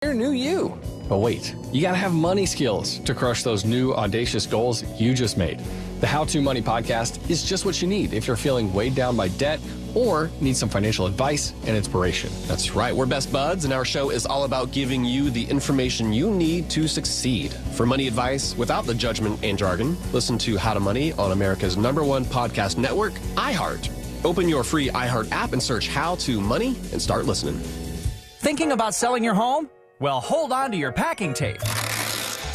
You're new you. But wait, you gotta have money skills to crush those new audacious goals you just made. The How to Money podcast is just what you need if you're feeling weighed down by debt or need some financial advice and inspiration. That's right. We're best buds, and our show is all about giving you the information you need to succeed. For money advice without the judgment and jargon, listen to How to Money on America's #1 podcast network, iHeart. Open your free iHeart app and search How to Money and start listening. Thinking about selling your home? Well, hold on to your packing tape.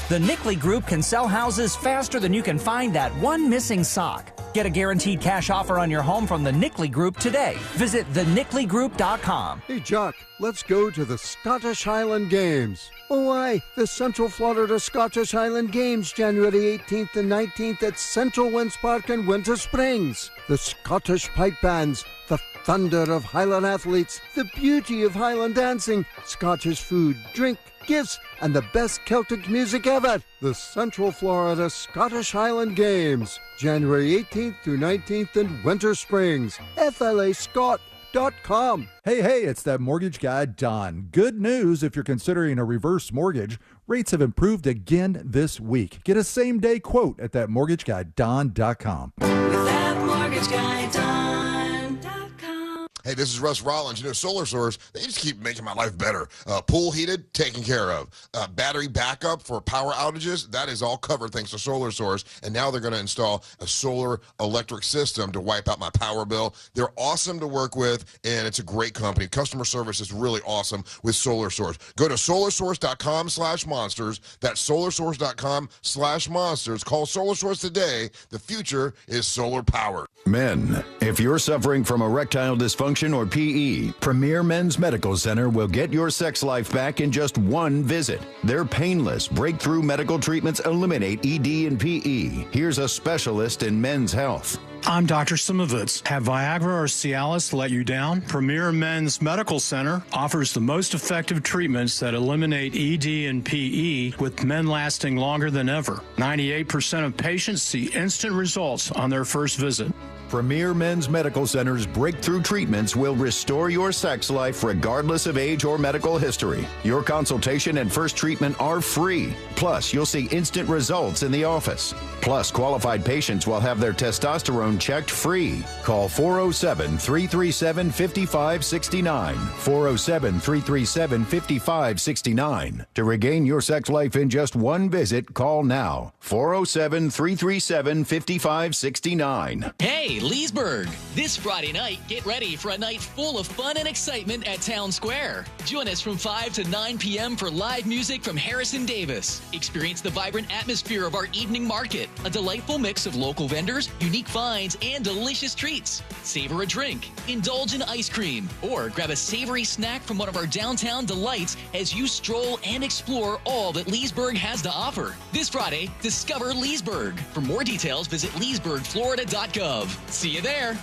The Nickley Group can sell houses faster than you can find that one missing sock. Get a guaranteed cash offer on your home from the Nickley Group today. Visit thenickley.com. Hey, Jock, let's go to the Scottish Highland Games. Oh, aye, the Central Florida Scottish Highland Games, January 18th and 19th at Central Winds Park in Winter Springs. The Scottish pipe bands, the thunder of Highland athletes, the beauty of Highland dancing, Scottish food, drink, gifts, and the best Celtic music ever. The Central Florida Scottish Highland Games, January 18th through 19th in Winter Springs. FLAScott.com. Hey, it's that mortgage guy, Don. Good news if you're considering a reverse mortgage. Rates have improved again this week. Get a same-day quote at thatmortgageguydon.com. With that mortgage guy, Don.com. Hey, this is Russ Rollins. You know, Solar Source, they just keep making my life better. Pool heated, taken care of. Battery backup for power outages, that is all covered thanks to Solar Source. And now they're going to install a solar electric system to wipe out my power bill. They're awesome to work with, and it's a great company. Customer service is really awesome with Solar Source. Go to solarsource.com/monsters. That's solarsource.com/monsters. Call Solar Source today. The future is solar powered. Men, if you're suffering from erectile dysfunction or PE, Premier Men's Medical Center will get your sex life back in just one visit. Their painless, breakthrough medical treatments eliminate ED and PE. Here's a specialist in men's health. I'm Dr. Simovitz. Have Viagra or Cialis let you down? Premier Men's Medical Center offers the most effective treatments that eliminate ED and PE, with men lasting longer than ever. 98% of patients see instant results on their first visit. Premier Men's Medical Center's breakthrough treatments will restore your sex life regardless of age or medical history. Your consultation and first treatment are free. Plus, you'll see instant results in the office. Plus, qualified patients will have their testosterone checked free. Call 407-337-5569. 407-337-5569. To regain your sex life in just one visit, call now. 407-337-5569. Hey, Leesburg! This Friday night, get ready for a night full of fun and excitement at Town Square. Join us from 5 to 9 p.m. for live music from Harrison Davis. Experience the vibrant atmosphere of our evening market, a delightful mix of local vendors, unique finds, and delicious treats. Savor a drink, indulge in ice cream, or grab a savory snack from one of our downtown delights as you stroll and explore all that Leesburg has to offer. This Friday, discover Leesburg. For more details, visit leesburgflorida.gov. See you there.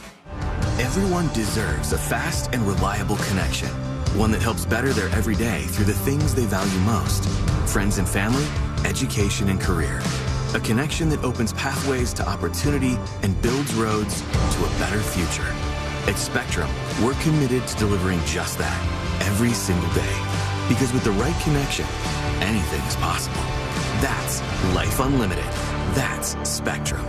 Everyone deserves a fast and reliable connection, one that helps better their everyday through the things they value most: friends and family, education and career. A connection that opens pathways to opportunity and builds roads to a better future. At Spectrum, we're committed to delivering just that every single day. Because with the right connection, anything is possible. That's Life Unlimited. That's Spectrum.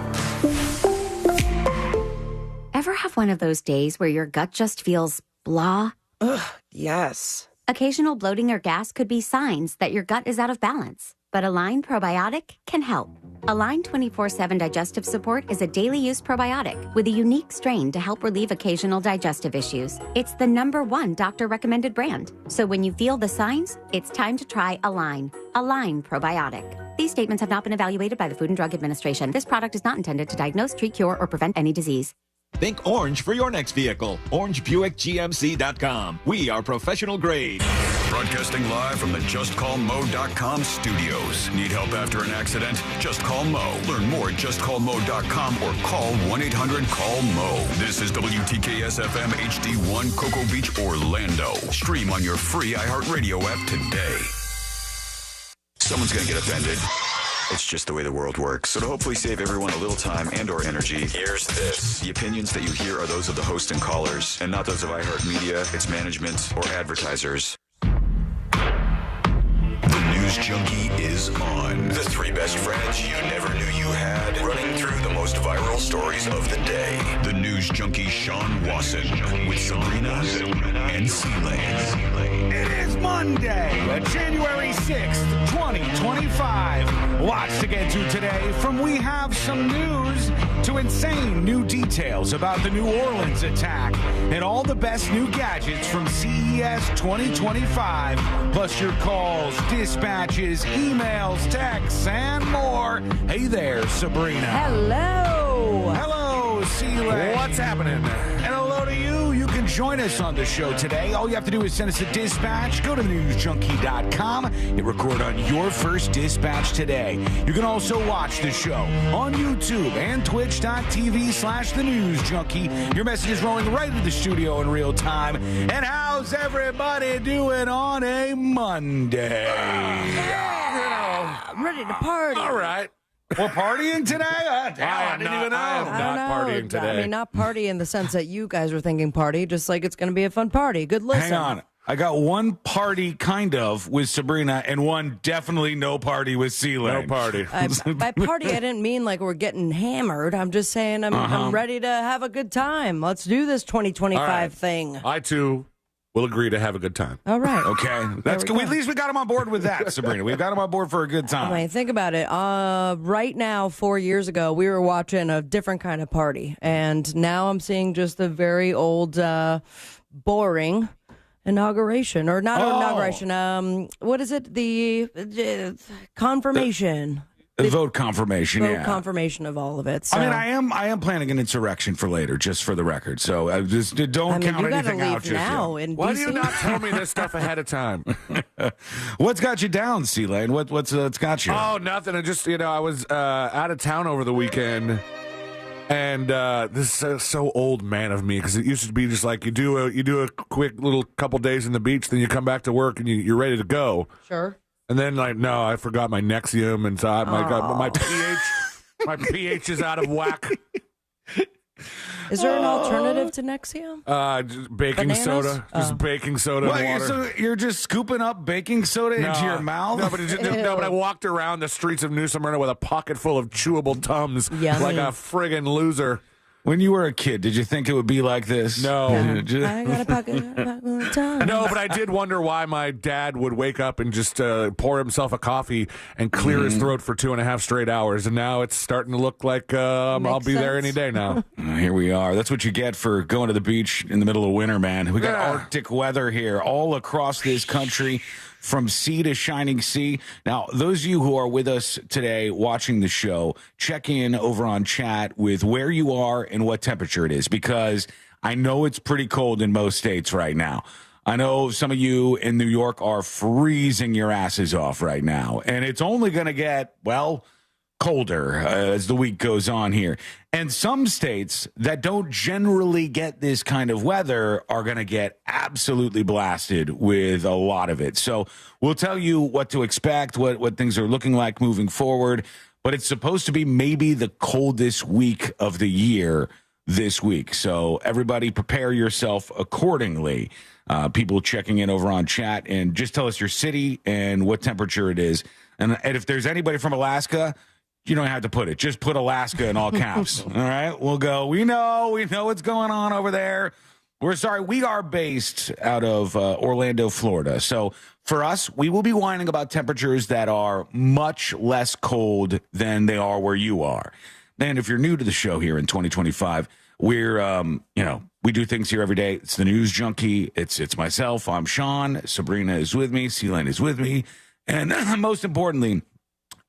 Ever have one of those days where your gut just feels blah? Ugh, yes. Occasional bloating or gas could be signs that your gut is out of balance. But Align Probiotic can help. Align 24/7 Digestive Support is a daily use probiotic with a unique strain to help relieve occasional digestive issues. It's the #1 doctor-recommended brand. So when you feel the signs, it's time to try Align. Align Probiotic. These statements have not been evaluated by the Food and Drug Administration. This product is not intended to diagnose, treat, cure, or prevent any disease. Think orange for your next vehicle. OrangeBuickGMC.com. We are professional grade. Broadcasting live from the JustCallMo.com studios. Need help after an accident? Just call Mo. Learn more at JustCallMo.com or call 1-800-CALL-MO. This is WTKS-FM HD1 Cocoa Beach, Orlando. Stream on your free iHeartRadio app today. Someone's going to get offended. It's just the way the world works. So to hopefully save everyone a little time and or energy, here's this. The opinions that you hear are those of the host and callers, and not those of iHeartMedia, its management, or advertisers. News Junkie is on. The three best friends you never knew you had, running through the most viral stories of the day. The News Junkie Sean Wasson with Sabrina and C-Lane. It is Monday, January 6th, 2025. Lots to get to today, from we have some news to insane new details about the New Orleans attack and all the best new gadgets from CES 2025, plus your calls, dispatches, emails, texts, and more. Hey there, Sabrina. Hello. Hello, C-Lane. What's happening? And hello to you. You can join us on the show today. All you have to do is send us a dispatch. Go to thenewsjunkie.com. Hit record on your first dispatch today. You can also watch the show on YouTube and twitch.tv/thenewsjunkie. Your message is rolling right into the studio in real time. And how's everybody doing on a Monday? I'm ready to party. All right. We're partying today? I didn't even know. I'm not partying today. I mean, not party in the sense that you guys were thinking party, just like it's going to be a fun party. Good listen. Hang on. I got one party kind of with Sabrina and one definitely no party with C-Lane. No party. By party, I didn't mean like we're getting hammered. I'm just saying I'm ready to have a good time. Let's do this 2025 thing. I, too, will agree to have a good time. All right. Okay. That's good. At least we got him on board with that, Sabrina. We've got him on board for a good time. I mean, think about it. Right now, 4 years ago, we were watching a different kind of party. And now I'm seeing just a very old, boring inauguration. Or not inauguration. What is it? The confirmation. The vote confirmation, Vote confirmation of all of it. So. I mean, I am planning an insurrection for later, just for the record. So just don't count anything out just now yet. Why do you not tell me this stuff ahead of time? What's got you down, C-Lane? What's got you? Oh, nothing. I just, I was out of town over the weekend, and this is so old man of me, because it used to be just like you do a quick little couple days in the beach, then you come back to work and you're ready to go. Sure. And then, no, I forgot my Nexium, and so my pH is out of whack. Is there an alternative to Nexium? Just baking Bananas? soda. Just baking soda and water. So you're just scooping up baking soda into your mouth? No, but I walked around the streets of New Smyrna with a pocket full of chewable Tums like a friggin' loser. When you were a kid, did you think it would be like this? No. I got a pocket of time. No, but I did wonder why my dad would wake up and just pour himself a coffee and clear his throat for 2.5 straight hours. And now it's starting to look like I'll be there any day now. Here we are. That's what you get for going to the beach in the middle of winter, man. We got Arctic weather here all across this country, from sea to shining sea. Now, those of you who are with us today watching the show, check in over on chat with where you are and what temperature it is, because I know it's pretty cold in most states right now. I know some of you in New York are freezing your asses off right now, and it's only going to get, colder as the week goes on here. And some states that don't generally get this kind of weather are going to get absolutely blasted with a lot of it. So we'll tell you what to expect, what things are looking like moving forward. But it's supposed to be maybe the coldest week of the year this week. So everybody prepare yourself accordingly. People checking in over on chat, and just tell us your city and what temperature it is. And if there's anybody from Alaska, you don't have to put it. Just put Alaska in all caps. All right? We'll go. We know what's going on over there. We're sorry. We are based out of Orlando, Florida. So for us, we will be whining about temperatures that are much less cold than they are where you are. And if you're new to the show here in 2025, we're, we do things here every day. It's the News Junkie. It's myself. I'm Sean. Sabrina is with me. C-Lane is with me. And most importantly,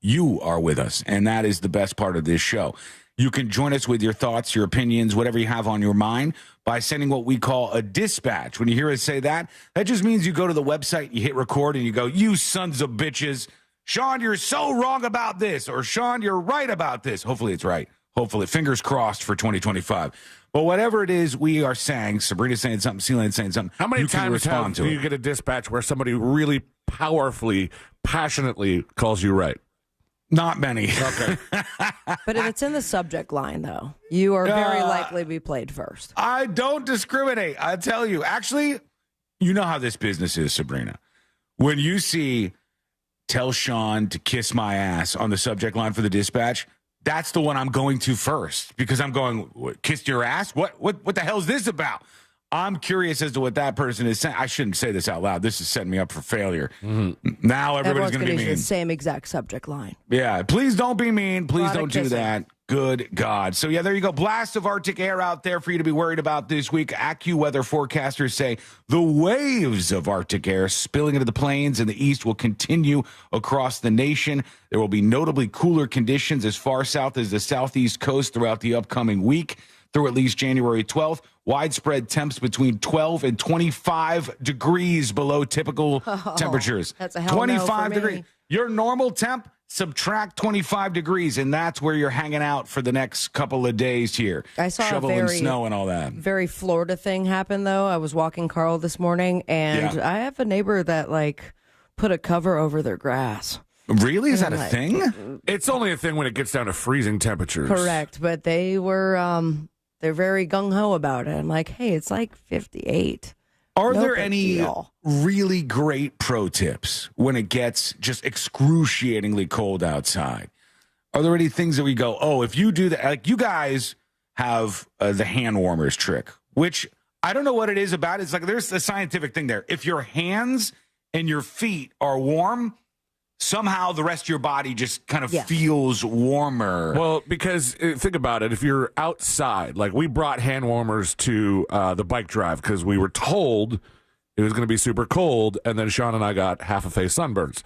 you are with us, and that is the best part of this show. You can join us with your thoughts, your opinions, whatever you have on your mind, by sending what we call a dispatch. When you hear us say that, that just means you go to the website, you hit record, and you go, "You sons of bitches. Sean, you're so wrong about this," or "Sean, you're right about this." Hopefully it's right. Hopefully. Fingers crossed for 2025. But whatever it is we are saying, Sabrina's saying something, C-Lane's saying something, how many times do you get a dispatch where somebody really powerfully, passionately calls you right? Not many. Okay. But if it's in the subject line, though, you are very likely to be played first. I don't discriminate. I tell you. Actually, you know how this business is, Sabrina. When you see tell Sean to kiss my ass on the subject line for the dispatch, that's the one I'm going to first because I'm going, what, kiss your ass? What the hell is this about? I'm curious as to what that person is saying. I shouldn't say this out loud. This is setting me up for failure. Mm-hmm. Now everybody's going to be mean. Use the same exact subject line. Yeah, please don't be mean. Please don't do that. Good God. So, yeah, there you go. Blast of Arctic air out there for you to be worried about this week. AccuWeather forecasters say the waves of Arctic air spilling into the plains in the east will continue across the nation. There will be notably cooler conditions as far south as the southeast coast throughout the upcoming week through at least January 12th. Widespread temps between 12 and 25 degrees below typical temperatures. That's a hell 25 no for degrees. me. Your normal temp, subtract 25 degrees, and that's where you're hanging out for the next couple of days here. I saw shoveling a very, snow and all that. Very Florida thing happen, though. I was walking Carl this morning, and I have a neighbor that, like, put a cover over their grass. Really? Is that a thing? It's only a thing when it gets down to freezing temperatures. Correct, but they were, they're very gung-ho about it. I'm like, hey, it's like 58. Are there any really great pro tips when it gets just excruciatingly cold outside? Are there any things that we go, oh, if you do that, like you guys have the hand warmers trick, which I don't know what it is about. It's like there's a scientific thing there. If your hands and your feet are warm, somehow the rest of your body just kind of feels warmer. Well, because think about it. If you're outside, like we brought hand warmers to the bike drive because we were told it was going to be super cold, and then Sean and I got half a face sunburns,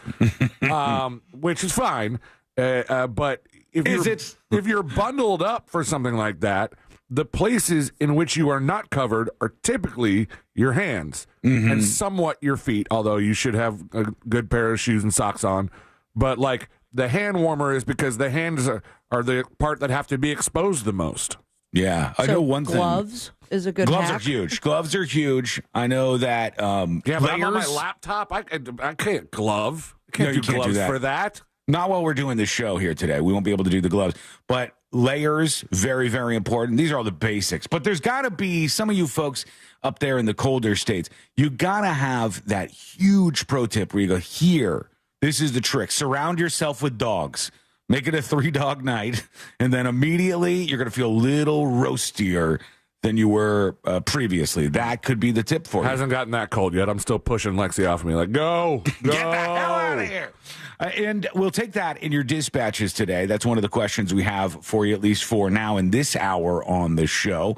which is fine. But if you're bundled up for something like that, the places in which you are not covered are typically your hands and somewhat your feet, although you should have a good pair of shoes and socks on. But like the hand warmer is because the hands are the part that have to be exposed the most. Yeah, I know one thing. Gloves is a good Gloves hack. are huge. Gloves are huge. I know that. Yeah, but I'm on my laptop. I can't glove. I can't do gloves for that. Not while we're doing this show here today. We won't be able to do the gloves. But layers, very, very important. These are all the basics. But there's got to be, some of you folks up there in the colder states, you got to have that huge pro tip where you go, here, this is the trick. Surround yourself with dogs. Make it a 3-dog night. And then immediately you're going to feel a little roastier than you were previously. That could be the tip for you. Hasn't gotten that cold yet. I'm still pushing Lexi off of me like, go. Get the hell out of here. And we'll take that in your dispatches today. That's one of the questions we have for you, at least for now in this hour on the show.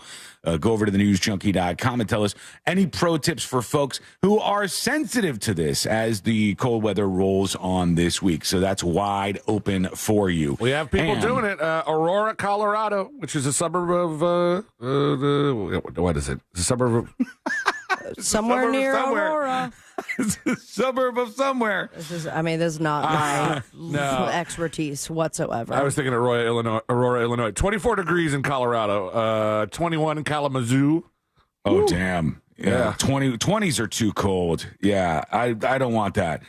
Go over to thenewsjunkie.com and tell us any pro tips for folks who are sensitive to this as the cold weather rolls on this week. So that's wide open for you. We have people doing it. Aurora, Colorado, which is a suburb of, what is it? It's a suburb of... Somewhere near Aurora. It's a suburb of somewhere. This is not my expertise whatsoever. I was thinking Aurora, Illinois. 24 degrees in Colorado. 21 in Kalamazoo. Oh, Woo. damn. Yeah. 20s are too cold. Yeah, I don't want that.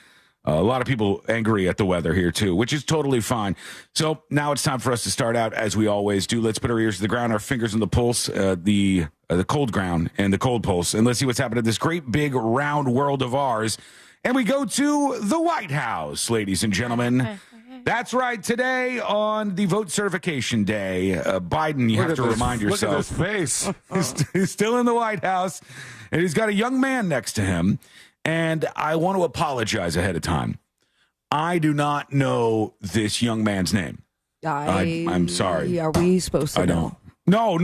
A lot of people angry at the weather here, too, which is totally fine. So now it's time for us to start out, as we always do. Let's put our ears to the ground, our fingers on the pulse, the cold ground and the cold pulse, and let's see what's happening in this great, big, round world of ours. And we go to the White House, ladies and gentlemen. That's right. Today on the vote certification day, Biden, you have to remind yourself. Look at his face. He's still in the White House, and he's got a young man next to him. And I want to apologize ahead of time. I do not know this young man's name. I'm sorry. Are we supposed to know? No,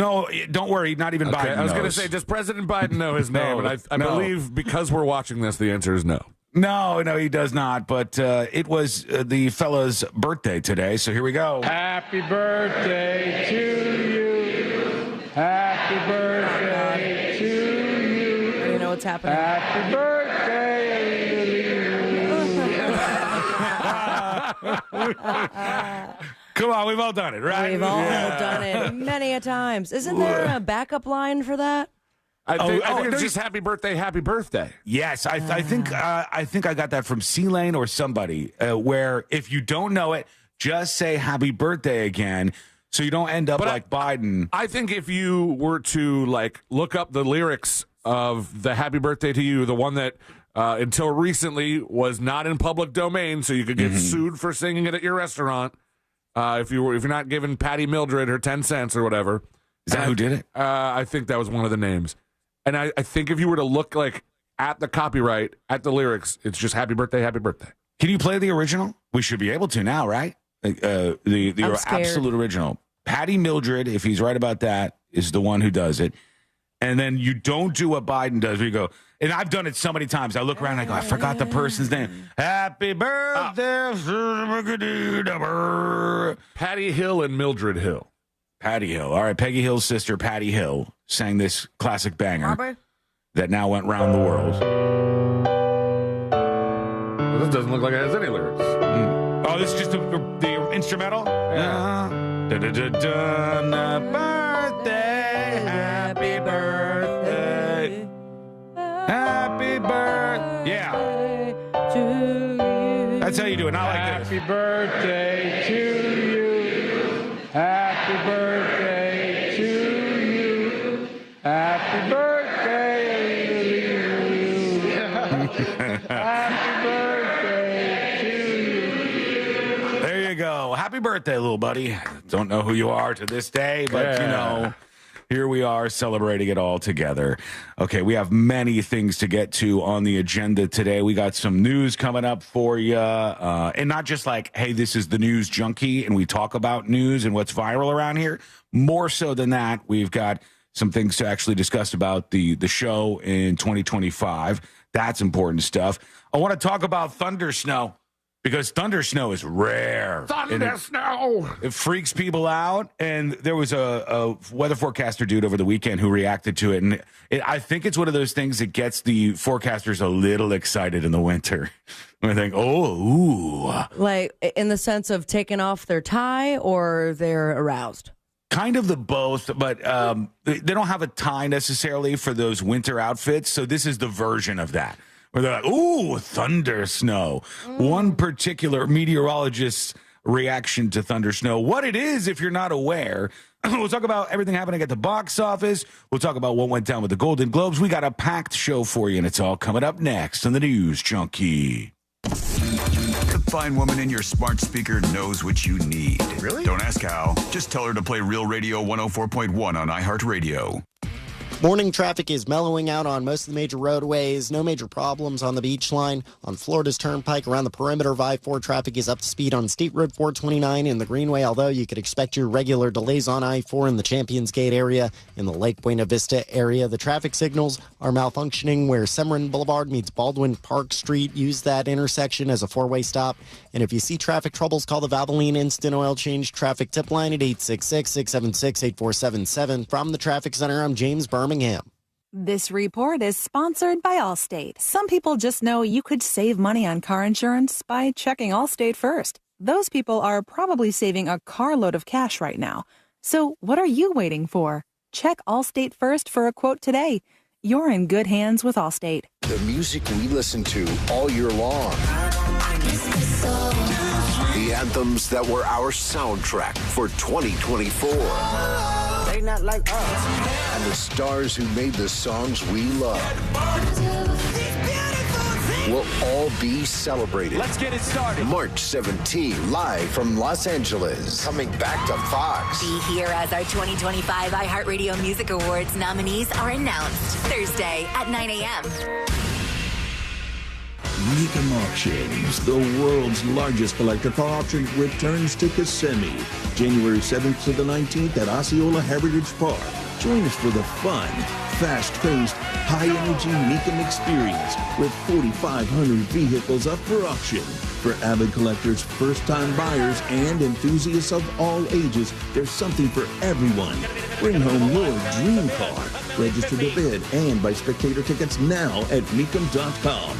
don't worry. Not even Biden I was knows. going to say, does President Biden know his name? And I believe because we're watching this, the answer is no. No, he does not. But it was the fella's birthday today, so here we go. Happy birthday to you. Happy birthday to you. You know what's happening. Happy birthday. Come on, we've all done it, right? We've all done it many a times. Isn't there a backup line for that? I think it's just happy birthday. Yes, I think I got that from C-Lane or somebody, where if you don't know it, just say happy birthday again, so you don't end up like Biden. I think if you were to look up the lyrics of the happy birthday to you, the one that until recently was not in public domain, so you could get sued for singing it at your restaurant if you're not giving Patty Mildred her 10 cents or whatever. Is that who did it? I think that was one of the names. And I think if you were to look like at the copyright, at the lyrics, it's just happy birthday, happy birthday. Can you play the original? We should be able to now, right? The absolute original. Patty Mildred, if he's right about that, is the one who does it. And then you don't do what Biden does. We go, and I've done it so many times. I look around and I go, I forgot the person's name. Happy birthday. Patty Hill and Mildred Hill. Patty Hill. All right, Peggy Hill's sister, Patty Hill, sang this classic banger that now went round the world. Well, this doesn't look like it has any lyrics. Oh, this is just the instrumental? Yeah. Birthday, happy birthday, happy birthday. Yeah. That's how you do it. Not like this. Happy birthday to you. Happy birthday to you. Happy birthday to you. Happy birthday to you. There you go. Happy birthday, little buddy. Don't know who you are to this day, but you know, here we are celebrating it all together. Okay, we have many things to get to on the agenda today. We got some news coming up for you, and not just like, hey, this is the news junkie, and we talk about news and what's viral around here. More so than that, we've got some things to actually discuss about the show in 2025. That's important stuff. I want to talk about thunder snow. Because thunder snow is rare. Thunder snow! It freaks people out. And there was a weather forecaster dude over the weekend who reacted to it. And I think it's one of those things that gets the forecasters a little excited in the winter. And I think, ooh. Like in the sense of taking off their tie or they're aroused? Kind of the both, but they don't have a tie necessarily for those winter outfits. So this is the version of that. Where they're like, ooh, thunder snow. One particular meteorologist's reaction to thunder snow. What it is, if you're not aware. We'll talk about everything happening at the box office. We'll talk about what went down with the Golden Globes. We got a packed show for you, and it's all coming up next on the News Junkie. The fine woman in your smart speaker knows what you need. Really? Don't ask how. Just tell her to play Real Radio 104.1 on iHeartRadio. Morning traffic is mellowing out on most of the major roadways. No major problems on the beach line. On Florida's Turnpike around the perimeter of I-4, traffic is up to speed on State Road 429 in the Greenway, although you could expect your regular delays on I-4 in the Champions Gate area. In the Lake Buena Vista area, the traffic signals are malfunctioning where Severin Boulevard meets Baldwin Park Street. Use that intersection as a four-way stop. And if you see traffic troubles, call the Valvoline Instant Oil Change Traffic Tip Line at 866-676-8477. From the Traffic Center, I'm James Birmingham. This report is sponsored by Allstate. Some people just know you could save money on car insurance by checking Allstate first. Those people are probably saving a carload of cash right now. So what are you waiting for? Check Allstate first for a quote today. You're in good hands with Allstate. The music we listen to all year long. The anthems that were our soundtrack for 2024. They not like us. And the stars who made the songs we love will all be celebrated. Let's get it started. March 17, live from Los Angeles. Coming back to Fox. Be here as our 2025 iHeartRadio Music Awards nominees are announced Thursday at 9 a.m. Mecum Auctions, the world's largest collector car auction, returns to Kissimmee, January 7th to the 19th at Osceola Heritage Park. Join us for the fun, fast-paced, high-energy Mecum experience with 4,500 vehicles up for auction. For avid collectors, first-time buyers, and enthusiasts of all ages, there's something for everyone. Bring home your dream car. Register to bid and buy spectator tickets now at Mecum.com.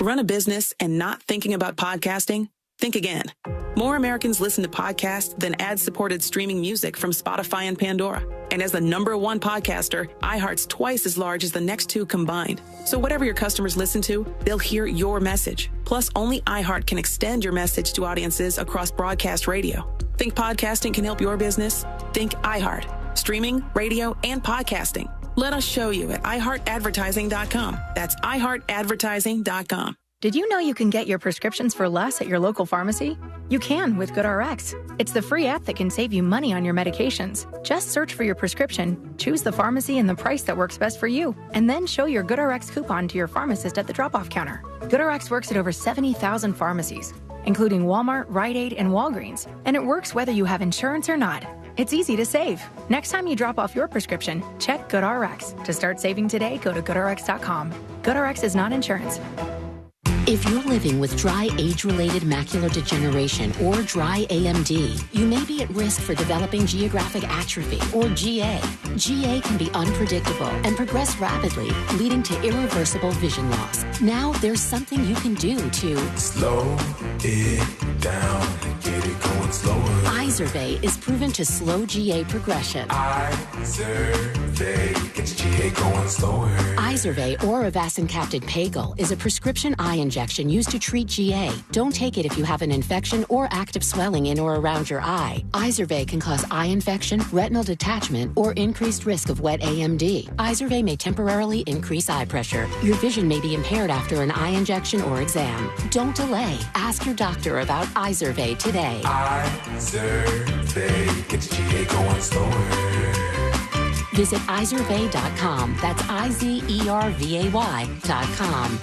Run a business and not thinking about podcasting? Think again. More Americans listen to podcasts than ad-supported streaming music from Spotify and Pandora. And as the #1 podcaster, iHeart's twice as large as the next two combined. So whatever your customers listen to, they'll hear your message. Plus, only iHeart can extend your message to audiences across broadcast radio. Think podcasting can help your business? Think iHeart. Streaming, radio, and podcasting. Let us show you at iHeartAdvertising.com. That's iHeartAdvertising.com. Did you know you can get your prescriptions for less at your local pharmacy? You can with GoodRx. It's the free app that can save you money on your medications. Just search for your prescription, choose the pharmacy and the price that works best for you, and then show your GoodRx coupon to your pharmacist at the drop-off counter. GoodRx works at over 70,000 pharmacies, including Walmart, Rite Aid, and Walgreens, and it works whether you have insurance or not. It's easy to save. Next time you drop off your prescription, check GoodRx. To start saving today, go to GoodRx.com. GoodRx is not insurance. If you're living with dry age-related macular degeneration or dry AMD, you may be at risk for developing geographic atrophy or GA. GA can be unpredictable and progress rapidly, leading to irreversible vision loss. Now there's something you can do to slow it down and get it going slower. Izervay is proven to slow GA progression. Izervay gets GA going slower. Izervay or avacincaptad pagel is a prescription eye injection used to treat GA. Don't take it if you have an infection or active swelling in or around your eye. Izervay can cause eye infection, retinal detachment, or increased risk of wet AMD. Izervay may temporarily increase eye pressure. Your vision may be impaired after an eye injection or exam. Don't delay. Ask your doctor about Izervay today. Izervay gets GA going slower. Visit Izervay.com. That's IZERVAY.com.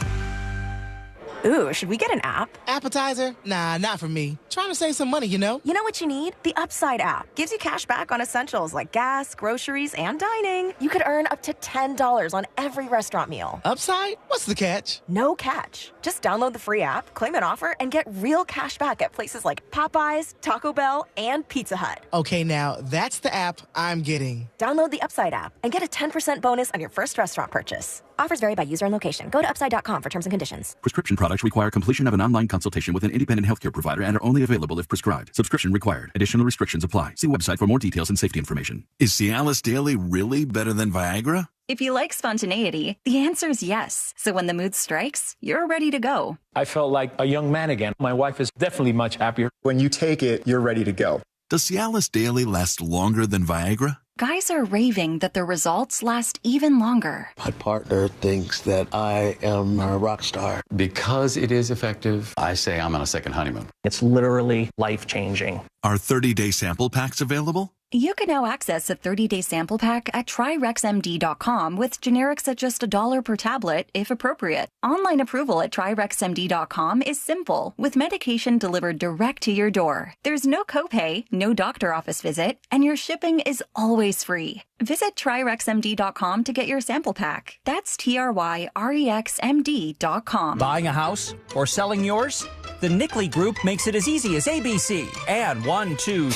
Ooh, should we get an app? Appetizer? Nah, not for me. Trying to save some money, you know? You know what you need? The Upside app. Gives you cash back on essentials like gas, groceries, and dining. You could earn up to $10 on every restaurant meal. Upside? What's the catch? No catch. Just download the free app, claim an offer, and get real cash back at places like Popeyes, Taco Bell, and Pizza Hut. Okay, now that's the app I'm getting. Download the Upside app and get a 10% bonus on your first restaurant purchase. Offers vary by user and location. Go to Upside.com for terms and conditions. Prescription products require completion of an online consultation with an independent healthcare provider and are only available if prescribed. Subscription required. Additional restrictions apply. See website for more details and safety information. Is Cialis Daily really better than Viagra? If you like spontaneity, the answer is yes. So when the mood strikes, you're ready to go. I felt like a young man again. My wife is definitely much happier. When you take it, you're ready to go. Does Cialis Daily last longer than Viagra? Guys are raving that their results last even longer. My partner thinks that I am a rock star. Because it is effective, I say I'm on a second honeymoon. It's literally life-changing. Are 30-day sample packs available? You can now access a 30-day sample pack at TryRexMD.com with generics at just $1 per tablet, if appropriate. Online approval at TryRexMD.com is simple, with medication delivered direct to your door. There's no copay, no doctor office visit, and your shipping is always free. Visit TryRexMD.com to get your sample pack. That's TryRexMD.com. Buying a house or selling yours? The Nickley Group makes it as easy as ABC. And 1, 2...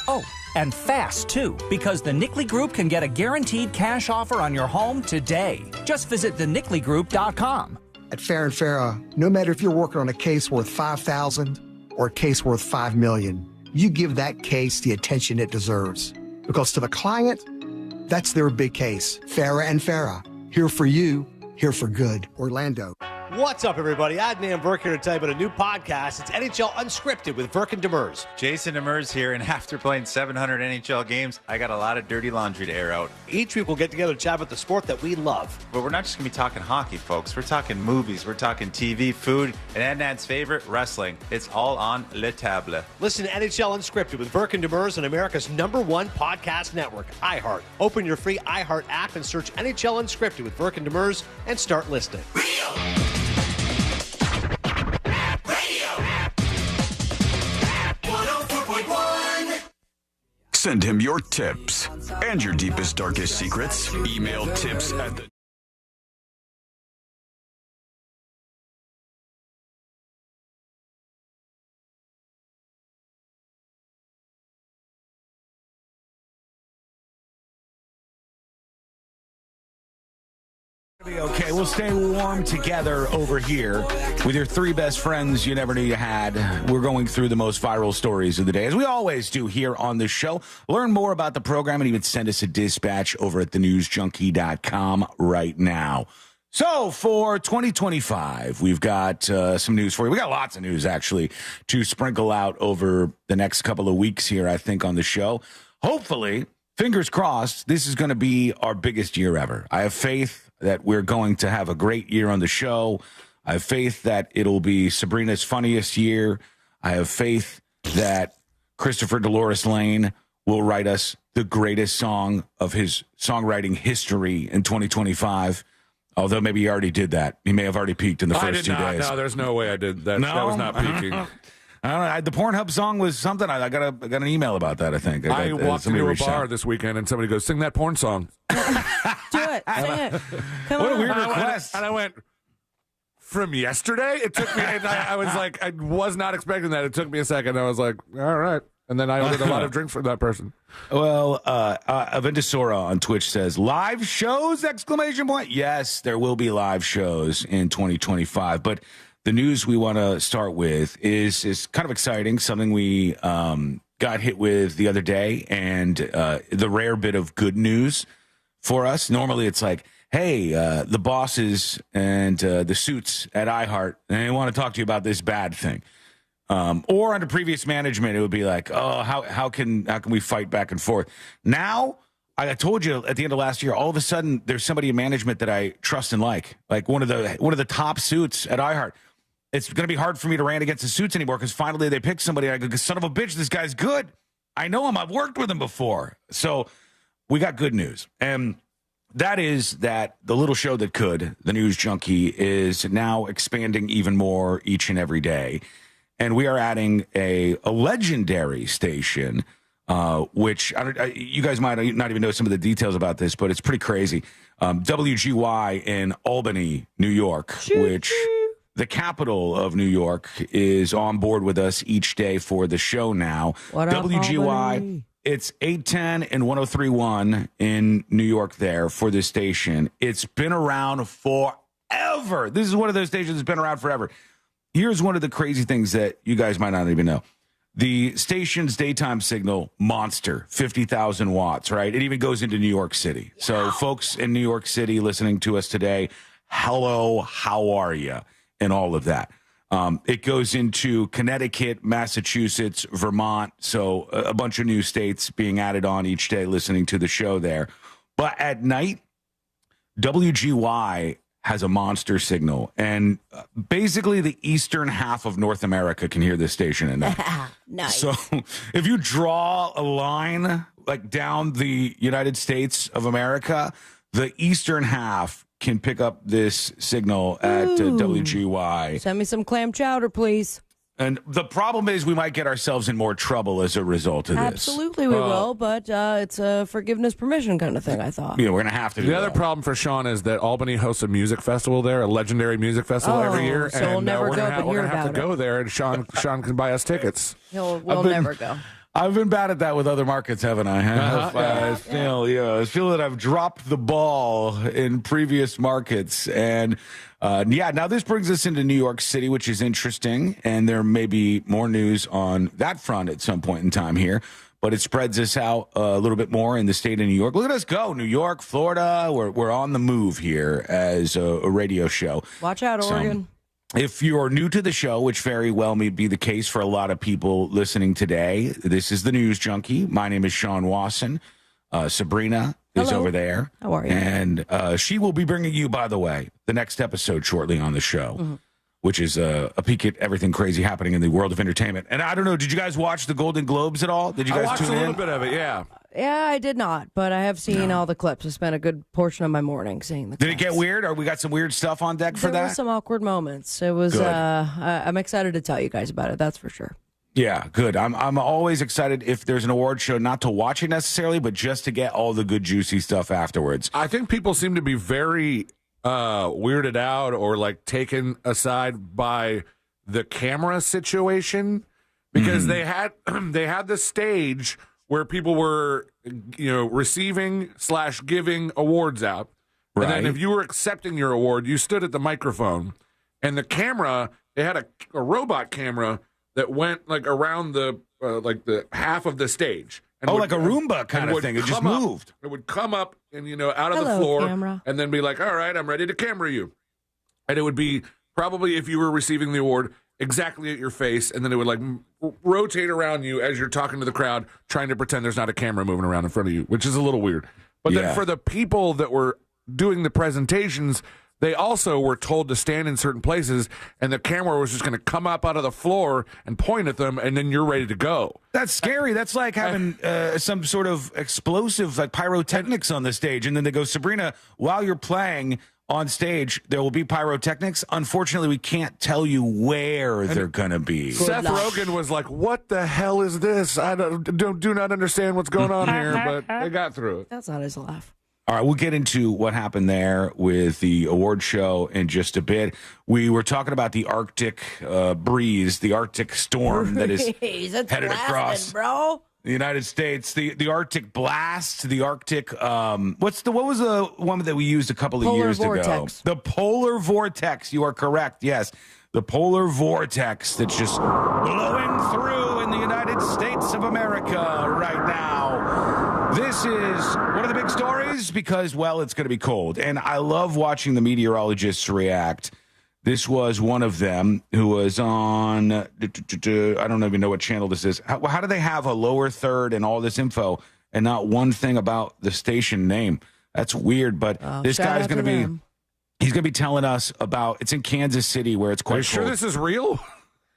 Oh, and fast, too, because the Nickley Group can get a guaranteed cash offer on your home today. Just visit thenickleyGroup.com. At Farrah & Farrah, no matter if you're working on a case worth $5,000 or a case worth $5 million, you give that case the attention it deserves. Because to the client, that's their big case. Farrah & Farrah, here for you, here for good. Orlando. What's up, everybody? Adnan Burke here to tell you about a new podcast. It's NHL Unscripted with Burke and Demers. Jason Demers here, and after playing 700 NHL games, I got a lot of dirty laundry to air out. Each week we'll get together to chat about the sport that we love. But we're not just going to be talking hockey, folks. We're talking movies, we're talking TV, food, and Adnan's favorite, wrestling. It's all on Le Table. Listen to NHL Unscripted with Burke and Demers on America's #1 podcast network, iHeart. Open your free iHeart app and search NHL Unscripted with Burke and Demers and start listening. Send him your tips and your deepest, darkest secrets. Email tips at the... Okay, we'll stay warm together over here with your three best friends you never knew you had. We're going through the most viral stories of the day, as we always do here on the show. Learn more about the program and even send us a dispatch over at thenewsjunkie.com right now. So for 2025, we've got some news for you. We got lots of news, actually, to sprinkle out over the next couple of weeks here, I think, on the show. Hopefully, fingers crossed, this is going to be our biggest year ever. I have faith that we're going to have a great year on the show. I have faith that it'll be Sabrina's funniest year. I have faith that Christopher Dolores Lane will write us the greatest song of his songwriting history in 2025. Although maybe he already did that. He may have already peaked in the first 2 days. No, there's no way I did that. No? That was not peaking. I don't know. The Pornhub song was something. I got an email about that, I think. I walked into a bar this weekend and somebody goes, sing that porn song. Do it. Sing it. Come what on. a weird request. And I went, from yesterday? It took me, I was like, I was not expecting that. It took me a second. I was like, all right. And then I ordered a lot of drinks for that person. Well, Avendasora on Twitch says, live shows, exclamation point. Yes, there will be live shows in 2025. But the news we want to start with is kind of exciting, something we got hit with the other day, and the rare bit of good news for us. Normally it's like, hey, the bosses and the suits at iHeart, and they want to talk to you about this bad thing. Or under previous management, it would be like, oh, how can we fight back and forth? Now, I told you at the end of last year, all of a sudden there's somebody in management that I trust and like one of the top suits at iHeart. It's going to be hard for me to rant against the suits anymore because finally they picked somebody. I go, son of a bitch, this guy's good. I know him. I've worked with him before. So we got good news. And that is that the little show that could, the News Junkie, is now expanding even more each and every day. And we are adding a legendary station, which you guys might not even know some of the details about this, but it's pretty crazy. WGY in Albany, New York, which the capital of New York, is on board with us each day for the show now. What up, WGY, Albany? it's 810 and 103.1 in New York there for this station. It's been around forever. This is one of those stations that's been around forever. Here's one of the crazy things that you guys might not even know. The station's daytime signal, monster, 50,000 watts, right? It even goes into New York City. Wow. So folks in New York City listening to us today, hello, how are you? And all of that. It goes into Connecticut, Massachusetts, Vermont. So a bunch of new states being added on each day listening to the show there. But at night, WGY has a monster signal. And basically the eastern half of North America can hear this station at night. Nice. So if you draw a line like down the United States of America, the eastern half can pick up this signal at WGY. Send me some clam chowder, please. And the problem is we might get ourselves in more trouble as a result of this. Absolutely we will, but it's a forgiveness permission kind of thing, I thought. Yeah, we're going to have to do The other problem for Sean is that Albany hosts a music festival there, a legendary music festival every year. So we'll never go, but we're hear going to have to about go there, and Sean can buy us tickets. We'll never go. I've been bad at that with other markets, haven't I? I feel that I've dropped the ball in previous markets. And now this brings us into New York City, which is interesting. And there may be more news on that front at some point in time here. But it spreads us out a little bit more in the state of New York. Look at us go. New York, Florida. We're on the move here as a radio show. Watch out, Oregon. If you're new to the show, which very well may be the case for a lot of people listening today, this is the News Junkie. My name is Sean Wasson. Sabrina is over there. How are you? And she will be bringing you, by the way, the next episode shortly on the show, which is a peek at everything crazy happening in the world of entertainment. And I don't know, did you guys watch the Golden Globes at all? Did you guys tune in? I watched a little bit of it, yeah. Yeah, I did not, but I have seen all the clips. I spent a good portion of my morning seeing the clips. Did it get weird, or we got some weird stuff on deck for that? There were some awkward moments. It was. I'm excited to tell you guys about it. That's for sure. Yeah, good. I'm always excited if there's an award show, not to watch it necessarily, but just to get all the good, juicy stuff afterwards. I think people seem to be very weirded out or like taken aside by the camera situation because they had the stage where people were, receiving / giving awards out. Right. And then if you were accepting your award, you stood at the microphone. And the camera, they had a robot camera that went like around the half of the stage. And like a Roomba kind of thing. It just moved. It would come up and, out of the floor. Camera. And then be like, all right, I'm ready to camera you. And it would be probably, if you were receiving the award, exactly at your face, and then it would like rotate around you as you're talking to the crowd, trying to pretend there's not a camera moving around in front of you, which is a little weird. But then for the people that were doing the presentations, they also were told to stand in certain places, and the camera was just going to come up out of the floor and point at them, and then you're ready to go. That's scary. That's like having some sort of explosive, like pyrotechnics on the stage, and then they go, Sabrina, while you're playing on stage, there will be pyrotechnics. Unfortunately, we can't tell you where they're going to be. Seth Rogen was like, what the hell is this? I do not understand what's going on here, but they got through it. That's not his laugh. All right, we'll get into what happened there with the award show in just a bit. We were talking about the Arctic breeze, the Arctic storm that is headed across the United States. The Arctic blast, the Arctic what was the one that we used a couple of years ago? The polar vortex. You are correct. Yes. The polar vortex that's just blowing through in the United States of America right now. This is one of the big stories because, well, it's going to be cold. And I love watching the meteorologists react. This was one of them who was on, I don't even know what channel this is. How do they have a lower third and all this info and not one thing about the station name? That's weird, but this guy's going to be... He's going to be telling us about, it's in Kansas City where it's quite cold. Are you sure this is real?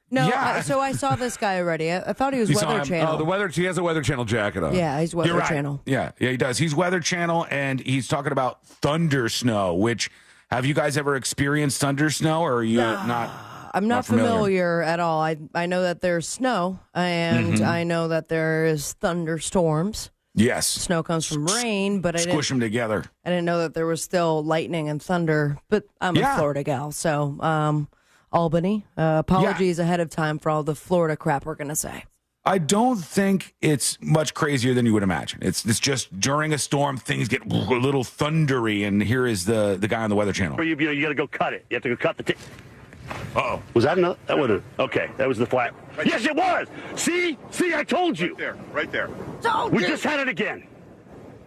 No, yeah. So I saw this guy already. I thought he was Weather Channel. Oh, he has a Weather Channel jacket on. Yeah, he's Weather Channel. Yeah, he does. He's Weather Channel, and he's talking about thunder snow, which, have you guys ever experienced thunder snow, or are you not? I'm not familiar at all. I know that there's snow, and I know that there is thunderstorms. Yes. Snow comes from rain, but squish them together. I didn't know that there was still lightning and thunder, but I'm a Florida gal, so Albany. Apologies ahead of time for all the Florida crap we're going to say. I don't think it's much crazier than you would imagine. It's just during a storm, things get a little thundery, and here is the guy on the Weather Channel. You got to go cut it. You have to go cut the Uh-oh. Was that enough? That would have. Okay, that was the flat. Right. Yes, it was. See, I told you. Right there. We just had it again.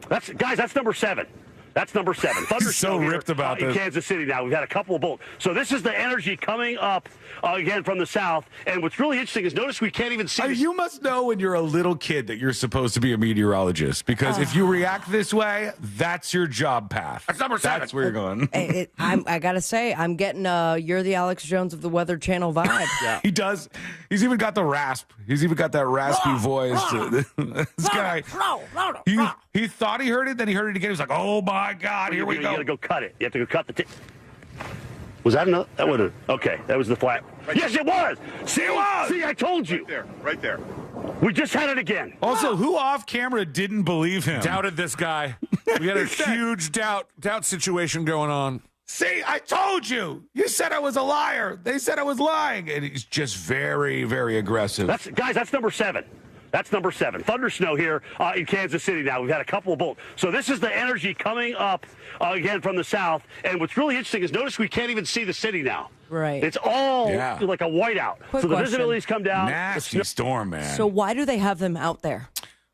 That's number 7. That's number 7. Thunder so ripped about this. In Kansas City now. We've had a couple of both. So this is the energy coming up again from the south. And what's really interesting is notice we can't even see. You must know when you're a little kid that you're supposed to be a meteorologist, because if you react this way, that's your job path. That's number 7. That's where you're going. I got to say, I'm getting you're the Alex Jones of the Weather Channel vibe. Yeah. He does. He's even got the rasp. He's even got that raspy voice. This guy, he thought he heard it, then he heard it again. He was like, oh my God, here we go. You got to go cut it. You have to go cut the Was that enough? That would have. Okay, that was the flat. Right. Yes, it was. See, I told you. Right there. We just had it again. Also, who off camera didn't believe him? Doubted this guy. We had a huge doubt situation going on. See, I told you. You said I was a liar. They said I was lying. And he's just very, very aggressive. That's number 7. That's number 7. Thunder snow here in Kansas City now. We've had a couple of both. So this is the energy coming up again from the south. And what's really interesting is notice we can't even see the city now. Right. It's all like a whiteout. So the visibility's come down. Nasty storm, man. So why do they have them out there?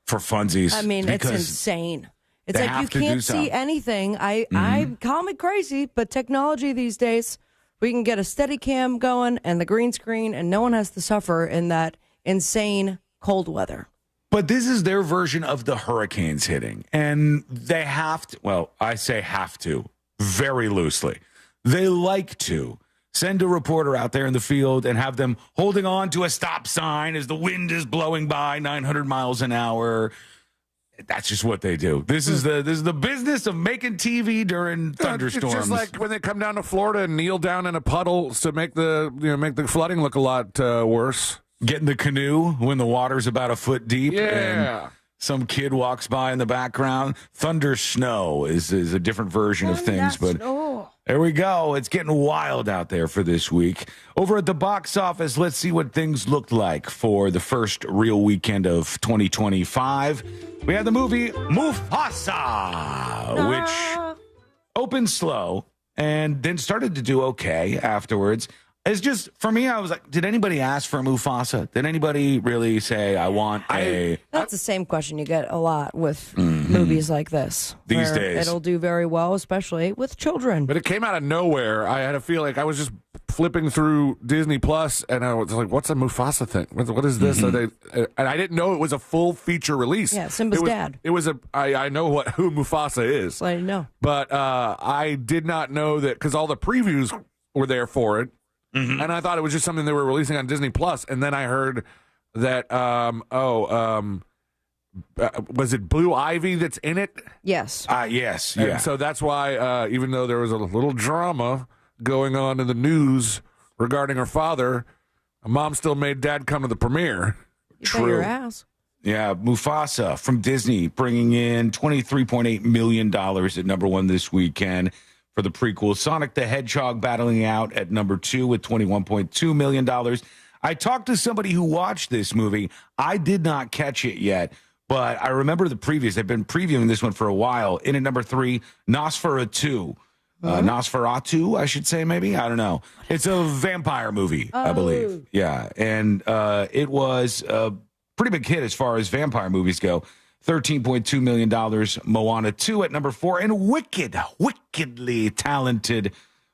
For funsies. I mean, it's insane. It's like you can't see anything. I call me crazy, but technology these days, we can get a steady cam going and the green screen, and no one has to suffer in that insane cold weather. But this is their version of the hurricanes hitting. And they have to, well, I say have to, very loosely. They like to send a reporter out there in the field and have them holding on to a stop sign as the wind is blowing by 900 miles an hour. That's just what they do. This is the business of making TV during thunderstorms. It's just like when they come down to Florida and kneel down in a puddle to make the flooding look a lot worse. Get in the canoe when the water's about a foot deep. Yeah. And some kid walks by in the background. Thunder snow is a different version of things. But there we go. It's getting wild out there for this week. Over at the box office, let's see what things looked like for the first real weekend of 2025. We had the movie Mufasa, which opened slow and then started to do okay afterwards. It's just, for me, I was like, did anybody ask for a Mufasa? Did anybody really say, I want a... That's the same question you get a lot with movies like this. These days. It'll do very well, especially with children. But it came out of nowhere. I had a feel like I was just flipping through Disney Plus, and I was like, "What's a Mufasa thing? What is this?" And I didn't know it was a full feature release. Yeah, Simba's dad. It was I know who Mufasa is. I know, but I did not know that because all the previews were there for it, and I thought it was just something they were releasing on Disney Plus, and then I heard that was it Blue Ivy that's in it? Yes. Yes. And Yeah. so that's why, even though there was a little drama going on in the news regarding her father, Mom still made Dad come to the premiere. You bet your ass. Yeah, Mufasa from Disney bringing in $23.8 million at number one this weekend for the prequel. Sonic the Hedgehog battling out at number two with $21.2 million. I talked to somebody who watched this movie. I did not catch it yet, but I remember the previews. They've been previewing this one for a while. In at number three, Nosferatu. Nosferatu, I should say, maybe. I don't know. It's a vampire movie, I believe. Yeah, and it was a pretty big hit as far as vampire movies go. $13.2 million. Moana 2 at number 4. And wickedly talented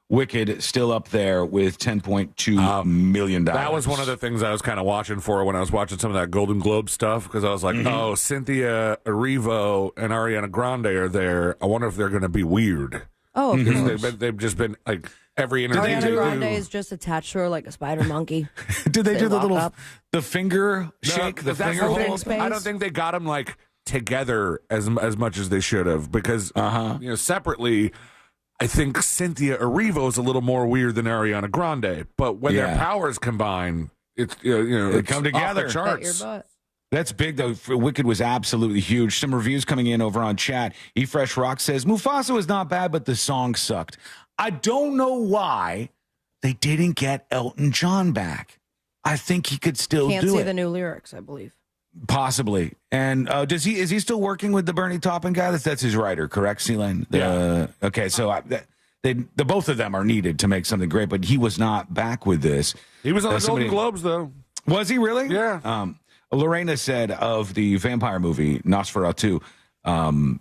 Wicked still up there with $10.2 million. That was one of the things I was kind of watching for when I was watching some of that Golden Globe stuff, because I was like, oh, Cynthia Erivo and Ariana Grande are there. I wonder if they're going to be weird. Oh, of course. They've just been like every interview. Ariana Grande is just attached to her like a spider monkey. Did they do the finger shake, the finger hold? I don't think they got them like together as much as they should have, because separately, I think Cynthia Erivo is a little more weird than Ariana Grande, but when their powers combine, it's they come together. Off the charts. That's big, though. Wicked was absolutely huge. Some reviews coming in over on chat. eFresh Rock says, Mufasa was not bad, but the song sucked. I don't know why they didn't get Elton John back. I think he could still do it. Can't see the new lyrics, I believe. Possibly. And is he still working with the Bernie Taupin guy? That's his writer, correct, C-Lane? Yeah. Okay, so the both of them are needed to make something great, but he was not back with this. He was on the Golden Globes, though. Was he really? Yeah. Lorena said of the vampire movie, Nosferatu,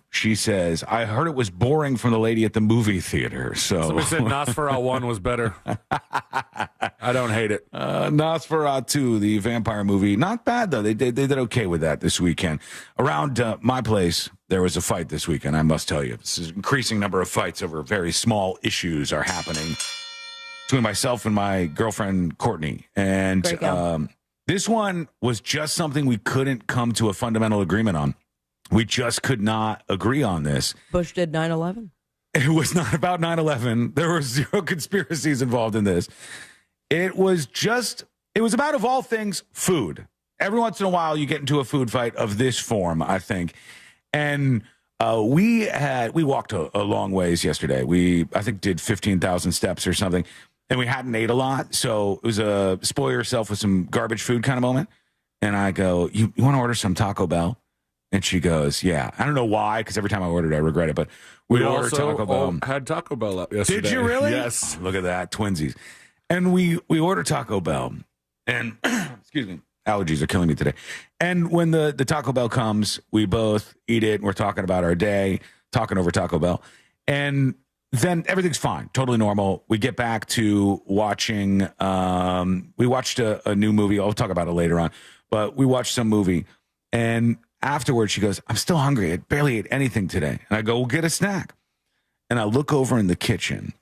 she says, I heard it was boring from the lady at the movie theater. So somebody said Nosferatu 1 was better. I don't hate it. Nosferatu, the vampire movie, not bad, though. They did okay with that this weekend. Around my place, there was a fight this weekend, I must tell you. This is an increasing number of fights over very small issues are happening between myself and my girlfriend, Courtney. And this one was just something we couldn't come to a fundamental agreement on. We just could not agree on this. Bush did 9/11. It was not about 9/11. There were zero conspiracies involved in this. It was about, of all things, food. Every once in a while, you get into a food fight of this form, I think. And we walked a long ways yesterday. We, I think, did 15,000 steps or something. And we hadn't ate a lot, so it was a spoil yourself with some garbage food kind of moment. And I go, you want to order some Taco Bell? And she goes, yeah. I don't know why, because every time I ordered, I regret it. But we ordered Taco Bell. Had Taco Bell up yesterday. Did you really? Yes. Oh, look at that, twinsies. And we ordered Taco Bell. And, excuse me, allergies are killing me today. And when the Taco Bell comes, we both eat it. And we're talking about our day, talking over Taco Bell. And then everything's fine, totally normal. We get back to watching, we watched a new movie. I'll talk about it later on. But we watched some movie. And afterwards, she goes, I'm still hungry. I barely ate anything today. And I go, well, get a snack. And I look over in the kitchen,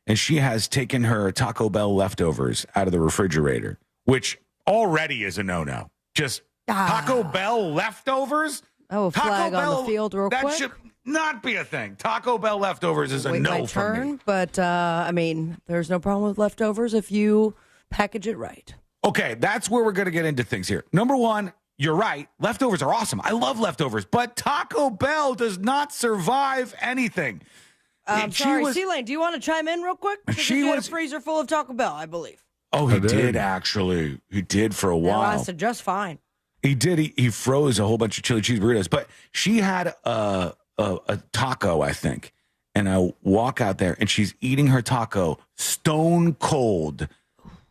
and she has taken her Taco Bell leftovers out of the refrigerator, which already is a no-no. Just Taco Bell leftovers? Oh, flag on the field real quick. That should not be a thing. Taco Bell leftovers is a no for me. But, I mean, there's no problem with leftovers if you package it right. Okay, that's where we're going to get into things here. Number one, you're right. Leftovers are awesome. I love leftovers. But Taco Bell does not survive anything. Sorry, C-Lane, do you want to chime in real quick? She had a freezer full of Taco Bell, I believe. Oh, he did actually. He did for a while. It lasted just fine. He did. He froze a whole bunch of chili cheese burritos. But she had a taco, I think. And I walk out there, and she's eating her taco stone cold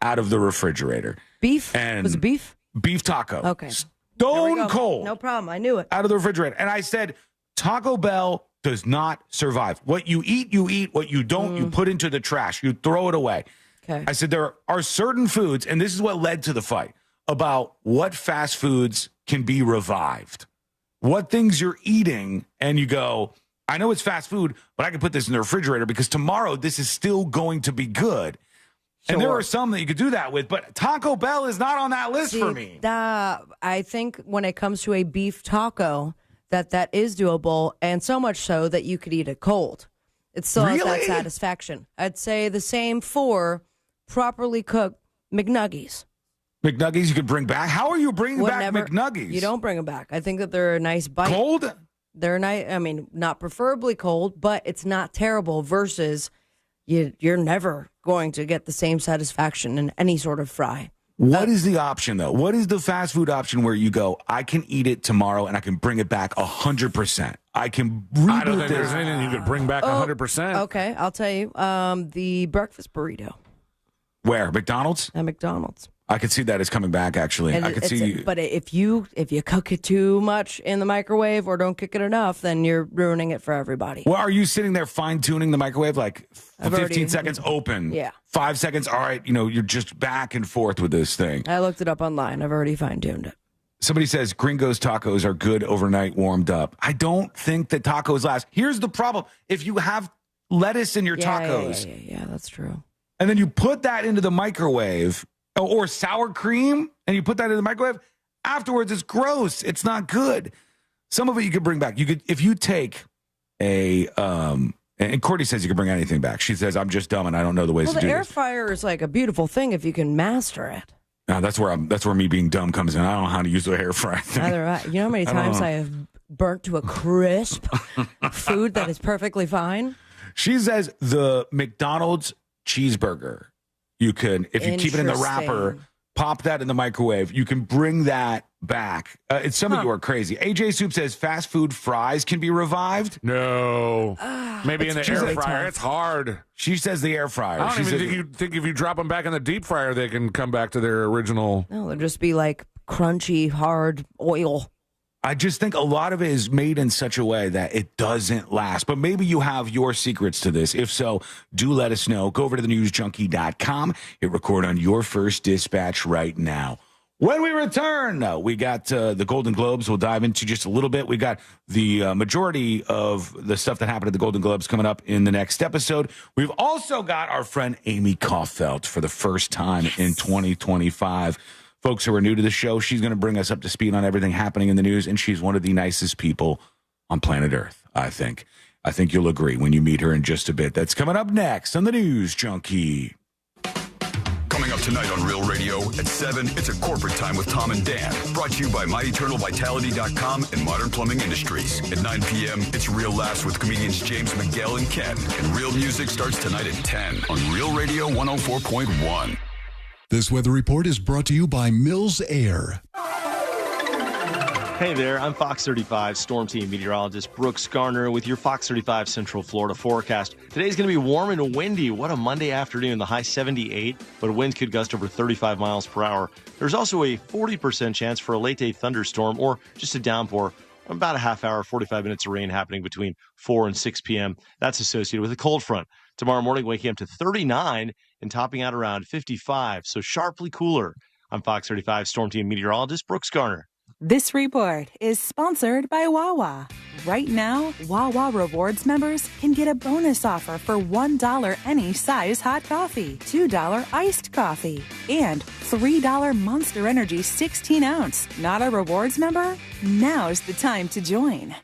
out of the refrigerator. Beef? And was it beef? Beef taco. Okay. Stone cold. No problem. I knew it. Out of the refrigerator. And I said, Taco Bell does not survive. What you eat, you eat. What you don't, you put into the trash. You throw it away. Okay. I said there are certain foods, and this is what led to the fight, about what fast foods can be revived. What things you're eating, and you go, I know it's fast food, but I can put this in the refrigerator because tomorrow this is still going to be good. Sure. And there are some that you could do that with, but Taco Bell is not on that list for me. I think when it comes to a beef taco, that is doable, and so much so that you could eat it cold. It still has that satisfaction. I'd say the same for properly cooked McNuggies. McNuggies you could bring back? How are you bringing back McNuggies? You don't bring them back. I think that they're a nice bite. Cold? They're nice. I mean, not preferably cold, but it's not terrible versus you're never going to get the same satisfaction in any sort of fry. What is the option, though? What is the fast food option where you go, I can eat it tomorrow and I can bring it back 100%? I can reboot I don't think there's anything you could bring back 100%. Okay, I'll tell you. The breakfast burrito. Where? McDonald's? At McDonald's. I could see that as coming back, actually. And I could see. But if you cook it too much in the microwave or don't cook it enough, then you're ruining it for everybody. Well, are you sitting there fine-tuning the microwave, like 15 seconds open? Yeah. 5 seconds, all right, you're just back and forth with this thing. I looked it up online. I've already fine-tuned it. Somebody says Gringo's tacos are good overnight warmed up. I don't think that tacos last. Here's the problem. If you have lettuce in your tacos. Yeah, that's true. And then you put that into the microwave, or sour cream, and you put that in the microwave, afterwards it's gross. It's not good. Some of it you could bring back. You could, if you take and Courtney says you can bring anything back. She says, I'm just dumb and I don't know the ways to do this. The air fryer is like a beautiful thing if you can master it. No, that's where me being dumb comes in. I don't know how to use the air fryer thing. Neither I. You know how many times I have burnt to a crisp food that is perfectly fine? She says the McDonald's cheeseburger, you can, if you keep it in the wrapper, pop that in the microwave, you can bring that back. Some of you are crazy. AJ Soup says fast food fries can be revived. No. Maybe in the air fryer. It's hard. She says the air fryer. I don't even think if you drop them back in the deep fryer, they can come back to their original. No, they'll just be like crunchy, hard oil. I just think a lot of it is made in such a way that it doesn't last. But maybe you have your secrets to this. If so, do let us know. Go over to thenewsjunkie.com. Hit record on your first dispatch right now. When we return, we got the Golden Globes. We'll dive into just a little bit. We got the majority of the stuff that happened at the Golden Globes coming up in the next episode. We've also got our friend Amy Kaufeld for the first time in 2025. Folks who are new to the show, she's going to bring us up to speed on everything happening in the news, and she's one of the nicest people on planet Earth, I think. I think you'll agree when you meet her in just a bit. That's coming up next on the News Junkie. Coming up tonight on Real Radio at 7, it's a corporate time with Tom and Dan. Brought to you by MyEternalVitality.com and Modern Plumbing Industries. At 9 p.m., it's Real Laughs with comedians James McGill and Ken. And Real Music starts tonight at 10 on Real Radio 104.1. This weather report is brought to you by Mills Air. Hey there, I'm Fox 35 Storm Team meteorologist Brooks Garner with your Fox 35 Central Florida forecast. Today's going to be warm and windy. What a Monday afternoon. The high 78, but winds could gust over 35 miles per hour. There's also a 40% chance for a late-day thunderstorm or just a downpour. About a half hour, 45 minutes of rain happening between 4 and 6 p.m. That's associated with a cold front. Tomorrow morning, waking up to 39 and topping out around 55, so sharply cooler. I'm Fox 35 Storm Team meteorologist Brooks Garner. This report is sponsored by Wawa. Right now, Wawa Rewards members can get a bonus offer for $1 any size hot coffee, $2 iced coffee, and $3 Monster Energy 16-ounce. Not a rewards member? Now's the time to join.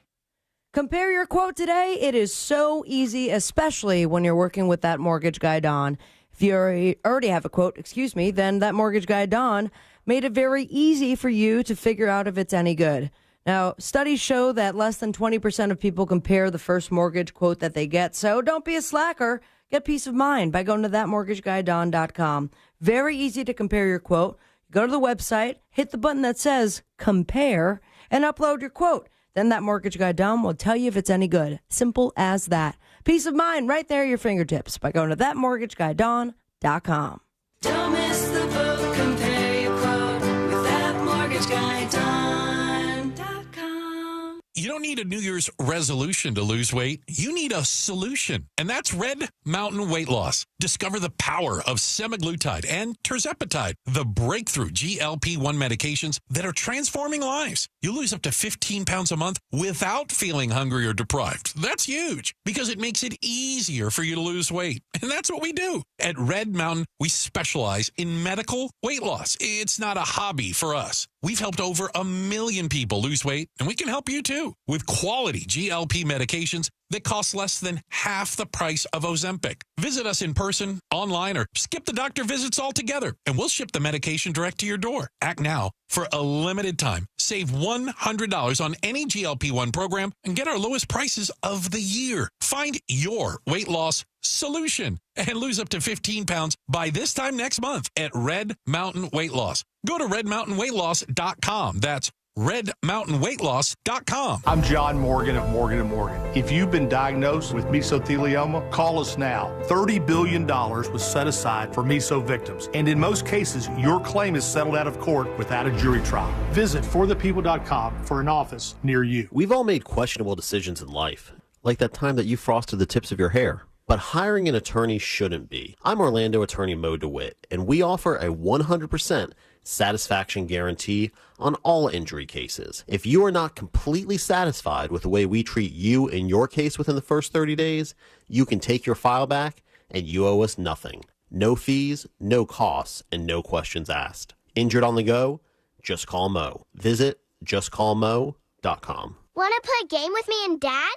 Compare your quote today. It is so easy, especially when you're working with that mortgage guy, Don. If you already have a quote, then that mortgage guy, Don, made it very easy for you to figure out if it's any good. Now, studies show that less than 20% of people compare the first mortgage quote that they get. So don't be a slacker. Get peace of mind by going to thatmortgageguyDon.com. Very easy to compare your quote. Go to the website, hit the button that says compare, and upload your quote. Then that mortgage guy, Don, will tell you if it's any good. Simple as that. Peace of mind right there at your fingertips by going to thatmortgageguyDon.com. Don't miss the boat. Compare your quote with thatmortgageguyDon.com. You don't need a New Year's resolution to lose weight. You need a solution, and that's Red Mountain Weight Loss. Discover the power of semaglutide and tirzepatide, the breakthrough GLP-1 medications that are transforming lives. You'll lose up to 15 pounds a month without feeling hungry or deprived. That's huge because it makes it easier for you to lose weight, and that's what we do. At Red Mountain, we specialize in medical weight loss. It's not a hobby for us. We've helped over 1 million people lose weight, and we can help you too with quality GLP medications that cost less than half the price of Ozempic. Visit us in person, online, or skip the doctor visits altogether, and we'll ship the medication direct to your door. Act now for a limited time. Save $100 on any GLP-1 program and get our lowest prices of the year. Find your weight loss solution and lose up to 15 pounds by this time next month at Red Mountain Weight Loss. Go to redmountainweightloss.com. That's redmountainweightloss.com. I'm John Morgan of Morgan & Morgan. If you've been diagnosed with mesothelioma, call us now. $30 billion was set aside for meso victims, and in most cases, your claim is settled out of court without a jury trial. Visit forthepeople.com for an office near you. We've all made questionable decisions in life, like that time that you frosted the tips of your hair. But hiring an attorney shouldn't be. I'm Orlando attorney Mo DeWitt, and we offer a 100% satisfaction guarantee on all injury cases. If you are not completely satisfied with the way we treat you in your case within the first 30 days, you can take your file back and you owe us nothing. No fees, no costs, and no questions asked. Injured on the go? Just call Mo. Visit justcallmo.com. Want to play a game with me and Dad?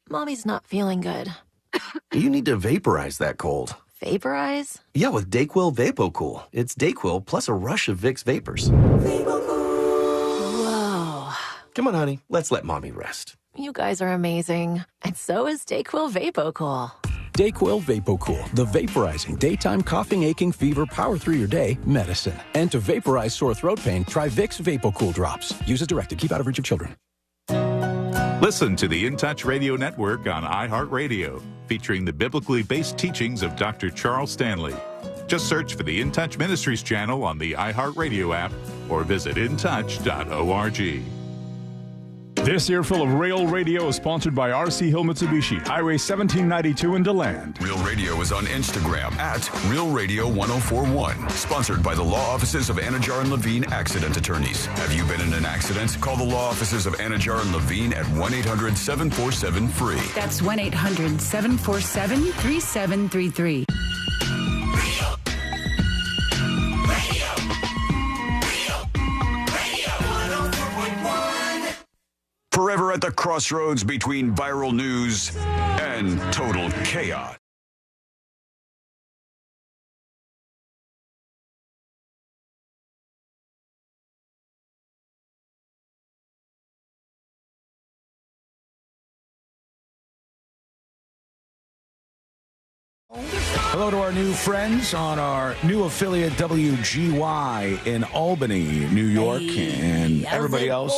Mommy's not feeling good. You need to vaporize that cold. Vaporize? Yeah, with DayQuil VapoCool. It's DayQuil plus a rush of Vicks vapors. Whoa. Come on, honey. Let's let Mommy rest. You guys are amazing. And so is DayQuil VapoCool. DayQuil VapoCool, the vaporizing daytime coughing, aching, fever, power through your day medicine. And to vaporize sore throat pain, try Vicks VapoCool drops. Use as directed. Keep out of reach of children. Listen to the In Touch Radio Network on iHeartRadio, featuring the biblically based teachings of Dr. Charles Stanley. Just search for the In Touch Ministries channel on the iHeartRadio app or visit intouch.org. This earful of Real Radio is sponsored by RC Hill Mitsubishi, Highway 1792 in DeLand. Real Radio is on Instagram at Real Radio 1041. Sponsored by the law offices of Anajar and Levine Accident Attorneys. Have you been in an accident? Call the law offices of Anajar and Levine at 1-800-747-FREE. That's 1-800-747-3733. Forever at the crossroads between viral news and total chaos. Hello to our new friends on our new affiliate WGY in Albany, New York, and everybody else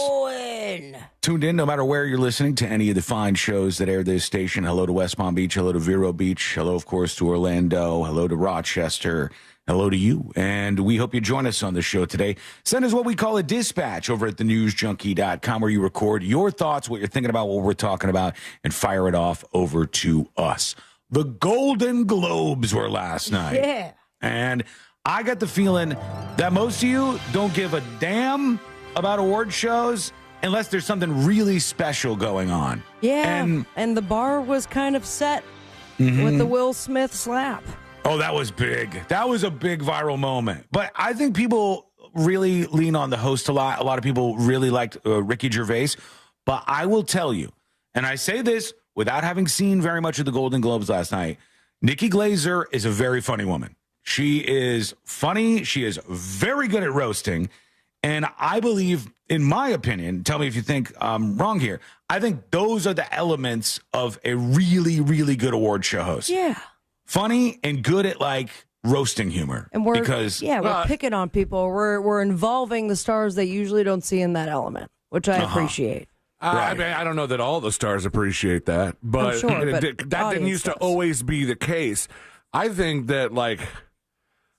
tuned in no matter where you're listening to any of the fine shows that air this station. Hello to West Palm Beach. Hello to Vero Beach. Hello, of course, to Orlando. Hello to Rochester. Hello to you. And we hope you join us on the show today. Send us what we call a dispatch over at thenewsjunkie.com, where you record your thoughts, what you're thinking about, what we're talking about, and fire it off over to us. The Golden Globes were last night. Yeah. And I got the feeling that most of you don't give a damn about award shows unless there's something really special going on. Yeah. And the bar was kind of set with the Will Smith slap. Oh, that was big. That was a big viral moment. But I think people really lean on the host a lot. A lot of people really liked Ricky Gervais. But I will tell you, and I say this without having seen very much of the Golden Globes last night, Nikki Glaser is a very funny woman. She is funny. She is very good at roasting. And I believe, in my opinion, tell me if you think I'm wrong here, I think those are the elements of a really, really good award show host. Yeah. Funny and good at, like, roasting humor. And we're picking on people. We're involving the stars they usually don't see in that element, which I appreciate. I mean, I don't know that all the stars appreciate that, but, sure, but that didn't used to always be the case. I think that, like,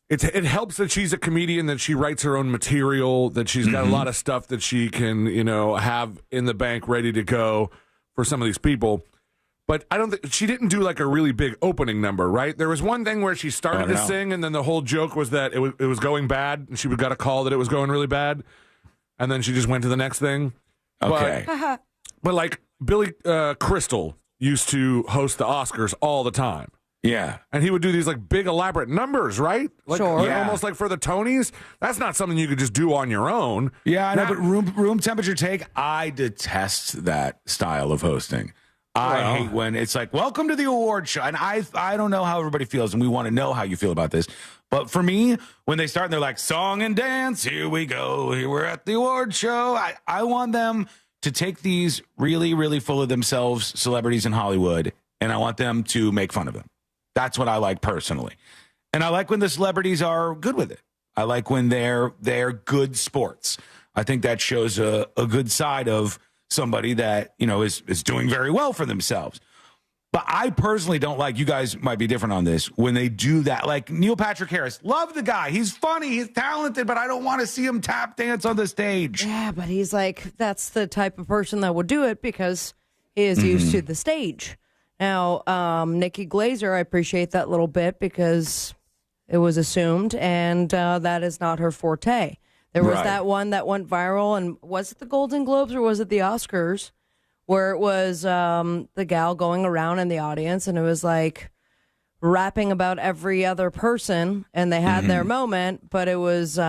it helps that she's a comedian, that she writes her own material, that she's got a lot of stuff that she can, have in the bank ready to go for some of these people. But I don't think she didn't do like a really big opening number, right? There was one thing where she started to sing, and then the whole joke was that it was going bad, and she got a call that it was going really bad, and then she just went to the next thing. Okay. But like Billy Crystal used to host the Oscars all the time. Yeah. And he would do these like big elaborate numbers, right? Like, sure. Like, almost like for the Tonys. That's not something you could just do on your own. Yeah, I know, but room temperature take, I detest that style of hosting. I hate when it's like, welcome to the award show. And I don't know how everybody feels, and we want to know how you feel about this. But for me, when they start and they're like, song and dance, here we go. Here we're at the award show. I want them to take these really, really full of themselves celebrities in Hollywood, and I want them to make fun of them. That's what I like personally. And I like when the celebrities are good with it. I like when they're good sports. I think that shows a good side of somebody that, is doing very well for themselves. But I personally don't like, you guys might be different on this, when they do that. Like Neil Patrick Harris, love the guy. He's funny, he's talented, but I don't want to see him tap dance on the stage. Yeah, but he's like, that's the type of person that would do it because he is used to the stage. Now, Nikki Glaser, I appreciate that little bit because it was assumed, and that is not her forte. There was that one that went viral, and was it the Golden Globes or was it the Oscars, where it was the gal going around in the audience, and it was like rapping about every other person, and they had their moment, but it was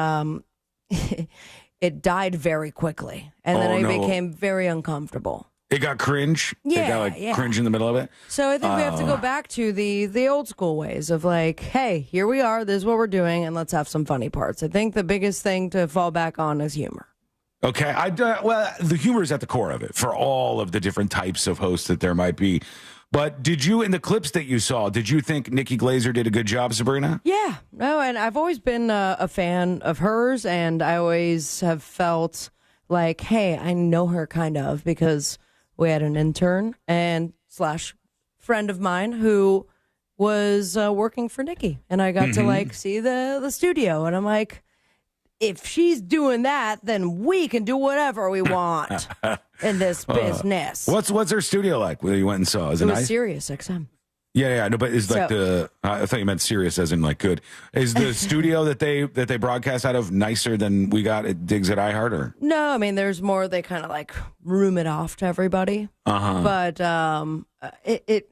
it died very quickly, and then it became very uncomfortable. It got cringe. Yeah, it got cringe in the middle of it. So I think we have to go back to the old school ways of like, hey, here we are. This is what we're doing, and let's have some funny parts. I think the biggest thing to fall back on is humor. Okay, well, the humor is at the core of it for all of the different types of hosts that there might be. But did you, in the clips that you saw, did you think Nikki Glaser did a good job, Sabrina? Yeah, no, and I've always been a fan of hers, and I always have felt like, hey, I know her kind of because we had an intern and / friend of mine who was working for Nikki, and I got to like see the studio, and I'm like, if she's doing that, then we can do whatever we want in this business. What's her studio like? Where you went and saw? Is it was nice? Sirius XM. Yeah, no, but is like I thought you meant serious as in like good. Is the studio that they broadcast out of nicer than we got at Diggs at iHeart? Or? No, I mean there's more. They kind of like room it off to everybody. But it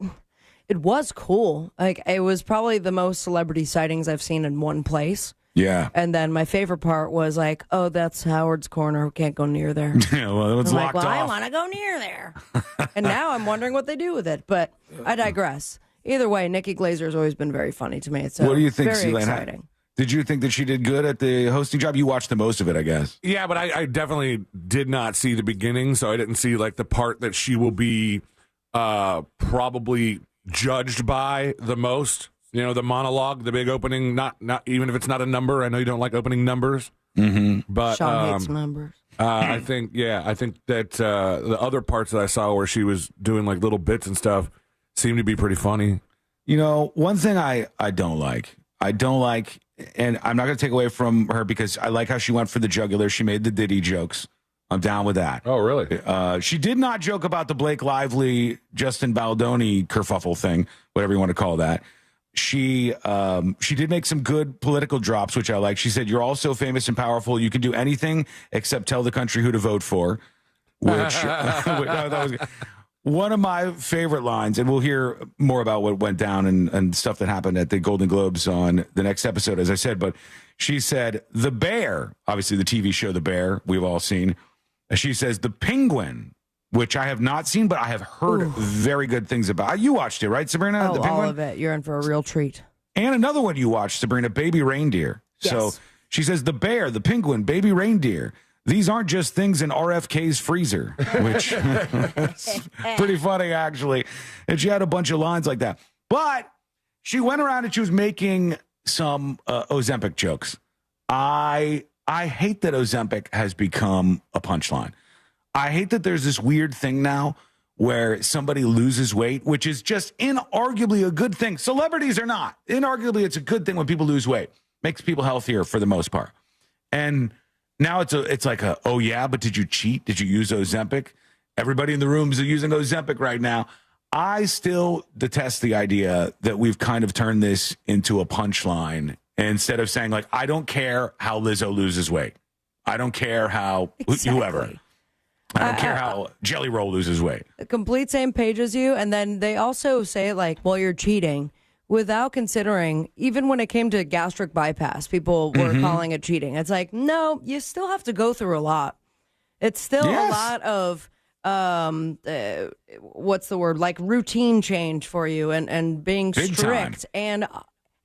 was cool. Like it was probably the most celebrity sightings I've seen in one place. Yeah. And then my favorite part was like, oh, that's Howard's Corner. We can't go near there. Yeah, well, it's locked off. I want to go near there. And now I'm wondering what they do with it. But I digress. Either way, Nikki Glaser has always been very funny to me. It's what do you think, very Selena? exciting. Did you think that she did good at the hosting job? You watched the most of it, I guess. Yeah, but I definitely did not see the beginning, so I didn't see like the part that she will be probably judged by the most. You know, the monologue, the big opening, not even if it's not a number. I know you don't like opening numbers. But Sean hates numbers. I think that the other parts that I saw where she was doing like little bits and stuff seemed to be pretty funny. You know, one thing I don't like, and I'm not going to take away from her because I like how she went for the jugular. She made the Diddy jokes. I'm down with that. Oh, really? She did not joke about the Blake Lively, Justin Baldoni kerfuffle thing, whatever you want to call that. She did make some good political drops, which I like. She said, "You're all so famous and powerful, you can do anything except tell the country who to vote for," which that was one of my favorite lines. And we'll hear more about what went down and stuff that happened at the Golden Globes on the next episode, as I said. But she said, "The Bear," obviously the TV show The Bear, we've all seen. She says, "The Penguin," which I have not seen, but I have heard very good things about. You watched it, right, Sabrina? Oh, the Penguin? all of it. You're in for a real treat. And another one you watched, Sabrina, Baby Reindeer. Yes. So she says, "The Bear, the Penguin, Baby Reindeer. These aren't just things in RFK's freezer," which is pretty funny, actually. And she had a bunch of lines like that. But she went around and she was making some Ozempic jokes. I hate that Ozempic has become a punchline. I hate that there's this weird thing now where somebody loses weight, which is just inarguably a good thing. Celebrities are not. Inarguably, it's a good thing when people lose weight. makes people healthier for the most part. And now it's like oh yeah, but did you cheat? Did you use Ozempic? Everybody in the room is using Ozempic right now. I still detest the idea that we've kind of turned this into a punchline instead of saying, like, I don't care how Lizzo loses weight. I don't care how whoever. I don't care how Jelly Roll loses weight. Complete same page as you. And then they also say, like, well, you're cheating without considering, even when it came to gastric bypass, people were calling it cheating. It's like, no, you still have to go through a lot. It's still a lot of, what's the word? Like routine change for you and being Big strict and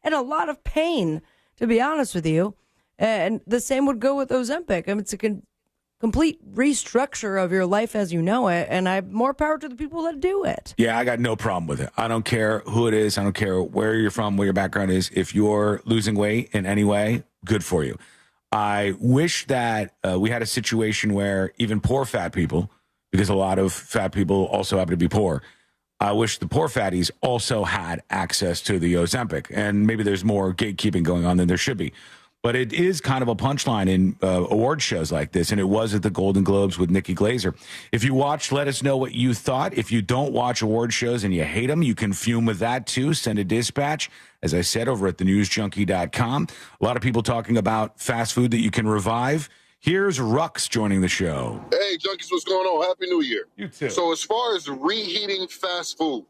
a lot of pain, to be honest with you. And the same would go with Ozempic. I mean, it's a complete restructure of your life as you know it, and I have more power to the people that do it. Yeah, I got no problem with it. I don't care who it is. I don't care where you're from, what your background is. If you're losing weight in any way, good for you. I wish that we had a situation where even poor fat people, because a lot of fat people also happen to be poor, I wish the poor fatties also had access to the Ozempic, and maybe there's more gatekeeping going on than there should be. But it is kind of a punchline in award shows like this, and it was at the Golden Globes with Nikki Glaser. If you watched, let us know what you thought. If you don't watch award shows and you hate them, you can fume with that too. Send a dispatch, as I said, over at thenewsjunkie.com. A lot of people talking about fast food that you can revive. Here's Rux joining the show. Hey, Junkies, what's going on? Happy New Year. You too. So as far as reheating fast food,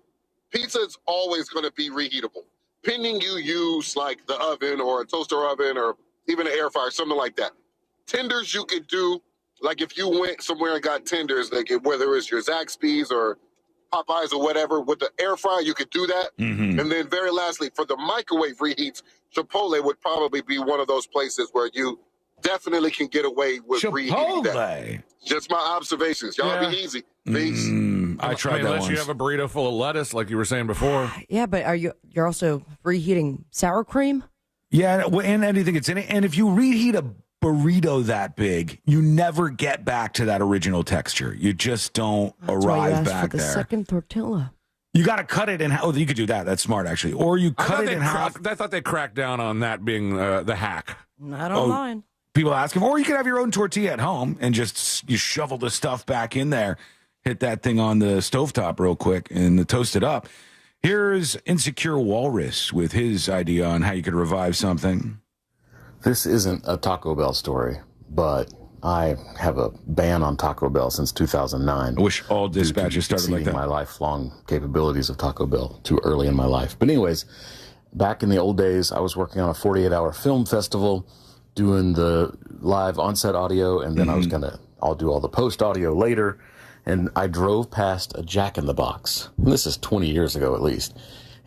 pizza is always going to be reheatable. Pending you use like the oven or a toaster oven or even an air fryer, something like that. Tenders you could do, like if you went somewhere and got tenders, like whether it's your Zaxby's or Popeyes or whatever, with the air fryer, you could do that. Mm-hmm. And then very lastly, for the microwave reheats, Chipotle would probably be one of those places where you definitely can get away with reheating that. Just my observations. Y'all be easy. Peace. I tried that unless once. you have a burrito full of lettuce, like you were saying before. Yeah, but you're also reheating sour cream? Yeah, and anything it's in it. And if you reheat a burrito that big, you never get back to that original texture. You just don't arrive back for the there. Second tortilla. You got to cut it in half. Oh, you could do that. That's smart, actually. Or you cut it in half. I thought they cracked down on that being the hack. Not online. People ask him, or you could have your own tortilla at home and just you shovel the stuff back in there, hit that thing on the stovetop real quick and toast it up. Here's Insecure Walrus with his idea on how you could revive something. This isn't a Taco Bell story, but I have a ban on Taco Bell since 2009. I wish all dispatches started like that. My lifelong capabilities of Taco Bell too early in my life. But anyways, back in the old days, I was working on a 48-hour film festival, doing the live on-set audio, and then I'll do all the post-audio later. And I drove past a Jack in the Box. And this is 20 years ago at least.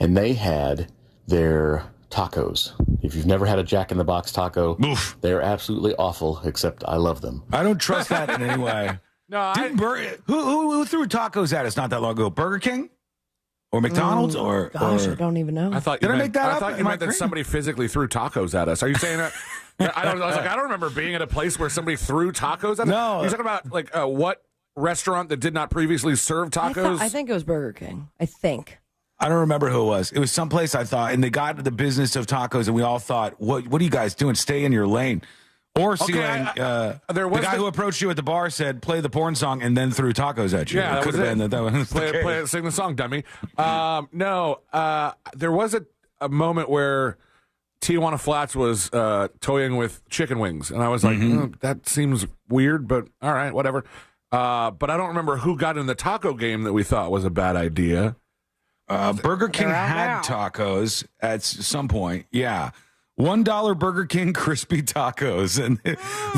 And they had their tacos. If you've never had a Jack in the Box taco, they're absolutely awful, except I love them. I don't trust that in any way. No, who threw tacos at us not that long ago? Burger King? Or McDonald's? I don't even know. I thought you meant that somebody physically threw tacos at us. Are you saying that? I was like, I don't remember being at a place where somebody threw tacos at us. No. You're talking about like what restaurant that did not previously serve tacos? I think it was Burger King. I think. I don't remember who it was. It was someplace I thought, and they got into the business of tacos, and we all thought, what are you guys doing? Stay in your lane. Or the guy who approached you at the bar said, play the porn song, and then threw tacos at you. Yeah, it could have been that was play it, sing the song, dummy. There was a moment where Tijuana Flats was toying with chicken wings, and I was like, that seems weird, but all right, whatever. But I don't remember who got in the taco game that we thought was a bad idea. Burger King had tacos at some point. Yeah. $1 Burger King crispy tacos. And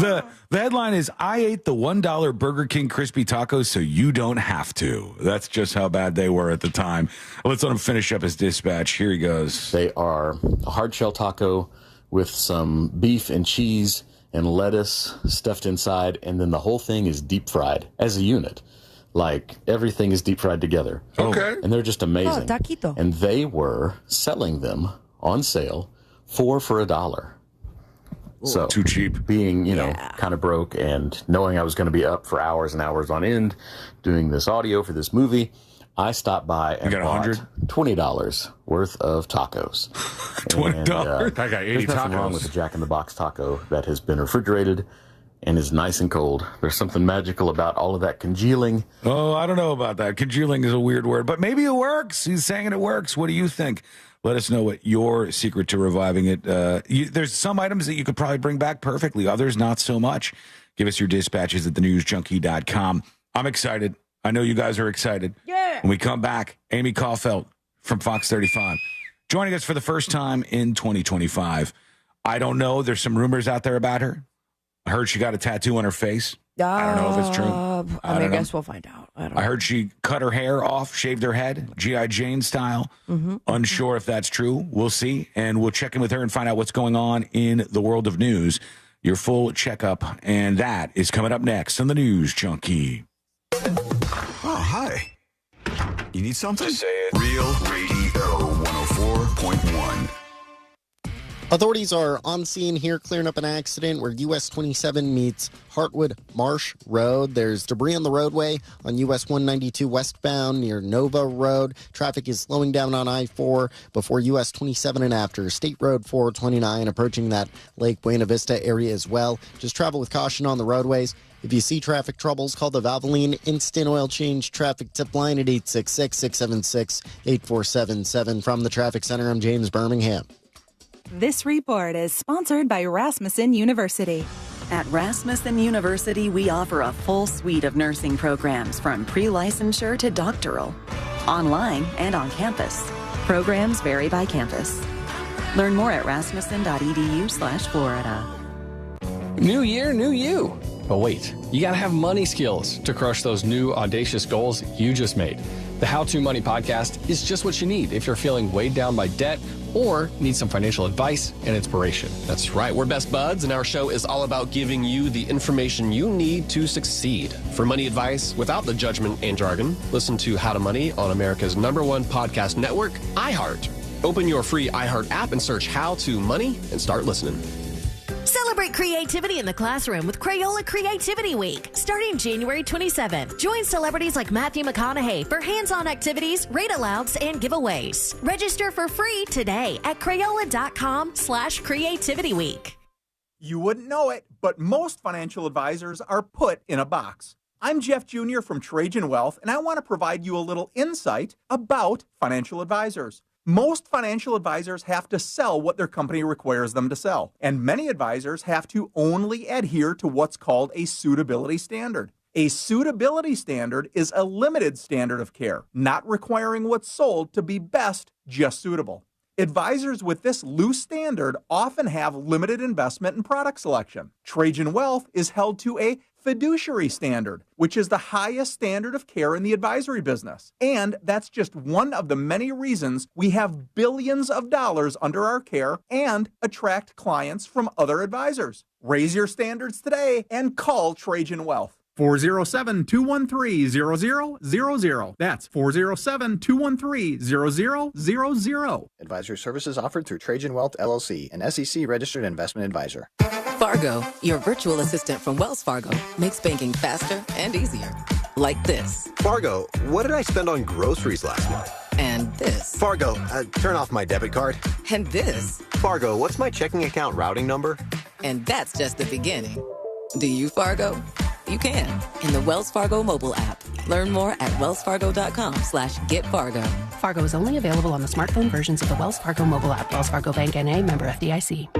the headline is, I ate the $1 Burger King crispy tacos so you don't have to. That's just how bad they were at the time. Let's let him finish up his dispatch. Here he goes. They are a hard shell taco with some beef and cheese and lettuce stuffed inside, and then the whole thing is deep fried as a unit. Like, everything is deep fried together. Okay. And they're just amazing. Oh, taquito. And they were selling them on sale 4 for $1. So too cheap. Being, kind of broke and knowing I was going to be up for hours and hours on end doing this audio for this movie, I stopped by and got bought $100? $20 worth of tacos. $20? I got 80 there's nothing wrong tacos. with a Jack in the Box taco that has been refrigerated and is nice and cold. There's something magical about all of that congealing. Oh, I don't know about that. Congealing is a weird word, but maybe it works. He's saying it works. What do you think? Let us know what your secret to reviving it. There's some items that you could probably bring back perfectly. Others, not so much. Give us your dispatches at thenewsjunkie.com. I'm excited. I know you guys are excited. Yeah. When we come back, Amy Caulfield from Fox 35, joining us for the first time in 2025. I don't know. There's some rumors out there about her. I heard she got a tattoo on her face. I don't know if it's true. I guess we'll find out. I heard she cut her hair off, shaved her head, G.I. Jane style. Unsure if that's true. We'll see. And we'll check in with her and find out what's going on in the world of news. Your full checkup. And that is coming up next on the News Junkie. Oh, hi. You need something? Just say it. Real Radio 104.1. Authorities are on scene here clearing up an accident where US 27 meets Hartwood Marsh Road. There's debris on the roadway on US 192 westbound near Nova Road. Traffic is slowing down on I-4 before US 27 and after State Road 429, approaching that Lake Buena Vista area as well. Just travel with caution on the roadways. If you see traffic troubles, call the Valvoline Instant Oil Change Traffic Tip Line at 866-676-8477. From the Traffic Center, I'm James Birmingham. This report is sponsored by Rasmussen University. At Rasmussen University, we offer a full suite of nursing programs from pre-licensure to doctoral, online and on campus. Programs vary by campus. Learn more at rasmussen.edu/Florida. New year, new you. But wait, you gotta have money skills to crush those new audacious goals you just made. The How to Money podcast is just what you need if you're feeling weighed down by debt or need some financial advice and inspiration. That's right. We're best buds, and our show is all about giving you the information you need to succeed. For money advice without the judgment and jargon, listen to How to Money on America's #1 podcast network, iHeart. Open your free iHeart app and search How to Money and start listening. Celebrate creativity in the classroom with Crayola Creativity Week. Starting January 27th, join celebrities like Matthew McConaughey for hands-on activities, read-alouds, and giveaways. Register for free today at Crayola.com/creativityweek. You wouldn't know it, but most financial advisors are put in a box. I'm Jeff Jr. from Trajan Wealth, and I want to provide you a little insight about financial advisors. Most financial advisors have to sell what their company requires them to sell, and many advisors have to only adhere to what's called a suitability standard. A suitability standard is a limited standard of care, not requiring what's sold to be best, just suitable. Advisors with this loose standard often have limited investment and product selection. Trajan Wealth is held to a fiduciary standard, which is the highest standard of care in the advisory business. And that's just one of the many reasons we have billions of dollars under our care and attract clients from other advisors. Raise your standards today and call Trajan Wealth. 407-213-0000. That's 407-213-0000. Advisory services offered through Trajan Wealth, LLC, an SEC-registered investment advisor. Fargo, your virtual assistant from Wells Fargo, makes banking faster and easier. Like this. Fargo, what did I spend on groceries last month? And this. Fargo, turn off my debit card. And this. Fargo, what's my checking account routing number? And that's just the beginning. Do you, Fargo? You can in the Wells Fargo mobile app. Learn more at wellsfargo.com/getfargo. Fargo is only available on the smartphone versions of the Wells Fargo mobile app. Wells Fargo Bank N.A., member FDIC.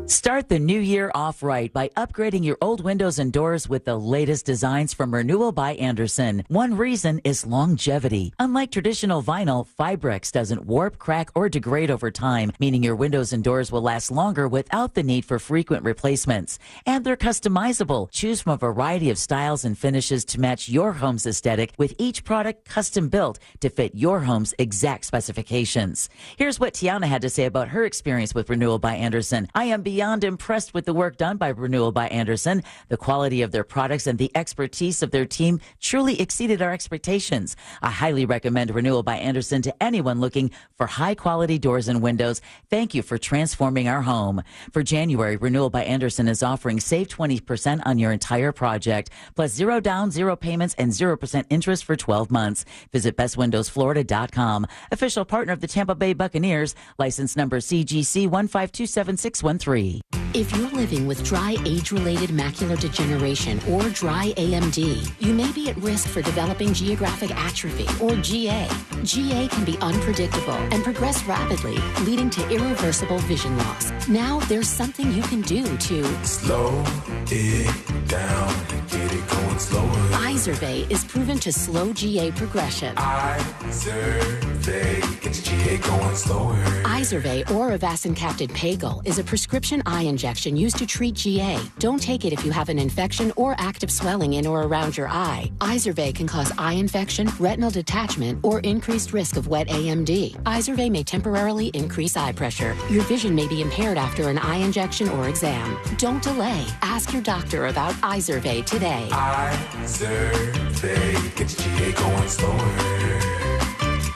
Start the new year off right by upgrading your old windows and doors with the latest designs from Renewal by Andersen. One reason is longevity. Unlike traditional vinyl, Fibrex doesn't warp, crack, or degrade over time, meaning your windows and doors will last longer without the need for frequent replacements. And they're customizable. Choose from a variety of styles and finishes to match your home's aesthetic, with each product custom built to fit your home's exact specifications. Here's what Tiana had to say about her experience with Renewal by Andersen. IMB beyond impressed with the work done by Renewal by Andersen. The quality of their products and the expertise of their team truly exceeded our expectations. I highly recommend Renewal by Andersen to anyone looking for high-quality doors and windows. Thank you for transforming our home. For January, Renewal by Andersen is offering save 20% on your entire project, plus 0 down, 0 payments, and 0% interest for 12 months. Visit bestwindowsflorida.com. Official partner of the Tampa Bay Buccaneers. License number CGC 1527613. If you're living with dry age-related macular degeneration or dry AMD, you may be at risk for developing geographic atrophy or GA. GA can be unpredictable and progress rapidly, leading to irreversible vision loss. Now there's something you can do to slow it down and get it going slower. Izervay is proven to slow GA progression. Izervay gets GA going slower. Izervay or avacincaptad pagel is a prescription eye injection used to treat GA. Don't take it if you have an infection or active swelling in or around your eye. Izervay can cause eye infection, retinal detachment, or increased risk of wet AMD. Izervay may temporarily increase eye pressure. Your vision may be impaired after an eye injection or exam. Don't delay. Ask your doctor about Izervay today. Izervay gets GA going slower.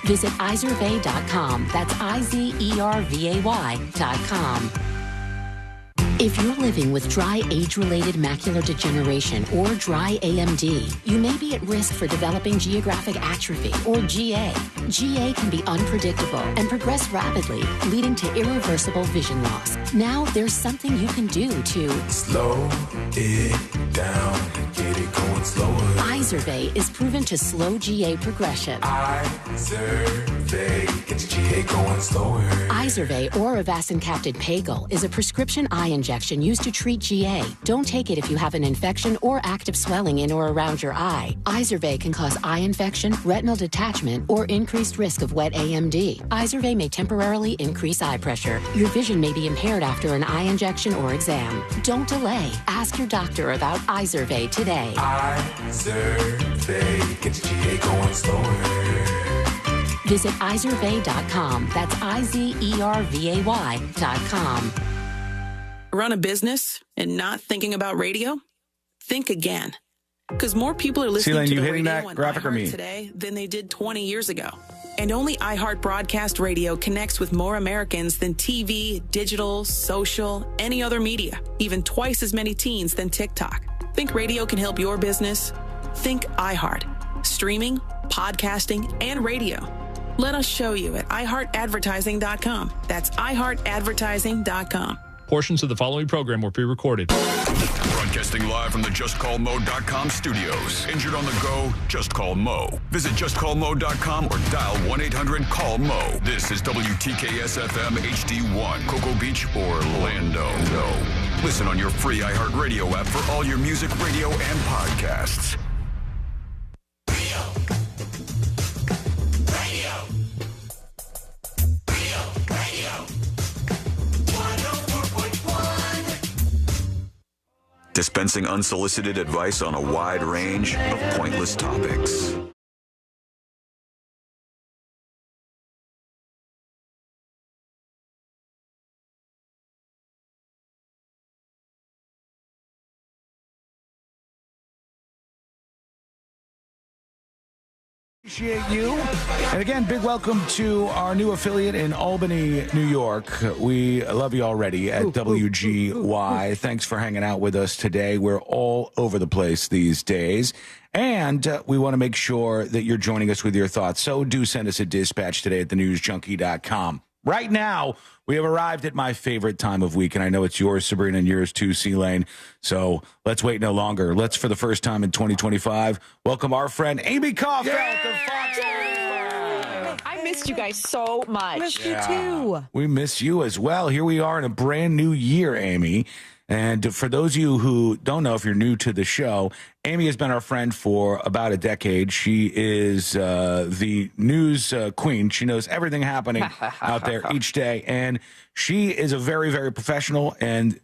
Visit Izervay.com. That's IZERVAY.com. If you're living with dry age-related macular degeneration or dry AMD, you may be at risk for developing geographic atrophy or GA. GA can be unpredictable and progress rapidly, leading to irreversible vision loss. Now there's something you can do to slow it down and get it going slower. Izervay is proven to slow GA progression. Izervay gets GA going slower. Izervay or avacincaptad pagel is a prescription eye injection used to treat GA. Don't take it if you have an infection or active swelling in or around your eye. Izervay can cause eye infection, retinal detachment, or increased risk of wet AMD. Izervay may temporarily increase eye pressure. Your vision may be impaired after an eye injection or exam. Don't delay. Ask your doctor about Izervay today. Izervay gets GA going slower. Visit Izervay.com. That's IZERVAY.com. Run a business and not thinking about radio? Think again. Because more people are listening to the radio on iHeart today than they did 20 years ago. And only iHeart Broadcast Radio connects with more Americans than TV, digital, social, any other media, even twice as many teens than TikTok. Think radio can help your business? Think iHeart. Streaming, podcasting, and radio. Let us show you at iHeartAdvertising.com. That's iHeartAdvertising.com. Portions of the following program were pre-recorded. Broadcasting live from the JustCallMo.com studios. Injured on the go? Just call Mo. Visit JustCallMo.com or dial 1-800-CALL-MO. This is WTKS-FM HD1, Cocoa Beach, Orlando. Listen on your free iHeartRadio app for all your music, radio, and podcasts. Dispensing unsolicited advice on a wide range of pointless topics. Appreciate you. And again, big welcome to our new affiliate in Albany, New York. We love you already at WGY. Thanks for hanging out with us today. We're all over the place these days. And we want to make sure that you're joining us with your thoughts. So do send us a dispatch today at thenewsjunkie.com. Right now, we have arrived at my favorite time of week, and I know it's yours, Sabrina, and yours too, C-Lane. So let's wait no longer. Let's, for the first time in 2025, welcome our friend Amy Caulfield to Fox News. I missed you guys so much. Missed you too. We miss you as well. Here we are in a brand new year, Amy. And for those of you who don't know, if you're new to the show, Amy has been our friend for about a decade. She is the news queen. She knows everything happening out there each day. And she is a very, very professional and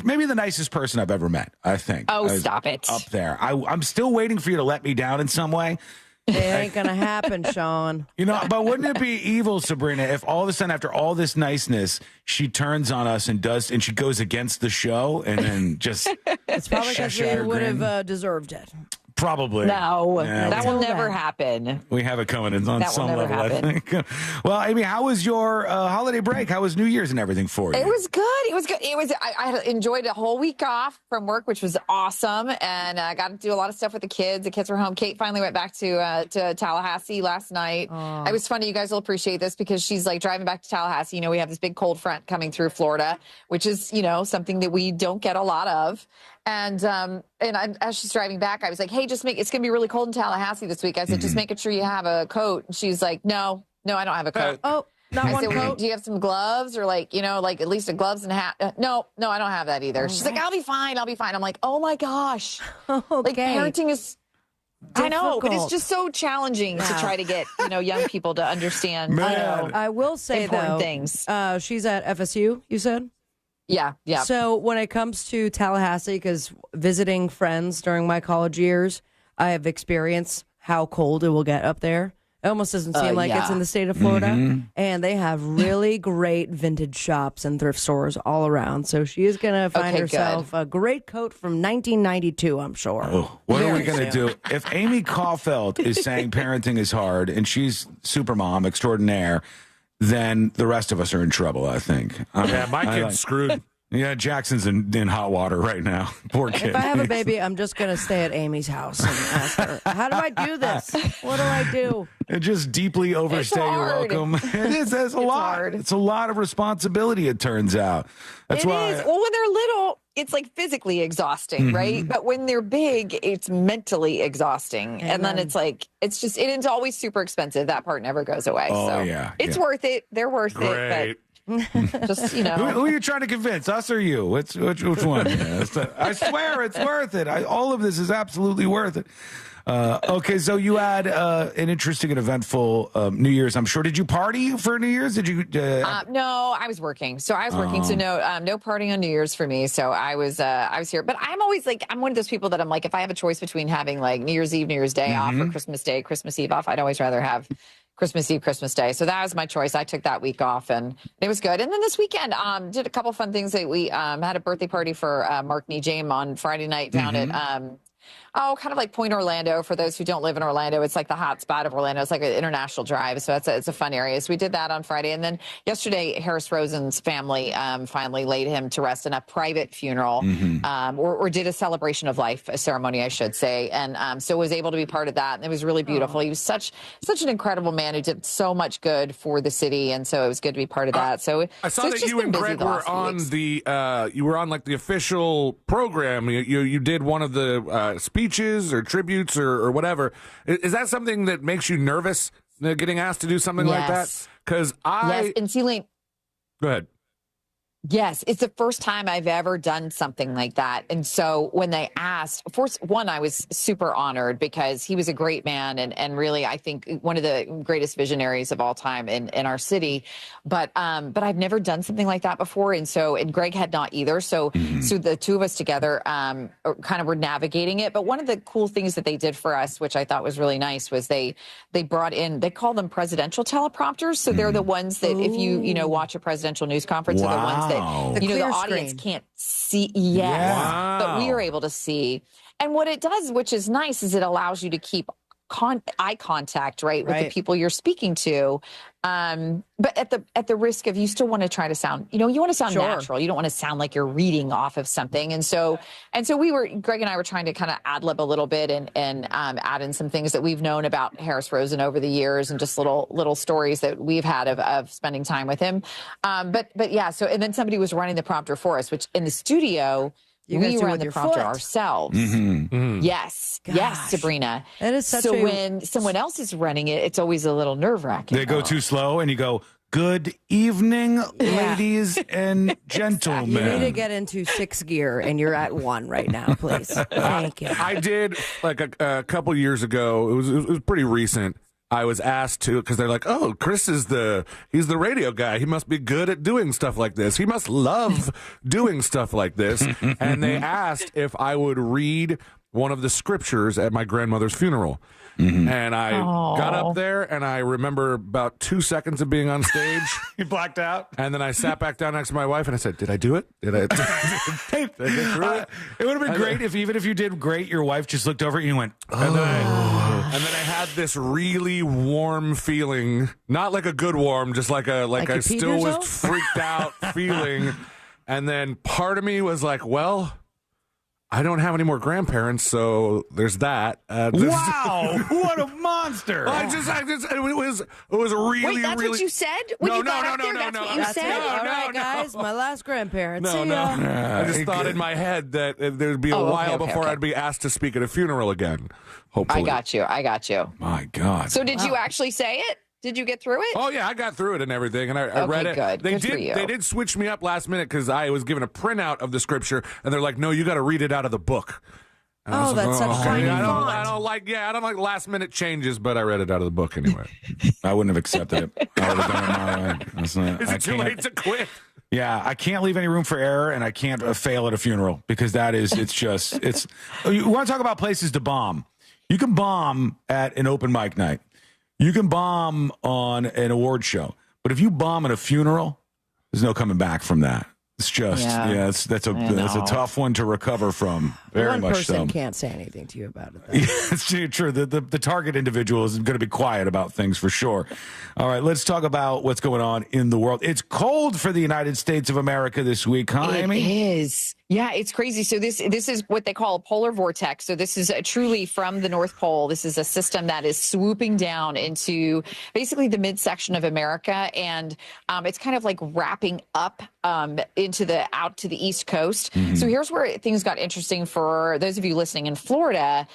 maybe the nicest person I've ever met, I think. Oh, stop it. Up there. I'm still waiting for you to let me down in some way. It ain't going to happen, Sean. You know, but wouldn't it be evil, Sabrina, if all of a sudden after all this niceness, she turns on us and she goes against the show and then just... It's probably because we would have deserved it. Probably. No, that will never happen. We have it coming in on That some will never level, happen. I think. Well, Amy, how was your holiday break? How was New Year's and everything for you? It was good. I enjoyed a whole week off from work, which was awesome. And I got to do a lot of stuff with the kids. The kids were home. Kate finally went back to Tallahassee last night. It was funny. You guys will appreciate this because she's like driving back to Tallahassee. You know, we have this big cold front coming through Florida, which is, you know, something that we don't get a lot of. And as she's driving back, I was like, hey, it's going to be really cold in Tallahassee this week. I said, just making sure you have a coat. And she's like, no, I don't have a coat. Not one said, coat? Do you have some gloves or like at least a gloves and a hat? No, I don't have that either. She's like, I'll be fine. I'm like, oh my gosh. Okay. Like parenting is, I know, but it's Difficult. just so challenging to try to get, young people to understand, I will say, important though, things. She's at FSU, you said? Yeah. So when it comes to Tallahassee, because visiting friends during my college years, I have experienced how cold it will get up there. It almost doesn't seem like it's in the state of Florida. And they have really great vintage shops and thrift stores all around. So she is going to find herself a great coat from 1992, I'm sure. Oh, what are we going to do? If Amy Caulfield is saying parenting is hard and she's super mom extraordinaire, then the rest of us are in trouble, I think. My kid's screwed. Yeah, Jackson's in hot water right now. Poor kid. If I have a baby, I'm just going to stay at Amy's house and ask her, how do I do this? What do I do? And just deeply overstay your welcome. It is. It's a lot. Hard. It's a lot of responsibility, it turns out. That's why. It is. Well, when they're little, it's like physically exhausting, right? But when they're big, it's mentally exhausting. And then it's like, it's always super expensive. That part never goes away. Oh, so yeah. It's worth it. They're worth Great. it. But just, Who are you trying to convince, us or you? Which one? I swear it's worth it. All of this is absolutely worth it. Okay, so you had an interesting and eventful New Year's, I'm sure. Did you party for New Year's? Did you? No, I was working. So I was working. So no partying on New Year's for me. So I was here. But I'm always like, I'm one of those people that I'm like, if I have a choice between having like New Year's Eve, New Year's Day off, or Christmas Day, Christmas Eve off, I'd always rather have Christmas Eve, Christmas Day. So that was my choice. I took that week off and it was good. And then this weekend, did a couple fun things. That we had a birthday party for Mark Nijame on Friday night down at kind of like Point Orlando. For those who don't live in Orlando, it's like the hot spot of Orlando. It's like an international drive. So it's a fun area. So we did that on Friday. And then yesterday, Harris Rosen's family finally laid him to rest in a private funeral or did a celebration of life, a ceremony, I should say. And so was able to be part of that. And it was really beautiful. He was such an incredible man who did so much good for the city. And so it was good to be part of that. So I saw that you and Greg were on like the official program. You did one of the speeches or tributes or whatever. Is that something that makes you nervous, getting asked to do something like that? Because Yes, and Celine. Go ahead. Yes, it's the first time I've ever done something like that. And so when they asked, first one, I was super honored because he was a great man and really, I think, one of the greatest visionaries of all time in our city. But I've never done something like that before. And Greg had not either. So the two of us together kind of were navigating it. But one of the cool things that they did for us, which I thought was really nice, was they brought in, they call them presidential teleprompters. So they're the ones that if you watch a presidential news conference, are the ones that the audience can't see. Yes, but we are able to see. And what it does, which is nice, is it allows you to keep eye contact, right, with the people you're speaking to. But at the risk of, you still want to try to sound, you want to sound natural. You don't want to sound like you're reading off of something. And so Greg and I were trying to kind of ad-lib a little bit and add in some things that we've known about Harris Rosen over the years and just little stories that we've had of spending time with him. But yeah, so, and then somebody was running the prompter for us, which in the studio, we run the prompter ourselves. Yes. Gosh. Yes, Sabrina. That is such when someone else is running it, it's always a little nerve-wracking. They go too slow and you go, "Good evening, ladies and gentlemen." You need to get into 6th gear and you're at 1 right now, please. Thank you. I did like a couple years ago. It was pretty recent. I was asked to, because they're like, "Oh, Chris he's the radio guy. He must be good at doing stuff like this. He must love doing stuff like this." And they asked if I would read one of the scriptures at my grandmother's funeral. Mm-hmm. And I got up there, and I remember about 2 seconds of being on stage. You blacked out? And then I sat back down next to my wife, and I said, did I do it? Did I get through it? It would have been great if even if you did great, your wife just looked over at you and went, oh. And then I had this really warm feeling, not like a good warm, just like I still was freaked out feeling. And then part of me was like, well, I don't have any more grandparents, so there's that. Wow, what a monster! It was really. Wait, that's what you said when you got up there. That's what you said. All right, guys, my last grandparents. No. I just thought in my head that there'd be a while before I'd be asked to speak at a funeral again. Hopefully, I got you. My God. So did you actually say it? Did you get through it? Oh, yeah, I got through it and everything, and I read it. Good. They did switch me up last minute because I was given a printout of the scripture, and they're like, no, you got to read it out of the book. And that's such tiny font. I don't like last-minute changes, but I read it out of the book anyway. I wouldn't have accepted it. I would have done it my way. Is it too late to quit? Yeah, I can't leave any room for error, and I can't fail at a funeral because it's. You want to talk about places to bomb? You can bomb at an open mic night. You can bomb on an award show, but if you bomb at a funeral, there's no coming back from that. It's just, that's a tough one to recover from. Very much so. One person can't say anything to you about it. Yeah, it's true. The target individual is going to be quiet about things for sure. All right, let's talk about what's going on in the world. It's cold for the United States of America this week, huh, Amy? It is. Yeah, it's crazy. So this is what they call a polar vortex. So this is truly from the North Pole. This is a system that is swooping down into basically the midsection of America, and it's kind of like wrapping up out to the East Coast. Mm-hmm. So here's where things got interesting for those of you listening in Florida.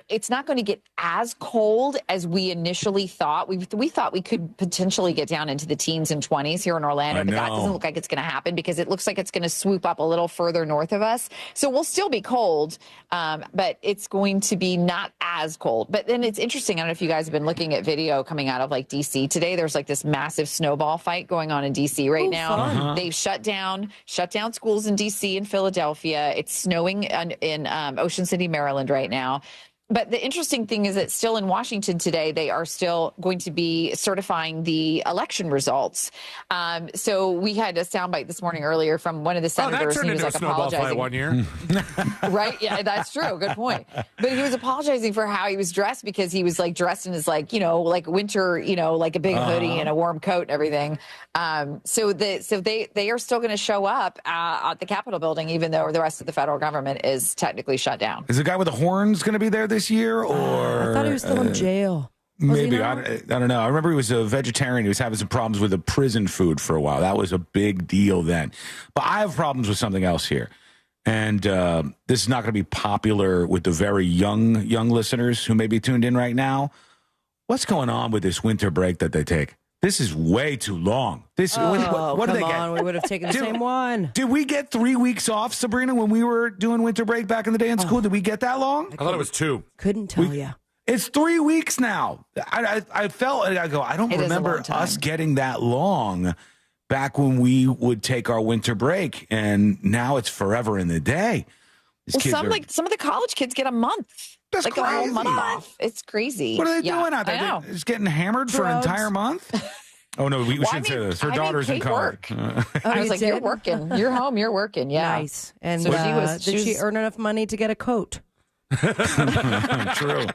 It's not going to get as cold as we initially thought. We thought we could potentially get down into the teens and 20s here in Orlando, but that doesn't look like it's going to happen because it looks like it's going to swoop up a little further north of us. So we'll still be cold, but it's going to be not as cold. But then it's interesting. I don't know if you guys have been looking at video coming out of like DC today. There's like this massive snowball fight going on in DC right now. Uh-huh. They've shut down schools in DC and Philadelphia. It's snowing in Ocean City, Maryland right now. But the interesting thing is that still in Washington today, they are still going to be certifying the election results. So we had a soundbite this morning earlier from one of the senators. That turned into a snowball fight 1 year. Right? Yeah, that's true. Good point. But he was apologizing for how he was dressed because he was like dressed in his like winter, like a big hoodie and a warm coat and everything. So they are still going to show up at the Capitol building, even though the rest of the federal government is technically shut down. Is the guy with the horns going to be there this year, or I thought he was still in jail. Maybe I don't know. I remember he was a vegetarian. He was having some problems with the prison food for a while. That was a big deal then. But I have problems with something else here, and this is not going to be popular with the very young listeners who may be tuned in right now. What's going on with this winter break that they take? This is way too long. What did they get? We would have taken the same one. Did we get 3 weeks off, Sabrina, when we were doing winter break back in the day in school? Did we get that long? I thought it was 2. Couldn't tell you. It's 3 weeks now. I felt, I don't remember us getting that long back when we would take our winter break, and now it's forever in the day. Some of the college kids get a month. That's like crazy. A whole month off. It's crazy. What are they doing out there? They're just getting hammered for an entire month? Oh, no, we shouldn't say this. Her daughter's in college. I was like, you're working. You're home. You're working. Yeah. Nice. And so did she earn enough money to get a coat? True.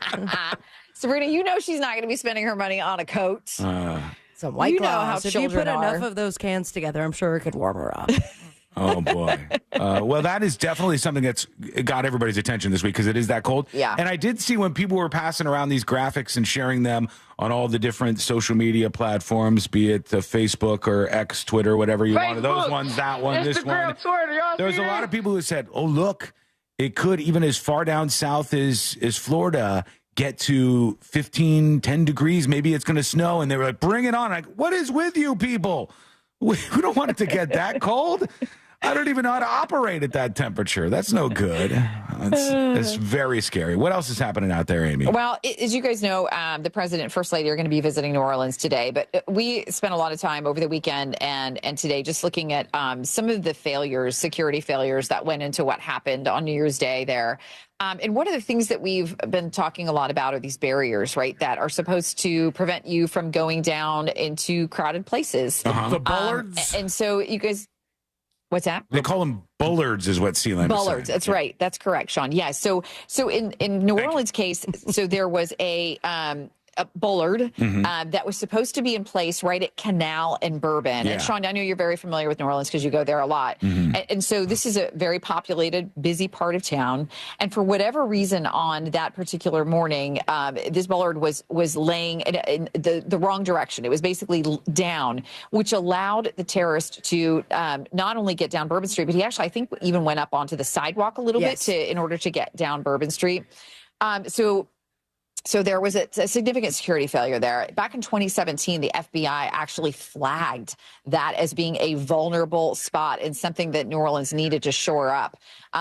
Sabrina, she's not going to be spending her money on a coat. Some White Claws. If you put enough of those cans together, I'm sure it could warm her up. Oh, boy. Well, that is definitely something that's got everybody's attention this week because it is that cold. Yeah. And I did see when people were passing around these graphics and sharing them on all the different social media platforms, be it Facebook or X, Twitter, whatever you want. Those ones, that one, this one. There was a lot of people who said, oh, look, it could, even as far down south as Florida, get to 10 degrees. Maybe it's going to snow. And they were like, bring it on. Like, what is with you people? We don't want it to get that cold. I don't even know how to operate at that temperature. That's no good. It's very scary. What else is happening out there, Amy? Well, as you guys know, the president and first lady are going to be visiting New Orleans today. But we spent a lot of time over the weekend and today just looking at some of the failures, security failures that went into what happened on New Year's Day there. And one of the things that we've been talking a lot about are these barriers, right, that are supposed to prevent you from going down into crowded places. The bullards? And so you guys, what's that? They call them bullards is what Sealand Bullards, that's right. That's correct, Sean. Yeah, so in New Orleans case, so there was a bollard that was supposed to be in place right at Canal and Bourbon. Yeah. And Sean, I know you're very familiar with New Orleans because you go there a lot. And so this is a very populated, busy part of town. And for whatever reason on that particular morning, this bollard was laying in the wrong direction. It was basically down, which allowed the terrorist to not only get down Bourbon Street, but he actually, I think, even went up onto the sidewalk a little bit in order to get down Bourbon Street. So there was a significant security failure there. Back in 2017, the FBI actually flagged that as being a vulnerable spot and something that New Orleans needed to shore up.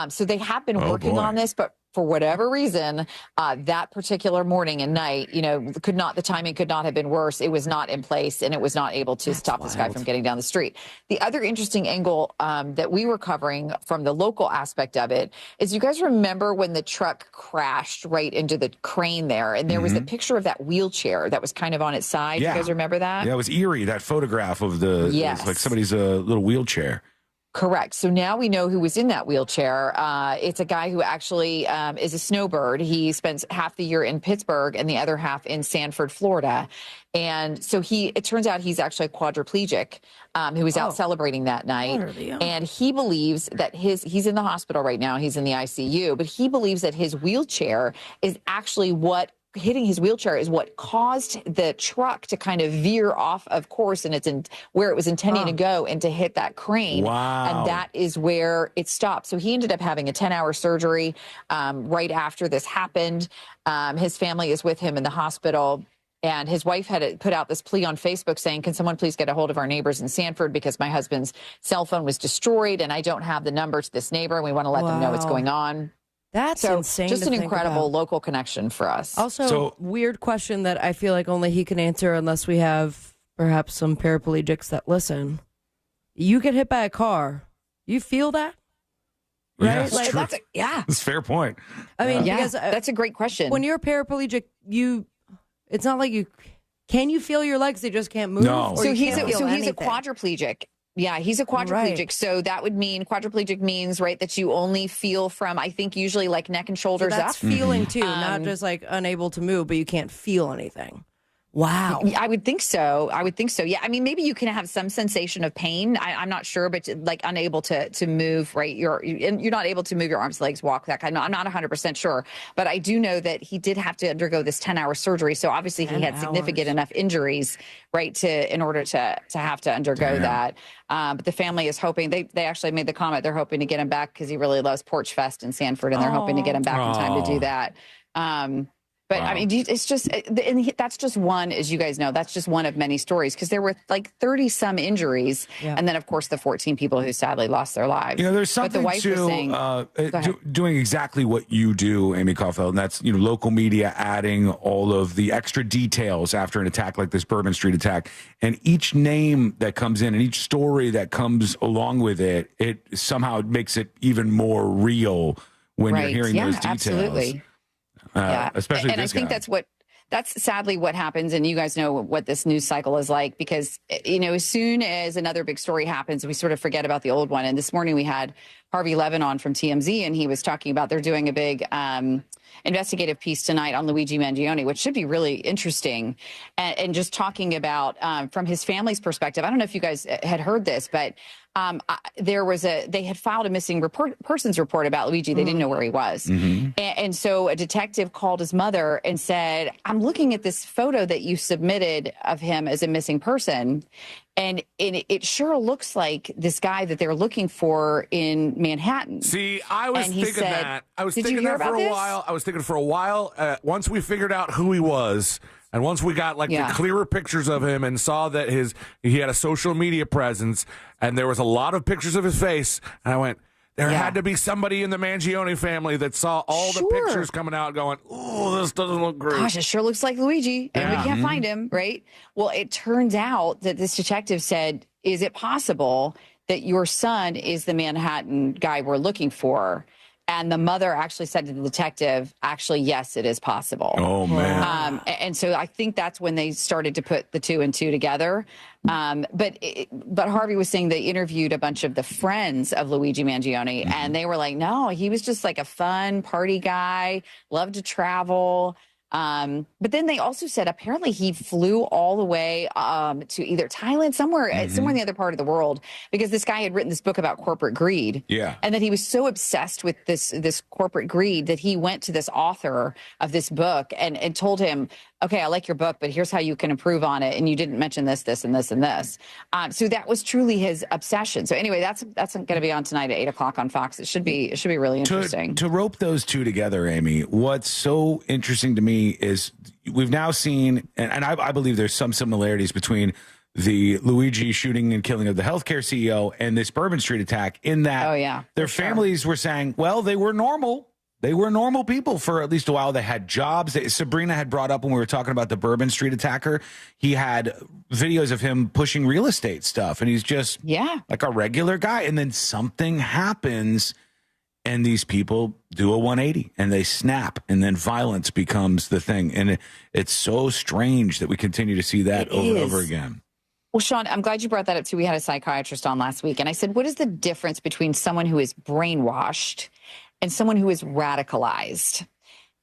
So they have been working on this, but for whatever reason, that particular morning and night, the timing could not have been worse. It was not in place, and it was not able to stop this guy from getting down the street. The other interesting angle that we were covering from the local aspect of it is, you guys remember when the truck crashed right into the crane there, and there was a picture of that wheelchair that was kind of on its side. Yeah. You guys remember that? Yeah, it was eerie, that photograph of it's like somebody's little wheelchair. Correct. So now we know who was in that wheelchair. It's a guy who actually is a snowbird. He spends half the year in Pittsburgh and the other half in Sanford, Florida. And so it turns out he's actually a quadriplegic who was out celebrating that night. And he believes that he's in the hospital right now. He's in the ICU, but he believes that his wheelchair is actually hitting his wheelchair is what caused the truck to kind of veer off of course, and it's in where it was intending to go, and to hit that crane. Wow. And that is where it stopped. So he ended up having a 10-hour surgery right after this happened. His family is with him in the hospital. And his wife had put out this plea on Facebook saying, can someone please get a hold of our neighbors in Sanford, because my husband's cell phone was destroyed and I don't have the number to this neighbor, and we want to let them know what's going on. That's insane. Just to an think incredible about. local connection for us. Also, weird question that I feel like only he can answer unless we have perhaps some paraplegics that listen. You get hit by a car. You feel that? Yeah, Right? that's true. That's a fair point. I mean, yeah, because that's a great question. When you're paraplegic, it's not like can you feel your legs? They just can't move. No. So he's a anything. quadriplegic. Yeah, he's a quadriplegic. Right. So that would mean quadriplegic means, right, that you only feel from, I think, usually like neck and shoulders So that's up. feeling too, not just like unable to move, but you can't feel anything. Wow. I would think so. Yeah. I mean, maybe you can have some sensation of pain. I'm not sure, but like unable to move, right? You're not able to move your arms, legs, walk, that kind of. I'm not 100% sure, but I do know that he did have to undergo this 10-hour surgery. So obviously he had significant enough injuries, right, in order to have to undergo that. But the family is hoping, they actually made the comment, they're hoping to get him back because he really loves Porch Fest in Sanford, and they're hoping to get him back in time to do that. But I mean, it's just, and that's just one, as you guys know, that's just one of many stories, because there were like 30 some injuries. Yeah. And then, of course, the 14 people who sadly lost their lives. There's something to doing exactly what you do, Amy Caulfield, and that's, local media adding all of the extra details after an attack like this Bourbon Street attack. And each name that comes in and each story that comes along with it, it somehow makes it even more real when you're hearing those details. Absolutely. Especially and this I think guy. that's sadly what happens, and you guys know what this news cycle is like, because as soon as another big story happens, we sort of forget about the old one. And this morning we had Harvey Levin on from TMZ, and he was talking about they're doing a big investigative piece tonight on Luigi Mangione, which should be really interesting, and just talking about from his family's perspective. I don't know if you guys had heard this, but they had filed a missing persons report about Luigi. They didn't know where he was. And so a detective called his mother and said, I'm looking at this photo that you submitted of him as a missing person, and it sure looks like this guy that they're looking for in Manhattan. See, I was thinking that. I was Did you thinking hear that for about a this? while. I was thinking for a while. Once we figured out who he was, And once we got the clearer pictures of him and saw that he had a social media presence and there was a lot of pictures of his face, and I went, there had to be somebody in the Mangione family that saw all the pictures coming out going, oh, this doesn't look great. Gosh, it sure looks like Luigi, and we can't find him, right? Well, it turns out that this detective said, is it possible that your son is the Manhattan guy we're looking for? And the mother actually said to the detective, actually, yes, it is possible. Oh, man. And so I think that's when they started to put the 2 and 2 together. But Harvey was saying they interviewed a bunch of the friends of Luigi Mangione, and they were like, no, he was just like a fun party guy, loved to travel. But then they also said apparently he flew all the way to either Thailand, somewhere in the other part of the world, because this guy had written this book about corporate greed. Yeah. And that he was so obsessed with this corporate greed that he went to this author of this book and told him, okay, I like your book, but here's how you can improve on it. And you didn't mention this, this, and this, and this. So that was truly his obsession. So anyway, that's going to be on tonight at 8:00 on Fox. It should be really interesting. To rope those two together, Amy, what's so interesting to me is we've now seen, and I believe there's some similarities between the Luigi shooting and killing of the healthcare CEO and this Bourbon Street attack, in that their families were saying, well, they were normal. They were normal people for at least a while. They had jobs. Sabrina had brought up when we were talking about the Bourbon Street attacker, he had videos of him pushing real estate stuff, and he's just like a regular guy. And then something happens, and these people do a 180, and they snap, and then violence becomes the thing. And it's so strange that we continue to see that over and over again. Well, Sean, I'm glad you brought that up, too. We had a psychiatrist on last week, and I said, what is the difference between someone who is brainwashed and someone who is radicalized?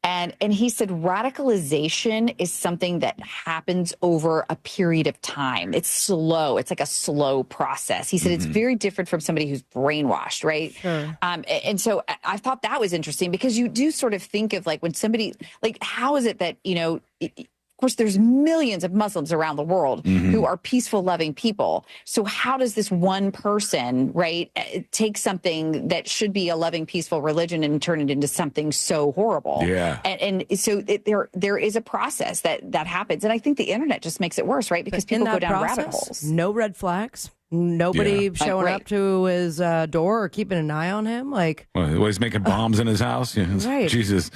And he said radicalization is something that happens over a period of time. It's slow. It's like a slow process. He said it's very different from somebody who's brainwashed, right? Sure. And so I thought that was interesting, because you do sort of think of like when somebody, like, how is it that, of course, there's millions of Muslims around the world who are peaceful, loving people. So how does this one person, right, take something that should be a loving, peaceful religion and turn it into something so horrible? Yeah. And so there is a process that happens. And I think the internet just makes it worse, right? Because people go down rabbit holes. No red flags. Nobody showing up to his door or keeping an eye on him. Like, well, he's making bombs in his house. Right. Jesus.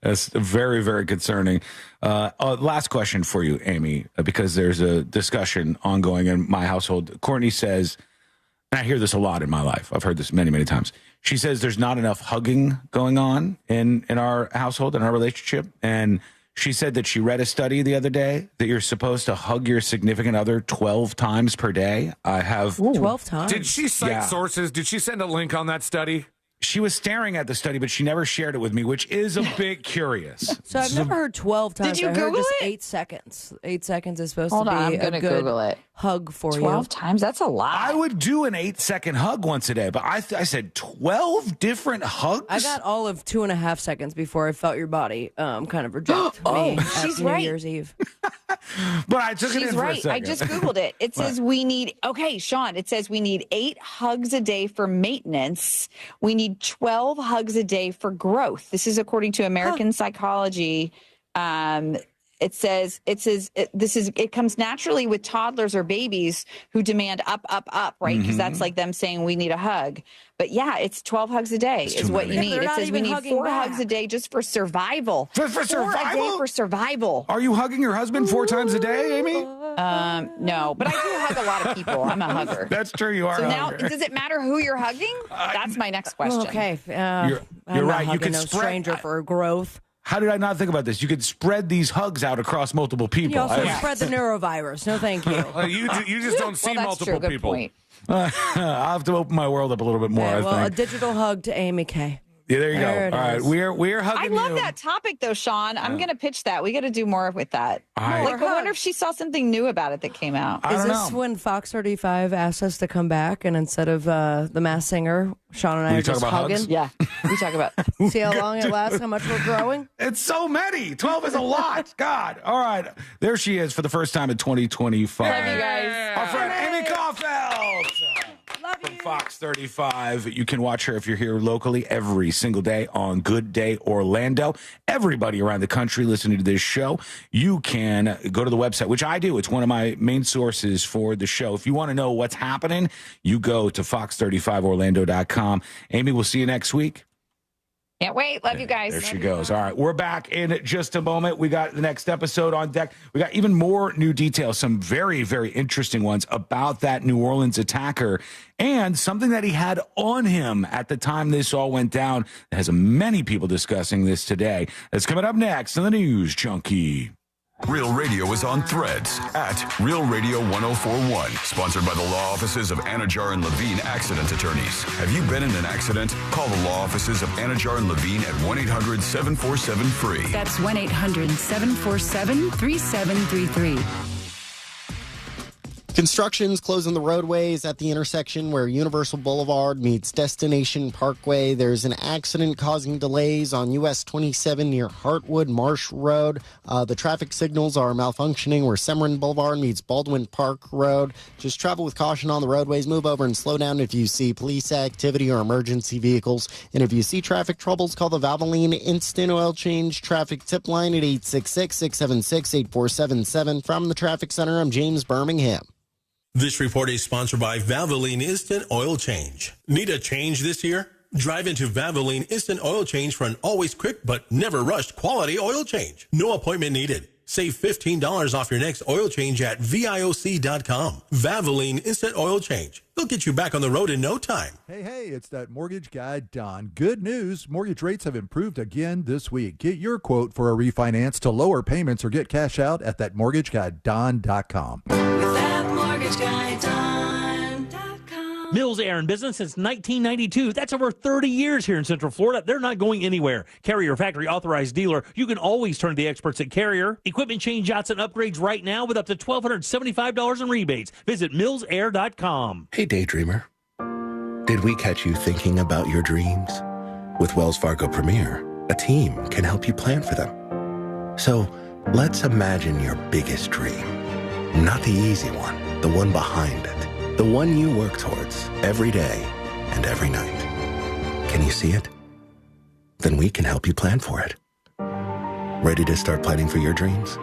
That's very, very concerning. Last question for you, Amy, because there's a discussion ongoing in my household. Courtney says, and I hear this a lot in my life. I've heard this many, many times. She says there's not enough hugging going on in our household, in our relationship. And she said that she read a study the other day that you're supposed to hug your significant other 12 times per day. I have 12 times. Did she cite sources? Did she send a link on that study? She was staring at the study, but she never shared it with me, which is a bit curious. So I've never heard 12 times. Did you Google just it? 8 seconds. 8 seconds is supposed Hold to be on, I'm gonna a good Google it. hug for 12 you. times? That's a lot. I would do an 8-second hug once a day, but I said 12 different hugs? I got all of 2.5 seconds before I felt your body kind of reject me she's at right. New Year's Eve. But I took it She's in for a right. second. I just Googled it. It says we need, Sean, it says we need 8 hugs a day for maintenance. We need 12 hugs a day for growth. This is according to American Psychology. It comes naturally with toddlers or babies who demand up, right? Because that's like them saying we need a hug. But yeah, it's 12 hugs a day is what you need. It says we need 4 hugs a day just for survival. For 4 survival? a day for survival. Are you hugging your husband 4 times a day, Amy? No, but I do hug a lot of people. I'm a hugger. That's true. You are. So a now, hugger. does it matter who you're hugging? That's my next question. Okay. You're I'm right. Not You can no spread stranger for growth. How did I not think about this? You could spread these hugs out across multiple people. You also spread the neurovirus. No, thank you. You just don't see multiple Good people. Point. I'll have to open my world up a little bit more. Okay, well, I a think. digital hug to Amy K. Yeah, there you There go. it All right, is. we're hugging. I love that topic, though, Sean. I'm going to pitch that. We got to do more with that. I wonder if she saw something new about it that came out. Is this when Fox 35 asked us to come back, and instead of the Masked Singer, Sean and I are just hugging? Hugs? Yeah, we talk about. See how long it lasts, how much we're growing? It's so many. 12 is a lot. God. All right. There she is for the first time in 2025. Love you guys. Our friend Amy Caulfield. Love from Fox 35. You can watch her if you're here locally every single day on Good Day Orlando. Everybody around the country listening to this show, you can go to the website, which I do. It's one of my main sources for the show. If you want to know what's happening, you go to fox35orlando.com. Amy, we'll see you next week. Can't wait. Love you guys. There she goes. All right. We're back in just a moment. We got the next episode on deck. We got even more new details, some very, very interesting ones about that New Orleans attacker and something that he had on him at the time this all went down. That has many people discussing this today. That's coming up next on the News Junkie. Real Radio is on Threads at Real Radio 1041. Sponsored by the law offices of Anajar and Levine Accident Attorneys. Have you been in an accident? Call the law offices of Anajar and Levine at 1-800-747-FREE. That's 1-800-747-3733. Construction's closing the roadways at the intersection where Universal Boulevard meets Destination Parkway. There's an accident causing delays on US 27 near Hartwood Marsh Road. The traffic signals are malfunctioning where Semerin Boulevard meets Baldwin Park Road. Just travel with caution on the roadways. Move over and slow down if you see police activity or emergency vehicles. And if you see traffic troubles, call the Valvoline Instant Oil Change Traffic Tip Line at 866-676-8477. From the Traffic Center, I'm James Birmingham. This report is sponsored by Valvoline Instant Oil Change. Need a change this year? Drive into Valvoline Instant Oil Change for an always quick but never rushed quality oil change. No appointment needed. Save $15 off your next oil change at VIOC.com. Valvoline Instant Oil Change. They'll get you back on the road in no time. Hey, it's that mortgage guy, Don. Good news. Mortgage rates have improved again this week. Get your quote for a refinance to lower payments or get cash out at thatmortgageguyDon.com. Mills Air in business since 1992. That's over 30 years here in Central Florida. They're not going anywhere. Carrier factory authorized dealer. You can always turn to the experts at Carrier. Equipment change-outs and upgrades right now with up to $1,275 in rebates. Visit millsair.com. Hey, daydreamer. Did we catch you thinking about your dreams? With Wells Fargo Premier, a team can help you plan for them. So let's imagine your biggest dream. Not the easy one, the one behind it. The one you work towards every day and every night. Can you see it? Then we can help you plan for it. Ready to start planning for your dreams?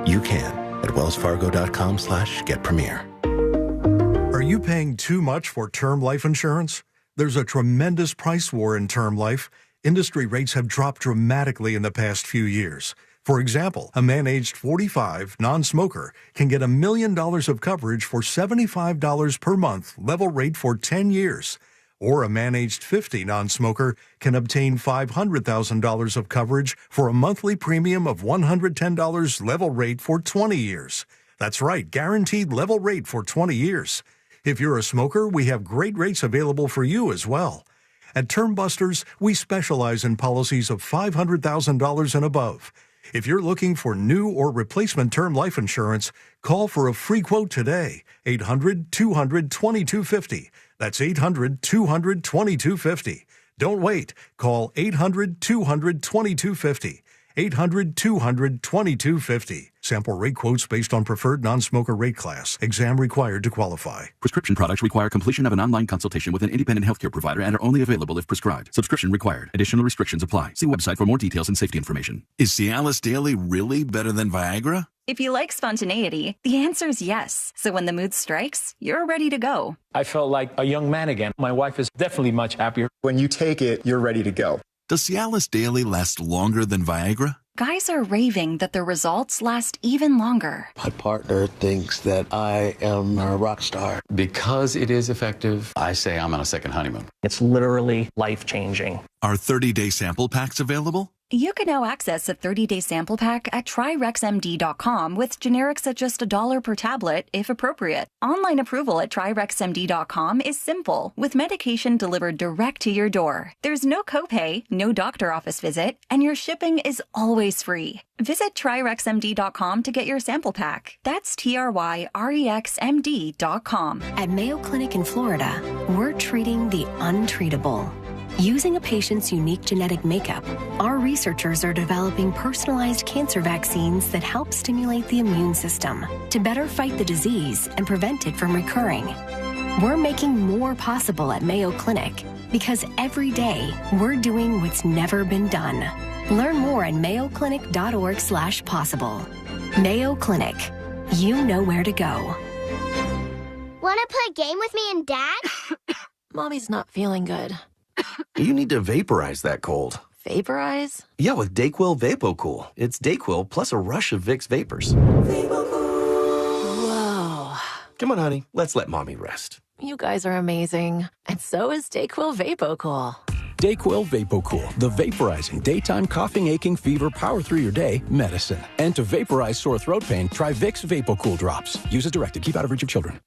You can at wellsfargo.com/getpremier. Are you paying too much for term life insurance? There's a tremendous price war in term life. Industry rates have dropped dramatically in the past few years. For example, a man aged 45, non-smoker, can get $1 million of coverage for $75 per month, level rate for 10 years. Or a man aged 50, non-smoker, can obtain $500,000 of coverage for a monthly premium of $110, level rate for 20 years. That's right, guaranteed level rate for 20 years. If you're a smoker, we have great rates available for you as well. At Term Busters, we specialize in policies of $500,000 and above. If you're looking for new or replacement term life insurance, call for a free quote today. 800-200-2250. That's 800-200-2250. Don't wait. Call 800-200-2250. 800-200-2250. Sample rate quotes based on preferred non-smoker rate class. Exam required to qualify. Prescription products require completion of an online consultation with an independent healthcare provider and are only available if prescribed. Subscription required. Additional restrictions apply. See website for more details and safety information. Is Cialis Daily really better than Viagra? If you like spontaneity, the answer is yes. So when the mood strikes, you're ready to go. I felt like a young man again. My wife is definitely much happier. When you take it, you're ready to go. Does Cialis Daily last longer than Viagra? Guys are raving that their results last even longer. My partner thinks that I am a rock star. Because it is effective, I say I'm on a second honeymoon. It's literally life-changing. Are 30-day sample packs available? You can now access a 30-day sample pack at TryRexMD.com with generics at just $1 per tablet, if appropriate. Online approval at TryRexMD.com is simple, with medication delivered direct to your door. There's no copay, no doctor office visit, and your shipping is always free. Visit TryRexMD.com to get your sample pack. That's TryRexMD.com. At Mayo Clinic in Florida, we're treating the untreatable. Using a patient's unique genetic makeup, our researchers are developing personalized cancer vaccines that help stimulate the immune system to better fight the disease and prevent it from recurring. We're making more possible at Mayo Clinic because every day we're doing what's never been done. Learn more at mayoclinic.org/possible. Mayo Clinic. You know where to go. Want to play a game with me and Dad? Mommy's not feeling good. You need to vaporize that cold. Vaporize? Yeah, with DayQuil VapoCool. It's DayQuil plus a rush of Vicks Vapors. Whoa. Come on, honey. Let's let Mommy rest. You guys are amazing. And so is DayQuil VapoCool. DayQuil VapoCool, the vaporizing daytime coughing, aching, fever, power through your day medicine. And to vaporize sore throat pain, try Vicks VapoCool drops. Use as directed. Keep out of reach of children.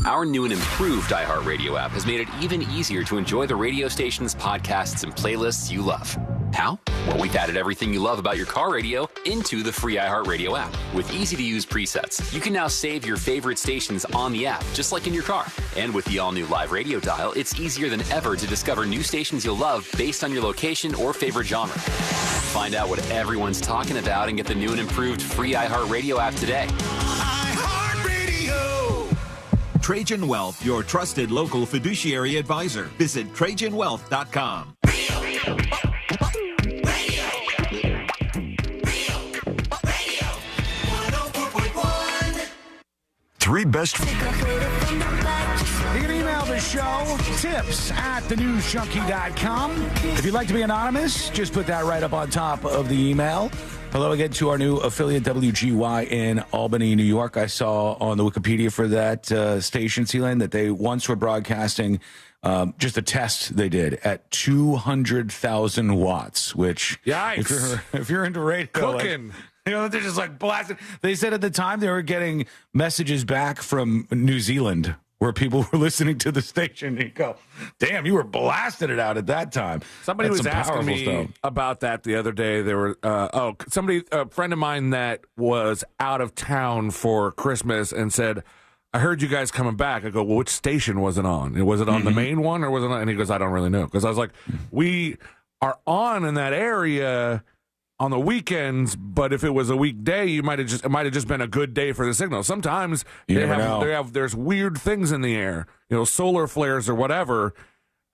Our new and improved iHeartRadio app has made it even easier to enjoy the radio station's podcasts and playlists you love. How? Well, we've added everything you love about your car radio into the free iHeartRadio app. With easy-to-use presets, you can now save your favorite stations on the app, just like in your car. And with the all-new live radio dial, it's easier than ever to discover new stations you'll love based on your location or favorite genre. Find out what everyone's talking about and get the new and improved free iHeartRadio app today. Trajan Wealth, your trusted local fiduciary advisor. Visit TrajanWealth.com. Three best. You can email the show, tips@thenewsjunkie.com. If you'd like to be anonymous, just put that right up on top of the email. Hello again to our new affiliate, WGY, in Albany, New York. I saw on the Wikipedia for that station, Sealand, that they once were broadcasting just a test they did at 200,000 watts, which, yikes, if you're into radio, cooking. They're just like blasting. They said at the time they were getting messages back from New Zealand where people were listening to the station. And you go, damn, you were blasting it out at that time. Somebody That's was asking me stuff about that the other day. There were a friend of mine that was out of town for Christmas and said, I heard you guys coming back. I go, well, which station was it on? Was it on the main one or was it on? And he goes, I don't really know. Because I was like, we are on in that area on the weekends, but if it was a weekday, it might have just been a good day for the signal. Sometimes there's weird things in the air, solar flares or whatever,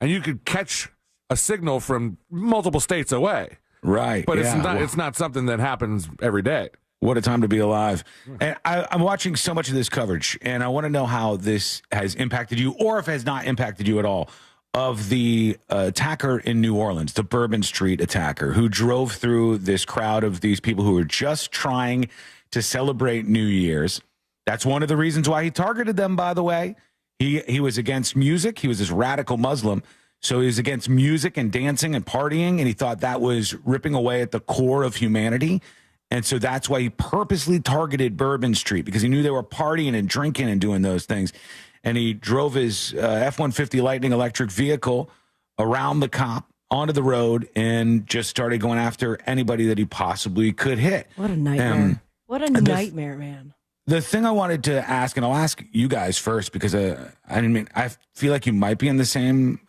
and you could catch a signal from multiple states away. Right. But it's not something that happens every day. What a time to be alive. And I'm watching so much of this coverage, and I want to know how this has impacted you, or if it has not impacted you at all, of the attacker in New Orleans, the Bourbon Street attacker, who drove through this crowd of these people who were just trying to celebrate New Year's. That's one of the reasons why he targeted them, by the way. He was against music. He was this radical Muslim. So he was against music and dancing and partying, and he thought that was ripping away at the core of humanity. And so that's why he purposely targeted Bourbon Street, because he knew they were partying and drinking and doing those things. And he drove his F-150 Lightning electric vehicle around the cop onto the road and just started going after anybody that he possibly could hit. What a nightmare. What a nightmare, man. The thing I wanted to ask, and I'll ask you guys first, because I feel like you might be in the same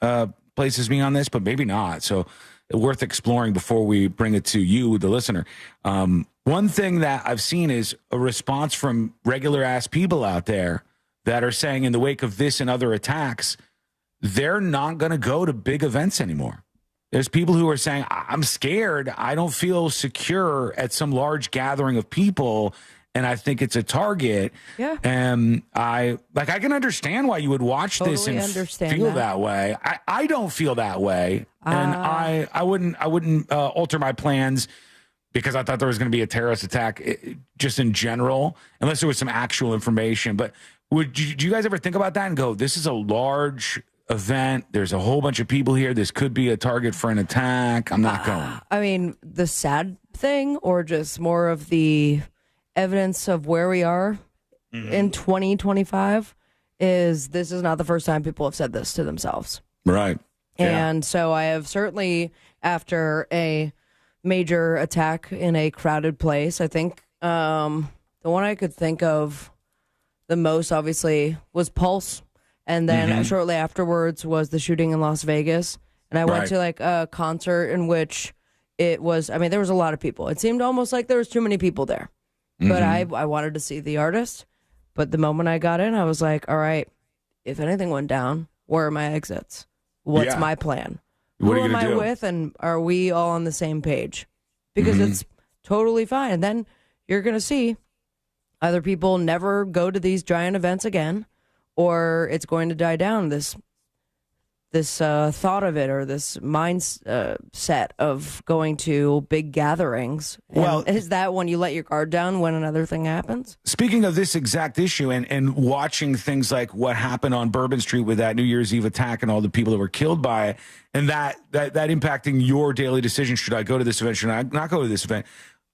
place as me on this, but maybe not. So worth exploring before we bring it to you, the listener. One thing that I've seen is a response from regular ass people out there that are saying in the wake of this and other attacks, they're not going to go to big events anymore. There's people who are saying, I'm scared. I don't feel secure at some large gathering of people, and I think it's a target. Yeah. And I can understand why you would watch this and feel that way. I don't feel that way. And I wouldn't alter my plans because I thought there was going to be a terrorist attack just in general, unless there was some actual information. But do you guys ever think about that and go, this is a large event. There's a whole bunch of people here. This could be a target for an attack. I'm not going. I mean, the sad thing, or just more of the evidence of where we are in 2025, is this is not the first time people have said this to themselves. Right. And so I have certainly, after a major attack in a crowded place, I think the one I could think of the most, obviously, was Pulse. And then shortly afterwards was the shooting in Las Vegas. And I went to like a concert in which it was, I mean, there was a lot of people. It seemed almost like there was too many people there. But I wanted to see the artist. But the moment I got in, I was like, all right, if anything went down, where are my exits? What's my plan? Who am I with, and are we all on the same page? Because it's totally fine. And then you're going to see either people never go to these giant events again, or it's going to die down, this thought of it, or this mindset of going to big gatherings. And well, is that when you let your guard down when another thing happens? Speaking of this exact issue and watching things like what happened on Bourbon Street with that New Year's Eve attack and all the people that were killed by it, and that impacting your daily decision, should I go to this event, should I not go to this event?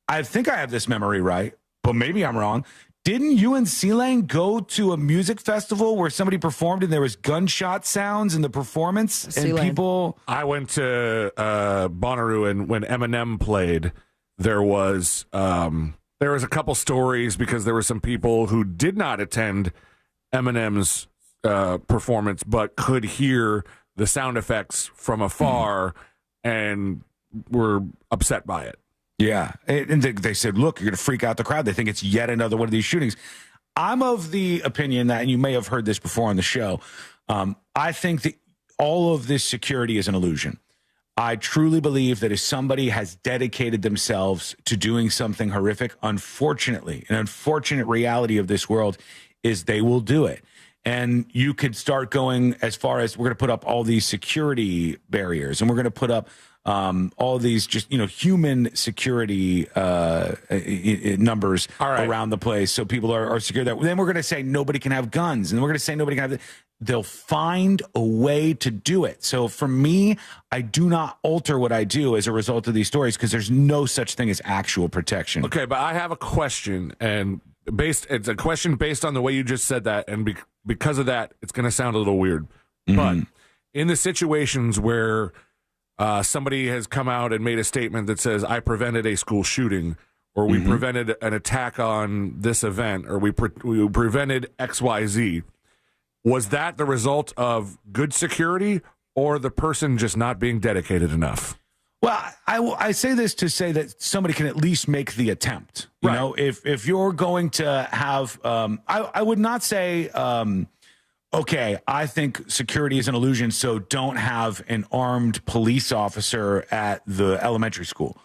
I think I have this memory right, but maybe I'm wrong. Didn't you and C-Lane go to a music festival where somebody performed and there was gunshot sounds in the performance? And people... I went to Bonnaroo, and when Eminem played, there was a couple stories because there were some people who did not attend Eminem's performance but could hear the sound effects from afar and were upset by it. Yeah, and they said, look, you're going to freak out the crowd. They think it's yet another one of these shootings. I'm of the opinion that, and you may have heard this before on the show, I think that all of this security is an illusion. I truly believe that if somebody has dedicated themselves to doing something horrific, unfortunately, an unfortunate reality of this world is they will do it. And you could start going as far as, we're going to put up all these security barriers, and we're going to put up all these just, human security numbers around the place so people are secure. That then we're going to say nobody can have guns, and we're going to say nobody can have. They'll find a way to do it. So for me, I do not alter what I do as a result of these stories, because there's no such thing as actual protection. Okay, but I have a question, and it's a question based on the way you just said that, and because of that, it's going to sound a little weird. But in the situations where somebody has come out and made a statement that says, I prevented a school shooting, or we prevented an attack on this event, or we prevented XYZ, was that the result of good security or the person just not being dedicated enough? Well, I say this to say that somebody can at least make the attempt. You know, if you're going to have, I would not say, okay, I think security is an illusion, so don't have an armed police officer at the elementary school.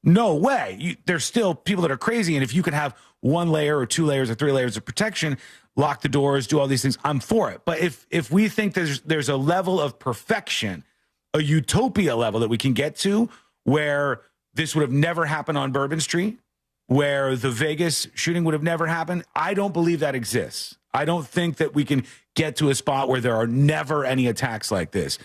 No way. There's still people that are crazy, and if you could have one layer or two layers or three layers of protection, lock the doors, do all these things, I'm for it. But if we think there's a level of perfection, a utopia level that we can get to, where this would have never happened on Bourbon Street, where the Vegas shooting would have never happened, I don't believe that exists. I don't think that we can get to a spot where there are never any attacks like this.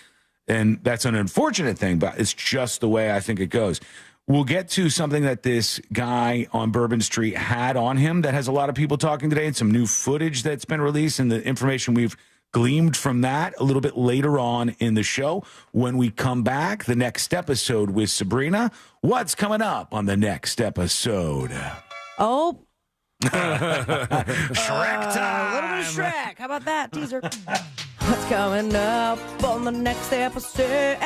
And that's an unfortunate thing, but it's just the way I think it goes. We'll get to something that this guy on Bourbon Street had on him that has a lot of people talking today, and some new footage that's been released, and the information we've gleamed from that a little bit later on in the show. When we come back, the next episode with Sabrina. What's coming up on the next episode? Oh, Shrek time. A little bit of Shrek. How about that teaser? What's coming up on the next episode?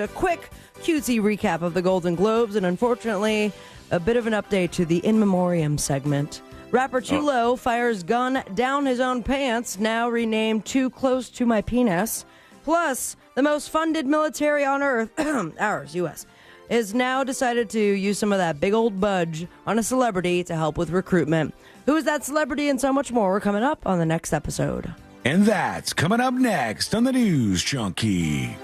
A quick cutesy recap of the Golden Globes, and unfortunately, a bit of an update to the In Memoriam segment. Rapper Chulo fires gun down his own pants, now renamed Too Close to My Penis. Plus, the most funded military on Earth, ours, U.S., is now decided to use some of that big old budge on a celebrity to help with recruitment. Who is that celebrity, and so much more coming up on the next episode. And that's coming up next on the News Junkie.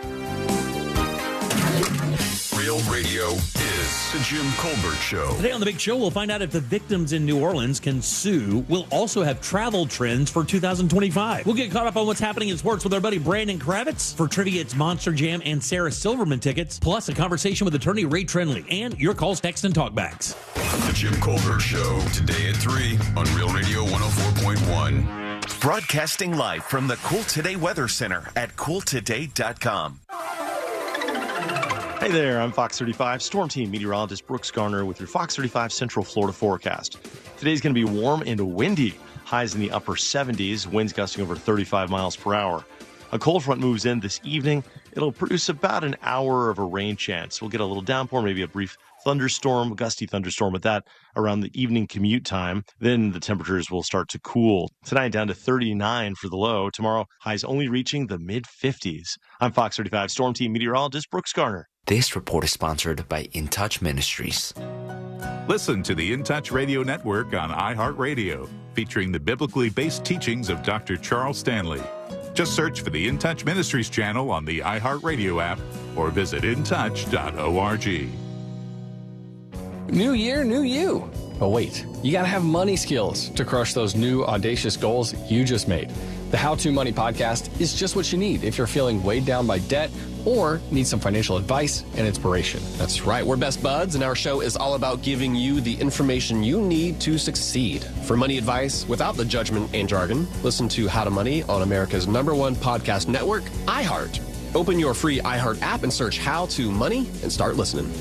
Real Radio is the Jim Colbert Show. Today on The Big Show, we'll find out if the victims in New Orleans can sue. We'll also have travel trends for 2025. We'll get caught up on what's happening in sports with our buddy Brandon Kravitz. For trivia, it's Monster Jam and Sarah Silverman tickets, plus a conversation with attorney Ray Trenley, and your calls, text, and talkbacks. The Jim Colbert Show, today at 3 on Real Radio 104.1. Broadcasting live from the Cool Today Weather Center at cooltoday.com. Hey there, I'm Fox 35 Storm Team meteorologist Brooks Garner with your Fox 35 Central Florida forecast. Today's going to be warm and windy. Highs in the upper 70s, winds gusting over 35 miles per hour. A cold front moves in this evening. It'll produce about an hour of a rain chance. We'll get a little downpour, maybe a brief thunderstorm, gusty thunderstorm with that around the evening commute time. Then the temperatures will start to cool. Tonight down to 39 for the low. Tomorrow, highs only reaching the mid-50s. I'm Fox 35 Storm Team meteorologist Brooks Garner. This report is sponsored by In Touch Ministries. Listen to the In Touch Radio Network on iHeartRadio, featuring the biblically based teachings of Dr. Charles Stanley. Just search for the In Touch Ministries channel on the iHeartRadio app or visit intouch.org. New year, new you. But wait, you gotta have money skills to crush those new audacious goals you just made. The How To Money podcast is just what you need if you're feeling weighed down by debt or need some financial advice and inspiration. That's right. We're best buds, and our show is all about giving you the information you need to succeed. For money advice without the judgment and jargon, listen to How to Money on America's #1 podcast network, iHeart. Open your free iHeart app and search How To Money and start listening.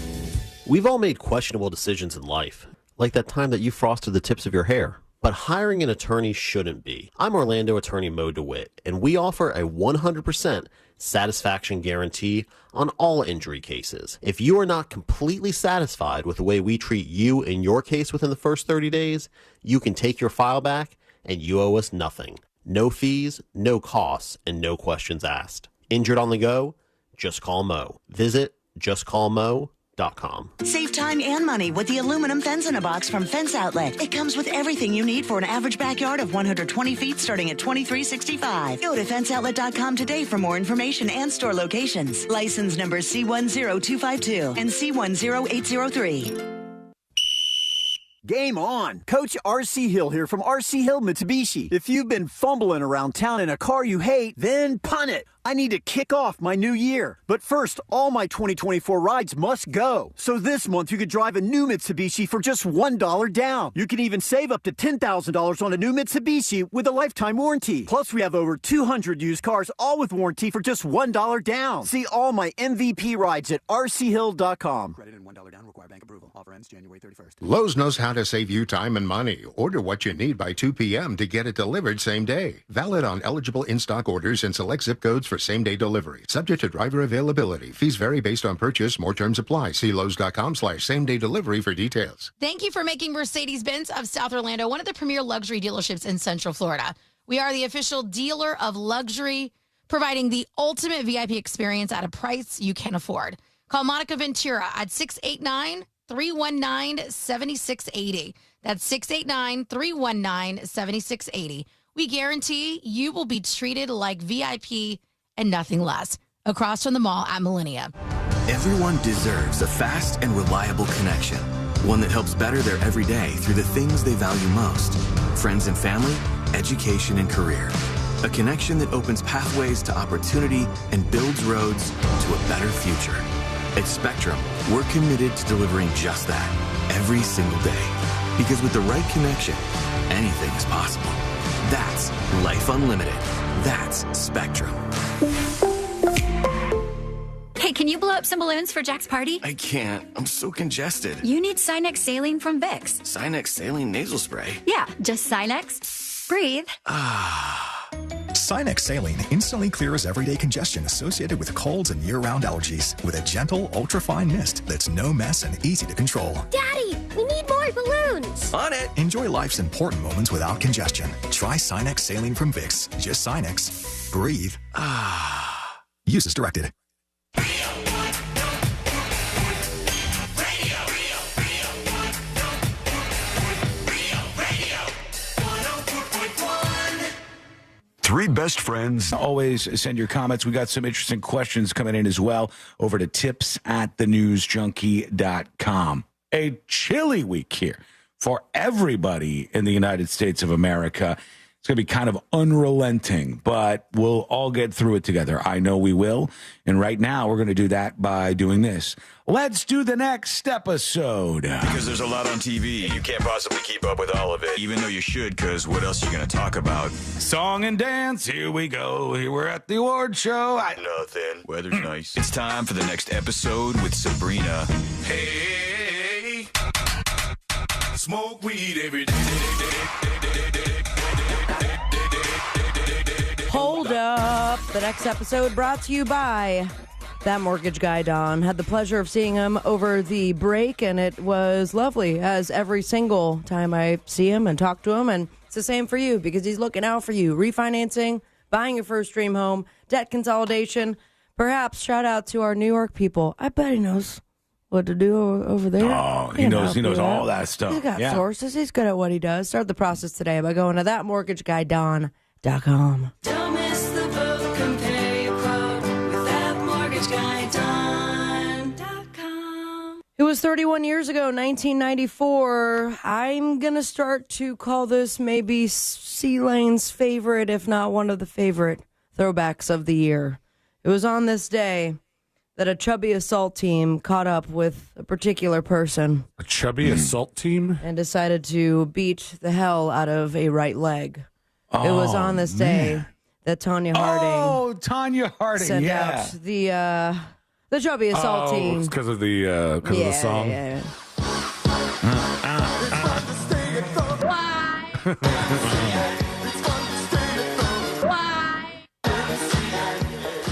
We've all made questionable decisions in life, like that time that you frosted the tips of your hair. But hiring an attorney shouldn't be. I'm Orlando attorney Mo DeWitt, and we offer a 100% satisfaction guarantee on all injury cases. If you are not completely satisfied with the way we treat you in your case within the first 30 days, you can take your file back and you owe us nothing. No fees, no costs, and no questions asked. Injured on the go? Just call Mo. Visit justcallmo.com. Save time and money with the aluminum fence in a box from Fence Outlet. It comes with everything you need for an average backyard of 120 feet starting at $23.65. Go to fenceoutlet.com today for more information and store locations. License numbers C10252 and C10803. Game on! Coach R.C. Hill here from R.C. Hill Mitsubishi. If you've been fumbling around town in a car you hate, then punt it. I need to kick off my new year. But first, all my 2024 rides must go. So this month, you could drive a new Mitsubishi for just $1 down. You can even save up to $10,000 on a new Mitsubishi with a lifetime warranty. Plus, we have over 200 used cars, all with warranty for just $1 down. See all my MVP rides at rchill.com. Credit and $1 down require bank approval. Offer ends January 31st. Lowe's knows how to save you time and money. Order what you need by 2 p.m. to get it delivered same day. Valid on eligible in-stock orders and select zip codes for same-day delivery. Subject to driver availability. Fees vary based on purchase. More terms apply. See Lowe's.com/same-day delivery for details. Thank you for making Mercedes-Benz of South Orlando one of the premier luxury dealerships in Central Florida. We are the official dealer of luxury, providing the ultimate VIP experience at a price you can afford. Call Monica Ventura at 689-319-7680. That's 689-319-7680. We guarantee you will be treated like VIP and nothing less. Across from the mall at Millennia. Everyone deserves a fast and reliable connection. One that helps better their everyday through the things they value most. Friends and family, education and career. A connection that opens pathways to opportunity and builds roads to a better future. At Spectrum, we're committed to delivering just that every single day. Because with the right connection, anything is possible. That's Life Unlimited. That's Spectrum. Hey, can you blow up some balloons for Jack's party? I can't. I'm so congested. You need Sinex Saline from Vicks. Sinex Saline nasal spray? Yeah, just Sinex. Breathe. Sinex Saline instantly clears everyday congestion associated with colds and year-round allergies with a gentle, ultra-fine mist that's no mess and easy to control. Daddy, we need more balloons. On it. Enjoy life's important moments without congestion. Try Sinex Saline from Vicks. Just Sinex. Breathe. Use as directed. Three best friends. Always send your comments. We got some interesting questions coming in as well over to tips@thenewsjunkie.com. A chilly week here for everybody in the United States of America. It's going to be kind of unrelenting, but we'll all get through it together. I know we will. And right now, we're going to do that by doing this. Let's do the next episode. Because there's a lot on TV, and you can't possibly keep up with all of it, even though you should, because what else are you going to talk about? Song and dance, here we go. Here we're at the award show. Nothing. Weather's nice. It's time for the next episode with Sabrina. Hey, smoke weed every day. Hold up. The next episode brought to you by That Mortgage Guy, Don. Had the pleasure of seeing him over the break, and it was lovely, as every single time I see him and talk to him. And it's the same for you, because he's looking out for you. Refinancing, buying your first dream home, debt consolidation. Perhaps shout out to our New York people. I bet he knows what to do over there. Oh, he knows all that stuff. He's got sources. He's good at what he does. Start the process today by going to thatmortgageguyDon.com. Don't miss the boat. Compare your quote with thatmortgageguyDon.com. It was 31 years ago, 1994. I'm going to start to call this maybe C-Lane's favorite, if not one of the favorite throwbacks of the year. It was on this day that a chubby assault team caught up with a particular person. A chubby assault team? And decided to beat the hell out of a right leg. It was on this day that Tonya Harding. Oh, Tonya Harding, sent out the chubby assault team. It's because of the song. Yeah.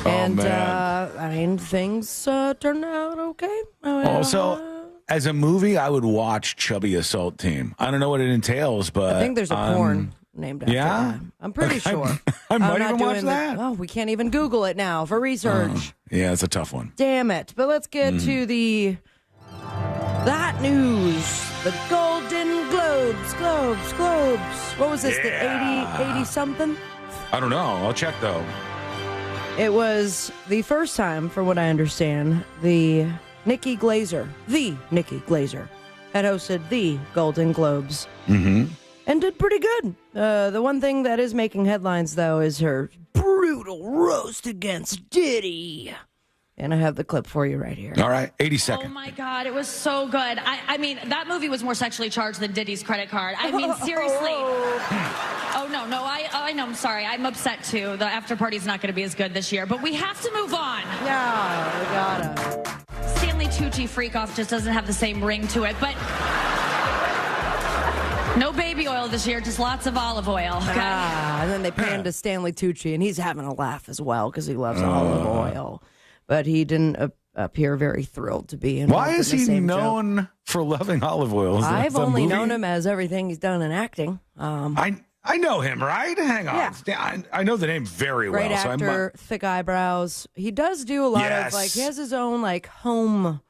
And I mean, things turned out okay. Also, as a movie, I would watch Chubby Assault Team. I don't know what it entails, but I think there's a porn named after that. I'm pretty sure. I might not even watch that. Oh, we can't even Google it now for research. Yeah, it's a tough one. Damn it. But let's get to that news. The Golden Globes. What was this, the 80-something? I don't know. I'll check, though. It was the first time, from what I understand, the Nikki Glaser had hosted the Golden Globes. Mm-hmm. And did pretty good. The one thing that is making headlines, though, is her brutal roast against Diddy. And I have the clip for you right here. All right, 80 seconds. Oh, my God, it was so good. I mean, that movie was more sexually charged than Diddy's credit card. I mean, seriously. Oh, no, I know, I'm sorry. I'm upset, too. The after party's not going to be as good this year. But we have to move on. Yeah, we gotta. Stanley Tucci Freak-Off just doesn't have the same ring to it, but... No baby oil this year, just lots of olive oil. Okay? And then they panned to Stanley Tucci, and he's having a laugh as well because he loves olive oil. But he didn't appear very thrilled to be involved. Why is he known for loving olive oil? I've only known him as everything he's done in acting. I know him, right? Hang on. Yeah. I know the name very well. Great actor, thick eyebrows. He does do a lot of, he has his own, home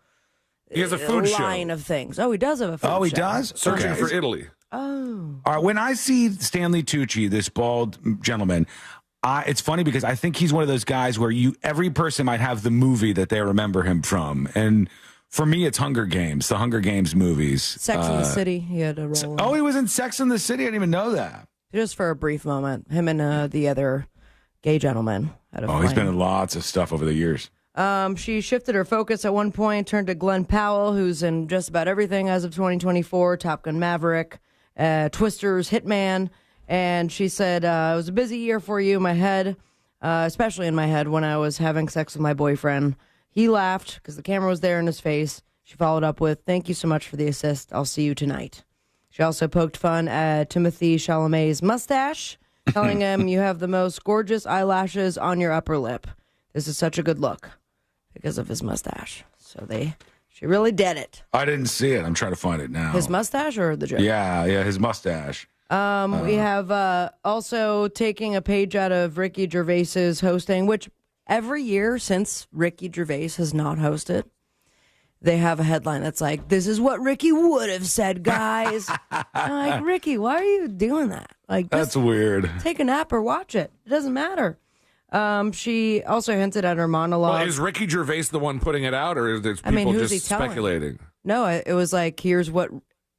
he has a food line show. Of things. Oh, he does have a food show. Oh, he does? Searching for Italy. Oh. All right, when I see Stanley Tucci, this bald gentleman, it's funny because I think he's one of those guys where every person might have the movie that they remember him from. And for me, it's Hunger Games, the Hunger Games movies. Sex and the City, he had a role in. Oh, he was in Sex and the City? I didn't even know that. Just for a brief moment. Him and the other gay gentleman had a flame. He's been in lots of stuff over the years. She shifted her focus at one point, turned to Glenn Powell, who's in just about everything as of 2024, Top Gun Maverick, Twisters, Hitman. And she said, it was a busy year for you in my head, especially in my head when I was having sex with my boyfriend. He laughed because the camera was there in his face. She followed up with, thank you so much for the assist. I'll see you tonight. She also poked fun at Timothée Chalamet's mustache, telling him, you have the most gorgeous eyelashes on your upper lip. This is such a good look because of his mustache. So she really did it. I didn't see it. I'm trying to find it now. His mustache or the joke? Yeah, his mustache. We have also taking a page out of Ricky Gervais's hosting, which every year since Ricky Gervais has not hosted, they have a headline that's like, this is what Ricky would have said, guys. I'm like, Ricky, why are you doing that? That's weird. Take a nap or watch it. It doesn't matter. She also hinted at her monologue. Well, is Ricky Gervais the one putting it out, or is there people just speculating? No, it was like, here's what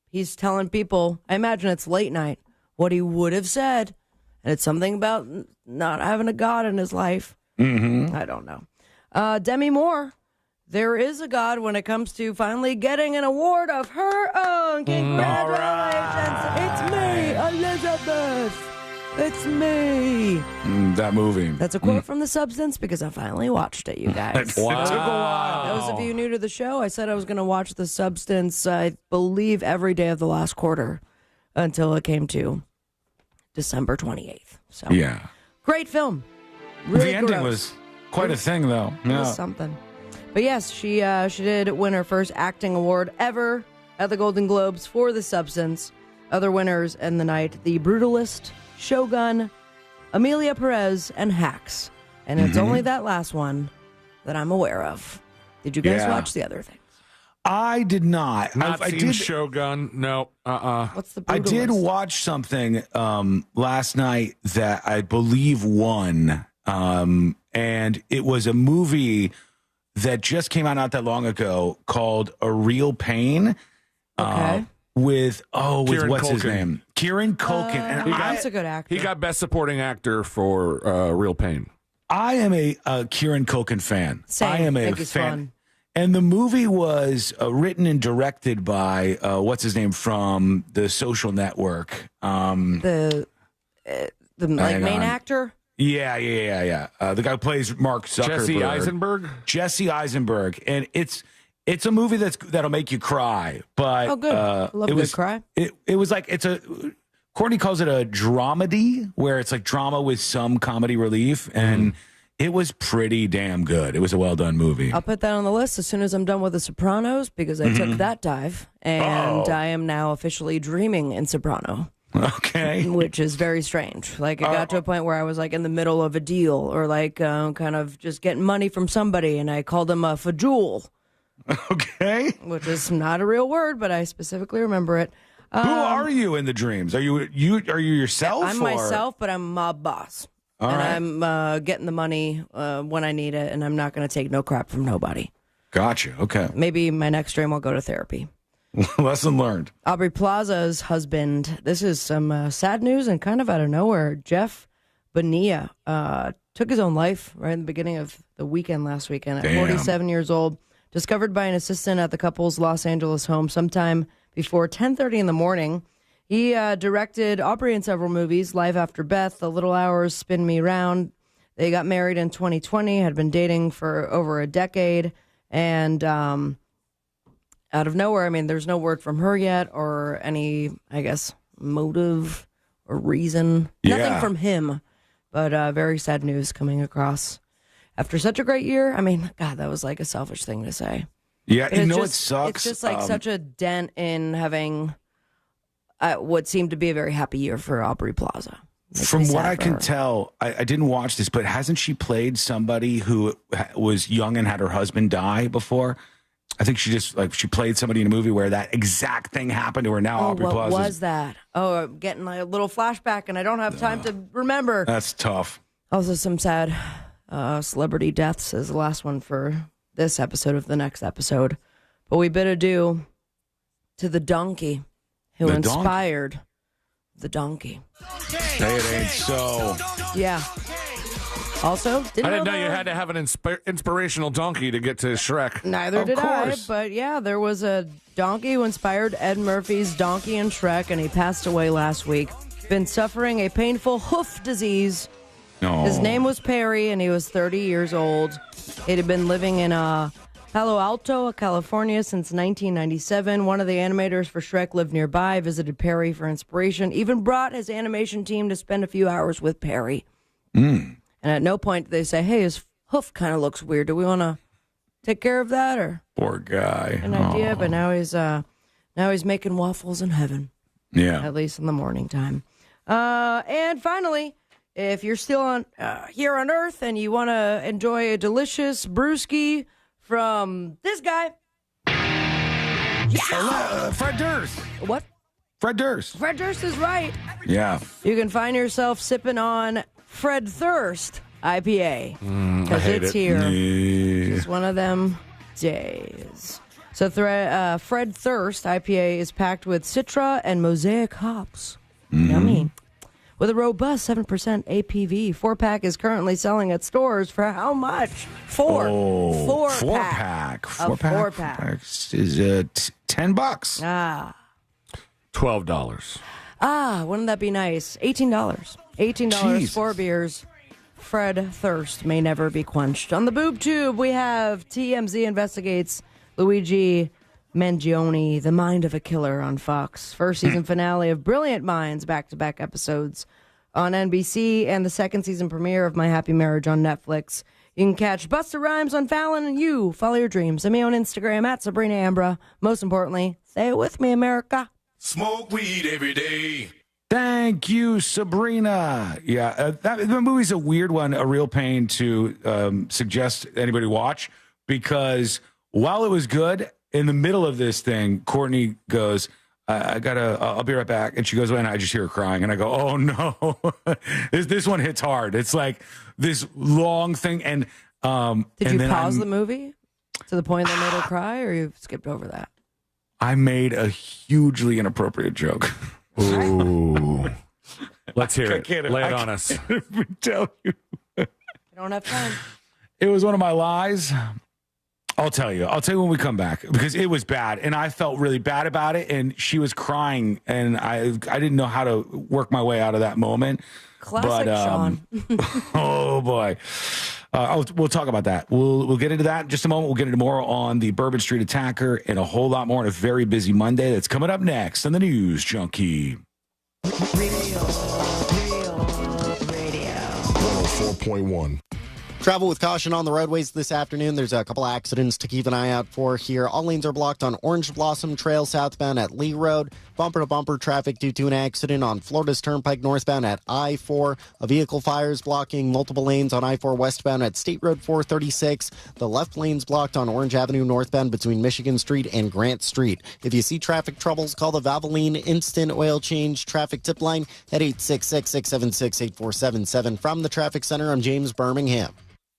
he's telling people. I imagine it's late night, what he would have said. And it's something about not having a God in his life. Mm-hmm. I don't know. Demi Moore, there is a God when it comes to finally getting an award of her own. Congratulations. It's me, Elizabeth. It's me. That movie. That's a quote from The Substance because I finally watched it, you guys. Wow. It took a while. Those of you new to the show, I said I was going to watch The Substance, I believe, every day of the last quarter until it came to December 28th. So, yeah. Great film. Really the ending gross. was quite a thing, though. It was something. But yes, she did win her first acting award ever at the Golden Globes for The Substance. Other winners in the night: The Brutalist, Shogun, Amelia Perez, and Hacks. And it's only that last one that I'm aware of. Did you guys watch the other things? I did not. Not I seen did. Shogun. No. What's the I did Brutalist? watch something last night that I believe won, and it was a movie that just came out not that long ago called A Real Pain. Okay. With Kieran what's his Culkin. name? Kieran Culkin. And That's a good actor. He got Best Supporting Actor for Real Pain. I am a Kieran Culkin fan. Same. I am a Think he's fan. fun. And the movie was written and directed by what's his name from The Social Network. The main actor. Yeah. The guy who plays Mark Zuckerberg. Jesse Eisenberg. Jesse Eisenberg, and it's a movie that'll make you cry. But Oh, good. I love it a was good cry. It was like Courtney calls it a dramedy, where it's like drama with some comedy relief, and it was pretty damn good. It was a well done movie. I'll put that on the list as soon as I'm done with The Sopranos, because I took that dive, and I am now officially dreaming in Soprano. Okay. Which is very strange. Like, it got to a point where I was like in the middle of a deal, or like kind of just getting money from somebody, and I called him a fajoule. Okay. Which is not a real word, but I specifically remember it. Who are you in the dreams? Are you yourself? I'm or? myself, but I'm mob boss. All and right. I'm getting the money when I need it, and I'm not going to take no crap from nobody. Gotcha. Okay. Maybe my next dream I'll go to therapy. Lesson learned. Aubrey Plaza's husband. This is some sad news and kind of out of nowhere. Jeff Bonilla took his own life right in the beginning of the weekend last weekend at Damn. 47 years old. Discovered by an assistant at the couple's Los Angeles home sometime before 10:30 in the morning. He directed Aubrey in several movies: Life After Beth, The Little Hours, Spin Me Round. They got married in 2020, had been dating for over a decade, and out of nowhere, I mean, there's no word from her yet or any, I guess, motive or reason. Yeah. Nothing from him, but very sad news coming across. After such a great year, I mean, God, that was like a selfish thing to say. Yeah, But you it's know just, what sucks? It's just like such a dent in having what seemed to be a very happy year for Aubrey Plaza. Makes From me what sad I for can her. tell, I didn't watch this, but hasn't she played somebody who was young and had her husband die before? I think she played somebody in a movie where that exact thing happened to her. Now Aubrey what Plaza. was that? Oh, I'm getting a little flashback, and I don't have time to remember. That's tough. Also, some sad celebrity deaths is the last one for this episode of the next episode. But we bid adieu to the donkey who The donkey? inspired the donkey. Say it ain't so. Yeah. Also, I didn't know you had to have an inspirational donkey to get to Shrek. Neither Of did course. I, but yeah, there was a donkey who inspired Ed Murphy's Donkey and Shrek, and he passed away last week. Been suffering a painful hoof disease. No. His name was Perry, and he was 30 years old. He had been living in Palo Alto, California since 1997. One of the animators for Shrek lived nearby, visited Perry for inspiration, even brought his animation team to spend a few hours with Perry. And at no point did they say, hey, his hoof kind of looks weird. Do we want to take care of that? Or Poor guy. an idea? But now he's making waffles in heaven. Yeah. At least in the morning time. And finally, if you're still on here on Earth and you want to enjoy a delicious brewski from this guy. Fred Durst. What? Fred Durst. Fred Durst is right. Yeah. You can find yourself sipping on Fred Thirst IPA. I Because hate it's it. here. Yeah. It's one of them days. So Fred Thirst IPA is packed with Citra and Mosaic hops. Yummy. With a robust 7% APV. 4-pack is currently selling at stores for how much? Four pack. Four-pack is $10. Ah. $12. Wouldn't that be nice? $18. $18 Jesus. 4 beers. Fred Thirst may never be quenched. On the boob tube, we have TMZ investigates Luigi Mangione, The Mind of a Killer on Fox. First season finale of Brilliant Minds, back-to-back episodes on NBC and the second season premiere of My Happy Marriage on Netflix. You can catch Busta Rhymes on Fallon and you follow your dreams. And me on Instagram at Sabrina Ambra. Most importantly, say it with me, America. Smoke weed every day. Thank you, Sabrina. Yeah, the movie's a weird one, a real pain to suggest anybody watch, because while it was good, in the middle of this thing, Courtney goes, I'll be right back. And she goes away, and I just hear her crying. And I go, oh, no. this one hits hard. It's like this long thing. And Did you pause the movie to the point that made her cry, or you skipped over that? I made a hugely inappropriate joke. Ooh. Let's hear it. Lay it on us. I can't even tell you. I don't have time. It was one of my lies. I'll tell you when we come back, because it was bad, and I felt really bad about it, and she was crying, and I didn't know how to work my way out of that moment. Classic Sean. Oh boy. We'll talk about that. We'll get into that in just a moment. We'll get into more on the Bourbon Street Attacker and a whole lot more on a very busy Monday. That's coming up next on the News Junkie. Radio. 104.1. Travel with caution on the roadways this afternoon. There's a couple accidents to keep an eye out for here. All lanes are blocked on Orange Blossom Trail southbound at Lee Road. Bumper-to-bumper traffic due to an accident on Florida's Turnpike northbound at I-4. A vehicle fire is blocking multiple lanes on I-4 westbound at State Road 436. The left lane's blocked on Orange Avenue northbound between Michigan Street and Grant Street. If you see traffic troubles, call the Valvoline Instant Oil Change Traffic Tip Line at 866-676-8477. From the Traffic Center, I'm James Birmingham.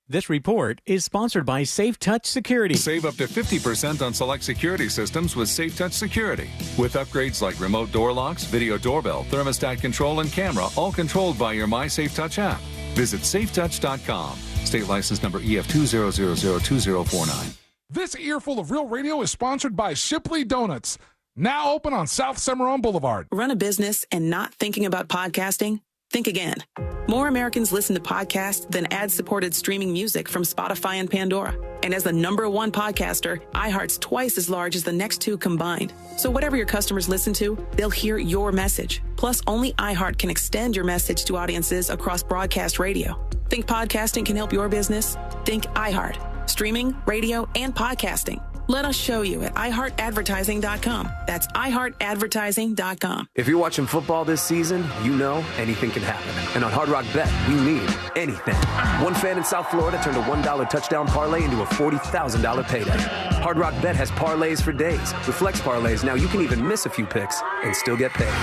This report is sponsored by Safe Touch Security. Save up to 50% on select security systems with Safe Touch Security. With upgrades like remote door locks, video doorbell, thermostat control, and camera, all controlled by your My Safe Touch app. Visit safetouch.com. State license number EF2002049. This earful of real radio is sponsored by Shipley Donuts, now open on South Cimarron Boulevard. Run a business and not thinking about podcasting? Think again. More Americans listen to podcasts than ad-supported streaming music from Spotify and Pandora. And as the #1 podcaster, iHeart's twice as large as the next two combined. So whatever your customers listen to, they'll hear your message. Plus, only iHeart can extend your message to audiences across broadcast radio. Think podcasting can help your business? Think iHeart. Streaming, radio, and podcasting. Let us show you at iHeartAdvertising.com. That's iHeartAdvertising.com. If you're watching football this season, you know anything can happen. And on Hard Rock Bet, we mean anything. One fan in South Florida turned a $1 touchdown parlay into a $40,000 payday. Hard Rock Bet has parlays for days. With Flex Parlays, now you can even miss a few picks and still get paid.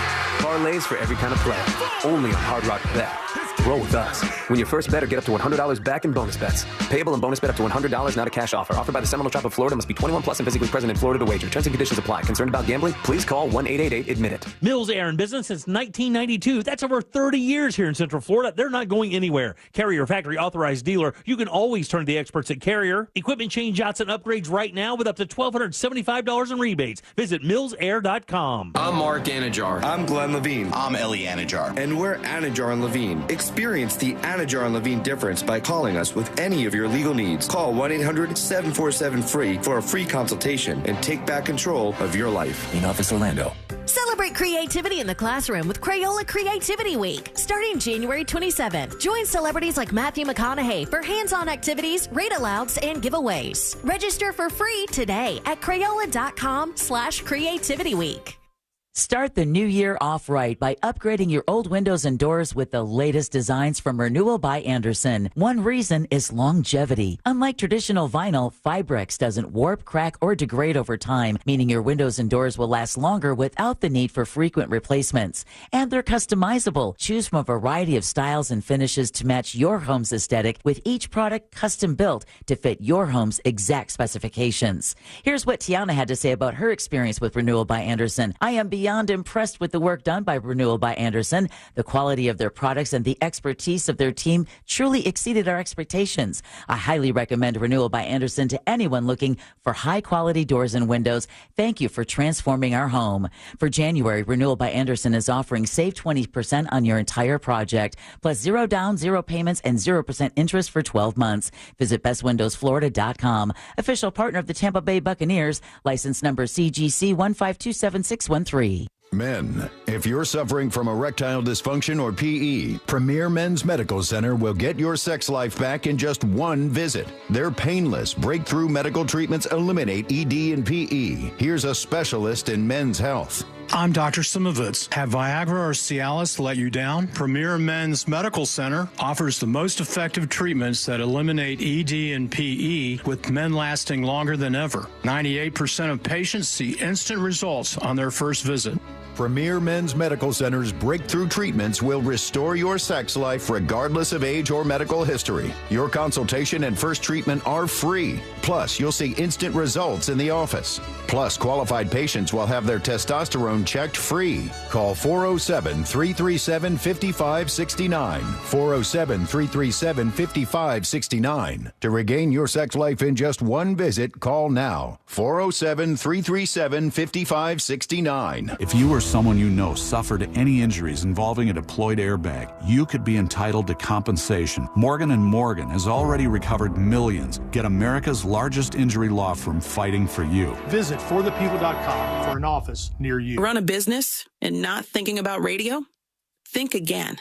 Parlays for every kind of play. Only on Hard Rock Bet. Roll with us. When you first bet or get up to $100 back in bonus bets. Payable and bonus bet up to $100, not a cash offer. Offered by the Seminole Tribe of Florida. Must be 21 plus and physically present in Florida to wager. Terms and conditions apply. Concerned about gambling? Please call 1-888-ADMIT-IT. Mills Air in business since 1992. That's over 30 years here in Central Florida. They're not going anywhere. Carrier factory authorized dealer. You can always turn to the experts at Carrier. Equipment change-outs and upgrades right now with up to $1,275 in rebates. Visit millsair.com. I'm Mark Anajar. I'm Glenn Levine. I'm Ellie Anajar. And we're Anajar and Levine. Experience the Anajar and Levine difference by calling us with any of your legal needs. Call 1-800-747-FREE for a free consultation and take back control of your life. In Office Orlando. Celebrate creativity in the classroom with Crayola Creativity Week. Starting January 27th, join celebrities like Matthew McConaughey for hands-on activities, read-alouds, and giveaways. Register for free today at Crayola.com/creativityweek. Start the new year off right by upgrading your old windows and doors with the latest designs from Renewal by Andersen. One reason is longevity. Unlike traditional vinyl, Fibrex doesn't warp, crack, or degrade over time, meaning your windows and doors will last longer without the need for frequent replacements. And they're customizable. Choose from a variety of styles and finishes to match your home's aesthetic, with each product custom built to fit your home's exact specifications. Here's what Tiana had to say about her experience with Renewal by Andersen. I am beyond impressed with the work done by Renewal by Andersen. The quality of their products and the expertise of their team truly exceeded our expectations. I highly recommend Renewal by Andersen to anyone looking for high-quality doors and windows. Thank you for transforming our home. For January, Renewal by Andersen is offering save 20% on your entire project, plus 0 down, 0 payments, and 0% interest for 12 months. Visit bestwindowsflorida.com. Official partner of the Tampa Bay Buccaneers. License number CGC 1527613. Men, if you're suffering from erectile dysfunction or PE, Premier Men's Medical Center will get your sex life back in just one visit. Their painless, breakthrough medical treatments eliminate ED and PE. Here's a specialist in men's health. I'm Dr. Simovitz. Have Viagra or Cialis let you down? Premier Men's Medical Center offers the most effective treatments that eliminate ED and PE, with men lasting longer than ever. 98% of patients see instant results on their first visit. Premier Men's Medical Center's breakthrough treatments will restore your sex life regardless of age or medical history. Your consultation and first treatment are free. Plus, you'll see instant results in the office. Plus, qualified patients will have their testosterone checked free. Call 407-337-5569. 407-337-5569. To regain your sex life in just one visit, call now. 407-337-5569. If you or someone you know suffered any injuries involving a deployed airbag, you could be entitled to compensation. Morgan & Morgan has already recovered millions. Get America's largest injury law firm fighting for you. Visit forthepeople.com for an office near you. Run a business and not thinking about radio? Think again.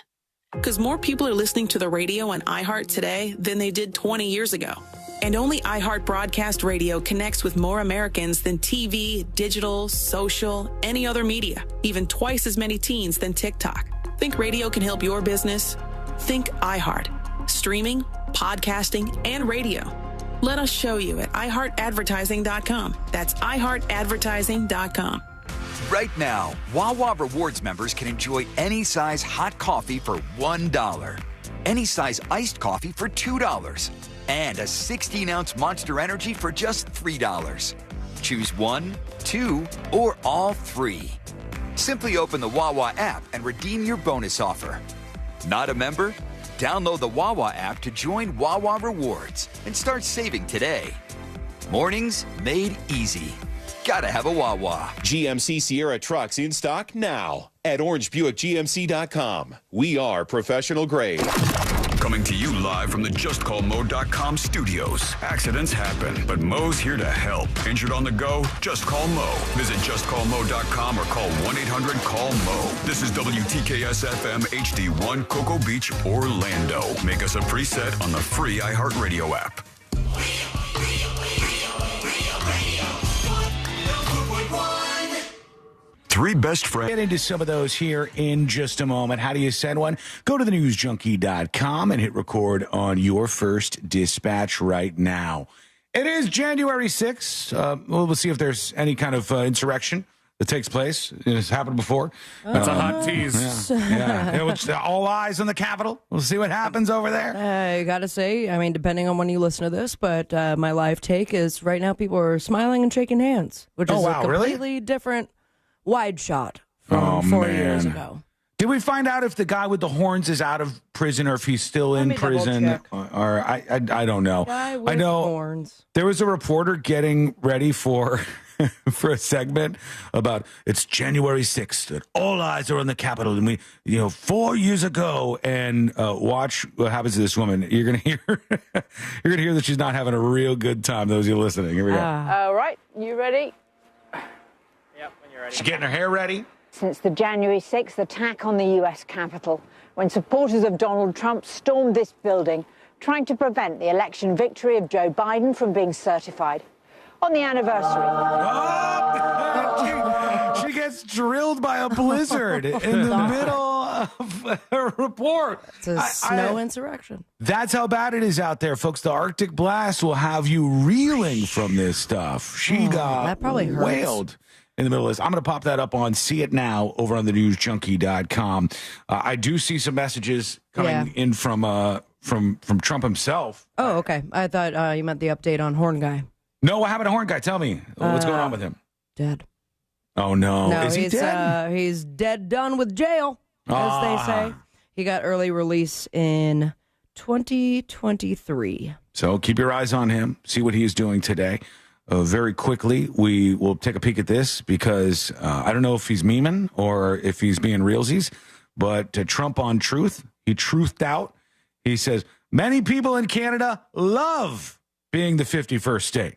Because more people are listening to the radio on iHeart today than they did 20 years ago. And only iHeart Broadcast Radio connects with more Americans than TV, digital, social, any other media, even twice as many teens than TikTok. Think radio can help your business? Think iHeart. Streaming, podcasting, and radio. Let us show you at iHeartAdvertising.com. That's iHeartAdvertising.com. Right now, Wawa Rewards members can enjoy any size hot coffee for $1, any size iced coffee for $2, and a 16-ounce Monster Energy for just $3. Choose one, two, or all three. Simply open the Wawa app and redeem your bonus offer. Not a member? Download the Wawa app to join Wawa Rewards and start saving today. Mornings made easy. Gotta have a Wawa. GMC Sierra trucks in stock now at orangebuickgmc.com. We are professional grade. Coming to you live from the JustCallMo.com studios. Accidents happen, but Mo's here to help. Injured on the go? Just call Mo. Visit JustCallMo.com or call 1-800-CALL-MO. This is WTKS-FM HD1 Cocoa Beach, Orlando. Make us a preset on the free iHeartRadio app. 3 best friends. Get into some of those here in just a moment. How do you send one? Go to thenewsjunkie.com and hit record on your first dispatch right now. It is January 6th. We'll see if there's any kind of insurrection that takes place. It's happened before. That's a hot tease. Yeah. All eyes on the Capitol. We'll see what happens over there. I got to say, I mean, depending on when you listen to this, but my live take is right now people are smiling and shaking hands, which is a completely different wide shot from 4 years ago. Did we find out if the guy with the horns is out of prison or if he's still in prison? Or I don't know. Guy with I know horns. There was a reporter getting ready for for a segment about it's January 6th that all eyes are on the Capitol, and we 4 years ago, and watch what happens to this woman. You're gonna hear that she's not having a real good time. Those of you listening, here we go. All right, you ready? She's getting her hair ready. Since the January 6th attack on the U.S. Capitol, when supporters of Donald Trump stormed this building, trying to prevent the election victory of Joe Biden from being certified. On the anniversary. She gets drilled by a blizzard in the middle of her report. It's a snow insurrection. That's how bad it is out there, folks. The Arctic blast will have you reeling from this stuff. She got that probably hurts. Wailed in the middle of this. I'm going to pop that up on See It Now over on thenewsjunkie.com. I do see some messages coming in from Trump himself. Oh, okay. I thought you meant the update on Horn Guy. No, what happened to Horn Guy? Tell me. What's going on with him? Dead. Oh, no. No, is he dead? He's dead done with jail, as they say. He got early release in 2023. So keep your eyes on him. See what he is doing today. Very quickly, we will take a peek at this because I don't know if he's memeing or if he's being realsies, but Trump on Truth, he truthed out. He says, many people in Canada love being the 51st state.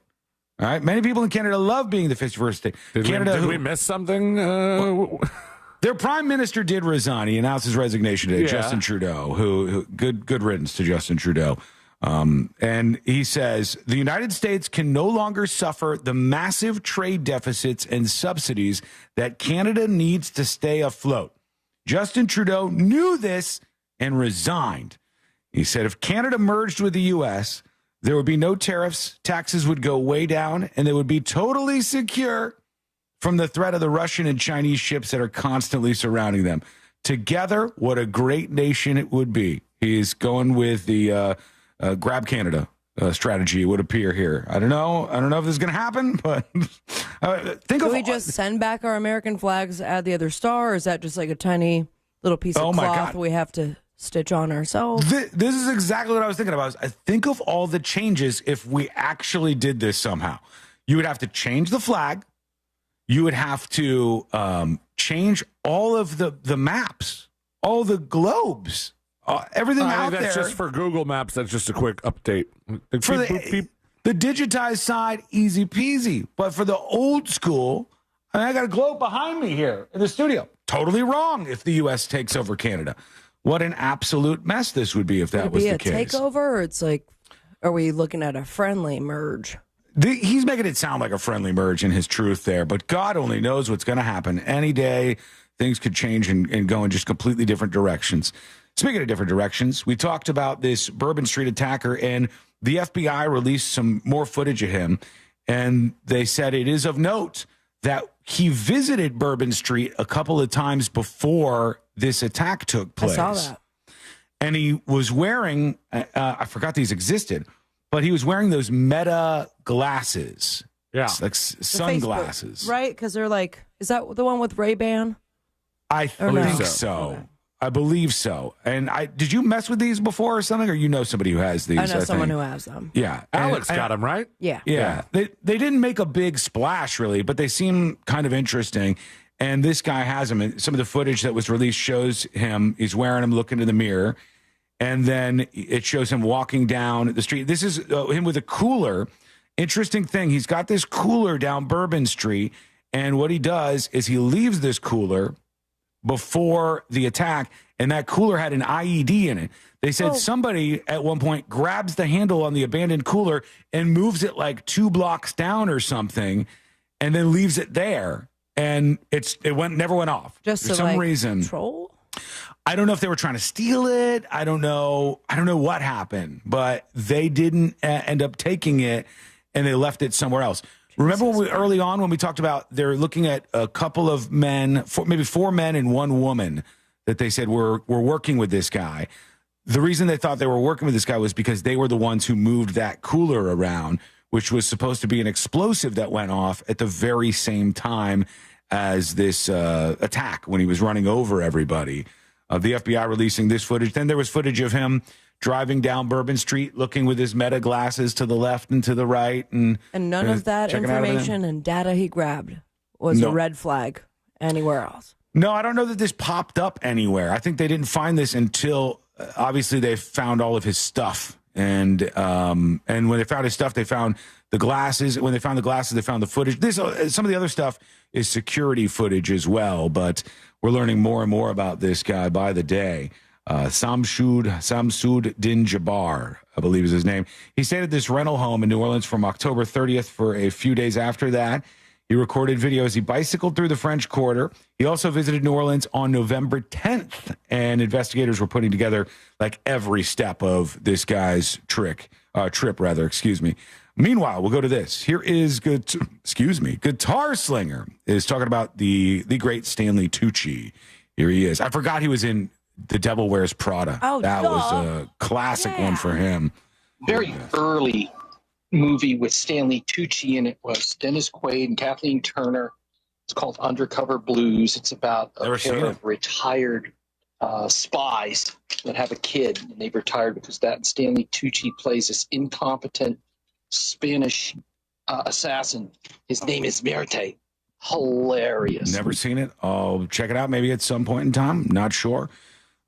All right. Many people in Canada love being the 51st state. Did we miss something? Their prime minister did resign. He announced his resignation today, Yeah. Justin Trudeau, who good riddance to Justin Trudeau. And he says the United States can no longer suffer the massive trade deficits and subsidies that Canada needs to stay afloat. Justin Trudeau knew this and resigned. He said if Canada merged with the U.S., there would be no tariffs, taxes would go way down, and they would be totally secure from the threat of the Russian and Chinese ships that are constantly surrounding them. Together, what a great nation it would be. He's going with the grab Canada strategy, it would appear here. I don't know if this is going to happen, but Do we just send back our American flags, add the other star, or is that just like a tiny little piece of cloth we have to stitch on ourselves? This is exactly what I was thinking about. I think of all the changes if we actually did this somehow. You would have to change the flag. You would have to change all of the maps, all the globes, everything out there. That's just for Google Maps. That's just a quick update. For the digitized side, easy peasy. But for the old school, I got a globe behind me here in the studio. Totally wrong if the U.S. takes over Canada. What an absolute mess this would be if that was the case. Would it be a takeover, or it's like, are we looking at a friendly merge? He's making it sound like a friendly merge in his truth there, but God only knows what's going to happen. Any day, things could change and go in just completely different directions. Speaking of different directions, we talked about this Bourbon Street attacker, and the FBI released some more footage of him, and they said it is of note that he visited Bourbon Street a couple of times before this attack took place. I saw that. And he was wearing, I forgot these existed, but he was wearing those Meta glasses. Yeah. Like sunglasses. Facebook, right? Because they're like, is that the one with Ray-Ban? I think so. Okay. I believe so. And did you mess with these before or something? Or you know somebody who has these? I know someone who has them. Yeah. Alex got them, right? Yeah. Yeah. They didn't make a big splash, really, but they seem kind of interesting. And this guy has them. And some of the footage that was released shows him. He's wearing them, looking in the mirror. And then it shows him walking down the street. This is him with a cooler. Interesting thing. He's got this cooler down Bourbon Street. And what he does is he leaves this cooler before the attack, and that cooler had an IED in it. They said somebody at one point grabs the handle on the abandoned cooler and moves it like 2 blocks down or something, and then leaves it there. And it never went off. Just for some reason. Control? I don't know if they were trying to steal it. I don't know what happened, but they didn't end up taking it, and they left it somewhere else. Remember early on when we talked about they're looking at a couple of men, maybe 4 men and 1 woman that they said were working with this guy. The reason they thought they were working with this guy was because they were the ones who moved that cooler around, which was supposed to be an explosive that went off at the very same time as this attack when he was running over everybody. The FBI releasing this footage. Then there was footage of him driving down Bourbon Street, looking with his Meta glasses to the left and to the right. And none of that information and data he grabbed was a red flag anywhere else. No, I don't know that this popped up anywhere. I think they didn't find this until, obviously, they found all of his stuff. And when they found his stuff, they found the glasses. When they found the glasses, they found the footage. Some of the other stuff is security footage as well. But we're learning more and more about this guy by the day. Samsud Din Jabbar, I believe is his name. He stayed at this rental home in New Orleans from October 30th for a few days after that. He recorded video as he bicycled through the French Quarter. He also visited New Orleans on November 10th, and investigators were putting together like every step of this guy's trip. Meanwhile, we'll go to this. Here is Guitar Slinger is talking about the great Stanley Tucci. Here he is. I forgot he was in The Devil Wears Prada. That was a classic one for him. Very early movie with Stanley Tucci in it was Dennis Quaid and Kathleen Turner. It's called Undercover Blues. It's about a pair of retired spies that have a kid, and they've retired because that. And Stanley Tucci plays this incompetent Spanish assassin. His name is Merte. Hilarious. Never seen it. I'll check it out maybe at some point in time. Not sure.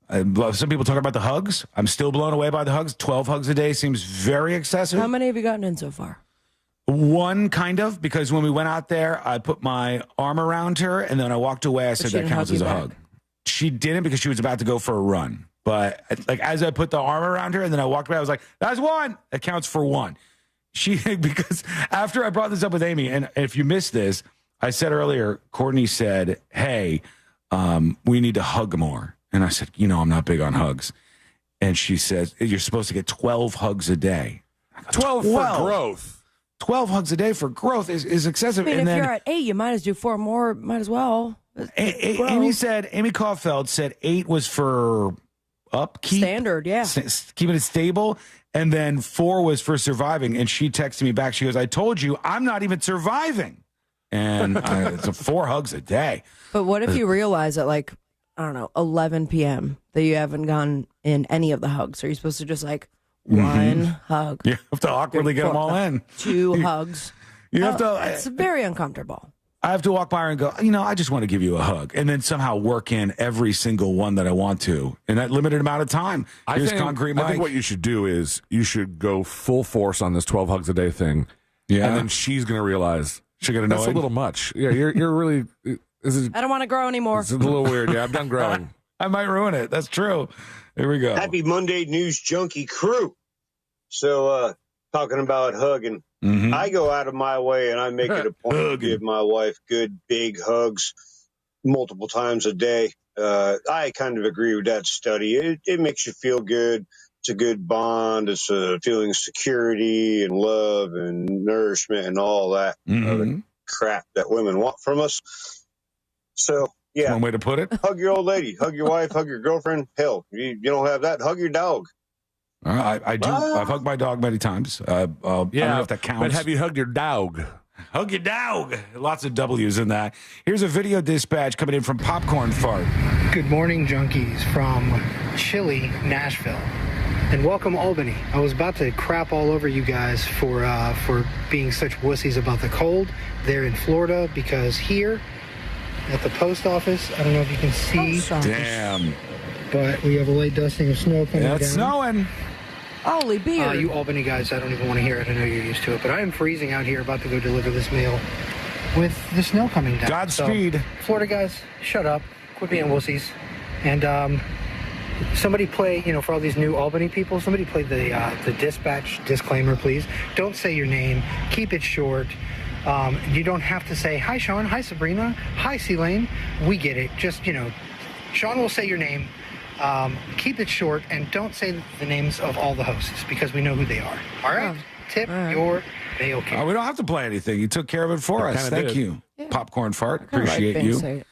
Some people talk about the hugs. I'm still blown away by the hugs. 12 hugs a day seems very excessive. How many have you gotten in so far? One, kind of, because when we went out there, I put my arm around her, and then I walked away. I said that counts as a hug. She didn't because she was about to go for a run. But like as I put the arm around her and then I walked away, I was like, that's one. That counts for one. Because after I brought this up with Amy, and if you missed this, I said earlier, Courtney said, hey, we need to hug more. And I said, I'm not big on hugs. And she says, you're supposed to get 12 hugs a day. 12 for growth. 12 hugs a day for growth is excessive. I mean, and if you're at 8, you might as do 4 more. Might as well. Amy Kaufeld said 8 was for upkeep. Standard, yeah. Keeping it stable. And then 4 was for surviving. And she texted me back. She goes, I told you, I'm not even surviving. And it's 4 hugs a day. But what if you realize at 11 p.m. that you haven't gone in any of the hugs? Are you supposed to just one hug? You have to awkwardly get them all in. 2 hugs. You have to. It's very uncomfortable. I have to walk by her and go, I just want to give you a hug. And then somehow work in every single one that I want to in that limited amount of time. I think what you should do is you should go full force on this 12 hugs a day thing. Yeah. And then she's going to realize she's going to know that's a little much. Yeah, you're really. I don't want to grow anymore. It's a little weird. Yeah, I'm done growing. I might ruin it. That's true. Here we go. Happy Monday, News Junkie crew. So, talking about hugging. I go out of my way and I make it a point to give my wife good big hugs multiple times a day. I kind of agree with that study. It makes you feel good. It's a good bond. It's a feeling of security and love and nourishment and all that other crap that women want from us. So, yeah. One way to put it. Hug your old lady. Hug your wife. Hug your girlfriend. Hell, you don't have that. Hug your dog. I do. I've hugged my dog many times. I don't know if that counts. But have you hugged your dog? Hug your dog. Lots of W's in that. Here's a video dispatch coming in from Popcorn Fart. Good morning, junkies, from chilly Nashville. And welcome, Albany. I was about to crap all over you guys for being such wussies about the cold there in Florida, because here at the post office, I don't know if you can see. Damn. But we have a light dusting of snow coming down. It's snowing. Holy beer. You Albany guys, I don't even want to hear it. I know you're used to it. But I am freezing out here, about to go deliver this mail with the snow coming down. Godspeed. So, Florida guys, shut up. Quit being wussies. And somebody play, for all these new Albany people, somebody play the dispatch disclaimer, please. Don't say your name. Keep it short. You don't have to say, hi, Sean. Hi, Sabrina. Hi, C-Lane. We get it. Just, Sean will say your name. Keep it short and don't say the names of all the hosts because we know who they are. All right? Tip your mail can. We don't have to play anything. You took care of it for us. Thank you. Yeah. Popcorn Fart. Appreciate you. Said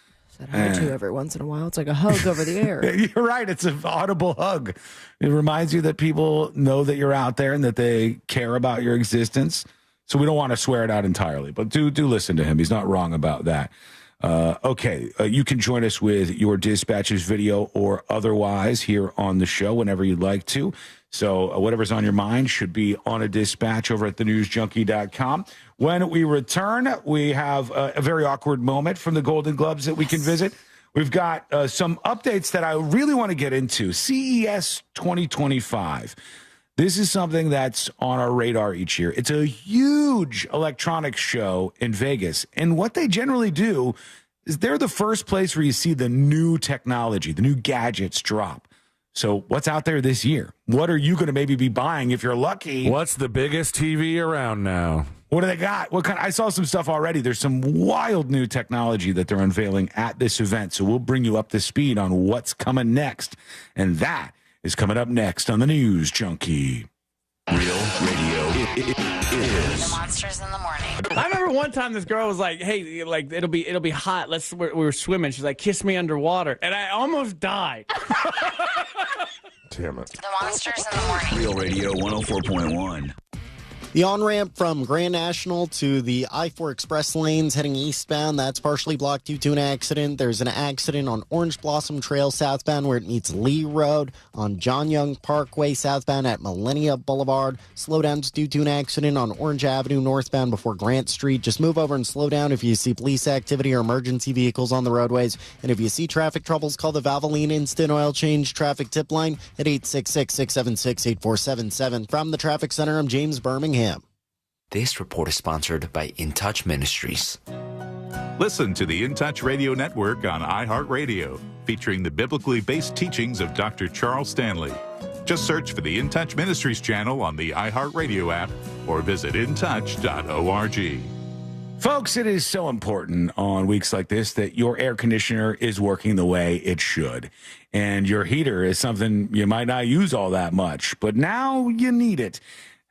hi to every once in a while. It's like a hug over the air. You're right. It's an audible hug. It reminds you that people know that you're out there and that they care about your existence. So we don't want to swear it out entirely, but do listen to him. He's not wrong about that. Okay, you can join us with your dispatches, video or otherwise, here on the show whenever you'd like to. So whatever's on your mind should be on a dispatch over at thenewsjunkie.com. When we return, we have a very awkward moment from the Golden Globes that we can visit. We've got some updates that I really want to get into. CES 2025. This is something that's on our radar each year. It's a huge electronics show in Vegas. And what they generally do is they're the first place where you see the new technology, the new gadgets drop. So what's out there this year? What are you going to maybe be buying if you're lucky? What's the biggest TV around now? What do they got? I saw some stuff already. There's some wild new technology that they're unveiling at this event. So we'll bring you up to speed on what's coming next. And that is coming up next on the News Junkie. Real radio is Monsters in the Morning. I remember one time this girl was like, "Hey, it'll be hot. We were swimming." She's like, "Kiss me underwater," and I almost died. Damn it! The Monsters in the Morning. Real Radio 104.1. The on-ramp from Grand National to the I-4 Express lanes heading eastbound, that's partially blocked due to an accident. There's an accident on Orange Blossom Trail southbound where it meets Lee Road. On John Young Parkway southbound at Millennia Boulevard. Slowdowns due to an accident on Orange Avenue northbound before Grant Street. Just move over and slow down if you see police activity or emergency vehicles on the roadways. And if you see traffic troubles, call the Valvoline Instant Oil Change Traffic Tip Line at 866-676-8477. From the Traffic Center, I'm James Birmingham. This report is sponsored by In Touch Ministries. Listen to the In Touch Radio Network on iHeartRadio, featuring the biblically based teachings of Dr. Charles Stanley. Just search for the In Touch Ministries channel on the iHeartRadio app or visit intouch.org. Folks, it is so important on weeks like this that your air conditioner is working the way it should. And your heater is something you might not use all that much, but now you need it.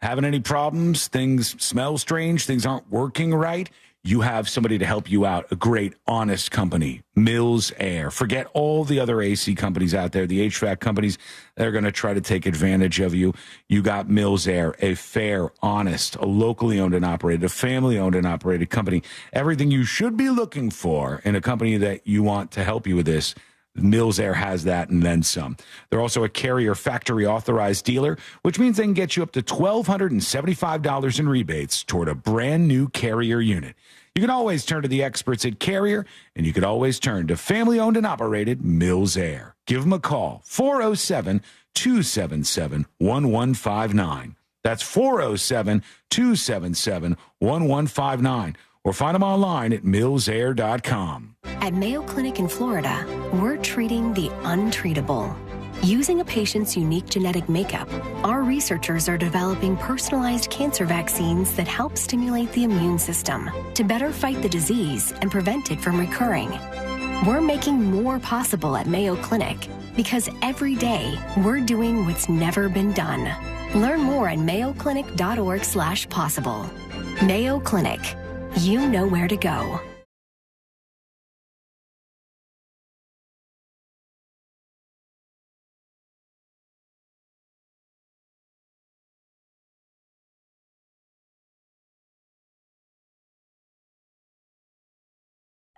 Having any problems, things smell strange, things aren't working right, you have somebody to help you out, a great, honest company, Mills Air. Forget all the other AC companies out there, the HVAC companies that are going to try to take advantage of you. You got Mills Air, a fair, honest, a locally owned and operated, a family-owned and operated company. Everything you should be looking for in a company that you want to help you with this, Mills Air has that and then some. They're also a Carrier factory authorized dealer, which means they can get you up to $1,275 in rebates toward a brand new Carrier unit. You can always turn to the experts at Carrier, and you can always turn to family-owned and operated Mills Air. Give them a call, 407-277-1159. That's 407-277-1159. Or find them online at millsair.com. At Mayo Clinic in Florida, we're treating the untreatable. Using a patient's unique genetic makeup, our researchers are developing personalized cancer vaccines that help stimulate the immune system to better fight the disease and prevent it from recurring. We're making more possible at Mayo Clinic because every day we're doing what's never been done. Learn more at mayoclinic.org/possible. Mayo Clinic. You know where to go.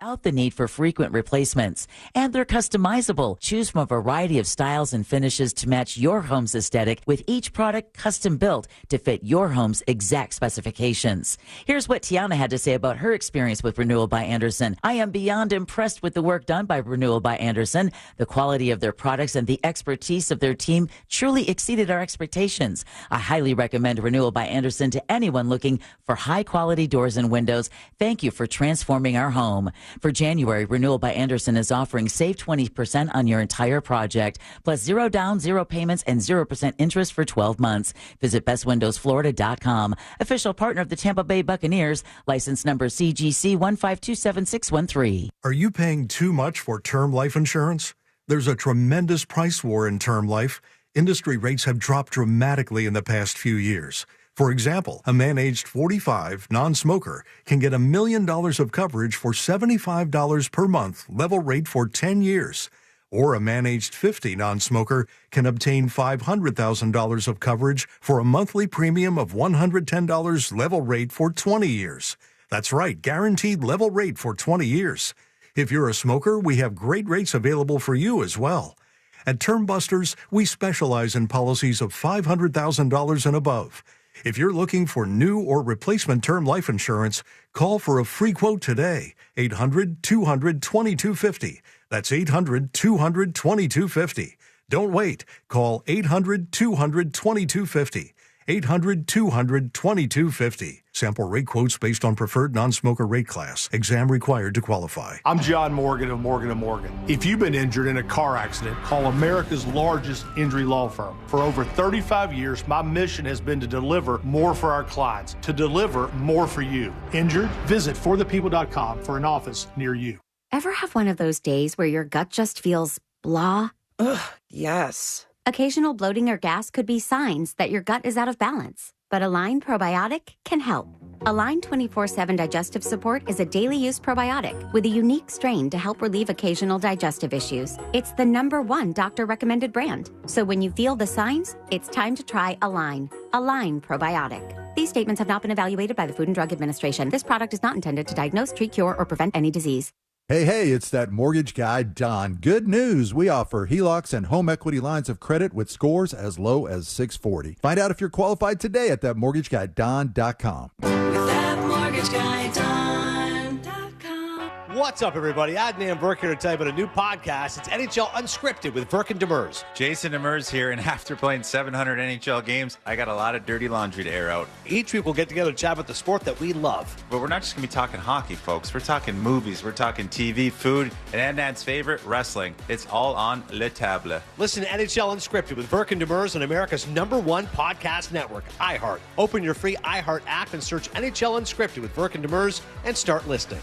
Out the need for frequent replacements, and they're customizable. Choose from a variety of styles and finishes to match your home's aesthetic, with each product custom built to fit your home's exact specifications. Here's what Tiana had to say about her experience with Renewal by Andersen. I am beyond impressed with the work done by Renewal by Andersen. The quality of their products and the expertise of their team truly exceeded our expectations. I highly recommend Renewal by Andersen to anyone looking for high quality doors and windows. Thank you for transforming our home. For January, Renewal by Andersen is offering save 20% on your entire project, plus 0 down, 0 payments, and 0% interest for 12 months. Visit bestwindowsflorida.com. Official partner of the Tampa Bay Buccaneers. License number CGC 1527613. Are you paying too much for term life insurance? There's a tremendous price war in term life. Industry rates have dropped dramatically in the past few years. For example, a man aged 45, non-smoker, can get $1 million of coverage for $75 per month, level rate for 10 years. Or a man aged 50, non-smoker, can obtain $500,000 of coverage for a monthly premium of $110, level rate for 20 years. That's right, guaranteed level rate for 20 years. If you're a smoker, we have great rates available for you as well. At Term Busters, we specialize in policies of $500,000 and above. If you're looking for new or replacement term life insurance, call for a free quote today. 800-200-2250. That's 800-200-2250. Don't wait. Call 800-200-2250. 800-200-2250. Sample rate quotes based on preferred non-smoker rate class. Exam required to qualify. I'm John Morgan of Morgan & Morgan. If you've been injured in a car accident, call America's largest injury law firm. For over 35 years, my mission has been to deliver more for our clients, to deliver more for you. Injured? Visit forthepeople.com for an office near you. Ever have one of those days where your gut just feels blah? Ugh, yes. Occasional bloating or gas could be signs that your gut is out of balance, but Align Probiotic can help. Align 24/7 Digestive Support is a daily use probiotic with a unique strain to help relieve occasional digestive issues. It's the #1 doctor-recommended brand. So when you feel the signs, it's time to try Align. Align Probiotic. These statements have not been evaluated by the Food and Drug Administration. This product is not intended to diagnose, treat, cure, or prevent any disease. Hey, it's that mortgage guy, Don. Good news. We offer HELOCs and home equity lines of credit with scores as low as 640. Find out if you're qualified today at thatmortgageguyDon.com. With thatmortgageguyDon.com. What's up, everybody? Adnan Burke here to tell you about a new podcast. It's NHL Unscripted with Burke and Demers. Jason Demers here, and after playing 700 NHL games, I got a lot of dirty laundry to air out. Each week we'll get together to chat about the sport that we love. But we're not just going to be talking hockey, folks. We're talking movies, we're talking TV, food, and Adnan's favorite, wrestling. It's all on Le Table. Listen to NHL Unscripted with Burke and Demers on America's #1 podcast network, iHeart. Open your free iHeart app and search NHL Unscripted with Burke and Demers and start listening.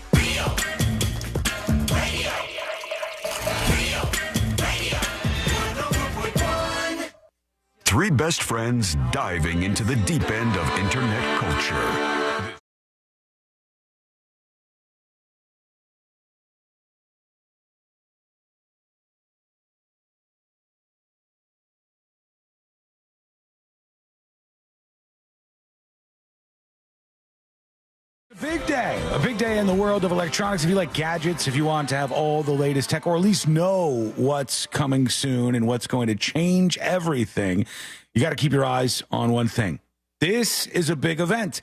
Three best friends diving into the deep end of internet culture. A big day in the world of electronics. If you like gadgets, if you want to have all the latest tech, or at least know what's coming soon and what's going to change everything, you got to keep your eyes on one thing. This is a big event.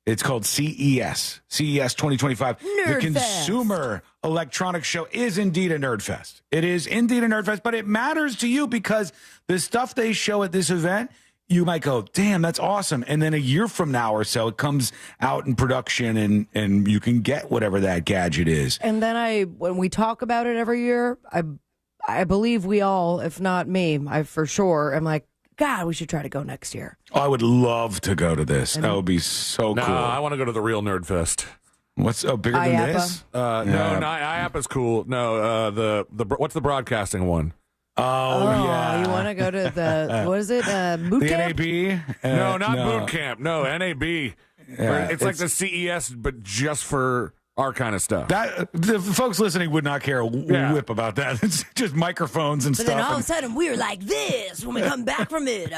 It's called CES 2025. The Consumer Electronics Show is indeed a nerd fest. It is indeed a nerd fest, but it matters to you because the stuff they show at this event, you might go, damn, that's awesome. And then a year from now or so, it comes out in production and you can get whatever that gadget is. And then when we talk about it every year, I believe we all, if not me, I for sure am like, God, we should try to go next year. Oh, I would love to go to this. That would be so cool. I want to go to the real Nerd Fest. What's bigger than IAPA? this? No, IAPA's cool. No, the what's the broadcasting one? Oh, yeah. You want to go to the, what is it, boot The camp? NAB? No, not boot camp. No, NAB. Yeah, it's like the CES, but just for our kind of stuff. That the folks listening would not care a whip about that. It's just microphones and But stuff. then all of a sudden, we're like this when we come back from it.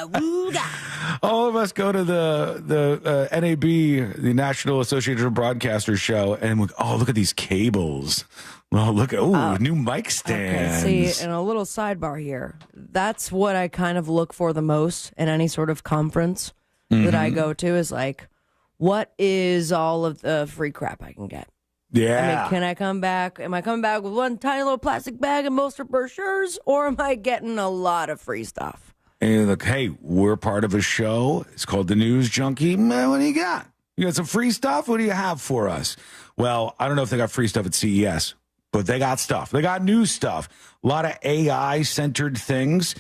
All of us go to the NAB, the National Association of Broadcasters show, and we look at these cables. Well, look at new mic stands. Okay, see, and a little sidebar here. That's what I kind of look for the most in any sort of conference that I go to is like, what is all of the free crap I can get? Yeah. I mean, can I come back? Am I coming back with one tiny little plastic bag and most of brochures, or am I getting a lot of free stuff? And you're like, hey, we're part of a show. It's called The News Junkie. Man, what do you got? You got some free stuff? What do you have for us? Well, I don't know if they got free stuff at CES, but they got stuff. They got new stuff. A lot of AI-centered things.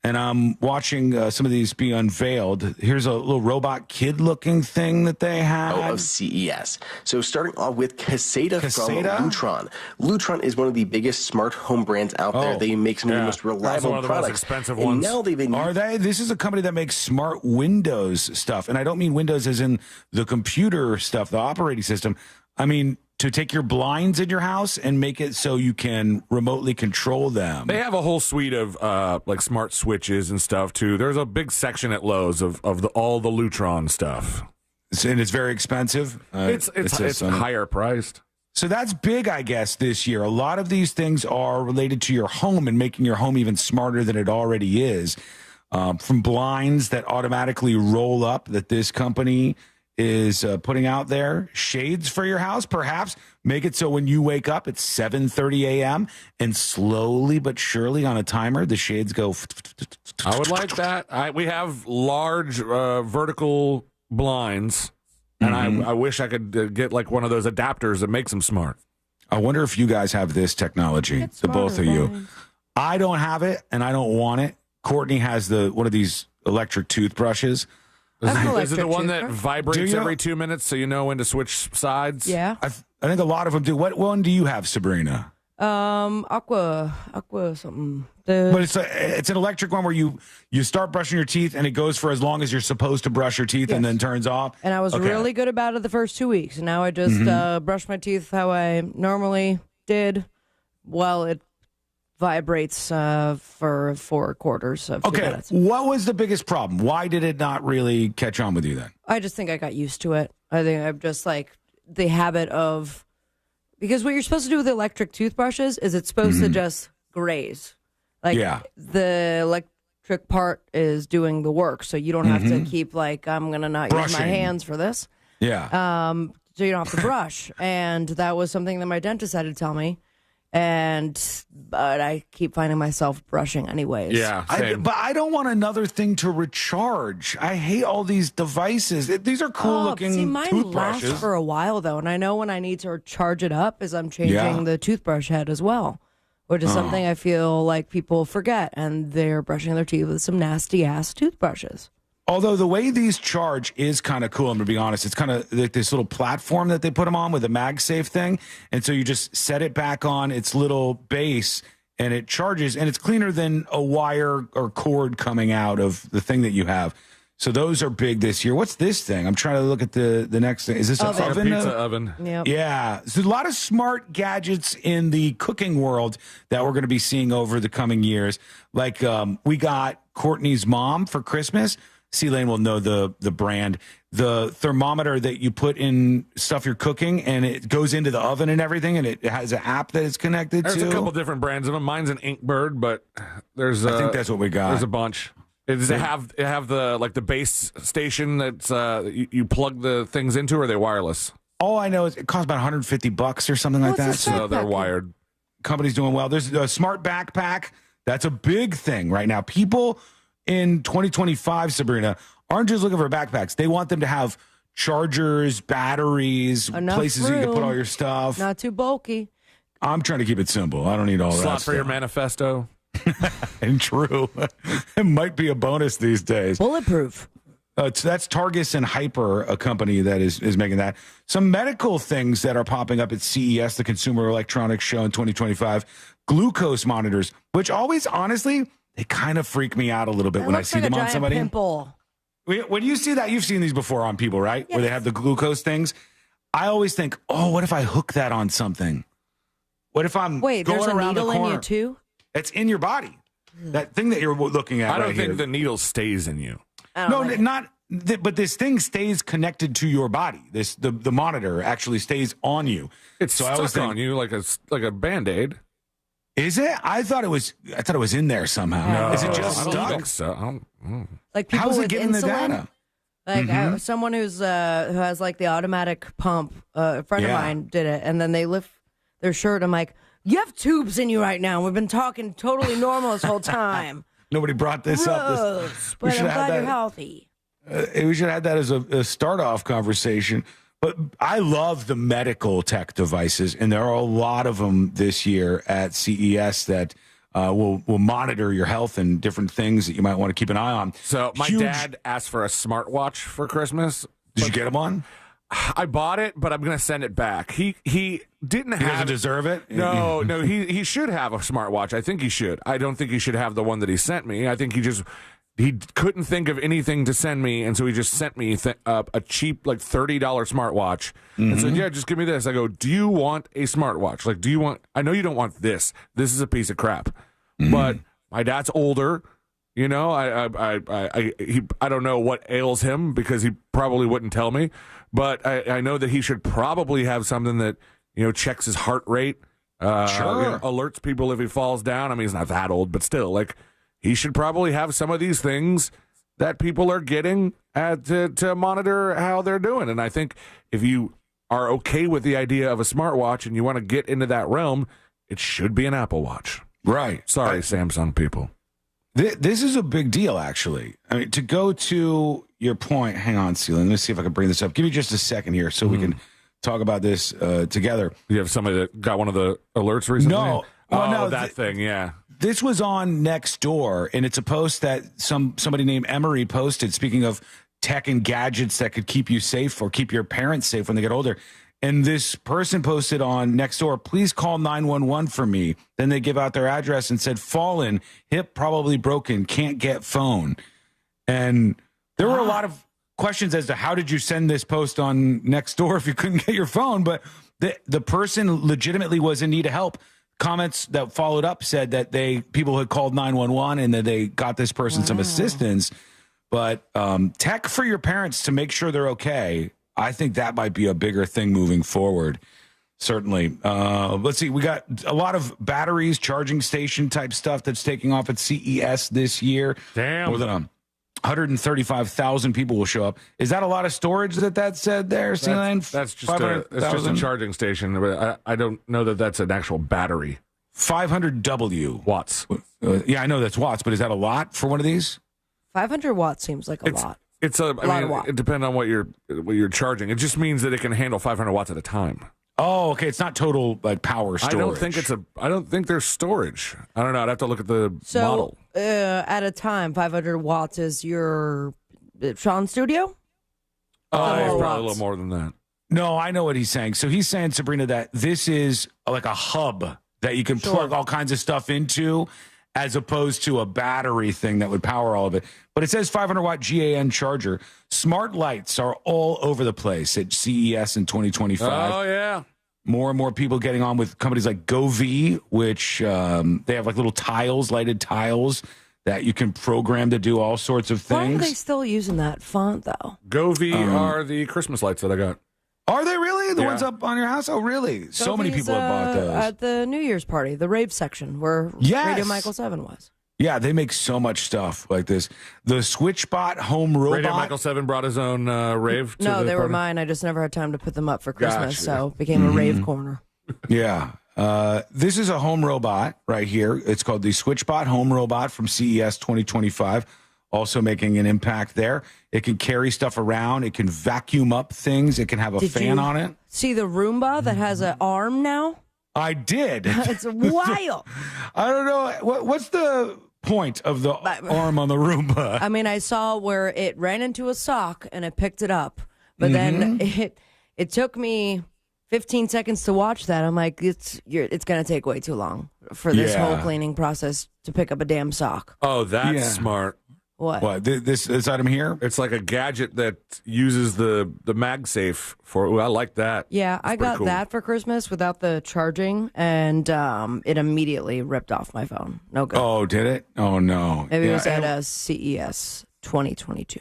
And I'm watching some of these be unveiled. Here's a little robot kid-looking thing that they have. Of CES. So starting off with Caseta from Lutron. Lutron is one of the biggest smart home brands out there. They make some of the most reliable one of the products. most expensive and ones. now they've been... Are they? This is a company that makes smart Windows stuff. And I don't mean Windows as in the computer stuff, the operating system. I mean to take your blinds in your house and make it so you can remotely control them. They have a whole suite of like smart switches and stuff too. There's a big section at Lowe's of all the Lutron stuff. And it's very expensive. It's higher priced. So that's big, I guess, this year. A lot of these things are related to your home and making your home even smarter than it already is. From blinds that automatically roll up that this company is putting out there, shades for your house, perhaps make it so when you wake up it's 7:30 a.m. and slowly but surely on a timer the shades go. I would like that. We have large vertical blinds, and I wish I could get like one of those adapters that makes them smart. I wonder if you guys have this technology, the both of you. I don't have it, and I don't want it. Courtney has one of these electric toothbrushes. Is it the one that vibrates every 2 minutes so you know when to switch sides? Yeah. I think a lot of them do. What one do you have, Sabrina? Aqua something. But it's an electric one where you start brushing your teeth and it goes for as long as you're supposed to brush your teeth and then turns off. And I was really good about it the first 2 weeks. And now I just brush my teeth how I normally did. Well, it vibrates for 4 quarters of 2 minutes. What was the biggest problem? Why did it not really catch on with you then? I just think I got used to it. I think I'm just like the habit of, because what you're supposed to do with electric toothbrushes is it's supposed to just graze. Like the electric part is doing the work, so you don't have to keep like, I'm going to not use my hands for this. Yeah. so you don't have to brush. And that was something that my dentist had to tell me. But I keep finding myself brushing anyways. Yeah, but I don't want another thing to recharge. I hate all these devices. These are cool looking see, mine toothbrushes. lasts for a while though, and I know when I need to charge it up is I'm changing the toothbrush head as well, which is something I feel like people forget, and they're brushing their teeth with some nasty ass toothbrushes. Although the way these charge is kind of cool, I'm going to be honest. It's kind of like this little platform that they put them on with a MagSafe thing. And so you just set it back on its little base and it charges. And it's cleaner than a wire or cord coming out of the thing that you have. So those are big this year. What's this thing? I'm trying to look at the next thing. Is this an oven? Pizza oven. Yep. Yeah. So a lot of smart gadgets in the cooking world that we're going to be seeing over the coming years. Like we got Courtney's mom for Christmas. C-Lane will know the brand. The thermometer that you put in stuff you're cooking, and it goes into the oven and everything, and it has an app that it's connected to. There's a couple different brands of them. Mine's an Inkbird, but there's I think that's what we got. There's a bunch. Does it have the like the base station that's you plug the things into, or are they wireless? All I know is it costs about $150 or something like that. So they're wired. Company's doing well. There's a smart backpack. That's a big thing right now. People in 2025, Sabrina, aren't just looking for backpacks. They want them to have chargers, batteries, places you can put all your stuff. Not too bulky. I'm trying to keep it simple. I don't need all that Slot stuff. for your manifesto. And true. It might be a bonus these days. Bulletproof. That's Targus and Hyper, a company that is making that. Some medical things that are popping up at CES, the Consumer Electronics Show in 2025. Glucose monitors, which always, honestly, they kind of freak me out a little bit when I see them on somebody. Pimple. When you see that, you've seen these before on people, right? Yes. Where they have the glucose things. I always think, oh, what if I hook that on something? What if I'm Wait, going there's a around needle the corner? in you too? It's in your body. That thing that you're looking at. I don't right think here. the needle stays in you. But this thing stays connected to your body. The monitor actually stays on you. It's so stuck I always think, on you like a Band-Aid. Is it? I thought it was in there somehow. No, Is it just I don't stuck? think so. Like people How's it with getting insulin? the data? Like someone who has like the automatic pump. A friend of mine did it, and then they lift their shirt. I'm like, you have tubes in you right now. We've been talking totally normal this whole time. Nobody brought this up. Gross, but I'm glad you're healthy. We should have had that as a start-off conversation. But I love the medical tech devices, and there are a lot of them this year at CES that will monitor your health and different things that you might want to keep an eye on. So my dad asked for a smartwatch for Christmas. Did you get him one? I bought it, but I'm going to send it back. He didn't have. He doesn't deserve it? No. He should have a smartwatch. I think he should. I don't think he should have the one that he sent me. I think he couldn't think of anything to send me, and so he just sent me a cheap, like $30 smartwatch. And said, "Yeah, just give me this." I go, "Do you want a smartwatch? Like, do you want? I know you don't want this. This is a piece of crap." But my dad's older. You know, I don't know what ails him because he probably wouldn't tell me. But I know that he should probably have something that checks his heart rate, alerts people if he falls down. I mean, he's not that old, but still, like. He should probably have some of these things that people are getting to monitor how they're doing. And I think if you are okay with the idea of a smartwatch and you want to get into that realm, it should be an Apple Watch. Right. Sorry, Samsung people. This is a big deal, actually. I mean, to go to your point, hang on, Celine. Let me see if I can bring this up. Give me just a second here so we can talk about this together. You have somebody that got one of the alerts recently? No. Oh, that thing, yeah. This was on Nextdoor, and it's a post that somebody named Emery posted, speaking of tech and gadgets that could keep you safe or keep your parents safe when they get older. And this person posted on Nextdoor, "Please call 911 for me." Then they give out their address and said, "Fallen, hip probably broken, can't get phone." And there were a lot of questions as to how did you send this post on Nextdoor if you couldn't get your phone? But the person legitimately was in need of help. Comments that followed up said that people had called 911 and that they got this person some assistance. But tech for your parents to make sure they're okay, I think that might be a bigger thing moving forward. Certainly. Let's see. We got a lot of batteries, charging station type stuff that's taking off at CES this year. Damn. 135,000 people will show up. Is that a lot of storage that said there, C-Lane? That's just a charging station. But I don't know that that's an actual battery. 500 W. Watts. Yeah, I know that's watts, but is that a lot for one of these? 500 watts seems like a lot. It's a lot of watts. It depends on what you're charging. It just means that it can handle 500 watts at a time. Oh, okay. It's not total like power storage. I don't think there's storage. I don't know. I'd have to look at the model. At a time, 500 watts is your Sean studio? It's probably a little more than that. No, I know what he's saying. So he's saying, Sabrina, that this is like a hub that you can plug all kinds of stuff into, as opposed to a battery thing that would power all of it. But it says 500 watt GAN charger. Smart lights are all over the place at CES in 2025. Oh, yeah. More and more people getting on with companies like GoV, which they have like little tiles, lighted tiles that you can program to do all sorts of things. Why are they still using that font, though? GoV are the Christmas lights that I got. Are they really? The ones up on your house? Oh, really? So many people have bought those. At the New Year's party, the rave section where Radio Michael 7 was. Yeah, they make so much stuff like this. The SwitchBot home robot. Radio Michael 7 brought his own rave to No, the they were party? mine. I just never had time to put them up for Christmas, so it became a rave corner. Yeah. This is a home robot right here. It's called the SwitchBot home robot from CES 2025. Also making an impact there. It can carry stuff around. It can vacuum up things. It can have a fan on it. See the Roomba that has an arm now? I did. It's wild. I don't know. What's the point of the arm on the Roomba? I mean, I saw where it ran into a sock and it picked it up. But then it took me 15 seconds to watch that. I'm like, it's going to take way too long for this whole cleaning process to pick up a damn sock. Oh, that's smart. What? This item here? It's like a gadget that uses the MagSafe for. Ooh, I like that. Yeah, I got that for Christmas without the charging, and it immediately ripped off my phone. No good. Oh, did it? Oh, no. Maybe it was at CES 2022.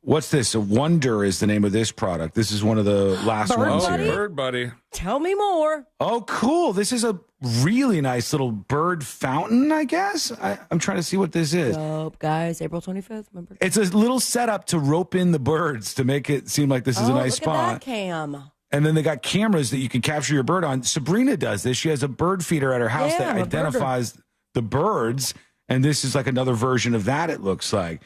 What's this? A Wonder is the name of this product. This is one of the last ones here. Bird Buddy. Tell me more. Oh, cool. This is a really nice little bird fountain, I guess. I'm trying to see what this is. Dope, guys. April 25th, remember? It's a little setup to rope in the birds to make it seem like this is a nice spot. Look at that cam. And then they got cameras that you can capture your bird on. Sabrina does this. She has a bird feeder at her house that identifies the birds. And this is like another version of that, it looks like.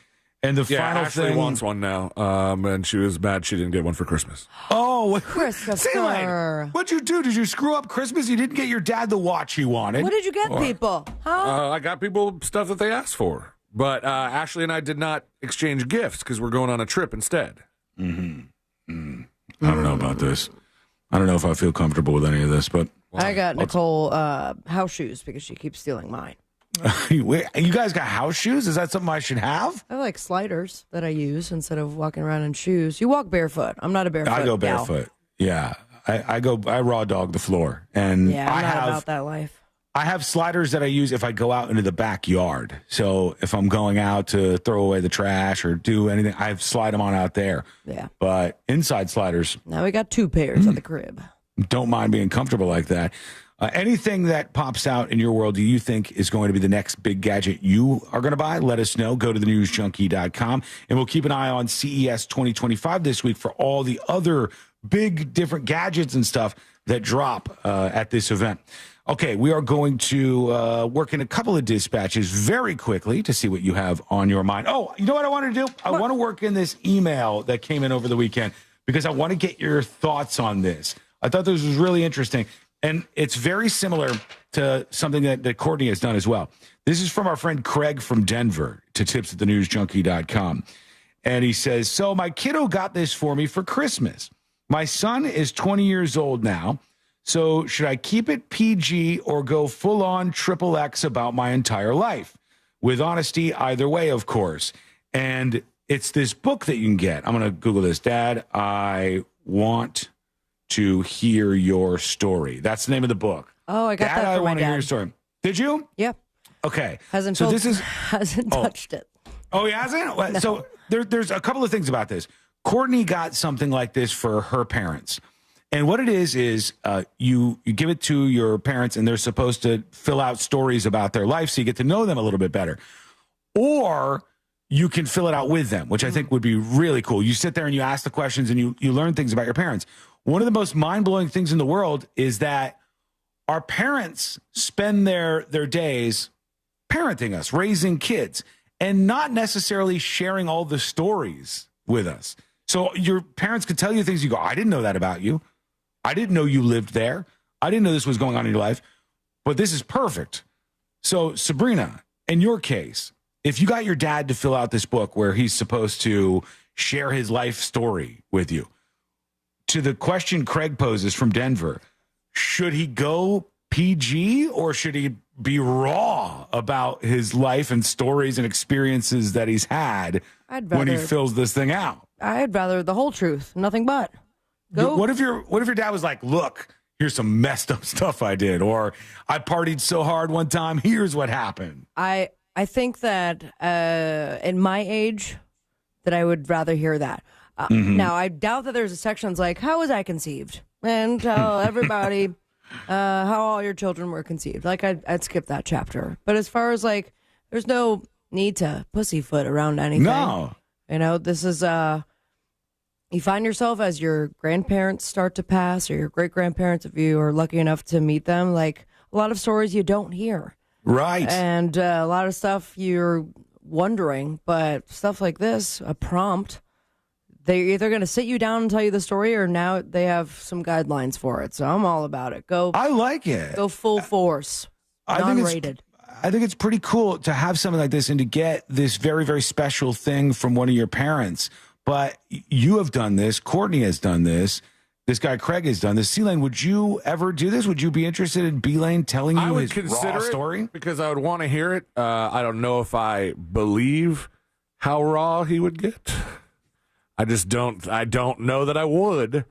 And the final Ashley thing wants one now, and she was mad she didn't get one for Christmas. Oh, Christopher. What'd you do? Did you screw up Christmas? You didn't get your dad the watch he wanted. What did you get people? Huh? I got people stuff that they asked for, but Ashley and I did not exchange gifts because we're going on a trip instead. I don't know about this. I don't know if I feel comfortable with any of this, but I got Nicole house shoes because she keeps stealing mine. You guys got house shoes? Is that something I should have? I have like sliders that I use instead of walking around in shoes. You walk barefoot. I'm not a barefoot. I go gal. barefoot. Yeah. I raw dog the floor. And Yeah, I'm not about that life. I have sliders that I use if I go out into the backyard. So if I'm going out to throw away the trash or do anything, I slide them on out there. Yeah. But inside sliders, Now we got 2 pairs at the crib. don't mind being comfortable like that. Anything that pops out in your world do you think is going to be the next big gadget you are going to buy? Let us know. Go to thenewsjunkie.com, and we'll keep an eye on CES 2025 this week for all the other big different gadgets and stuff that drop at this event. Okay, we are going to work in a couple of dispatches very quickly to see what you have on your mind. Oh, you know what I want to do? I want to work in this email that came in over the weekend because I want to get your thoughts on this. I thought this was really interesting. And it's very similar to something that Courtney has done as well. This is from our friend Craig from Denver to tips@thenewsjunkie.com. And he says, so my kiddo got this for me for Christmas. My son is 20 years old now. So should I keep it PG or go full on XXX about my entire life? With honesty, either way, of course. And it's this book that you can get. I'm going to Google this. Dad, I want to hear your story. That's the name of the book. Oh, I got Dad, that I from my want to hear dad. your story. Did you? Yep. Okay. Hasn't touched it. Oh, he hasn't? No. So there's a couple of things about this. Courtney got something like this for her parents. And what it is you give it to your parents and they're supposed to fill out stories about their life so you get to know them a little bit better. Or you can fill it out with them, which I think would be really cool. You sit there and you ask the questions and you learn things about your parents. One of the most mind-blowing things in the world is that our parents spend their days parenting us, raising kids, and not necessarily sharing all the stories with us. So your parents could tell you things, you go, I didn't know that about you. I didn't know you lived there. I didn't know this was going on in your life, but this is perfect. So Sabrina, in your case, if you got your dad to fill out this book where he's supposed to share his life story with you, to the question Craig poses from Denver, should he go PG or should he be raw about his life and stories and experiences that he's had when he fills this thing out? I'd rather the whole truth, nothing but. Go. What if your dad was like, look, here's some messed up stuff I did, or I partied so hard one time, here's what happened. I think that in my age that I would rather hear that. Now, I doubt that there's a section that's like, how was I conceived? And tell everybody how all your children were conceived. Like, I'd skip that chapter. But as far as, like, there's no need to pussyfoot around anything. No. You know, this is, you find yourself as your grandparents start to pass, or your great-grandparents, if you are lucky enough to meet them, like, a lot of stories you don't hear. Right. And a lot of stuff you're wondering, but stuff like this, a prompt, they're either going to sit you down and tell you the story, or now they have some guidelines for it. So I'm all about it. I like it. Go full force. Non-rated. I think it's pretty cool to have something like this and to get this very, very special thing from one of your parents. But you have done this. Courtney has done this. This guy Craig has done this. C-Lane, would you ever do this? Would you be interested in B-Lane telling you his raw story? Because I would want to hear it. I don't know if I believe how raw he would get. I just don't. I don't know that I would.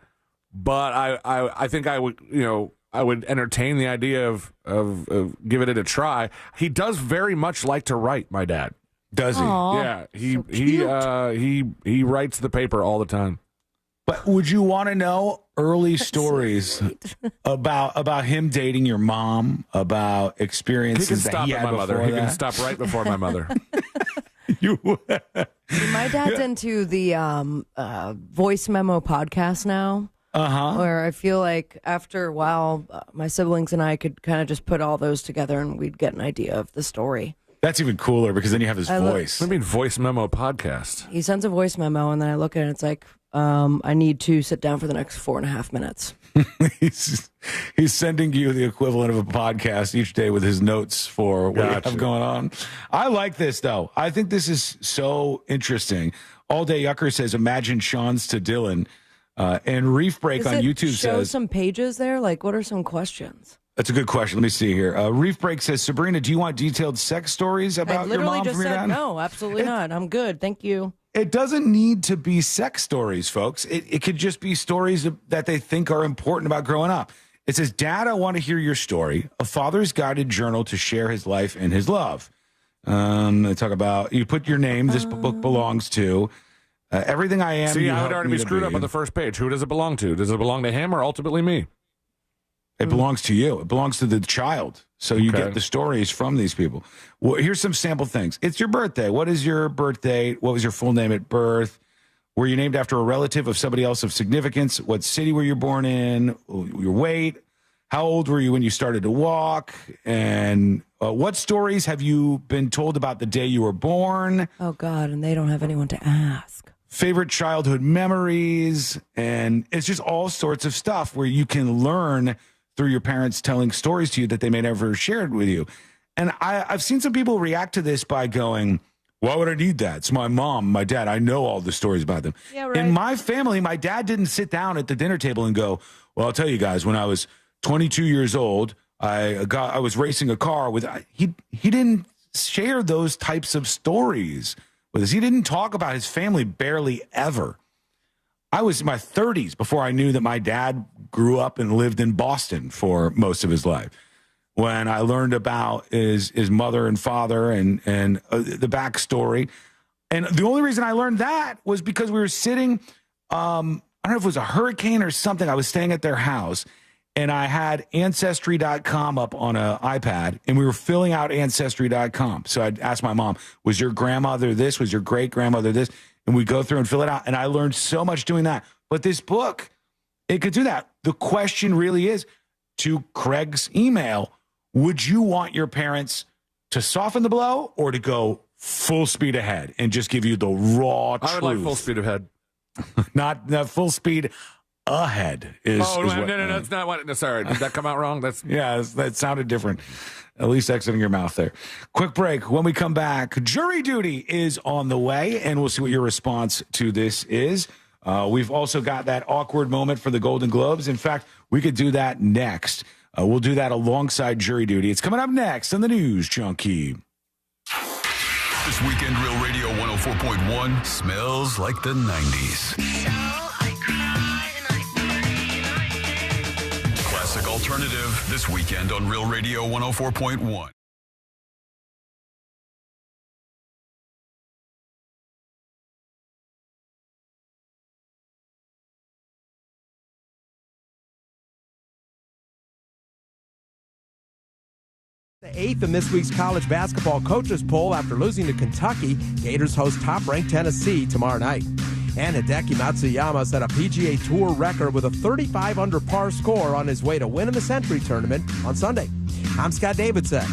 But I think I would. You know, I would entertain the idea of giving it a try. He does very much like to write. My dad does he? Yeah, he writes the paper all the time. But would you want to know early stories about him dating your mom, about experiences that he had my mother? He can stop right before my mother. My dad's into the voice memo podcast now. Where I feel like after a while, my siblings and I could kind of just put all those together and we'd get an idea of the story. That's even cooler because then you have his voice. What do you mean voice memo podcast? He sends a voice memo and then I look at it and it's like, I need to sit down for the next 4.5 minutes. He's sending you the equivalent of a podcast each day with his notes for what you have going on. I like this, though. I think this is so interesting. All Day Yucker says, imagine Sean's to Dylan. And Reef Break on YouTube show says... some pages there? Like, what are some questions? That's a good question. Let me see here. Reef Break says, Sabrina, do you want detailed sex stories about your mom from your dad? I literally just said no, absolutely not. I'm good. Thank you. It doesn't need to be sex stories, folks. It could just be stories that they think are important about growing up. It says, Dad, I want to hear your story. A father's guided journal to share his life and his love. They talk about, you put your name, this book belongs to. Everything I am. See, I would already be screwed up on the first page. Who does it belong to? Does it belong to him or ultimately me? It belongs to you. It belongs to the child. So you get the stories from these people. Well, here's some sample things. It's your birthday. What is your birth date? What was your full name at birth? Were you named after a relative of somebody else of significance? What city were you born in? Your weight? How old were you when you started to walk? And what stories have you been told about the day you were born? Oh, God, and they don't have anyone to ask. Favorite childhood memories. And it's just all sorts of stuff where you can learn through your parents telling stories to you that they may never have shared with you. And I've seen some people react to this by going, why would I need that? It's my mom, my dad. I know all the stories about them. Yeah, right. In my family, my dad didn't sit down at the dinner table and go, well, I'll tell you guys, when I was 22 years old, I was racing a car with, he didn't share those types of stories with us. He didn't talk about his family barely ever. I was in my 30s before I knew that my dad grew up and lived in Boston for most of his life. When I learned about his mother and father and the backstory. And the only reason I learned that was because we were sitting, I don't know if it was a hurricane or something. I was staying at their house and I had Ancestry.com up on an iPad, and we were filling out Ancestry.com. So I'd ask my mom, was your grandmother this? Was your great-grandmother this? And we'd go through and fill it out, and I learned so much doing that. But this book, it could do that. The question really is, to Craig's email, would you want your parents to soften the blow or to go full speed ahead and just give you the raw truth? I would like full speed ahead. Not full speed ahead is. Oh, is no, what, that's not what. Sorry, did that come out wrong? That sounded different. At least exiting your mouth there. Quick break. When we come back, jury duty is on the way, and we'll see what your response to this is. We've also got that awkward moment for the Golden Globes. In fact, we could do that next. We'll do that alongside jury duty. It's coming up next on the News Junkie. This weekend, Real Radio 104.1 smells like the 90s. Classic alternative this weekend on Real Radio 104.1. The 8th in this week's college basketball coaches poll after losing to Kentucky. Gators host top-ranked Tennessee tomorrow night. And Hideki Matsuyama set a PGA Tour record with a 35 under par score on his way to winning the Century Tournament on Sunday. I'm Scott Davidson.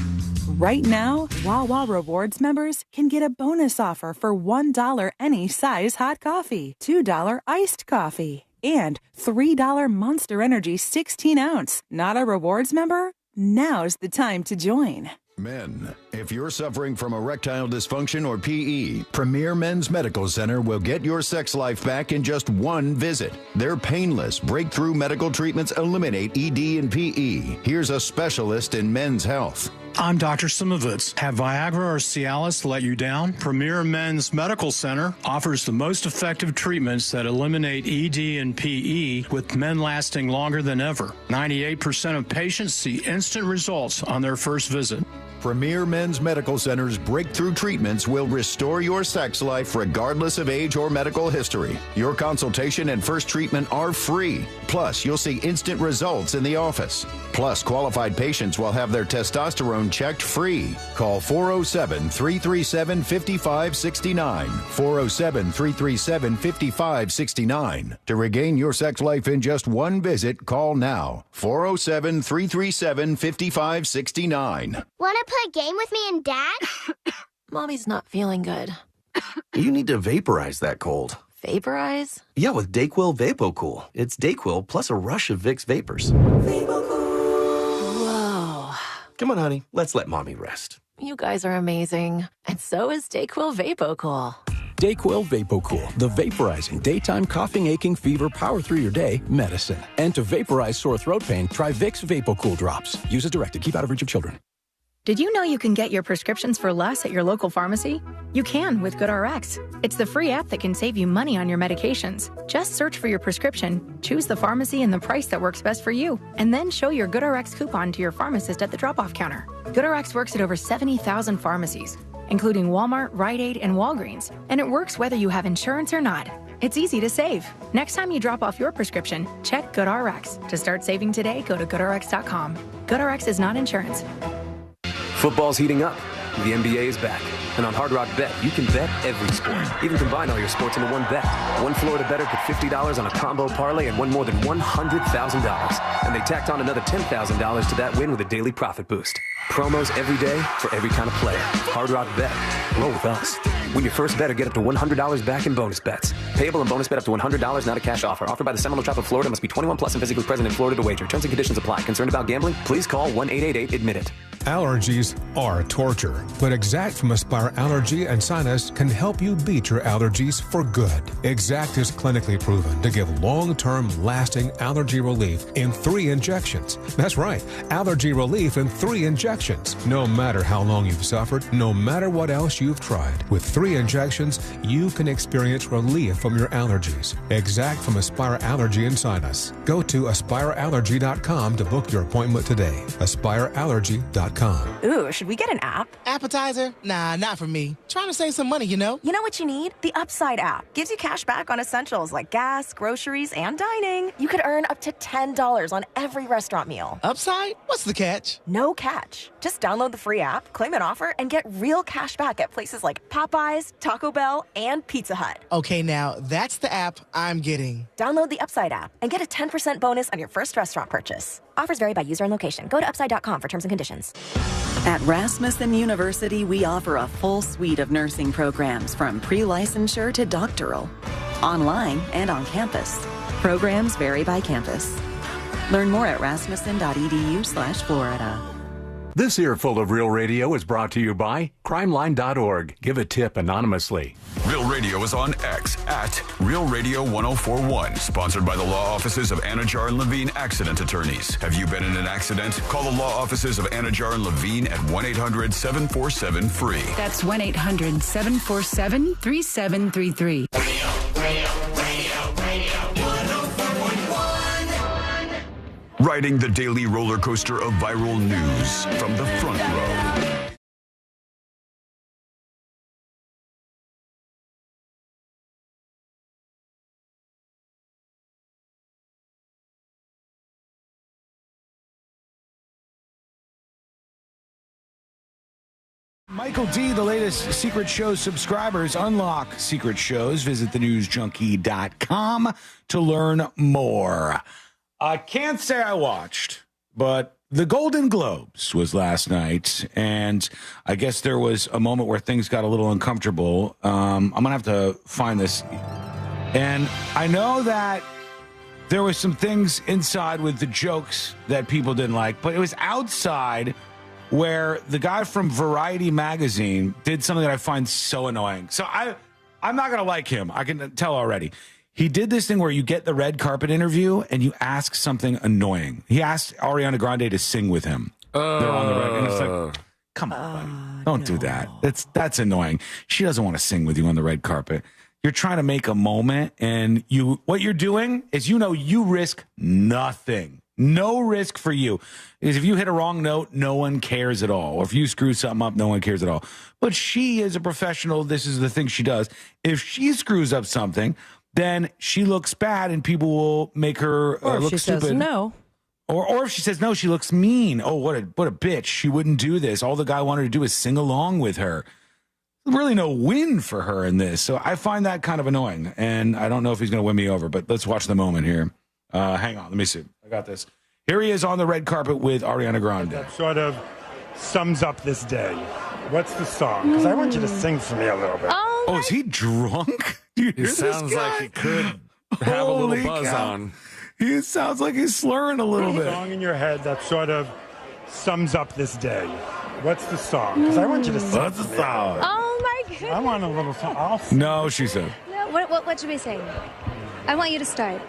Right now, Wawa Rewards members can get a bonus offer for $1 any size hot coffee, $2 iced coffee, and $3 Monster Energy 16-ounce. Not a rewards member? Now's the time to join. Men, if you're suffering from erectile dysfunction or PE, Premier Men's Medical Center will get your sex life back in just one visit. Their painless, breakthrough medical treatments eliminate ED and PE. Here's a specialist in men's health. I'm Dr. Simovitz. Have Viagra or Cialis let you down? Premier Men's Medical Center offers the most effective treatments that eliminate ED and PE, with men lasting longer than ever. 98% of patients see instant results on their first visit. Premier Men's Medical Center's breakthrough treatments will restore your sex life regardless of age or medical history. Your consultation and first treatment are free. Plus, you'll see instant results in the office. Plus, qualified patients will have their testosterone checked free. Call 407-337-5569. 407-337-5569. To regain your sex life in just one visit, call now. 407-337-5569. Want to play a game with me and Dad? Mommy's not feeling good. You need to vaporize that cold. Vaporize? Yeah, with DayQuil VapoCool. It's DayQuil plus a rush of Vicks vapors. Whoa. Come on, honey. Let's let Mommy rest. You guys are amazing. And so is DayQuil VapoCool. DayQuil VapoCool, the vaporizing daytime coughing, aching, fever, power through your day medicine. And to vaporize sore throat pain, try Vicks VapoCool drops. Use as directed. Keep out of reach of children. Did you know you can get your prescriptions for less at your local pharmacy? You can with GoodRx. It's the free app that can save you money on your medications. Just search for your prescription, choose the pharmacy and the price that works best for you, and then show your GoodRx coupon to your pharmacist at the drop-off counter. GoodRx works at over 70,000 pharmacies, including Walmart, Rite Aid, and Walgreens, and it works whether you have insurance or not. It's easy to save. Next time you drop off your prescription, check GoodRx. To start saving today, go to GoodRx.com. GoodRx is not insurance. Football's heating up. The NBA is back. And on Hard Rock Bet, you can bet every sport. Even combine all your sports into one bet. One Florida bettor put $50 on a combo parlay and won more than $100,000. And they tacked on another $10,000 to that win with a daily profit boost. Promos every day for every kind of player. Hard Rock Bet. Roll with us. Win your first bet or get up to $100 back in bonus bets. Payable and bonus bet up to $100, not a cash offer. Offered by the Seminole Tribe of Florida. Must be 21 plus and physically present in Florida to wager. Terms and conditions apply. Concerned about gambling? Please call 1-888-ADMIT-IT. Allergies are torture, but Exact from Aspire Allergy and Sinus can help you beat your allergies for good. Exact is clinically proven to give long-term lasting allergy relief in 3 injections. That's right, allergy relief in 3 injections. No matter how long you've suffered, no matter what else you've tried. With 3 injections, you can experience relief from your allergies. Exact from Aspire Allergy and Sinus. Go to AspireAllergy.com to book your appointment today. AspireAllergy.com. Ooh, should we get an app? Appetizer? Nah, not for me. Trying to save some money, you know? You know what you need? The Upside app. Gives you cash back on essentials like gas, groceries, and dining. You could earn up to $10 on every restaurant meal. Upside? What's the catch? No catch. Just download the free app, claim an offer, and get real cash back at places like Popeyes, Taco Bell, and Pizza Hut. Okay, now that's the app I'm getting. Download the Upside app and get a 10% bonus on your first restaurant purchase. Offers vary by user and location. Go to upside.com for terms and conditions. At Rasmussen University, we offer a full suite of nursing programs from pre-licensure to doctoral, online and on campus. Programs vary by campus. Learn more at rasmussen.edu/Florida. This earful of Real Radio is brought to you by crimeline.org. Give a tip anonymously. Real Radio is on X at Real Radio 1041. Sponsored by the law offices of Anajar and Levine Accident Attorneys. Have you been in an accident? Call the law offices of Anajar and Levine at 1-800-747-FREE. That's 1-800-747-3733. Riding the daily roller coaster of viral news from the front row. Michael D., the latest Secret Shows subscribers. Unlock Secret Shows. Visit thenewsjunkie.com to learn more. I can't say I watched, but the Golden Globes was last night, and I guess there was a moment where things got a little uncomfortable. I'm going to have to find this. And I know that there was some things inside with the jokes that people didn't like, but it was outside where the guy from Variety magazine did something that I find so annoying. So I'm not going to like him. I can tell already. He did this thing where you get the red carpet interview and you ask something annoying. He asked Ariana Grande to sing with him. They're on the red, and it's like, come on, buddy. Don't do that. That's annoying. She doesn't want to sing with you on the red carpet. You're trying to make a moment, and what you're doing is, you risk nothing. No risk for you. Because if you hit a wrong note, no one cares at all. Or if you screw something up, no one cares at all. But she is a professional. This is the thing she does. If she screws up something, then she looks bad and people will make her look she stupid. Says no. Or if she says no, she looks mean. Oh, what a bitch. She wouldn't do this. All the guy wanted to do is sing along with her. Really no win for her in this. So I find that kind of annoying. And I don't know if he's going to win me over, but let's watch the moment here. Hang on. Let me see. I got this. Here he is on the red carpet with Ariana Grande. That sort of sums up this day. What's the song? Because I want you to sing for me a little bit. Oh, is he drunk? He sounds like he could have a little buzz on. He sounds like he's slurring a little bit. Song in your head that sort of sums up this day. What's the song? Because I want you to sing. What's the song? Oh my goodness. I want a little song. No, she said. No, what should we sing? I want you to start.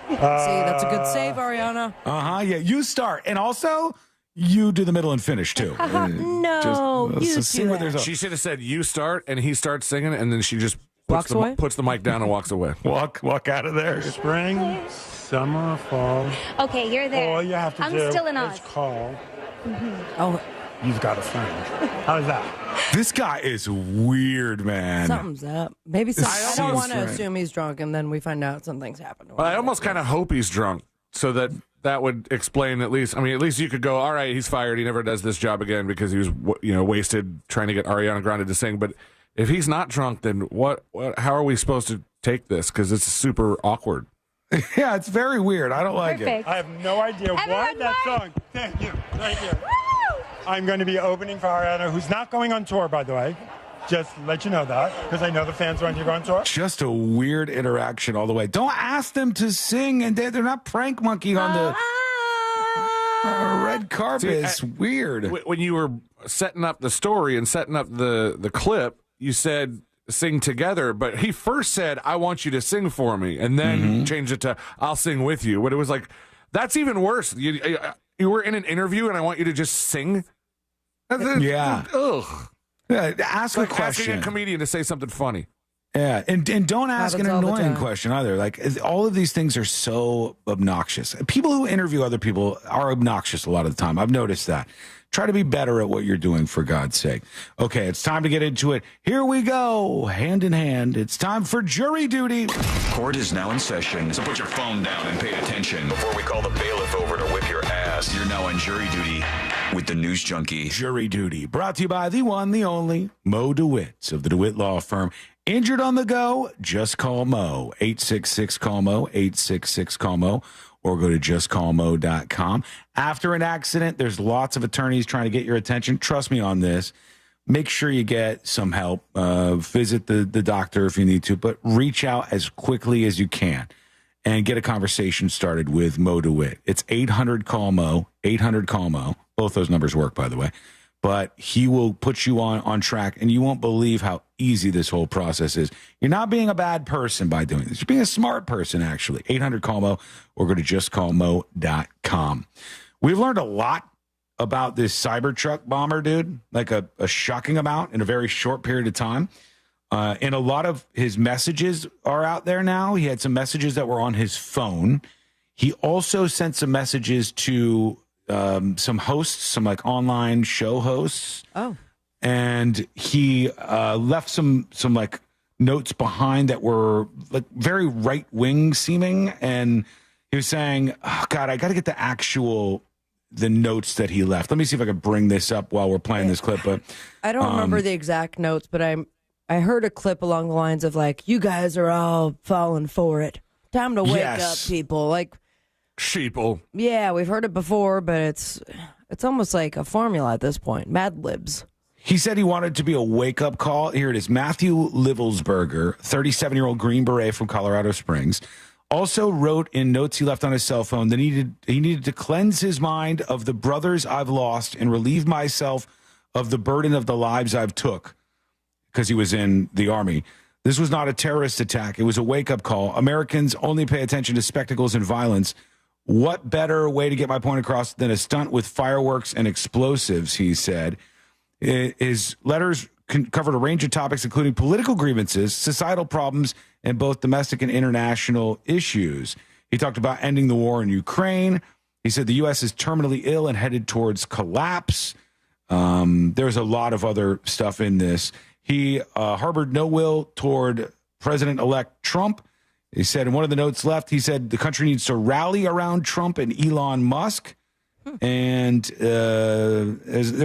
See, that's a good save, Ariana. Yeah, you start. And also, you do the middle and finish, too. No, you sing with her. She should have said, you start, and he starts singing, and then she just puts the mic down and walks away. Walk out of there. Spring, summer, fall. Okay, you're there. All you have to do still in Oz. is call. Mm-hmm. Oh, you've got a friend. How's that? This guy is weird, man. Something's up. Maybe I don't want to assume he's drunk, and then we find out something's happened. Well, I almost kind of hope he's drunk, so that would explain at least. I mean, at least you could go, all right, he's fired. He never does this job again because he was, wasted trying to get Ariana Grande to sing. But if he's not drunk, then what? How are we supposed to take this? Because it's super awkward. Yeah, it's very weird. I don't like it. I have no idea why that song. Thank you. Right here. I'm going to be opening for Ariana, who's not going on tour, by the way. Just let you know that, because I know the fans want you to go on tour. Just a weird interaction all the way. Don't ask them to sing, and they're not prank monkeying on the red carpet. See, it's weird. When you were setting up the story and setting up the clip, you said sing together, but he first said, I want you to sing for me, and then changed it to I'll sing with you. But it was like, that's even worse. You were in an interview, and I want you to just sing? Yeah. Ugh. Ask a question. Asking a comedian to say something funny. Yeah, and don't ask an annoying question either. Like, all of these things are so obnoxious. People who interview other people are obnoxious a lot of the time. I've noticed that. Try to be better at what you're doing, for God's sake. Okay, it's time to get into it. Here we go, hand in hand. It's time for jury duty. Court is now in session, so put your phone down and pay attention before we call the bailiff over to whip your ass. You're now on jury duty with the News Junkie. Jury duty, brought to you by the one, the only, Mo DeWitt of the DeWitt Law Firm. Injured on the go? Just call Mo. 866-CALL-MO, 866-CALL-MO, or go to justcallmo.com. After an accident, there's lots of attorneys trying to get your attention. Trust me on this. Make sure you get some help. Visit the doctor if you need to, but reach out as quickly as you can and get a conversation started with Mo DeWitt. It's 800-CALL-MO, 800-CALL-MO. Both those numbers work, by the way. But he will put you on track, and you won't believe how easy this whole process is. You're not being a bad person by doing this. You're being a smart person, actually. 800-CALL-MO, or go to justcallmo.com. We've learned a lot about this Cybertruck bomber, dude, like a shocking amount in a very short period of time. And a lot of his messages are out there now. He had some messages that were on his phone. He also sent some messages to some hosts, some like online show hosts. Oh. And he left some like notes behind that were like very right wing seeming. And he was saying, oh, God, I got to get the notes that he left. Let me see if I can bring this up while we're playing this clip. But I don't remember the exact notes, but I heard a clip along the lines of like, you guys are all falling for it. Time to wake up, people. Like, sheeple. Yeah, we've heard it before, but it's almost like a formula at this point. Mad Libs. He said he wanted to be a wake-up call. Here it is. Matthew Livelsberger, 37-year-old Green Beret from Colorado Springs, also wrote in notes he left on his cell phone that he needed to cleanse his mind of the brothers I've lost and relieve myself of the burden of the lives I've took, because he was in the Army. This was not a terrorist attack. It was a wake-up call. Americans only pay attention to spectacles and violence. What better way to get my point across than a stunt with fireworks and explosives, he said. His letters covered a range of topics, including political grievances, societal problems, and both domestic and international issues. He talked about ending the war in Ukraine. He said the U.S. is terminally ill and headed towards collapse. There's a lot of other stuff in this. He harbored no will toward President-elect Trump. He said in one of the notes left, he said the country needs to rally around Trump and Elon Musk. And there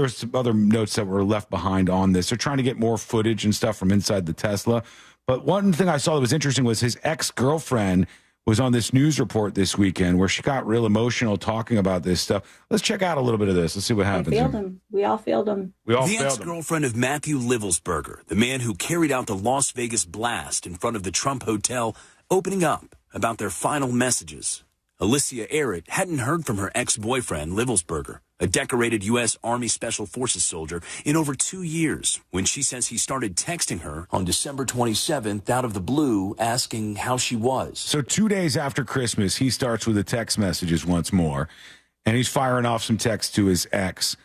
were some other notes that were left behind on this. They're trying to get more footage and stuff from inside the Tesla. But one thing I saw that was interesting was his ex-girlfriend was on this news report this weekend where she got real emotional talking about this stuff. Let's check out a little bit of this. Let's see what happens. We failed him. We all failed him. The ex-girlfriend of Matthew Livelsberger, the man who carried out the Las Vegas blast in front of the Trump Hotel, opening up about their final messages. Alicia Arrett hadn't heard from her ex-boyfriend, Livelsberger, a decorated U.S. Army Special Forces soldier, in over 2 years, when she says he started texting her on December 27th out of the blue, asking how she was. So 2 days after Christmas, he starts with the text messages once more, and he's firing off some texts to his ex.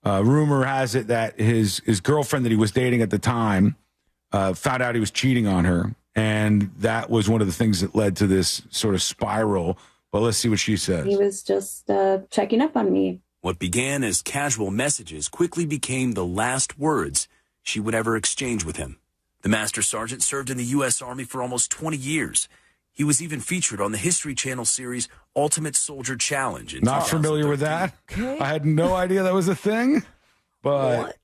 Rumor has it that his girlfriend that he was dating at the time found out he was cheating on her, and that was one of the things that led to this sort of spiral. But let's see what she says. He was just checking up on me. What began as casual messages quickly became the last words she would ever exchange with him. The Master Sergeant served in the U.S. Army for almost 20 years. He was even featured on the History Channel series Ultimate Soldier Challenge. Not familiar with that. Okay. I had no idea that was a thing. But what?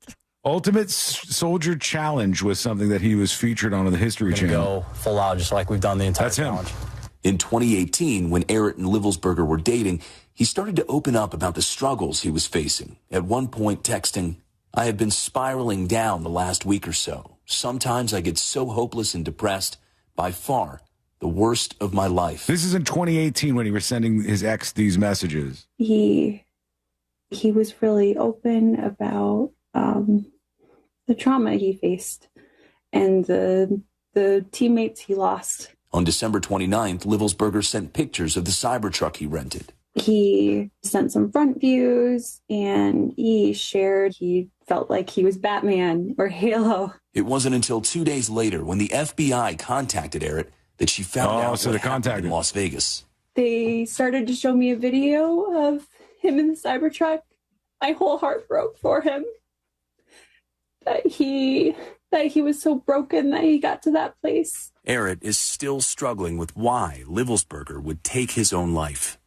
Ultimate Soldier Challenge was something that he was featured on the History Channel. Go full out just like we've done the entire challenge. Him. In 2018, when Arrett and Livelsberger were dating, he started to open up about the struggles he was facing. At one point, texting, "I have been spiraling down the last week or so. Sometimes I get so hopeless and depressed. By far, the worst of my life." This is in 2018 when he was sending his ex these messages. He was really open about the trauma he faced and the teammates he lost. On December 29th, Livelsberger sent pictures of the Cybertruck he rented. He sent some front views and he shared he felt like he was Batman or Halo. It wasn't until 2 days later when the FBI contacted Errett that she found out what happened in Las Vegas. They started to show me a video of him in the Cybertruck. My whole heart broke for him. That he was so broken that he got to that place. Errett is still struggling with why Livelsberger would take his own life.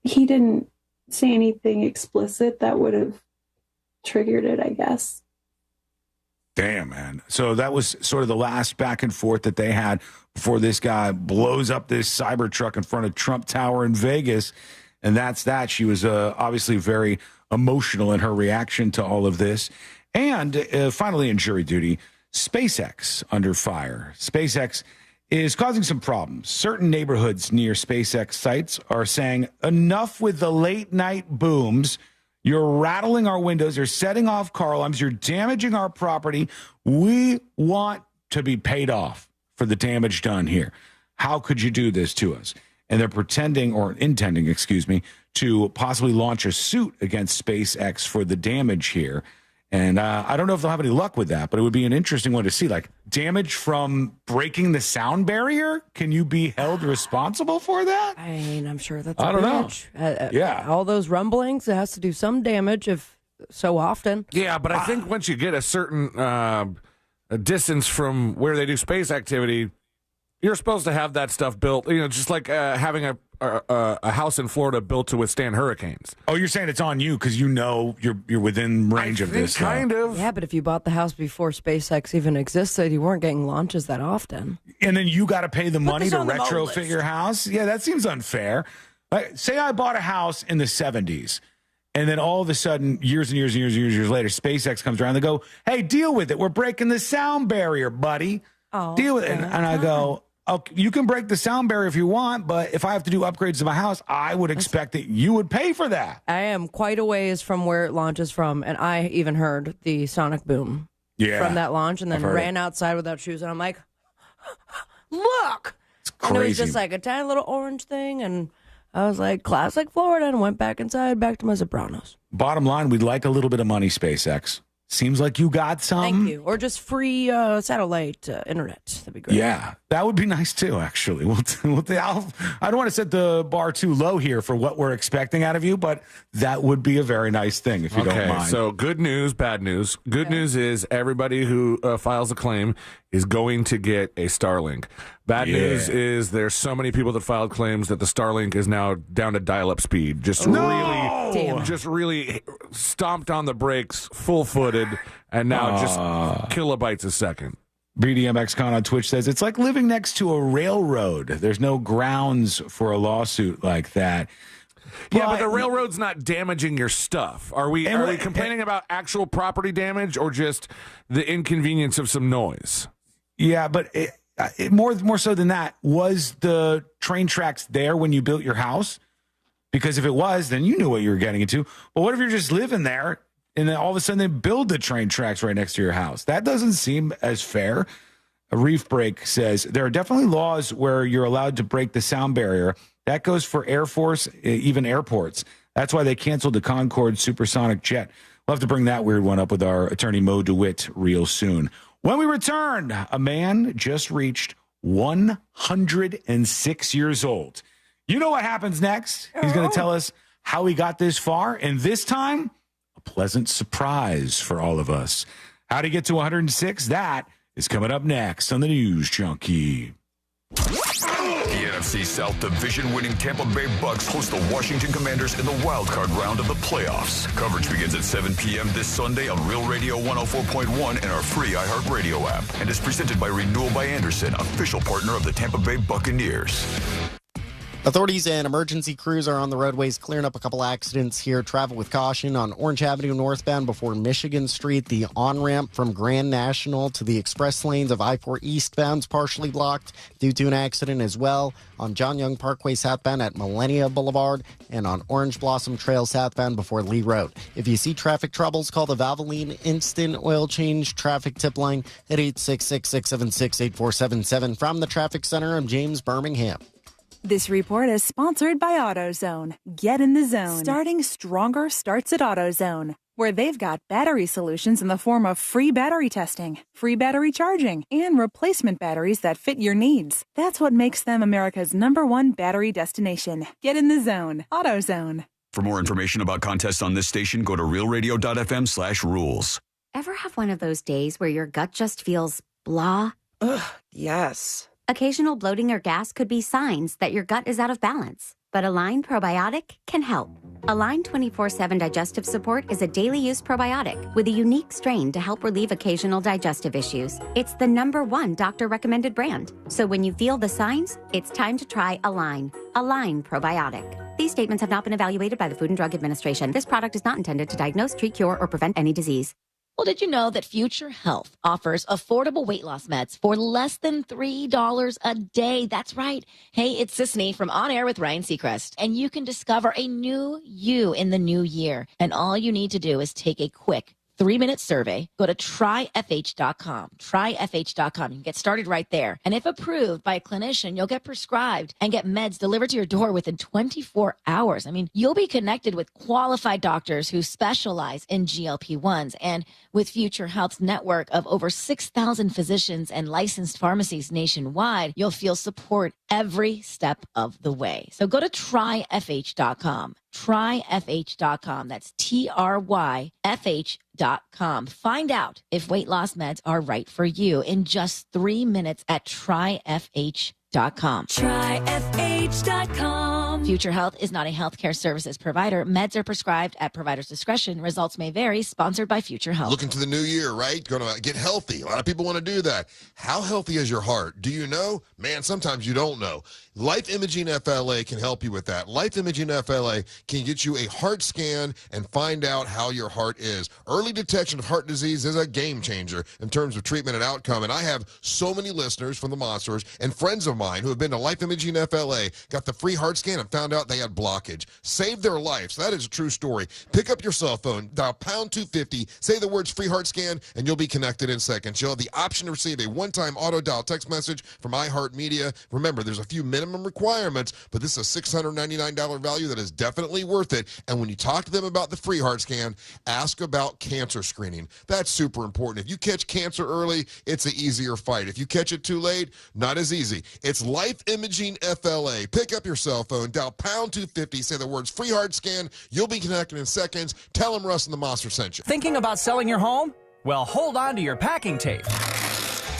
He didn't say anything explicit that would have triggered it, I guess. Damn, man. So that was sort of the last back and forth that they had before this guy blows up this Cybertruck in front of Trump Tower in Vegas. And that's that. She was obviously very emotional in her reaction to all of this. And finally, in jury duty, SpaceX under fire. SpaceX is causing some problems. Certain neighborhoods near SpaceX sites are saying, enough with the late night booms. You're rattling our windows. You're setting off car alarms. You're damaging our property. We want to be paid off for the damage done here. How could you do this to us? And they're intending, to possibly launch a suit against SpaceX for the damage here. And I don't know if they'll have any luck with that, but it would be an interesting one to see. Like, damage from breaking the sound barrier? Can you be held responsible for that? I mean, I'm sure that's I don't know. Yeah. All those rumblings, it has to do some damage if so often. Yeah, but I think once you get a certain a distance from where they do space activity, you're supposed to have that stuff built, just like having a house in Florida built to withstand hurricanes. Oh, you're saying it's on you because you're within range of this. Kind of. Yeah, but if you bought the house before SpaceX even existed, you weren't getting launches that often. And then you got to pay the money to retrofit your house? Yeah, that seems unfair. Say I bought a house in the 70s, and then all of a sudden, years and years later, SpaceX comes around and they go, hey, deal with it. We're breaking the sound barrier, buddy. Deal with it. And I go, okay, you can break the sound barrier if you want, but if I have to do upgrades to my house, I would expect that you would pay for that. I am quite a ways from where it launches from, and I even heard the sonic boom from that launch, and then ran outside without shoes, and I'm like, look! It's crazy. And it was just like a tiny little orange thing, and I was like, classic Florida, and went back inside, back to my Sopranos. Bottom line, we'd like a little bit of money, SpaceX. Seems like you got some. Thank you. Or just free satellite internet. That'd be great. Yeah, that would be nice too, actually. I don't want to set the bar too low here for what we're expecting out of you, but that would be a very nice thing if you don't mind. So good news, bad news. Good news is everybody who files a claim is going to get a Starlink. Bad news is there's so many people that filed claims that the Starlink is now down to dial-up speed. Just really stomped on the brakes, full-footed, and now just kilobytes a second. BDMXCon on Twitch says, it's like living next to a railroad. There's no grounds for a lawsuit like that. But the railroad's not damaging your stuff. Are we complaining about actual property damage or just the inconvenience of some noise? Yeah, but more so than that, was the train tracks there when you built your house? Because if it was, then you knew what you were getting into. But what if you're just living there and then all of a sudden they build the train tracks right next to your house? That doesn't seem as fair. A Reef Break says, there are definitely laws where you're allowed to break the sound barrier. That goes for Air Force, even airports. That's why they canceled the Concorde supersonic jet. We'll have to bring that weird one up with our attorney Mo DeWitt real soon. When we return, a man just reached 106 years old. You know what happens next? He's going to tell us how he got this far, and this time, a pleasant surprise for all of us. How to get to 106? That is coming up next on the News Junkie. The NFC South Division winning Tampa Bay Bucks host the Washington Commanders in the wildcard round of the playoffs. Coverage begins at 7 p.m. this Sunday on Real Radio 104.1 and our free iHeartRadio app. And is presented by Renewal by Anderson, official partner of the Tampa Bay Buccaneers. Authorities and emergency crews are on the roadways clearing up a couple accidents here. Travel with caution on Orange Avenue northbound before Michigan Street. The on-ramp from Grand National to the express lanes of I-4 eastbound is partially blocked due to an accident as well. On John Young Parkway southbound at Millennia Boulevard and on Orange Blossom Trail southbound before Lee Road. If you see traffic troubles, call the Valvoline Instant Oil Change traffic tip line at 866-676-8477. From the Traffic Center, I'm James Birmingham. This report is sponsored by AutoZone. Get in the zone. Starting stronger starts at AutoZone, where they've got battery solutions in the form of free battery testing, free battery charging, and replacement batteries that fit your needs. That's what makes them America's #1 battery destination. Get in the zone. AutoZone. For more information about contests on this station, go to realradio.fm/rules. Ever have one of those days where your gut just feels blah? Ugh, yes. Occasional bloating or gas could be signs that your gut is out of balance, but Align Probiotic can help. Align 24/7 Digestive Support is a daily use probiotic with a unique strain to help relieve occasional digestive issues. It's the #1 doctor-recommended brand. So when you feel the signs, it's time to try Align. Align Probiotic. These statements have not been evaluated by the Food and Drug Administration. This product is not intended to diagnose, treat, cure, or prevent any disease. Well, did you know that Future Health offers affordable weight loss meds for less than $3 a day? That's right. Hey, it's Sisney from On Air with Ryan Seacrest, and you can discover a new you in the new year. And all you need to do is take a quick 3-minute survey. Go to tryfh.com. Tryfh.com. You can get started right there. And if approved by a clinician, you'll get prescribed and get meds delivered to your door within 24 hours. I mean, you'll be connected with qualified doctors who specialize in GLP-1s. And with Future Health's network of over 6,000 physicians and licensed pharmacies nationwide, you'll feel support every step of the way. So go to tryfh.com. Tryfh.com. That's tryfh.com. Find out if weight loss meds are right for you in just 3 minutes at tryfh.com. Tryfh.com. Future Health is not a healthcare services provider. Meds are prescribed at provider's discretion. Results may vary. Sponsored by Future Health. Looking to the new year, right? Going to get healthy. A lot of people want to do that. How healthy is your heart? Do you know? Man, sometimes you don't know. Life Imaging FLA can help you with that. Life Imaging FLA can get you a heart scan and find out how your heart is. Early detection of heart disease is a game changer in terms of treatment and outcome. And I have so many listeners from the Monsters and friends of mine who have been to Life Imaging FLA, got the free heart scan, and found out they had blockage. Saved their life. So that is a true story. Pick up your cell phone, dial pound 250, say the words free heart scan, and you'll be connected in seconds. You'll have the option to receive a one-time auto dial text message from iHeartMedia. Remember, there's a few minimum requirements, but this is a $699 value that is definitely worth it. And when you talk to them about the free heart scan, ask about cancer screening. That's super important. If you catch cancer early, it's an easier fight. If you catch it too late, not as easy. It's Life Imaging FLA. Pick up your cell phone, dial pound 250, say the words free heart scan. You'll be connected in seconds. Tell them Russ and the Monster sent you. Thinking about selling your home? Well, hold on to your packing tape.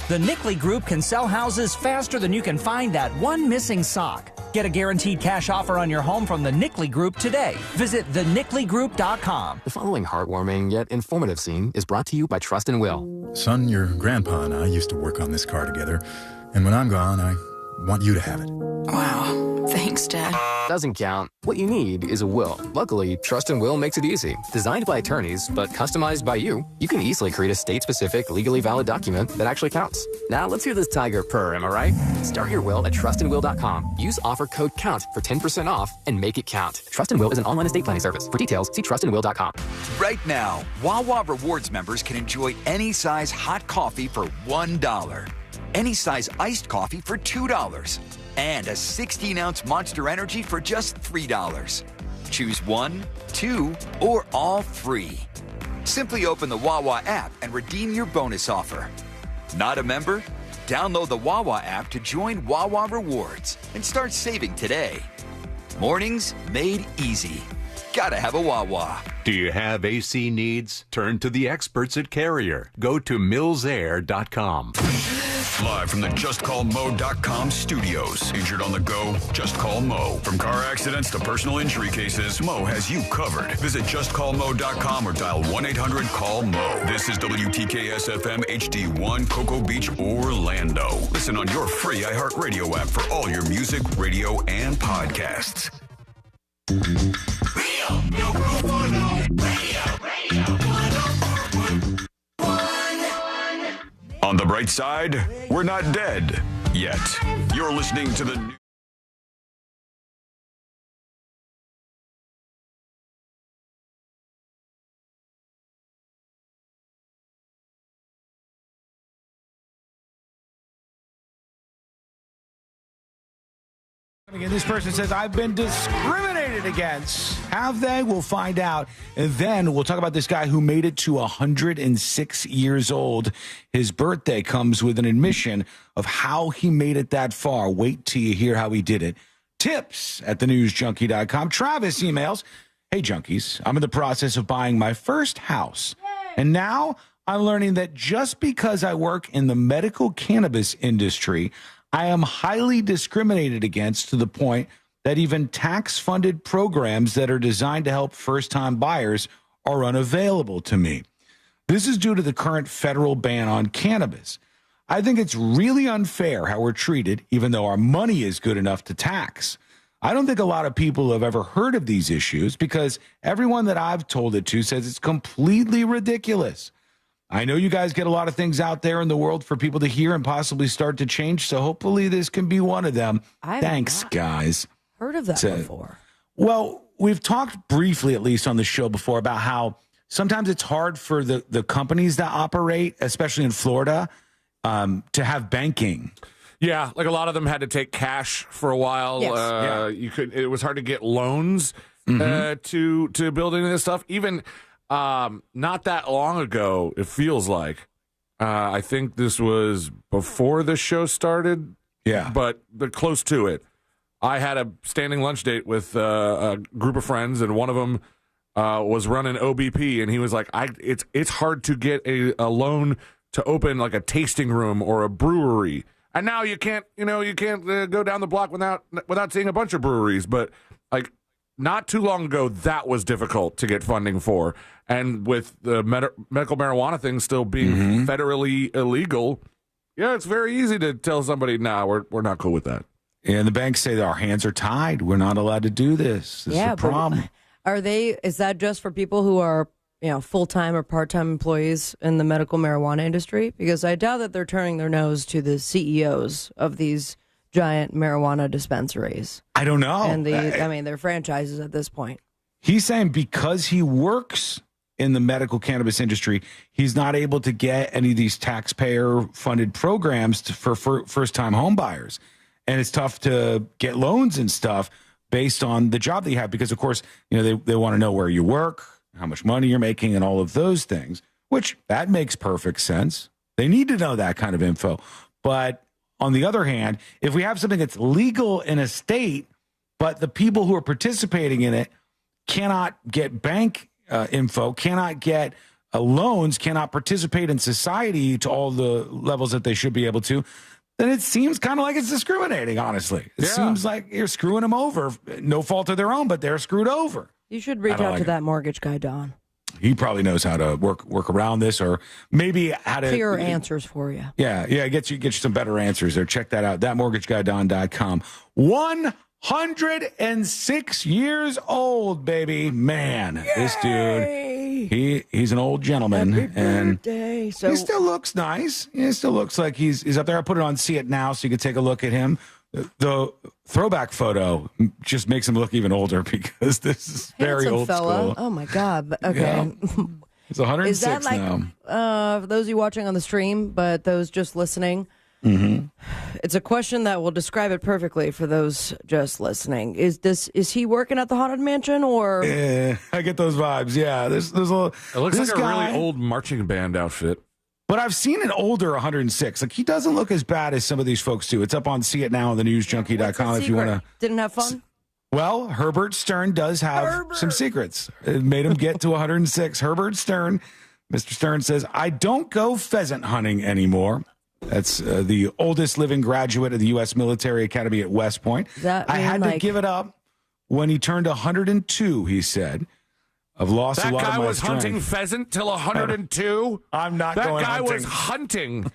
The Nickley Group can sell houses faster than you can find that one missing sock. Get a guaranteed cash offer on your home from the Nickley Group today. Visit thenickley.com. The following heartwarming yet informative scene is brought to you by Trust and Will. Son, your grandpa and I used to work on this car together, and when I'm gone, I want you to have it. Wow. Thanks, Dad. Doesn't count. What you need is a will. Luckily, Trust and Will makes it easy. Designed by attorneys, but customized by you can easily create a state-specific, legally valid document that actually counts. Now, let's hear this tiger purr, am I right? Start your will at trustandwill.com. Use offer code COUNT for 10% off and make it count. Trust and Will is an online estate planning service. For details, see trustandwill.com. Right now, Wawa Rewards members can enjoy any size hot coffee for $1. Any size iced coffee for $2. And a 16-ounce Monster Energy for just $3. Choose 1, 2, or all free. Simply open the Wawa app and redeem your bonus offer. Not a member? Download the Wawa app to join Wawa Rewards and start saving today. Mornings made easy. Gotta have a Wawa. Do you have AC needs? Turn to the experts at Carrier. Go to millsair.com. Live from the JustCallMo.com studios. Injured on the go? Just call Mo. From car accidents to personal injury cases, Mo has you covered. Visit JustCallMo.com or dial 1-800-CALL-MO. This is WTKS-FM HD1 Cocoa Beach, Orlando. Listen on your free iHeartRadio app for all your music, radio, and podcasts. On the bright side, we're not dead yet. You're listening to the Again, this person says, I've been discriminated against. Have they? We'll find out. And then we'll talk about this guy who made it to 106 years old. His birthday comes with an admission of how he made it that far. Wait till you hear how he did it. Tips at thenewsjunkie.com. Travis emails, hey, junkies, I'm in the process of buying my first house. Yay. And now I'm learning that just because I work in the medical cannabis industry, I am highly discriminated against to the point that even tax-funded programs that are designed to help first-time buyers are unavailable to me. This is due to the current federal ban on cannabis. I think it's really unfair how we're treated, even though our money is good enough to tax. I don't think a lot of people have ever heard of these issues because everyone that I've told it to says it's completely ridiculous. I know you guys get a lot of things out there in the world for people to hear and possibly start to change, so hopefully this can be one of them. Thanks, guys. Heard of that before. Well, we've talked briefly, at least on the show before, about how sometimes it's hard for the companies that operate, especially in Florida, to have banking. Yeah, like a lot of them had to take cash for a while. Yes. It was hard to get loans to build into this stuff. Even not that long ago, it feels like. I think this was before the show started. Yeah, but close to it. I had a standing lunch date with a group of friends, and one of them was running OBP, and he was like, "It's hard to get a loan to open like a tasting room or a brewery." And now you can't go down the block without seeing a bunch of breweries. But like not too long ago, that was difficult to get funding for. And with the medical marijuana thing still being federally illegal, yeah, it's very easy to tell somebody, "Nah, we're not cool with that." And the banks say that our hands are tied. We're not allowed to do this. This is a problem. Is that just for people who are full-time or part-time employees in the medical marijuana industry? Because I doubt that they're turning their nose to the CEOs of these giant marijuana dispensaries. I don't know. And they're franchises at this point. He's saying because he works in the medical cannabis industry, he's not able to get any of these taxpayer-funded programs for first-time home buyers. And it's tough to get loans and stuff based on the job that you have because, of course, they want to know where you work, how much money you're making, and all of those things, which that makes perfect sense. They need to know that kind of info. But on the other hand, if we have something that's legal in a state, but the people who are participating in it cannot get bank info, cannot get loans, cannot participate in society to all the levels that they should be able to, then it seems kind of like it's discriminating, honestly. It seems like you're screwing them over. No fault of their own, but they're screwed over. You should reach out to that mortgage guy, Don. He probably knows how to work around this, or maybe how to clear answers for you. Yeah, get you some better answers there. Check that out. ThatMortgageGuyDon.com. 106 years old, baby. Man, Yay! This dude, he's an old gentleman. Happy birthday. So he still looks nice. He still looks like he's up there. I put it on See It Now so you can take a look at him. The throwback photo just makes him look even older because this is very handsome old fella. school. Oh, my God. Okay. Yeah. He's 106 is that like, now. For those of you watching on the stream, but those just listening, it's a question that will describe it perfectly for those just listening. Is he working at the Haunted Mansion or? Yeah, I get those vibes. Yeah, there's a. It looks like a really old marching band outfit. But I've seen an older 106. Like, he doesn't look as bad as some of these folks do. It's up on See It Now on thenewsjunkie.com if you want to. Didn't have fun? Well, Herbert Stern does have some secrets. It made him get to 106. Herbert Stern, Mr. Stern says, I don't go pheasant hunting anymore. That's the oldest living graduate of the U.S. Military Academy at West Point. I had to give it up when he turned 102, he said. I've lost a lot of my strength. That guy was hunting pheasant till 102? I'm not going hunting. That guy was hunting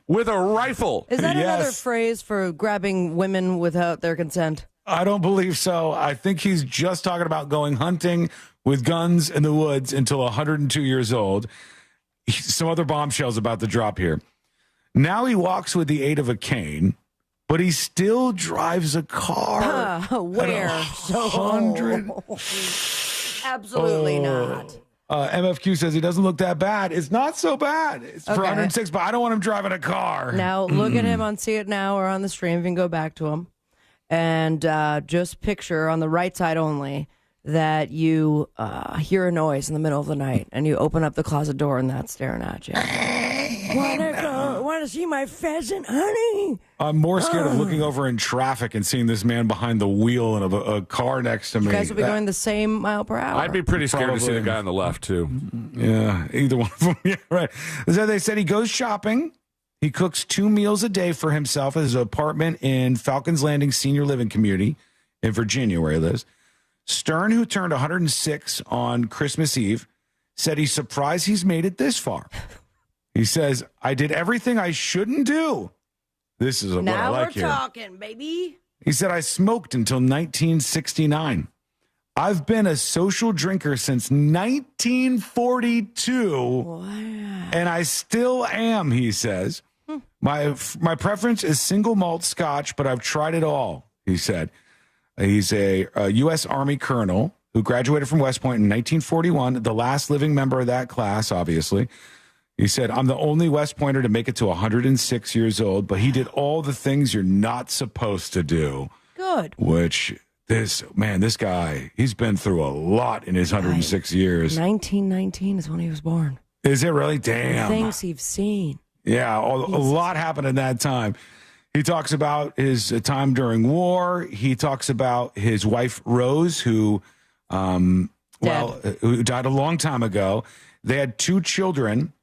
with a rifle. Is that another phrase for grabbing women without their consent? I don't believe so. I think he's just talking about going hunting with guns in the woods until 102 years old. Some other bombshells about to drop here. Now he walks with the aid of a cane, but he still drives a car. Where? 100. Absolutely not. MFQ says he doesn't look that bad. It's not so bad. It's for 106, but I don't want him driving a car. Now, look at him on See It Now or on the stream. You can go back to him. And just picture on the right side only that you hear a noise in the middle of the night and you open up the closet door and that's staring at you. Want to see my pheasant, honey? I'm more scared of looking over in traffic and seeing this man behind the wheel of a car next to me. You guys will be going the same mile per hour. I'd be pretty scared to see the guy on the left, too. Yeah, either one of them. Yeah, right. So they said he goes shopping. He cooks 2 meals a day for himself at his apartment in Falcons Landing Senior Living Community in Virginia, where he lives. Stern, who turned 106 on Christmas Eve, said he's surprised he's made it this far. He says, I did everything I shouldn't do. This is what I like here. Now we're talking, baby. He said, I smoked until 1969. I've been a social drinker since 1942, wow. And I still am, he says. My preference is single malt scotch, but I've tried it all, he said. He's a U.S. Army colonel who graduated from West Point in 1941, the last living member of that class, obviously. He said, I'm the only West Pointer to make it to 106 years old, but he did all the things you're not supposed to do. Good. Which, this guy, he's been through a lot in his 106 years. 1919 is when he was born. Is it really? Damn. The things he's seen. Yeah, a lot happened in that time. He talks about his time during war. He talks about his wife, Rose, who died a long time ago. They had 2 children.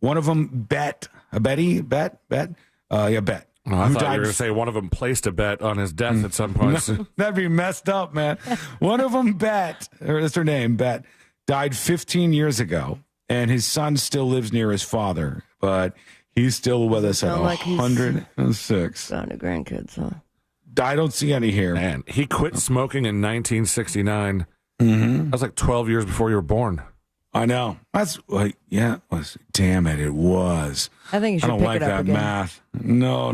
One of them, Bet. Betty? Bet? Bet? Bet. Oh, I thought you were going to say one of them placed a bet on his death at some point. That'd be messed up, man. One of them, Bet, or that's her name, Bet, died 15 years ago, and his son still lives near his father, but he's still with us at 106. Found a grandkids, huh? I don't see any here. Man, he quit smoking in 1969. Mm-hmm. That was like 12 years before you were born. I know. That's damn it, it was. I think you should I don't pick like it up that again. math. No.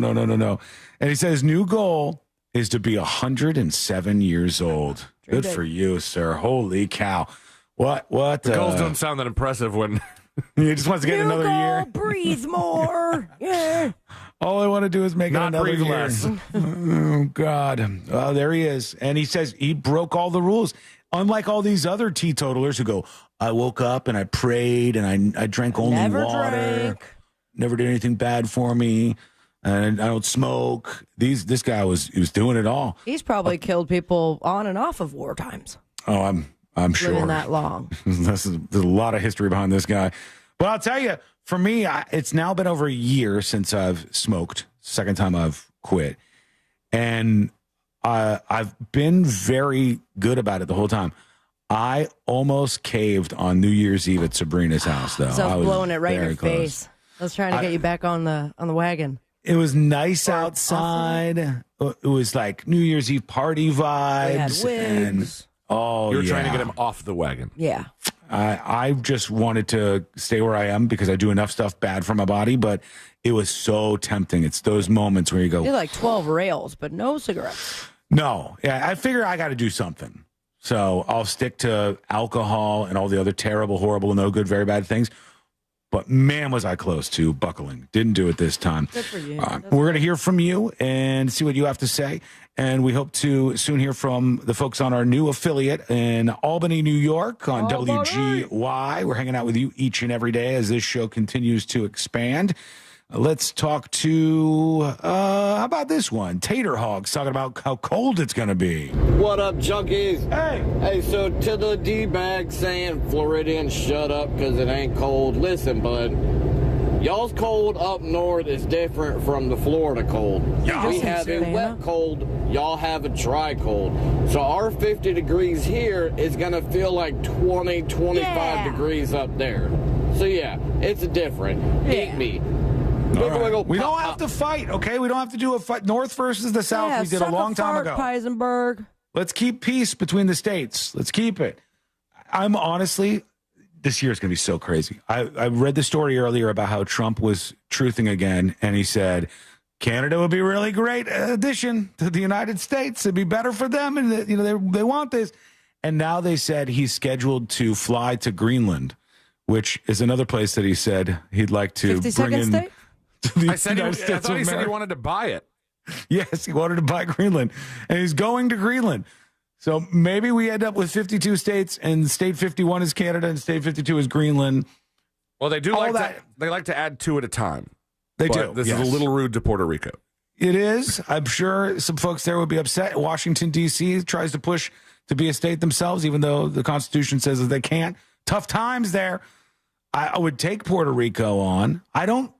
And he said his new goal is to be 107 years old. Good for you, sir. Holy cow. What? The goals don't sound that impressive when he just wants to get another year. Breathe more. Yeah. All I want to do is make not it another breathe year. less. Oh, God. Oh, there he is. And he says he broke all the rules. Unlike all these other teetotalers who go, I woke up and I prayed and I drank only water. Never did anything bad for me. And I don't smoke. This guy was doing it all. He's probably killed people on and off of war times. Oh, I'm sure. Living that long. There's a lot of history behind this guy. But I'll tell you, for me, it's now been over a year since I've smoked. Second time I've quit. And I've been very good about it the whole time. I almost caved on New Year's Eve at Sabrina's house, though. So I was blowing it right in your close. face. I was trying to get you back on the wagon. It was nice outside. It was like New Year's Eve party vibes. We had wigs. You were trying to get him off the wagon. Yeah. I just wanted to stay where I am because I do enough stuff bad for my body, but it was so tempting. It's those moments where you go, you're like 12 rails, but no cigarettes. No. Yeah, I figure I got to do something. So I'll stick to alcohol and all the other terrible, horrible, no good, very bad things. But man, was I close to buckling. Didn't do it this time. Good for you. We're going to hear from you and see what you have to say. And we hope to soon hear from the folks on our new affiliate in Albany, New York on WGY. We're hanging out with you each and every day as this show continues to expand. Let's talk to, how about this one? Tater Hogs talking about how cold it's going to be. What up, junkies? Hey. Hey, so to the D-bag saying Floridians shut up because it ain't cold. Listen, bud, y'all's cold up north is different from the Florida cold. Yeah. We have a wet cold. Y'all have a dry cold. So our 50 degrees here is going to feel like 20, 25 degrees up there. So, yeah, it's different. Eat me. Right. We don't have to fight, okay? We don't have to do a fight. North versus the South. We did a long time ago. Heisenberg. Let's keep peace between the states. Let's keep it. I'm honestly, this year is going to be so crazy. I read the story earlier about how Trump was truthing again, and he said Canada would be a really great addition to the United States. It'd be better for them, and they want this. And now they said he's scheduled to fly to Greenland, which is another place that he said he'd like to bring in. I thought he said he wanted to buy it. Yes, he wanted to buy Greenland, and he's going to Greenland. So maybe we end up with 52 states, and state 51 is Canada, and state 52 is Greenland. Well, they do they like to add 2 at a time. They do. This is a little rude to Puerto Rico. It is. I'm sure some folks there would be upset. Washington, D.C. tries to push to be a state themselves, even though the Constitution says that they can't. Tough times there. I would take Puerto Rico on. I don't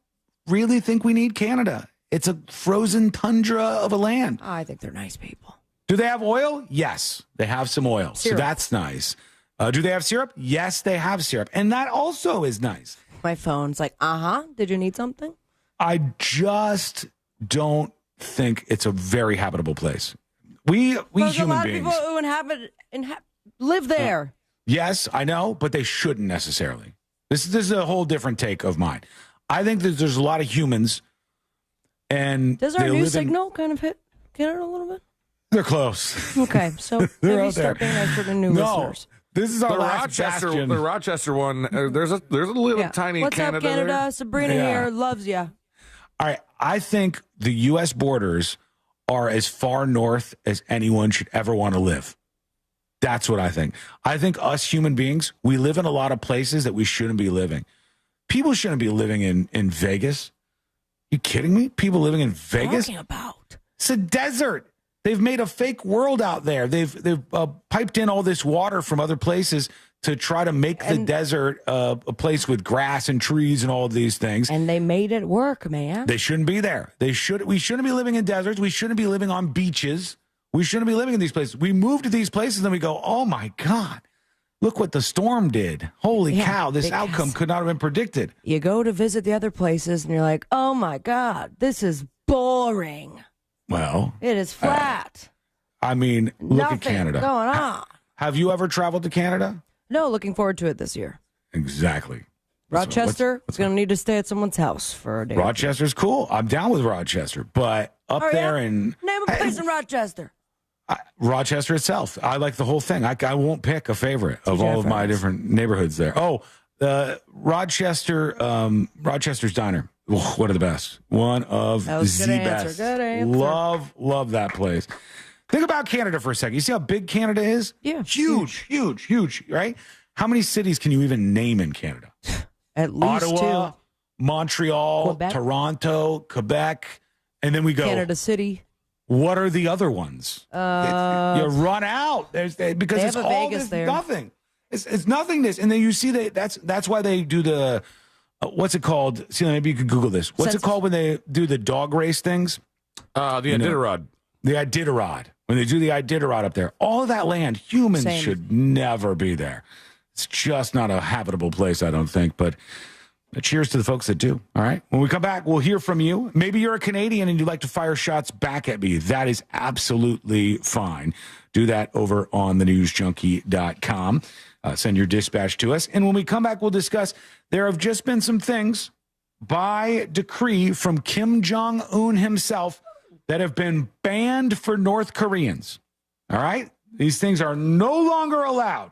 really think we need Canada. It's a frozen tundra of a land. I think they're nice people. Do they have oil? Yes, they have some oil. Syrup. So that's nice. Do they have syrup? Yes, they have syrup. And that also is nice. My phone's like, did you need something? I just don't think it's a very habitable place. We human beings. A lot of people who live there. Yes, I know, but they shouldn't necessarily. This is a whole different take of mine. I think that there's a lot of humans, and does our new signal kind of hit Canada a little bit? They're close. Okay, so maybe start being nice for the new listeners. This is our last bastion. The Rochester one. There's a little tiny What's Canada. What's up, Canada? There. Sabrina here loves you. All right, I think the U.S. borders are as far north as anyone should ever want to live. That's what I think. I think us human beings, we live in a lot of places that we shouldn't be living. People shouldn't be living in Vegas. You kidding me? People living in Vegas? Talking about? It's a desert. They've made a fake world out there. They've piped in all this water from other places to try to make the desert a place with grass and trees and all of these things. And they made it work, man. They shouldn't be there. We shouldn't be living in deserts. We shouldn't be living on beaches. We shouldn't be living in these places. We move to these places and we go, oh my God, look what the storm did. Holy cow, this outcome could not have been predicted. You go to visit the other places and you're like, oh my God, this is boring. Well, it is flat. I mean, look at Canada. Going on. Have you ever traveled to Canada? No, looking forward to it this year. Exactly. Rochester is going to need to stay at someone's house for a day. Rochester's cool. I'm down with Rochester, but up there in name a place in Rochester. Rochester itself. I like the whole thing. I won't pick a favorite of all of my different neighborhoods there. Oh, Rochester's Diner. Oh, one of the best. One of the best. Good answer. Love that place. Think about Canada for a second. You see how big Canada is? Yeah. Huge, right? How many cities can you even name in Canada? At least Ottawa, 2. Montreal, Quebec. Toronto, Quebec, and then we go Canada City. What are the other ones? You run out. Because it's all Vegas this there. nothing. It's nothingness. And then you see that's why they do the what's it called? See, maybe you could Google this. What's it called when they do the dog race things? The Iditarod. The Iditarod. When they do the Iditarod up there, all of that land, humans should never be there. It's just not a habitable place, I don't think. But cheers to the folks that do. All right. When we come back, we'll hear from you. Maybe you're a Canadian and you'd like to fire shots back at me. That is absolutely fine. Do that over on thenewsjunkie.com. Send your dispatch to us. And when we come back, we'll discuss there have just been some things by decree from Kim Jong-un himself that have been banned for North Koreans. All right? These things are no longer allowed.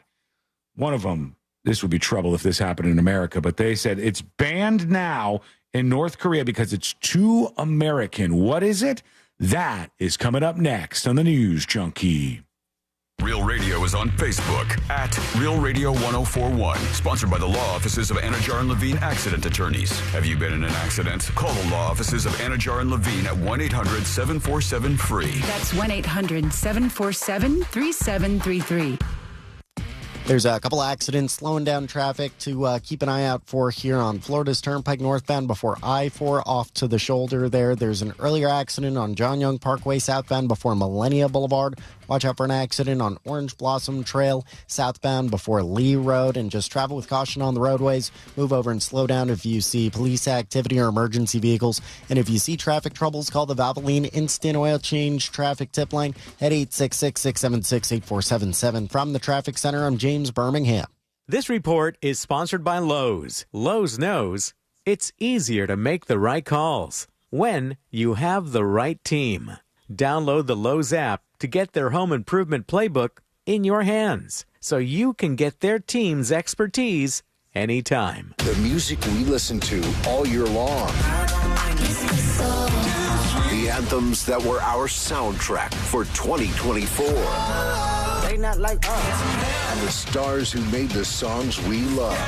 One of them, this would be trouble if this happened in America, but they said it's banned now in North Korea because it's too American. What is it? That is coming up next on the News Junkie. Real Radio is on Facebook at Real Radio 1041. Sponsored by the law offices of Anajar and Levine Accident Attorneys. Have you been in an accident? Call the law offices of Anajar and Levine at 1-800-747-FREE. That's 1-800-747-3733. There's a couple accidents slowing down traffic to keep an eye out for here on Florida's Turnpike northbound before I-4 off to the shoulder there. There's an earlier accident on John Young Parkway southbound before Millennia Boulevard. Watch out for an accident on Orange Blossom Trail southbound before Lee Road, and just travel with caution on the roadways. Move over and slow down if you see police activity or emergency vehicles. And if you see traffic troubles, call the Valvoline Instant Oil Change traffic tip line at 866-676-8477. From the Traffic Center, I'm James Birmingham. This report is sponsored by Lowe's. Lowe's knows it's easier to make the right calls when you have the right team. Download the Lowe's app to get their home improvement playbook in your hands so you can get their team's expertise anytime. The music we listen to all year long. The anthems that were our soundtrack for 2024. They not like us. And the stars who made the songs we love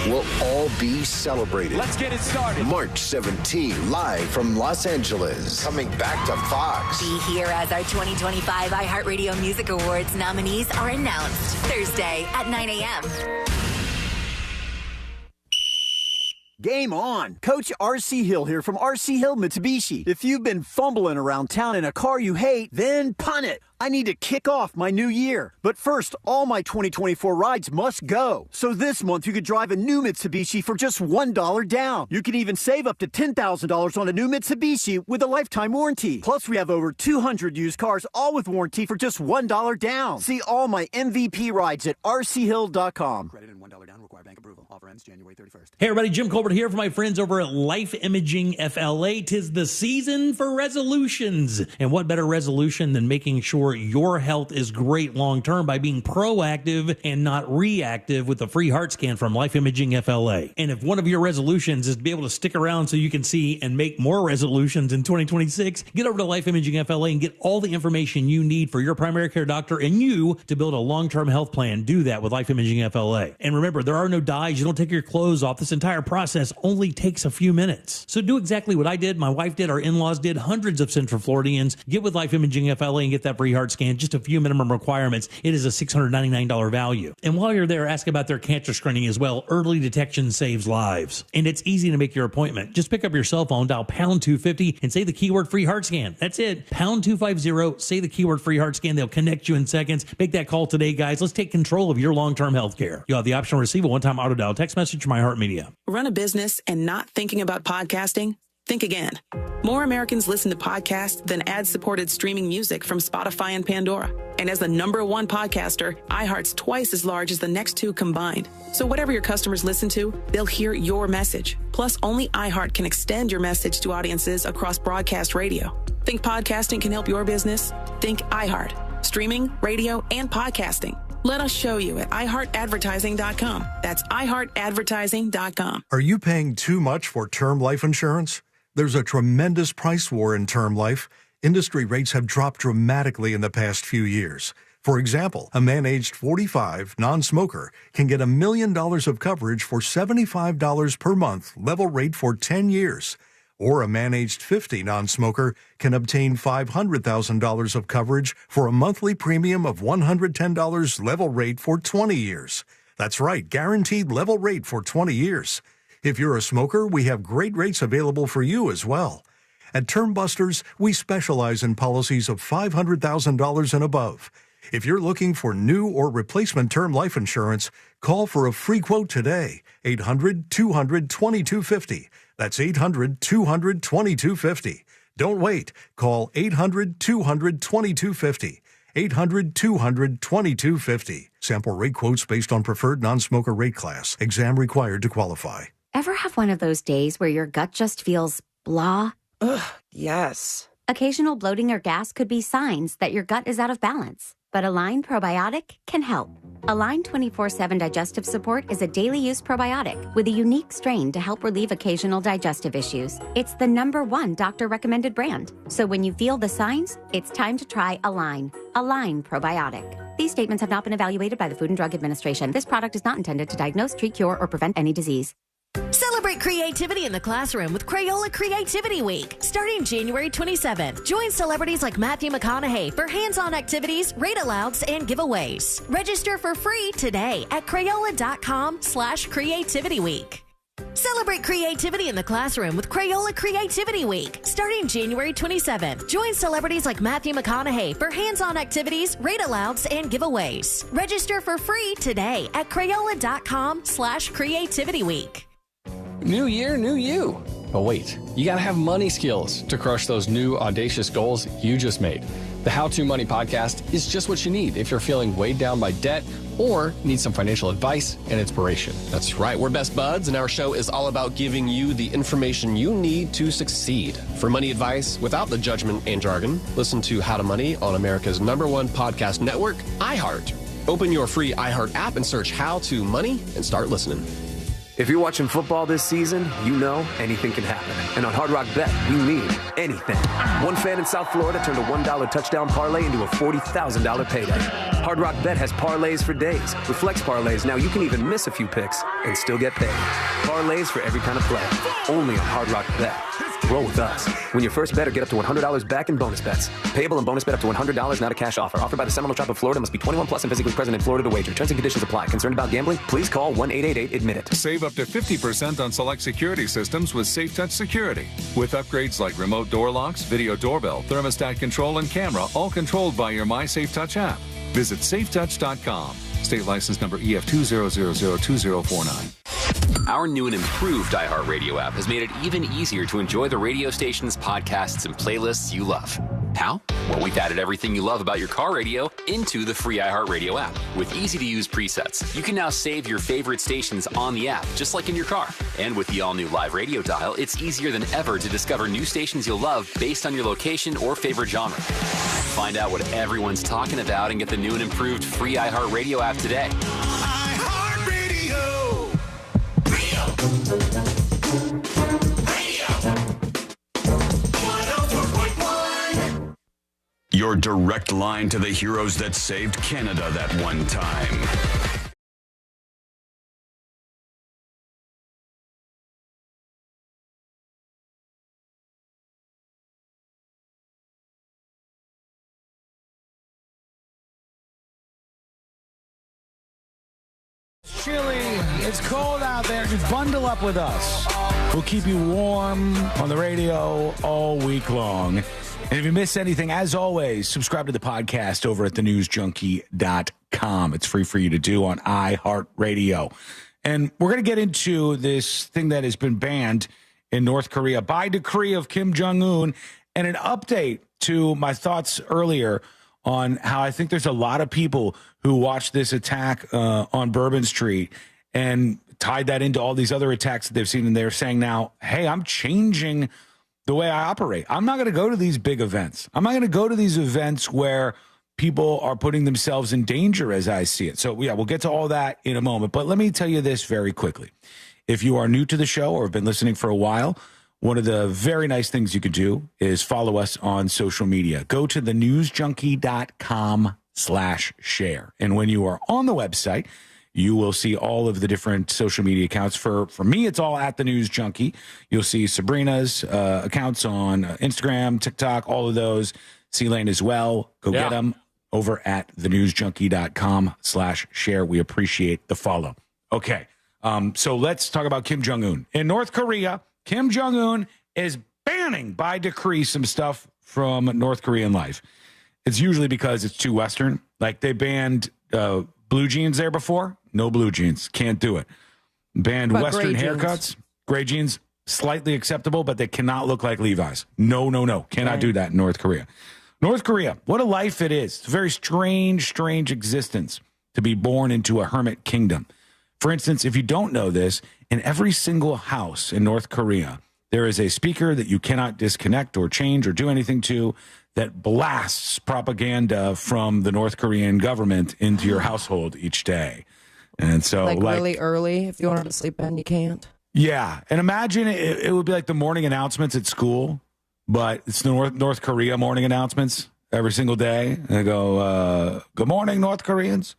will all be celebrated. Let's get it started. March 17, live from Los Angeles. Coming back to Fox. Be here as our 2025 iHeartRadio Music Awards nominees are announced Thursday at 9 a.m. Game on! Coach R.C. Hill here from R.C. Hill Mitsubishi. If you've been fumbling around town in a car you hate, then punt it. I need to kick off my new year. But first, all my 2024 rides must go. So this month, you could drive a new Mitsubishi for just $1 down. You can even save up to $10,000 on a new Mitsubishi with a lifetime warranty. Plus, we have over 200 used cars, all with warranty for just $1 down. See all my MVP rides at rchill.com. Credit and $1 down. Require bank approval. Offer ends January 31st. Hey, everybody. Jim Colbert here for my friends over at Life Imaging FLA. 'Tis the season for resolutions. And what better resolution than making sure your health is great long-term by being proactive and not reactive with a free heart scan from Life Imaging FLA. And if one of your resolutions is to be able to stick around so you can see and make more resolutions in 2026, get over to Life Imaging FLA and get all the information you need for your primary care doctor and you to build a long-term health plan. Do that with Life Imaging FLA. And remember, there are no dyes. You don't take your clothes off. This entire process only takes a few minutes. So do exactly what I did, my wife did, our in-laws did, hundreds of Central Floridians. Get with Life Imaging FLA and get that free heart scan. Just a few minimum requirements. It is a $699 value. And while you're there, ask about their cancer screening as well. Early detection saves lives. And it's easy to make your appointment. Just pick up your cell phone, dial pound 250 and say the keyword free heart scan. That's it. Pound 250, say the keyword free heart scan. They'll connect you in seconds. Make that call today, guys. Let's take control of your long-term health care. You'll have the option to receive a one-time auto dial text message from iHeartMedia. Run a business and not thinking about podcasting? Think again. More Americans listen to podcasts than ad-supported streaming music from Spotify and Pandora. And as the #1 podcaster, iHeart's twice as large as the next two combined. So whatever your customers listen to, they'll hear your message. Plus, only iHeart can extend your message to audiences across broadcast radio. Think podcasting can help your business? Think iHeart. Streaming, radio, and podcasting. Let us show you at iHeartAdvertising.com. That's iHeartAdvertising.com. Are you paying too much for term life insurance? There's a tremendous price war in term life. Industry rates have dropped dramatically in the past few years. For example, a man aged 45, non-smoker, can get $1 million of coverage for $75 per month, level rate for 10 years. Or a man aged 50, non-smoker, can obtain $500,000 of coverage for a monthly premium of $110 level rate for 20 years. That's right, guaranteed level rate for 20 years. If you're a smoker, we have great rates available for you as well. At Term Busters, we specialize in policies of $500,000 and above. If you're looking for new or replacement term life insurance, call for a free quote today. 800-200-2250. That's 800-200-2250. Don't wait. Call 800-200-2250. 800-200-2250. Sample rate quotes based on preferred non-smoker rate class. Exam required to qualify. Ever have one of those days where your gut just feels blah? Ugh, yes. Occasional bloating or gas could be signs that your gut is out of balance. But Align Probiotic can help. Align 24/7 Digestive Support is a daily use probiotic with a unique strain to help relieve occasional digestive issues. It's the #1 doctor-recommended brand. So when you feel the signs, it's time to try Align. Align Probiotic. These statements have not been evaluated by the Food and Drug Administration. This product is not intended to diagnose, treat, cure, or prevent any disease. Celebrate creativity in the classroom with Crayola Creativity Week. Starting January 27th, join celebrities like Matthew McConaughey for hands-on activities, read-alouds, and giveaways. Register for free today at Crayola.com/creativityweek. Celebrate creativity in the classroom with Crayola Creativity Week. Starting January 27th, join celebrities like Matthew McConaughey for hands-on activities, read-alouds, and giveaways. Register for free today at Crayola.com/creativityweek. New year, new you. But wait, you gotta have money skills to crush those new audacious goals you just made. The How to Money podcast is just what you need if you're feeling weighed down by debt or need some financial advice and inspiration. That's right. We're best buds, and our show is all about giving you the information you need to succeed. For money advice without the judgment and jargon, listen to How to Money on America's #1 podcast network, iHeart. Open your free iHeart app and search How to Money and start listening. If you're watching football this season, you know anything can happen. And on Hard Rock Bet, we mean anything. One fan in South Florida turned a $1 touchdown parlay into a $40,000 payday. Hard Rock Bet has parlays for days. With Flex Parlays, now you can even miss a few picks and still get paid. Parlays for every kind of play. Only on Hard Rock Bet. Roll with us. When your first bet or get up to $100 back in bonus bets. Payable and bonus bet up to $100, not a cash offer. Offered by the Seminole Tribe of Florida. Must be 21 plus and physically present in Florida to wager. Terms and conditions apply. Concerned about gambling? Please call 1-888-ADMIT-IT. Save up to 50% on select security systems with SafeTouch Security. With upgrades like remote door locks, video doorbell, thermostat control, and camera, all controlled by your My SafeTouch app. Visit safetouch.com. State license number EF200002049. Our new and improved iHeartRadio app has made it even easier to enjoy the radio stations, podcasts, and playlists you love. How? Well, we've added everything you love about your car radio into the free iHeartRadio app. With easy-to-use presets, you can now save your favorite stations on the app, just like in your car. And with the all-new live radio dial, it's easier than ever to discover new stations you'll love based on your location or favorite genre. Find out what everyone's talking about and get the new and improved free iHeartRadio app today. Your direct line to the heroes that saved Canada that one time. Chilly. It's cold out there. Just bundle up with us. We'll keep you warm on the radio all week long. And if you miss anything, as always, subscribe to the podcast over at thenewsjunkie.com. It's free for you to do on iHeartRadio. And we're going to get into this thing that has been banned in North Korea by decree of Kim Jong-un, and an update to my thoughts earlier on how I think there's a lot of people who watched this attack on Bourbon Street and tied that into all these other attacks that they've seen, and they're saying now, hey, I'm changing the way I operate. I'm not going to go to these big events. I'm not going to go to these events where people are putting themselves in danger as I see it. So, yeah, we'll get to all that in a moment. But let me tell you this very quickly. If you are new to the show or have been listening for a while, one of the very nice things you could do is follow us on social media. Go to thenewsjunkie.com/share. And when you are on the website, you will see all of the different social media accounts. For me, it's all at The News Junkie. You'll see Sabrina's accounts on Instagram, TikTok, all of those. C-Lane as well. Go get them over at thenewsjunkie.com/share. We appreciate the follow. Okay, so let's talk about Kim Jong-un. In North Korea, Kim Jong-un is banning by decree some stuff from North Korean life. It's usually because it's too Western. Like they banned blue jeans there before. No blue jeans. Can't do it. Banned Western haircuts. Gray jeans, slightly acceptable, but they cannot look like Levi's. No. Cannot do that in North Korea. North Korea, what a life it is. It's a very strange existence to be born into a hermit kingdom. For instance, if you don't know this, in every single house in North Korea, there is a speaker that you cannot disconnect or change or do anything to that blasts propaganda from the North Korean government into your household each day. And so, like really early, if you want to sleep in, you can't. Yeah. And imagine it would be like the morning announcements at school, but it's the North Korea morning announcements every single day. And they go, good morning, North Koreans.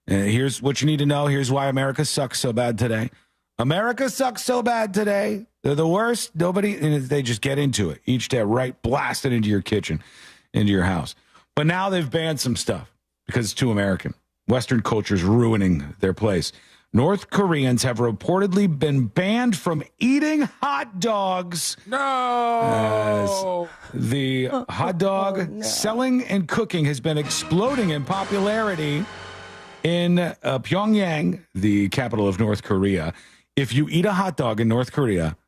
And here's what you need to know. Here's why America sucks so bad today. America sucks so bad today. They're the worst. And they just get into it each day, right? Blast it into your kitchen, into your house. But now they've banned some stuff because it's too American. Western culture's ruining their place. North Koreans have reportedly been banned from eating hot dogs. No! The hot dog selling and cooking has been exploding in popularity in Pyongyang, the capital of North Korea. If you eat a hot dog in North Korea,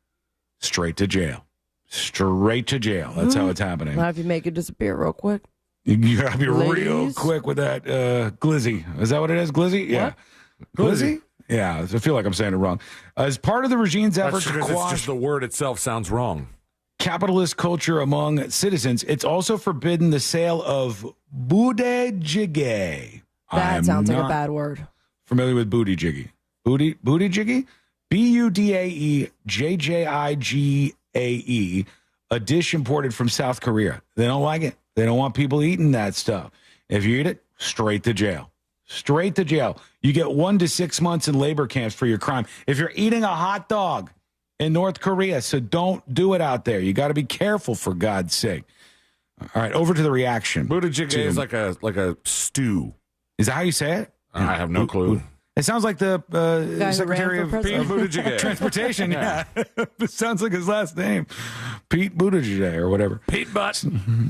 straight to jail. Straight to jail. That's how it's happening. Now, if you make it disappear real quick. You gotta be real quick with that glizzy. Is that what it is? Glizzy? Yeah. Glizzy? Yeah. I feel like I'm saying it wrong. As part of the regime's effort to quash... Just the word itself sounds wrong. Capitalist culture among citizens, it's also forbidden the sale of budae-jjigae. That sounds like a bad word. Familiar with booty jiggy? Booty jiggy? Budaejjigae, a dish imported from South Korea. They don't like it. They don't want people eating that stuff. If you eat it, straight to jail. Straight to jail. You get 1 to 6 months in labor camps for your crime. If you're eating a hot dog in North Korea, so don't do it out there. You got to be careful, for God's sake. All right, over to the reaction. Budaejjigae is like a stew. Is that how you say it? I have no clue. It sounds like the Secretary of Buttigieg. Transportation. Yeah. It sounds like his last name. Pete Buttigieg or whatever. Pete Butt.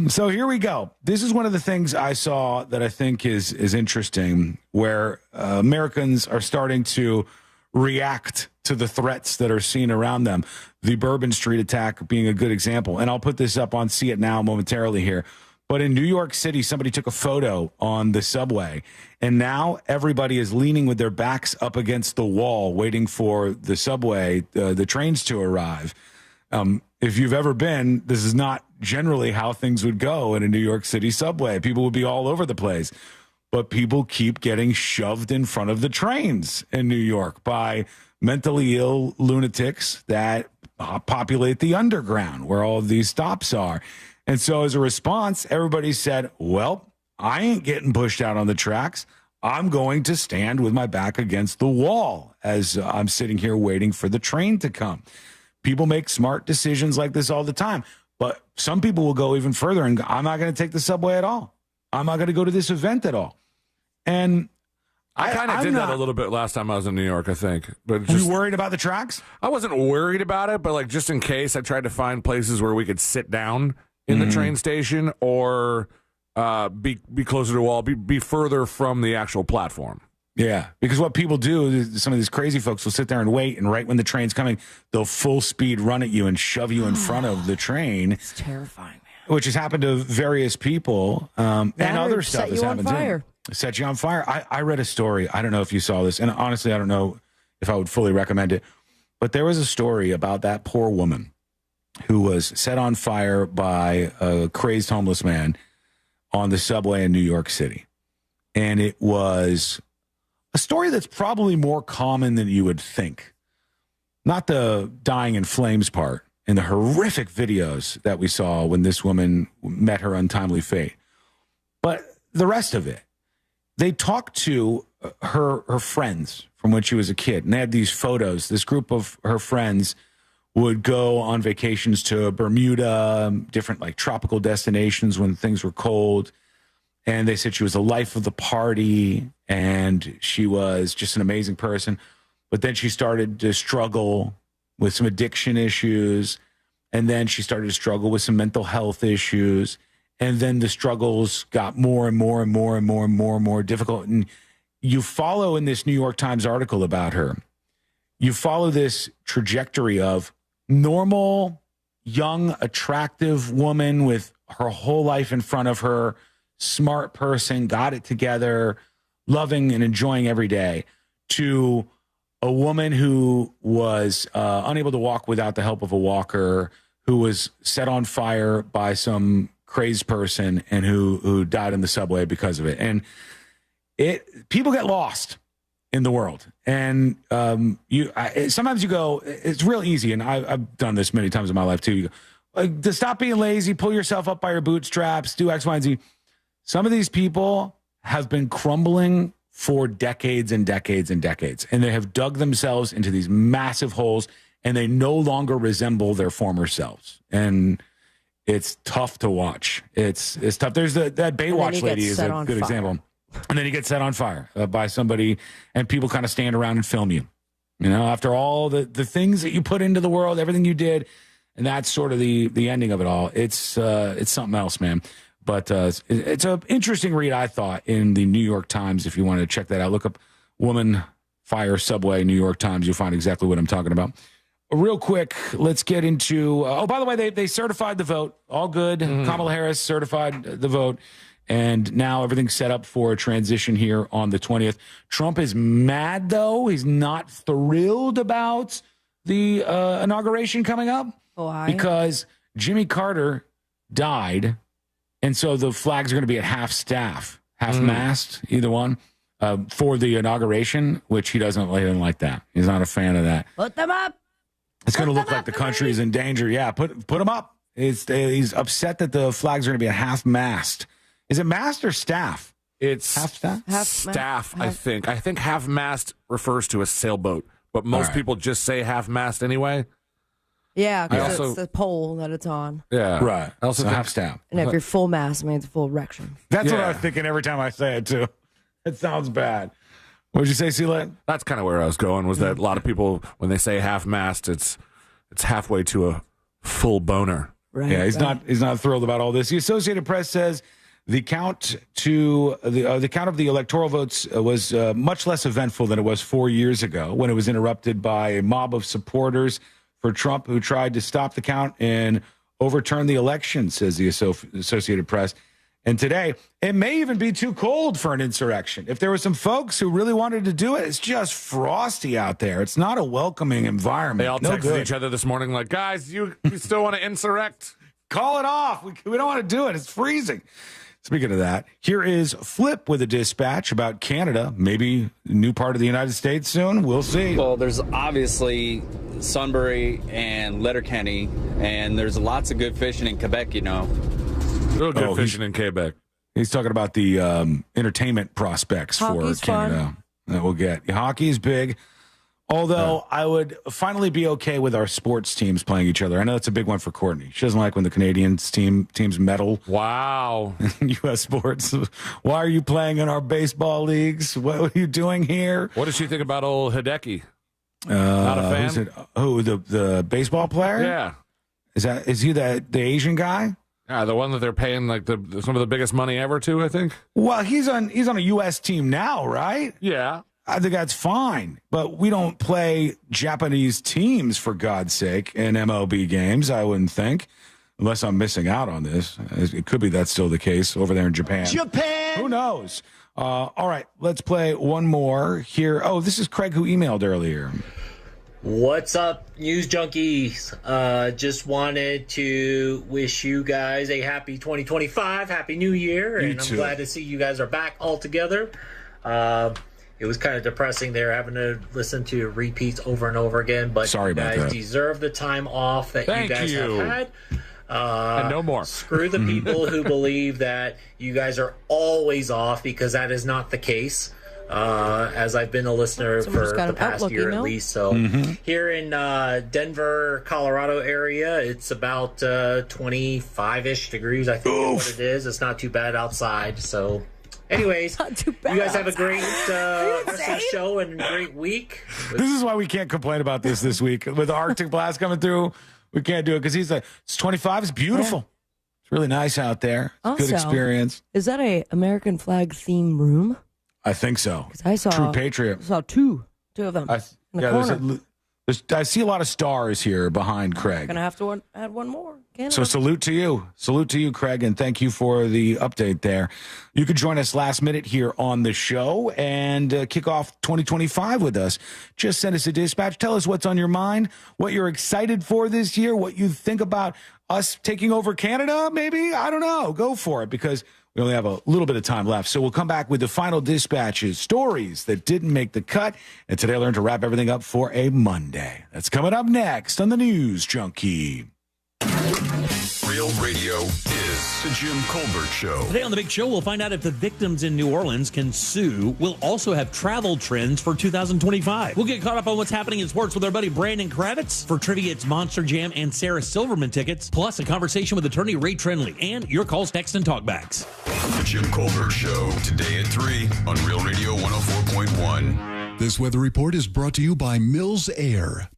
So here we go. This is one of the things I saw that I think is interesting, where Americans are starting to react to the threats that are seen around them. The Bourbon Street attack being a good example. And I'll put this up on See It Now momentarily here. But in New York City, somebody took a photo on the subway, and now everybody is leaning with their backs up against the wall, waiting for the subway, the trains to arrive. If you've ever been, this is not generally how things would go in a New York City subway. People would be all over the place. But people keep getting shoved in front of the trains in New York by mentally ill lunatics that populate the underground where all of these stops are. And so as a response, everybody said, well, I ain't getting pushed out on the tracks. I'm going to stand with my back against the wall as I'm sitting here waiting for the train to come. People make smart decisions like this all the time. But some people will go even further and go, I'm not going to take the subway at all. I'm not going to go to this event at all. And I kind of did that a little bit last time I was in New York, I think. But just, you worried about the tracks? I wasn't worried about it, but like just in case, I tried to find places where we could sit down in the train station or be closer to a wall, be further from the actual platform. Yeah, because what people do, some of these crazy folks will sit there and wait, and right when the train's coming, they'll full speed run at you and shove you in front of the train. It's terrifying, man. Which has happened to various people, and other stuff has happened too. Set you on fire. I read a story. I don't know if you saw this, and honestly, I don't know if I would fully recommend it, but there was a story about that poor woman who was set on fire by a crazed homeless man on the subway in New York City. And it was a story that's probably more common than you would think. Not the dying in flames part and the horrific videos that we saw when this woman met her untimely fate, but the rest of it. They talked to her friends from when she was a kid, and they had these photos. This group of her friends would go on vacations to Bermuda, different like tropical destinations when things were cold. And they said she was the life of the party and she was just an amazing person. But then she started to struggle with some addiction issues. And then she started to struggle with some mental health issues. And then the struggles got more and more and more and more and more and more difficult. And you follow in this New York Times article about her, you follow this trajectory of normal, young, attractive woman with her whole life in front of her, smart person, got it together, loving and enjoying every day, to a woman who was unable to walk without the help of a walker, who was set on fire by some crazed person and who died in the subway because of it. And people get lost in the world. And sometimes you go, it's real easy. And I've done this many times in my life too. You go, to stop being lazy, pull yourself up by your bootstraps, do X, Y, and Z. Some of these people have been crumbling for decades and decades and decades. And they have dug themselves into these massive holes and they no longer resemble their former selves. And it's tough to watch. It's tough. There's that Baywatch lady is a good example. And then you get set on fire by somebody, and people kind of stand around and film you. You know, after all the things that you put into the world, everything you did, and that's sort of the ending of it all. It's something else, man. But it's an interesting read, I thought, in the New York Times. If you want to check that out, look up "Woman Fire Subway New York Times." You'll find exactly what I'm talking about. Real quick, let's get into. By the way, they certified the vote. All good. Kamala Harris certified the vote. And now everything's set up for a transition here on the 20th. Trump is mad, though. He's not thrilled about the inauguration coming up. Why? Because Jimmy Carter died, and so the flags are going to be at half staff, half mast, either one. for the inauguration, which he doesn't like that. He's not a fan of that. Put them up. It's going to look like the country is in danger. Yeah, put them up. He's upset that the flags are going to be at half-mast. Is it mast or staff? It's half-staff? Staff, I think. I think half-mast refers to a sailboat, but most people just say half-mast anyway. Yeah, because it's the pole that it's on. Yeah. Right. Also half-staff. And if you're full mast, it means full erection. That's what I was thinking every time I say it, too. It sounds bad. What did you say, Sealet? That's kind of where I was going, was that a lot of people, when they say half-mast, it's halfway to a full boner. Right, yeah, he's not thrilled about all this. The Associated Press says the count of the electoral votes was much less eventful than it was 4 years ago, when it was interrupted by a mob of supporters for Trump who tried to stop the count and overturn the election, says the Associated Press. And today, it may even be too cold for an insurrection. If there were some folks who really wanted to do it, it's just frosty out there. It's not a welcoming environment. They all texted each other this morning like, guys, you still want to insurrect? Call it off. We don't want to do it. It's freezing. Speaking of that, here is Flip with a dispatch about Canada, maybe a new part of the United States soon. We'll see. Well, there's obviously Sunbury and Letterkenny, and there's lots of good fishing in Quebec, you know. Real good fishing in Quebec. He's talking about the entertainment prospects Hockey's for Canada that we'll get. Hockey's big. Although I would finally be okay with our sports teams playing each other. I know that's a big one for Courtney. She doesn't like when the Canadians teams medal. Wow. In U.S. sports. Why are you playing in our baseball leagues? What are you doing here? What does she think about old Hideki? Not a fan? The baseball player? Yeah. Is he the Asian guy? Yeah, the one that they're paying like some of the biggest money ever to, I think. Well, he's on a U.S. team now, right? Yeah. I think that's fine, but we don't play Japanese teams, for God's sake, in MLB games, I wouldn't think, unless I'm missing out on this. It could be that's still the case over there in Japan. Who knows? All right, let's play one more here. Oh, this is Craig who emailed earlier. What's up, news junkies? Just wanted to wish you guys a happy 2025, happy new year, and I'm glad to see you guys are back all together. It was kind of depressing there having to listen to repeats over and over again, but sorry about you guys that. Deserve the time off that you guys have had. And no more. Screw the people who believe that you guys are always off, because that is not the case. As I've been a listener for the past year at least. So here in Denver, Colorado area, it's about 25-ish degrees, I think is what it is. It's not too bad outside. So anyways, you guys have a great rest of the show and a great week. This is why we can't complain about this week. With the Arctic blast coming through, we can't do it because he's like, it's 25. It's beautiful. Yeah. It's really nice out there. It's a good experience. Is that a American flag theme room? I think so. I saw True Patriot. I saw two of them in the corner. I see a lot of stars here behind Craig. Gonna have to add one more. Canada. So salute to you, Craig, and thank you for the update there. You could join us last minute here on the show and kick off 2025 with us. Just send us a dispatch. Tell us what's on your mind, what you're excited for this year, what you think about us taking over Canada. Maybe, I don't know. Go for it, because we only have a little bit of time left. So we'll come back with the final dispatches, stories that didn't make the cut. And today I learned to wrap everything up for a Monday. That's coming up next on the News Junkie. Real Radio is the Jim Colbert Show. Today on The Big Show, we'll find out if the victims in New Orleans can sue. We'll also have travel trends for 2025. We'll get caught up on what's happening in sports with our buddy Brandon Kravitz. For trivia, it's Monster Jam and Sarah Silverman tickets, plus a conversation with attorney Ray Trenley, and your calls, text, and talkbacks. The Jim Colbert Show, today at 3 on Real Radio 104.1. This weather report is brought to you by Mills Air.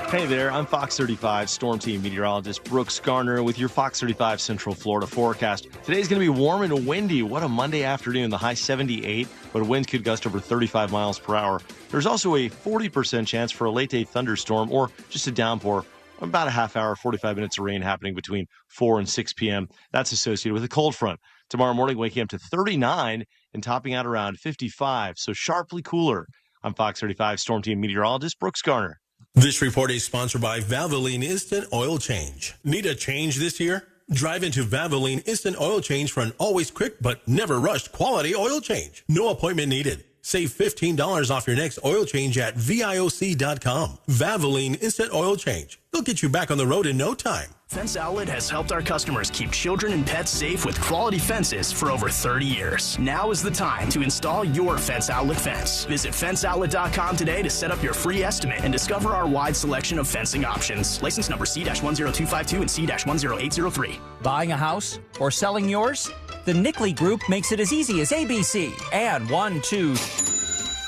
Hey there, I'm Fox 35 Storm Team meteorologist Brooks Garner with your Fox 35 Central Florida forecast. Today's going to be warm and windy. What a Monday afternoon. The high 78, but winds could gust over 35 miles per hour. There's also a 40% chance for a late-day thunderstorm or just a downpour. About a half hour, 45 minutes of rain happening between 4 and 6 p.m. That's associated with a cold front. Tomorrow morning, waking up to 39 and topping out around 55, so sharply cooler. I'm Fox 35 Storm Team meteorologist Brooks Garner. This report is sponsored by Valvoline Instant Oil Change. Need a change this year? Drive into Valvoline Instant Oil Change for an always quick but never rushed quality oil change. No appointment needed. Save $15 off your next oil change at VIOC.com. Valvoline Instant Oil Change. They'll get you back on the road in no time. Fence Outlet has helped our customers keep children and pets safe with quality fences for over 30 years. Now is the time to install your Fence Outlet fence. Visit fenceoutlet.com today to set up your free estimate and discover our wide selection of fencing options. License number C-10252 and C-10803. Buying a house or selling yours? The Nickley Group makes it as easy as ABC. And 1, 2...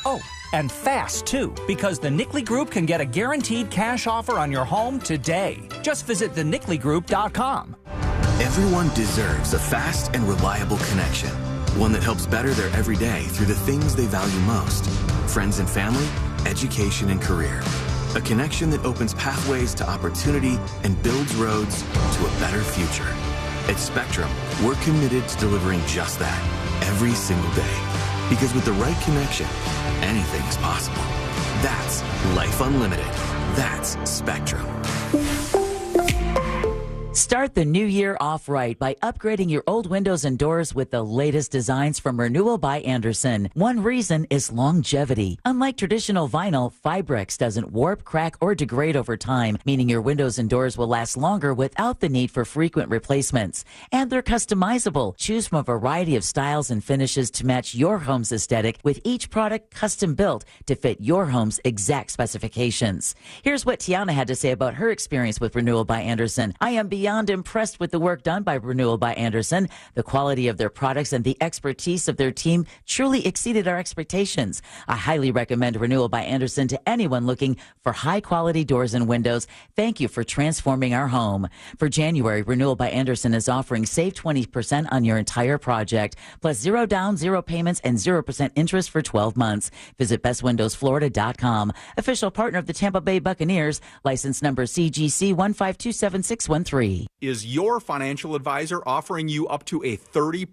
Oh, and fast, too, because the Nickley Group can get a guaranteed cash offer on your home today. Just visit thenickleyGroup.com. Everyone deserves a fast and reliable connection, one that helps better their everyday through the things they value most: friends and family, education and career. A connection that opens pathways to opportunity and builds roads to a better future. At Spectrum, we're committed to delivering just that every single day. Because with the right connection, anything is possible. That's Life Unlimited. That's Spectrum. Start the new year off right by upgrading your old windows and doors with the latest designs from Renewal by Andersen. One reason is longevity. Unlike traditional vinyl, Fibrex doesn't warp, crack, or degrade over time, meaning your windows and doors will last longer without the need for frequent replacements. And they're customizable. Choose from a variety of styles and finishes to match your home's aesthetic, with each product custom built to fit your home's exact specifications. Here's what Tiana had to say about her experience with Renewal by Andersen. I am beyond impressed with the work done by Renewal by Andersen. The quality of their products and the expertise of their team truly exceeded our expectations. I highly recommend Renewal by Andersen to anyone looking for high-quality doors and windows. Thank you for transforming our home. For January, Renewal by Andersen is offering save 20% on your entire project, plus 0 down, 0 payments, and 0% interest for 12 months. Visit bestwindowsflorida.com. Official partner of the Tampa Bay Buccaneers. License number CGC 1527613. Is your financial advisor offering you up to a 30%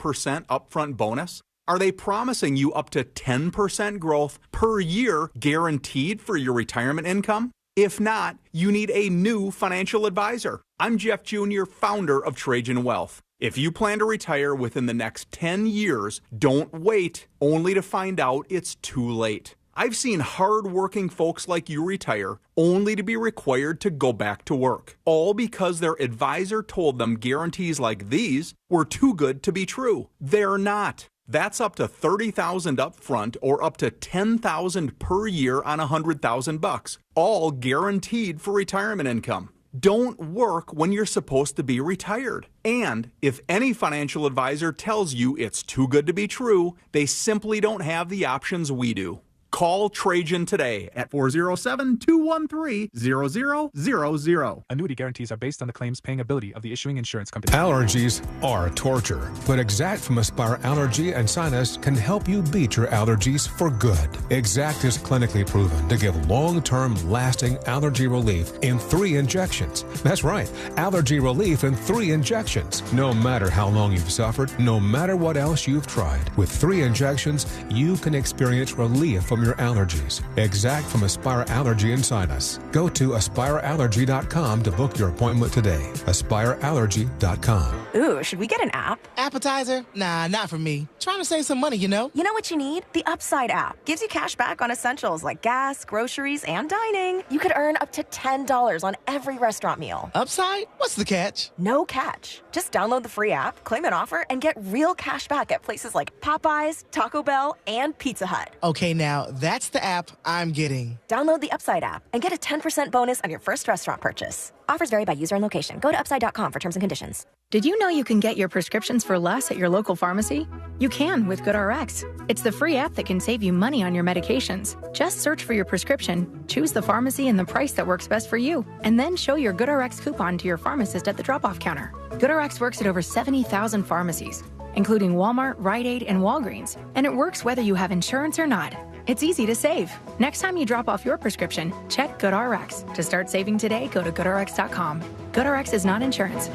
upfront bonus? Are they promising you up to 10% growth per year guaranteed for your retirement income? If not, you need a new financial advisor. I'm Jeff Jr., founder of Trajan Wealth. If you plan to retire within the next 10 years, don't wait only to find out it's too late. I've seen hard-working folks like you retire only to be required to go back to work, all because their advisor told them guarantees like these were too good to be true. They're not. That's up to $30,000 up front or up to $10,000 per year on $100,000, all guaranteed for retirement income. Don't work when you're supposed to be retired. And if any financial advisor tells you it's too good to be true, they simply don't have the options we do. Call Trajan today at 407-213-0000. Annuity guarantees are based on the claims paying ability of the issuing insurance company. Allergies are torture, but Exact from Aspire Allergy and Sinus can help you beat your allergies for good. Exact is clinically proven to give long-term lasting allergy relief in 3 injections. That's right, allergy relief in 3 injections. No matter how long you've suffered, no matter what else you've tried, with 3 injections, you can experience relief from your allergies. Exact from Aspire Allergy and Sinus. Go to aspireallergy.com to book your appointment today. aspireallergy.com. Ooh, should we get an app? Appetizer? Nah, not for me. Trying to save some money, you know? You know what you need? The Upside app. Gives you cash back on essentials like gas, groceries, and dining. You could earn up to $10 on every restaurant meal. Upside? What's the catch? No catch. Just download the free app, claim an offer, and get real cash back at places like Popeyes, Taco Bell, and Pizza Hut. Okay, now that's the app I'm getting. Download the Upside app and get a 10% bonus on your first restaurant purchase. Offers vary by user and location. Go to upside.com for terms and conditions. Did you know you can get your prescriptions for less at your local pharmacy? You can with GoodRx. It's the free app that can save you money on your medications. Just search for your prescription, choose the pharmacy and the price that works best for you, and then show your GoodRx coupon to your pharmacist at the drop-off counter. GoodRx works at over 70,000 pharmacies, including Walmart, Rite Aid, and Walgreens, and it works whether you have insurance or not. It's easy to save. Next time you drop off your prescription, check GoodRx. To start saving today, go to GoodRx.com. GoodRx is not insurance.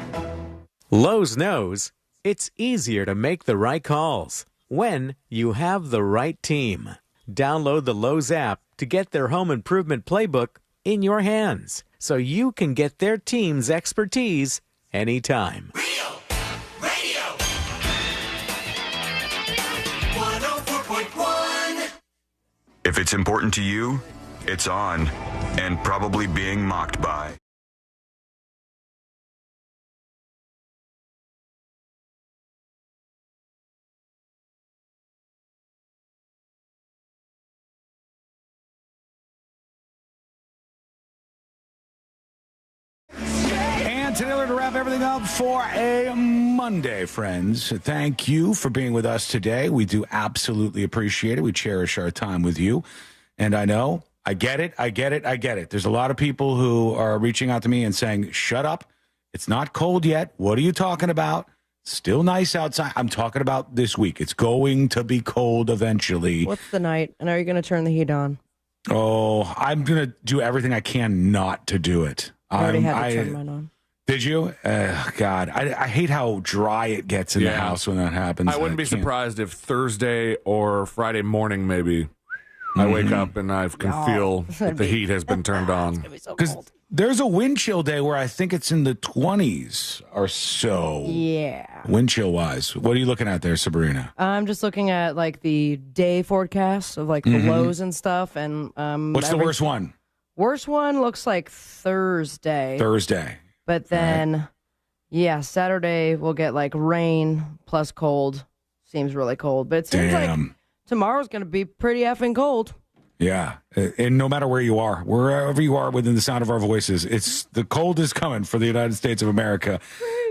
Lowe's knows it's easier to make the right calls when you have the right team. Download the Lowe's app to get their home improvement playbook in your hands so you can get their team's expertise anytime. If it's important to you, it's on, and probably being mocked by. Taylor to wrap everything up for a Monday, friends. Thank you for being with us today. We do absolutely appreciate it. We cherish our time with you. And I know, I get it. There's a lot of people who are reaching out to me and saying, shut up. It's not cold yet. What are you talking about? Still nice outside. I'm talking about this week. It's going to be cold eventually. What's the night? And are you going to turn the heat on? Oh, I'm going to do everything I can not to do it. I already had to turn mine on. Did you? God, I hate how dry it gets in the house when that happens. I wouldn't be surprised if Thursday or Friday morning, maybe, I wake up and I can feel that the heat has been turned on. Because there's a wind chill day where I think it's in the 20s or so. Yeah. Wind chill wise. What are you looking at there, Sabrina? I'm just looking at like the day forecast of like the lows and stuff. And what's the worst one? Worst one looks like Thursday. But then, Saturday we'll get like rain plus cold. Seems really cold. But it seems like tomorrow's going to be pretty effing cold. Yeah. And no matter where you are, wherever you are within the sound of our voices, the cold is coming for the United States of America.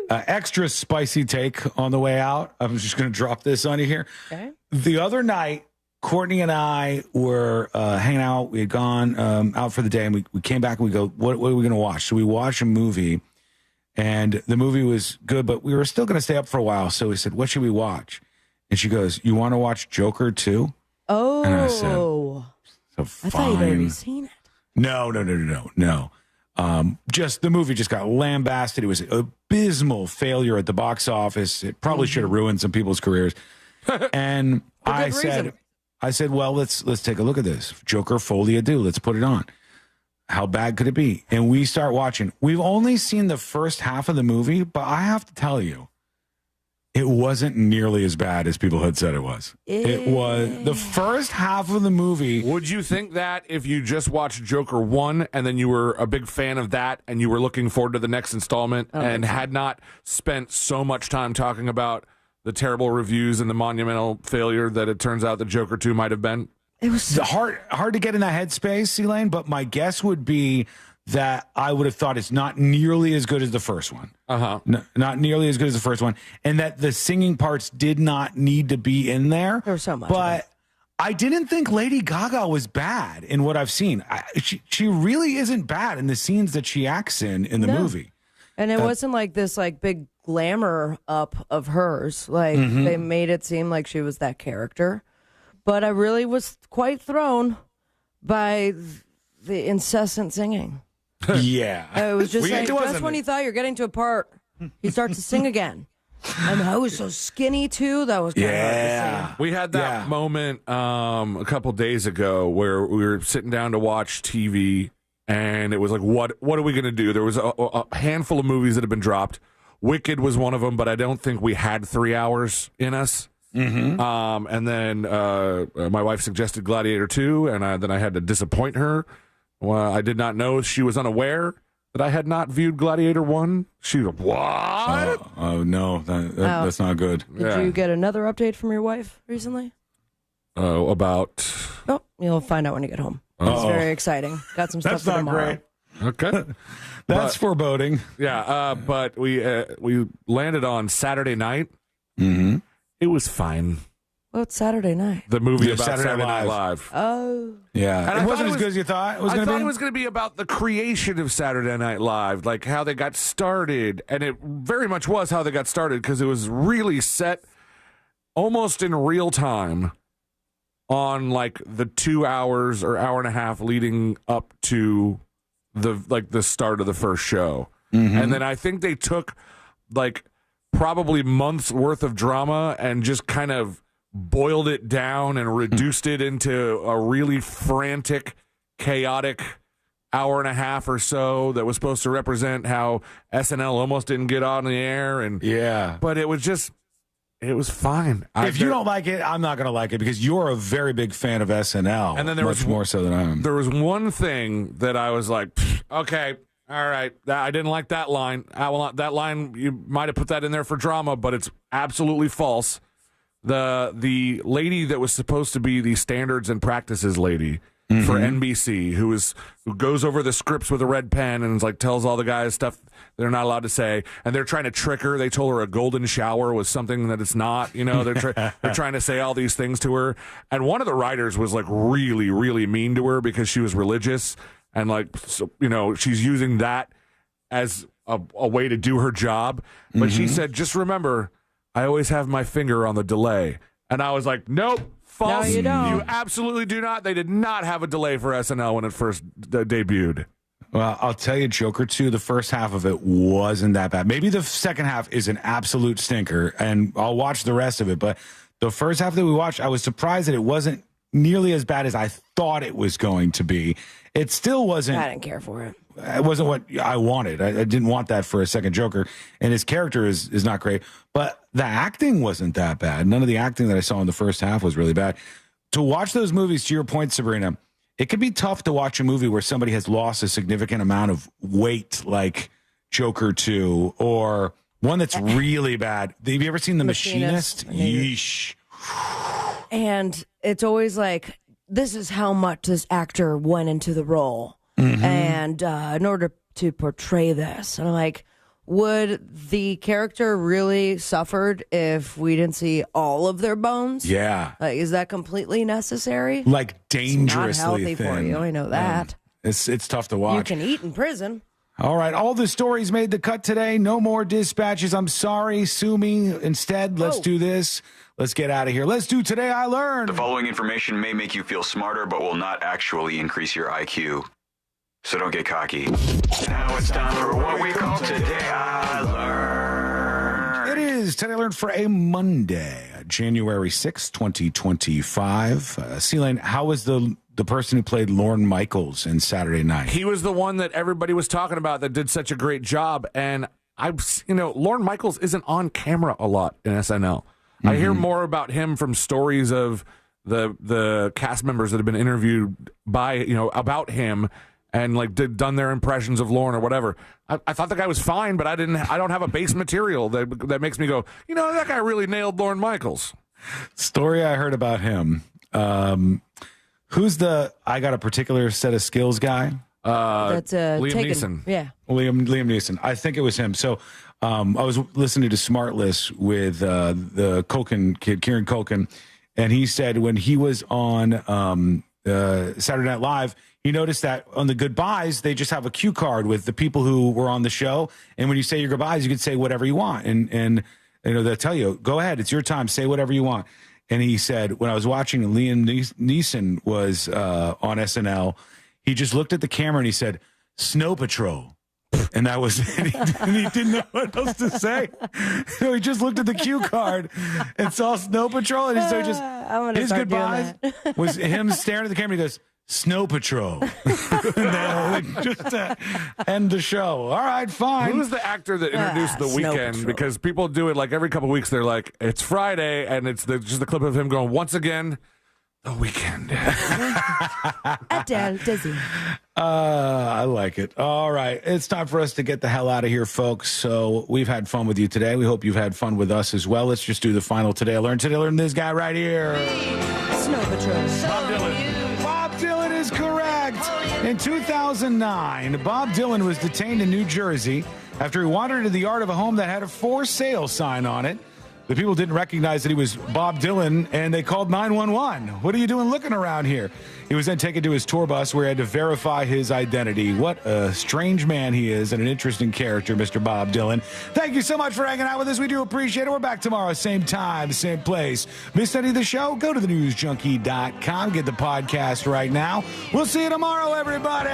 Extra spicy take on the way out. I'm just going to drop this on you here. Okay. The other night, Courtney and I were hanging out. We had gone out for the day, and we came back and we go, what are we going to watch? So we watched a movie, and the movie was good, but we were still going to stay up for a while. So we said, what should we watch? And she goes, you want to watch Joker 2? Oh. And I said, so fine. I thought you'd already seen it. No. Just the movie just got lambasted. It was an abysmal failure at the box office. It probably should have ruined some people's careers. And I said, well, let's take a look at this. Joker Folie à Deux. Let's put it on. How bad could it be? And we start watching. We've only seen the first half of the movie, but I have to tell you, it wasn't nearly as bad as people had said it was. It was the first half of the movie. Would you think that if you just watched Joker 1 and then you were a big fan of that and you were looking forward to the next installment and had not spent so much time talking about the terrible reviews and the monumental failure that it turns out that Joker 2 might have been? It was hard to get in that headspace, Elaine, but my guess would be that I would have thought it's not nearly as good as the first one. Not nearly as good as the first one. And that the singing parts did not need to be in there. There was so much. But I didn't think Lady Gaga was bad in what I've seen. She really isn't bad in the scenes that she acts in the movie. And it wasn't like this like big glamour up of hers. Like they made it seem like she was that character. But I really was quite thrown by the incessant singing. Yeah. It was just like, just when you thought you're getting to a part, he starts to sing again. And I was so skinny, too. That was kind of hard to see. We had that moment a couple days ago where we were sitting down to watch TV, and it was like, what are we going to do? There was a handful of movies that had been dropped. Wicked was one of them, but I don't think we had 3 hours in us. And then my wife suggested Gladiator 2, and then I had to disappoint her. Well, I did not know she was unaware that I had not viewed Gladiator 1. She was, what? Oh, no, that's not good. Did you get another update from your wife recently? About? Oh, you'll find out when you get home. It's very exciting. Got some stuff for tomorrow. That's not great. Okay. That's foreboding. Yeah, but we landed on Saturday night. It was fine. Well, it's Saturday night. The movie about Saturday Night Live. Oh. Yeah. And it wasn't as good as you thought it was going to be? I thought it was going to be about the creation of Saturday Night Live, like how they got started. And it very much was how they got started because it was really set almost in real time on like the 2 hours or hour and a half leading up to the start of the first show. And then I think they took like probably months worth of drama and just kind of boiled it down and reduced it into a really frantic, chaotic hour and a half or so that was supposed to represent how SNL almost didn't get on the air. And but it was just It was fine. If you don't like it, I'm not going to like it because you're a very big fan of SNL. And then there was more so than I am. There was one thing that I was like, okay, all right, I didn't like that line. That line, you might have put that in there for drama, but it's absolutely false. The lady that was supposed to be the standards and practices lady for NBC, who goes over the scripts with a red pen and is like tells all the guys stuff they're not allowed to say, and they're trying to trick her. They told her a golden shower was something that it's not. They're trying to say all these things to her, and one of the writers was like really, really mean to her because she was religious, and like she's using that as a way to do her job. But she said, just remember, I always have my finger on the delay. And I was like, nope, false. No, you don't. You absolutely do not. They did not have a delay for SNL when it first debuted. Well, I'll tell you, Joker 2, the first half of it wasn't that bad. Maybe the second half is an absolute stinker, and I'll watch the rest of it. But the first half that we watched, I was surprised that it wasn't nearly as bad as I thought it was going to be. It still wasn't. I didn't care for it. It wasn't what I wanted. I didn't want that for a second Joker. And his character is not great. But the acting wasn't that bad. None of the acting that I saw in the first half was really bad. To watch those movies, to your point, Sabrina, it can be tough to watch a movie where somebody has lost a significant amount of weight, like Joker 2, or one that's really bad. Have you ever seen The Machinist? Yeesh. And it's always like, this is how much this actor went into the role. And in order to portray this, and I'm like, would the character really suffered if we didn't see all of their bones? Yeah. Like, is that completely necessary? Like dangerously it's not healthy thin. for you. I know that. It's tough to watch. You can eat in prison. All right, all the stories made the cut today. No more dispatches. I'm sorry. Sue me. Instead, let's do this. Let's get out of here. Let's do Today I Learned. The following information may make you feel smarter, but will not actually increase your IQ. So don't get cocky. Now it's time for what we call Today I Learned. It is Today I Learned for a Monday, January 6th, 2025. Celine, how was the person who played Lorne Michaels in Saturday Night? He was the one that everybody was talking about that did such a great job. And Lorne Michaels isn't on camera a lot in SNL. I hear more about him from stories of the cast members that have been interviewed by, about him and like done their impressions of Lorne or whatever. I thought the guy was fine, but I don't have a base material that makes me go, that guy really nailed Lorne Michaels. Story I heard about him. Who's I got a particular set of skills guy? That's Liam Neeson. Yeah. Liam Neeson. I think it was him. So I was listening to Smartless with the Culkin kid, Kieran Culkin, and he said when he was on Saturday Night Live, he noticed that on the goodbyes, they just have a cue card with the people who were on the show. And when you say your goodbyes, you can say whatever you want. And they'll tell you, go ahead, it's your time, say whatever you want. And he said, when I was watching Liam Neeson was on SNL, he just looked at the camera and he said, Snow Patrol. And that was it. He didn't know what else to say. So he just looked at the cue card and saw Snow Patrol. And so his goodbyes was him staring at the camera. He goes, Snow Patrol. Just end the show. All right, fine. Who was the actor that introduced The Weeknd? Because people do it like every couple of weeks. They're like, it's Friday, and it's just the clip of him going, once again, The Weeknd. Adele Dizzy. I like it. All right. It's time for us to get the hell out of here, folks. So we've had fun with you today. We hope you've had fun with us as well. Let's just do the final Today I Learned. Today I Learned this guy right here. Snow Patrol. Bob Dylan. Bob Dylan is correct. In 2009, Bob Dylan was detained in New Jersey after he wandered into the yard of a home that had a for sale sign on it. The people didn't recognize that he was Bob Dylan, and they called 911. What are you doing looking around here? He was then taken to his tour bus where he had to verify his identity. What a strange man he is and an interesting character, Mr. Bob Dylan. Thank you so much for hanging out with us. We do appreciate it. We're back tomorrow, same time, same place. Missed any of the show? Go to thenewsjunkie.com. Get the podcast right now. We'll see you tomorrow, everybody.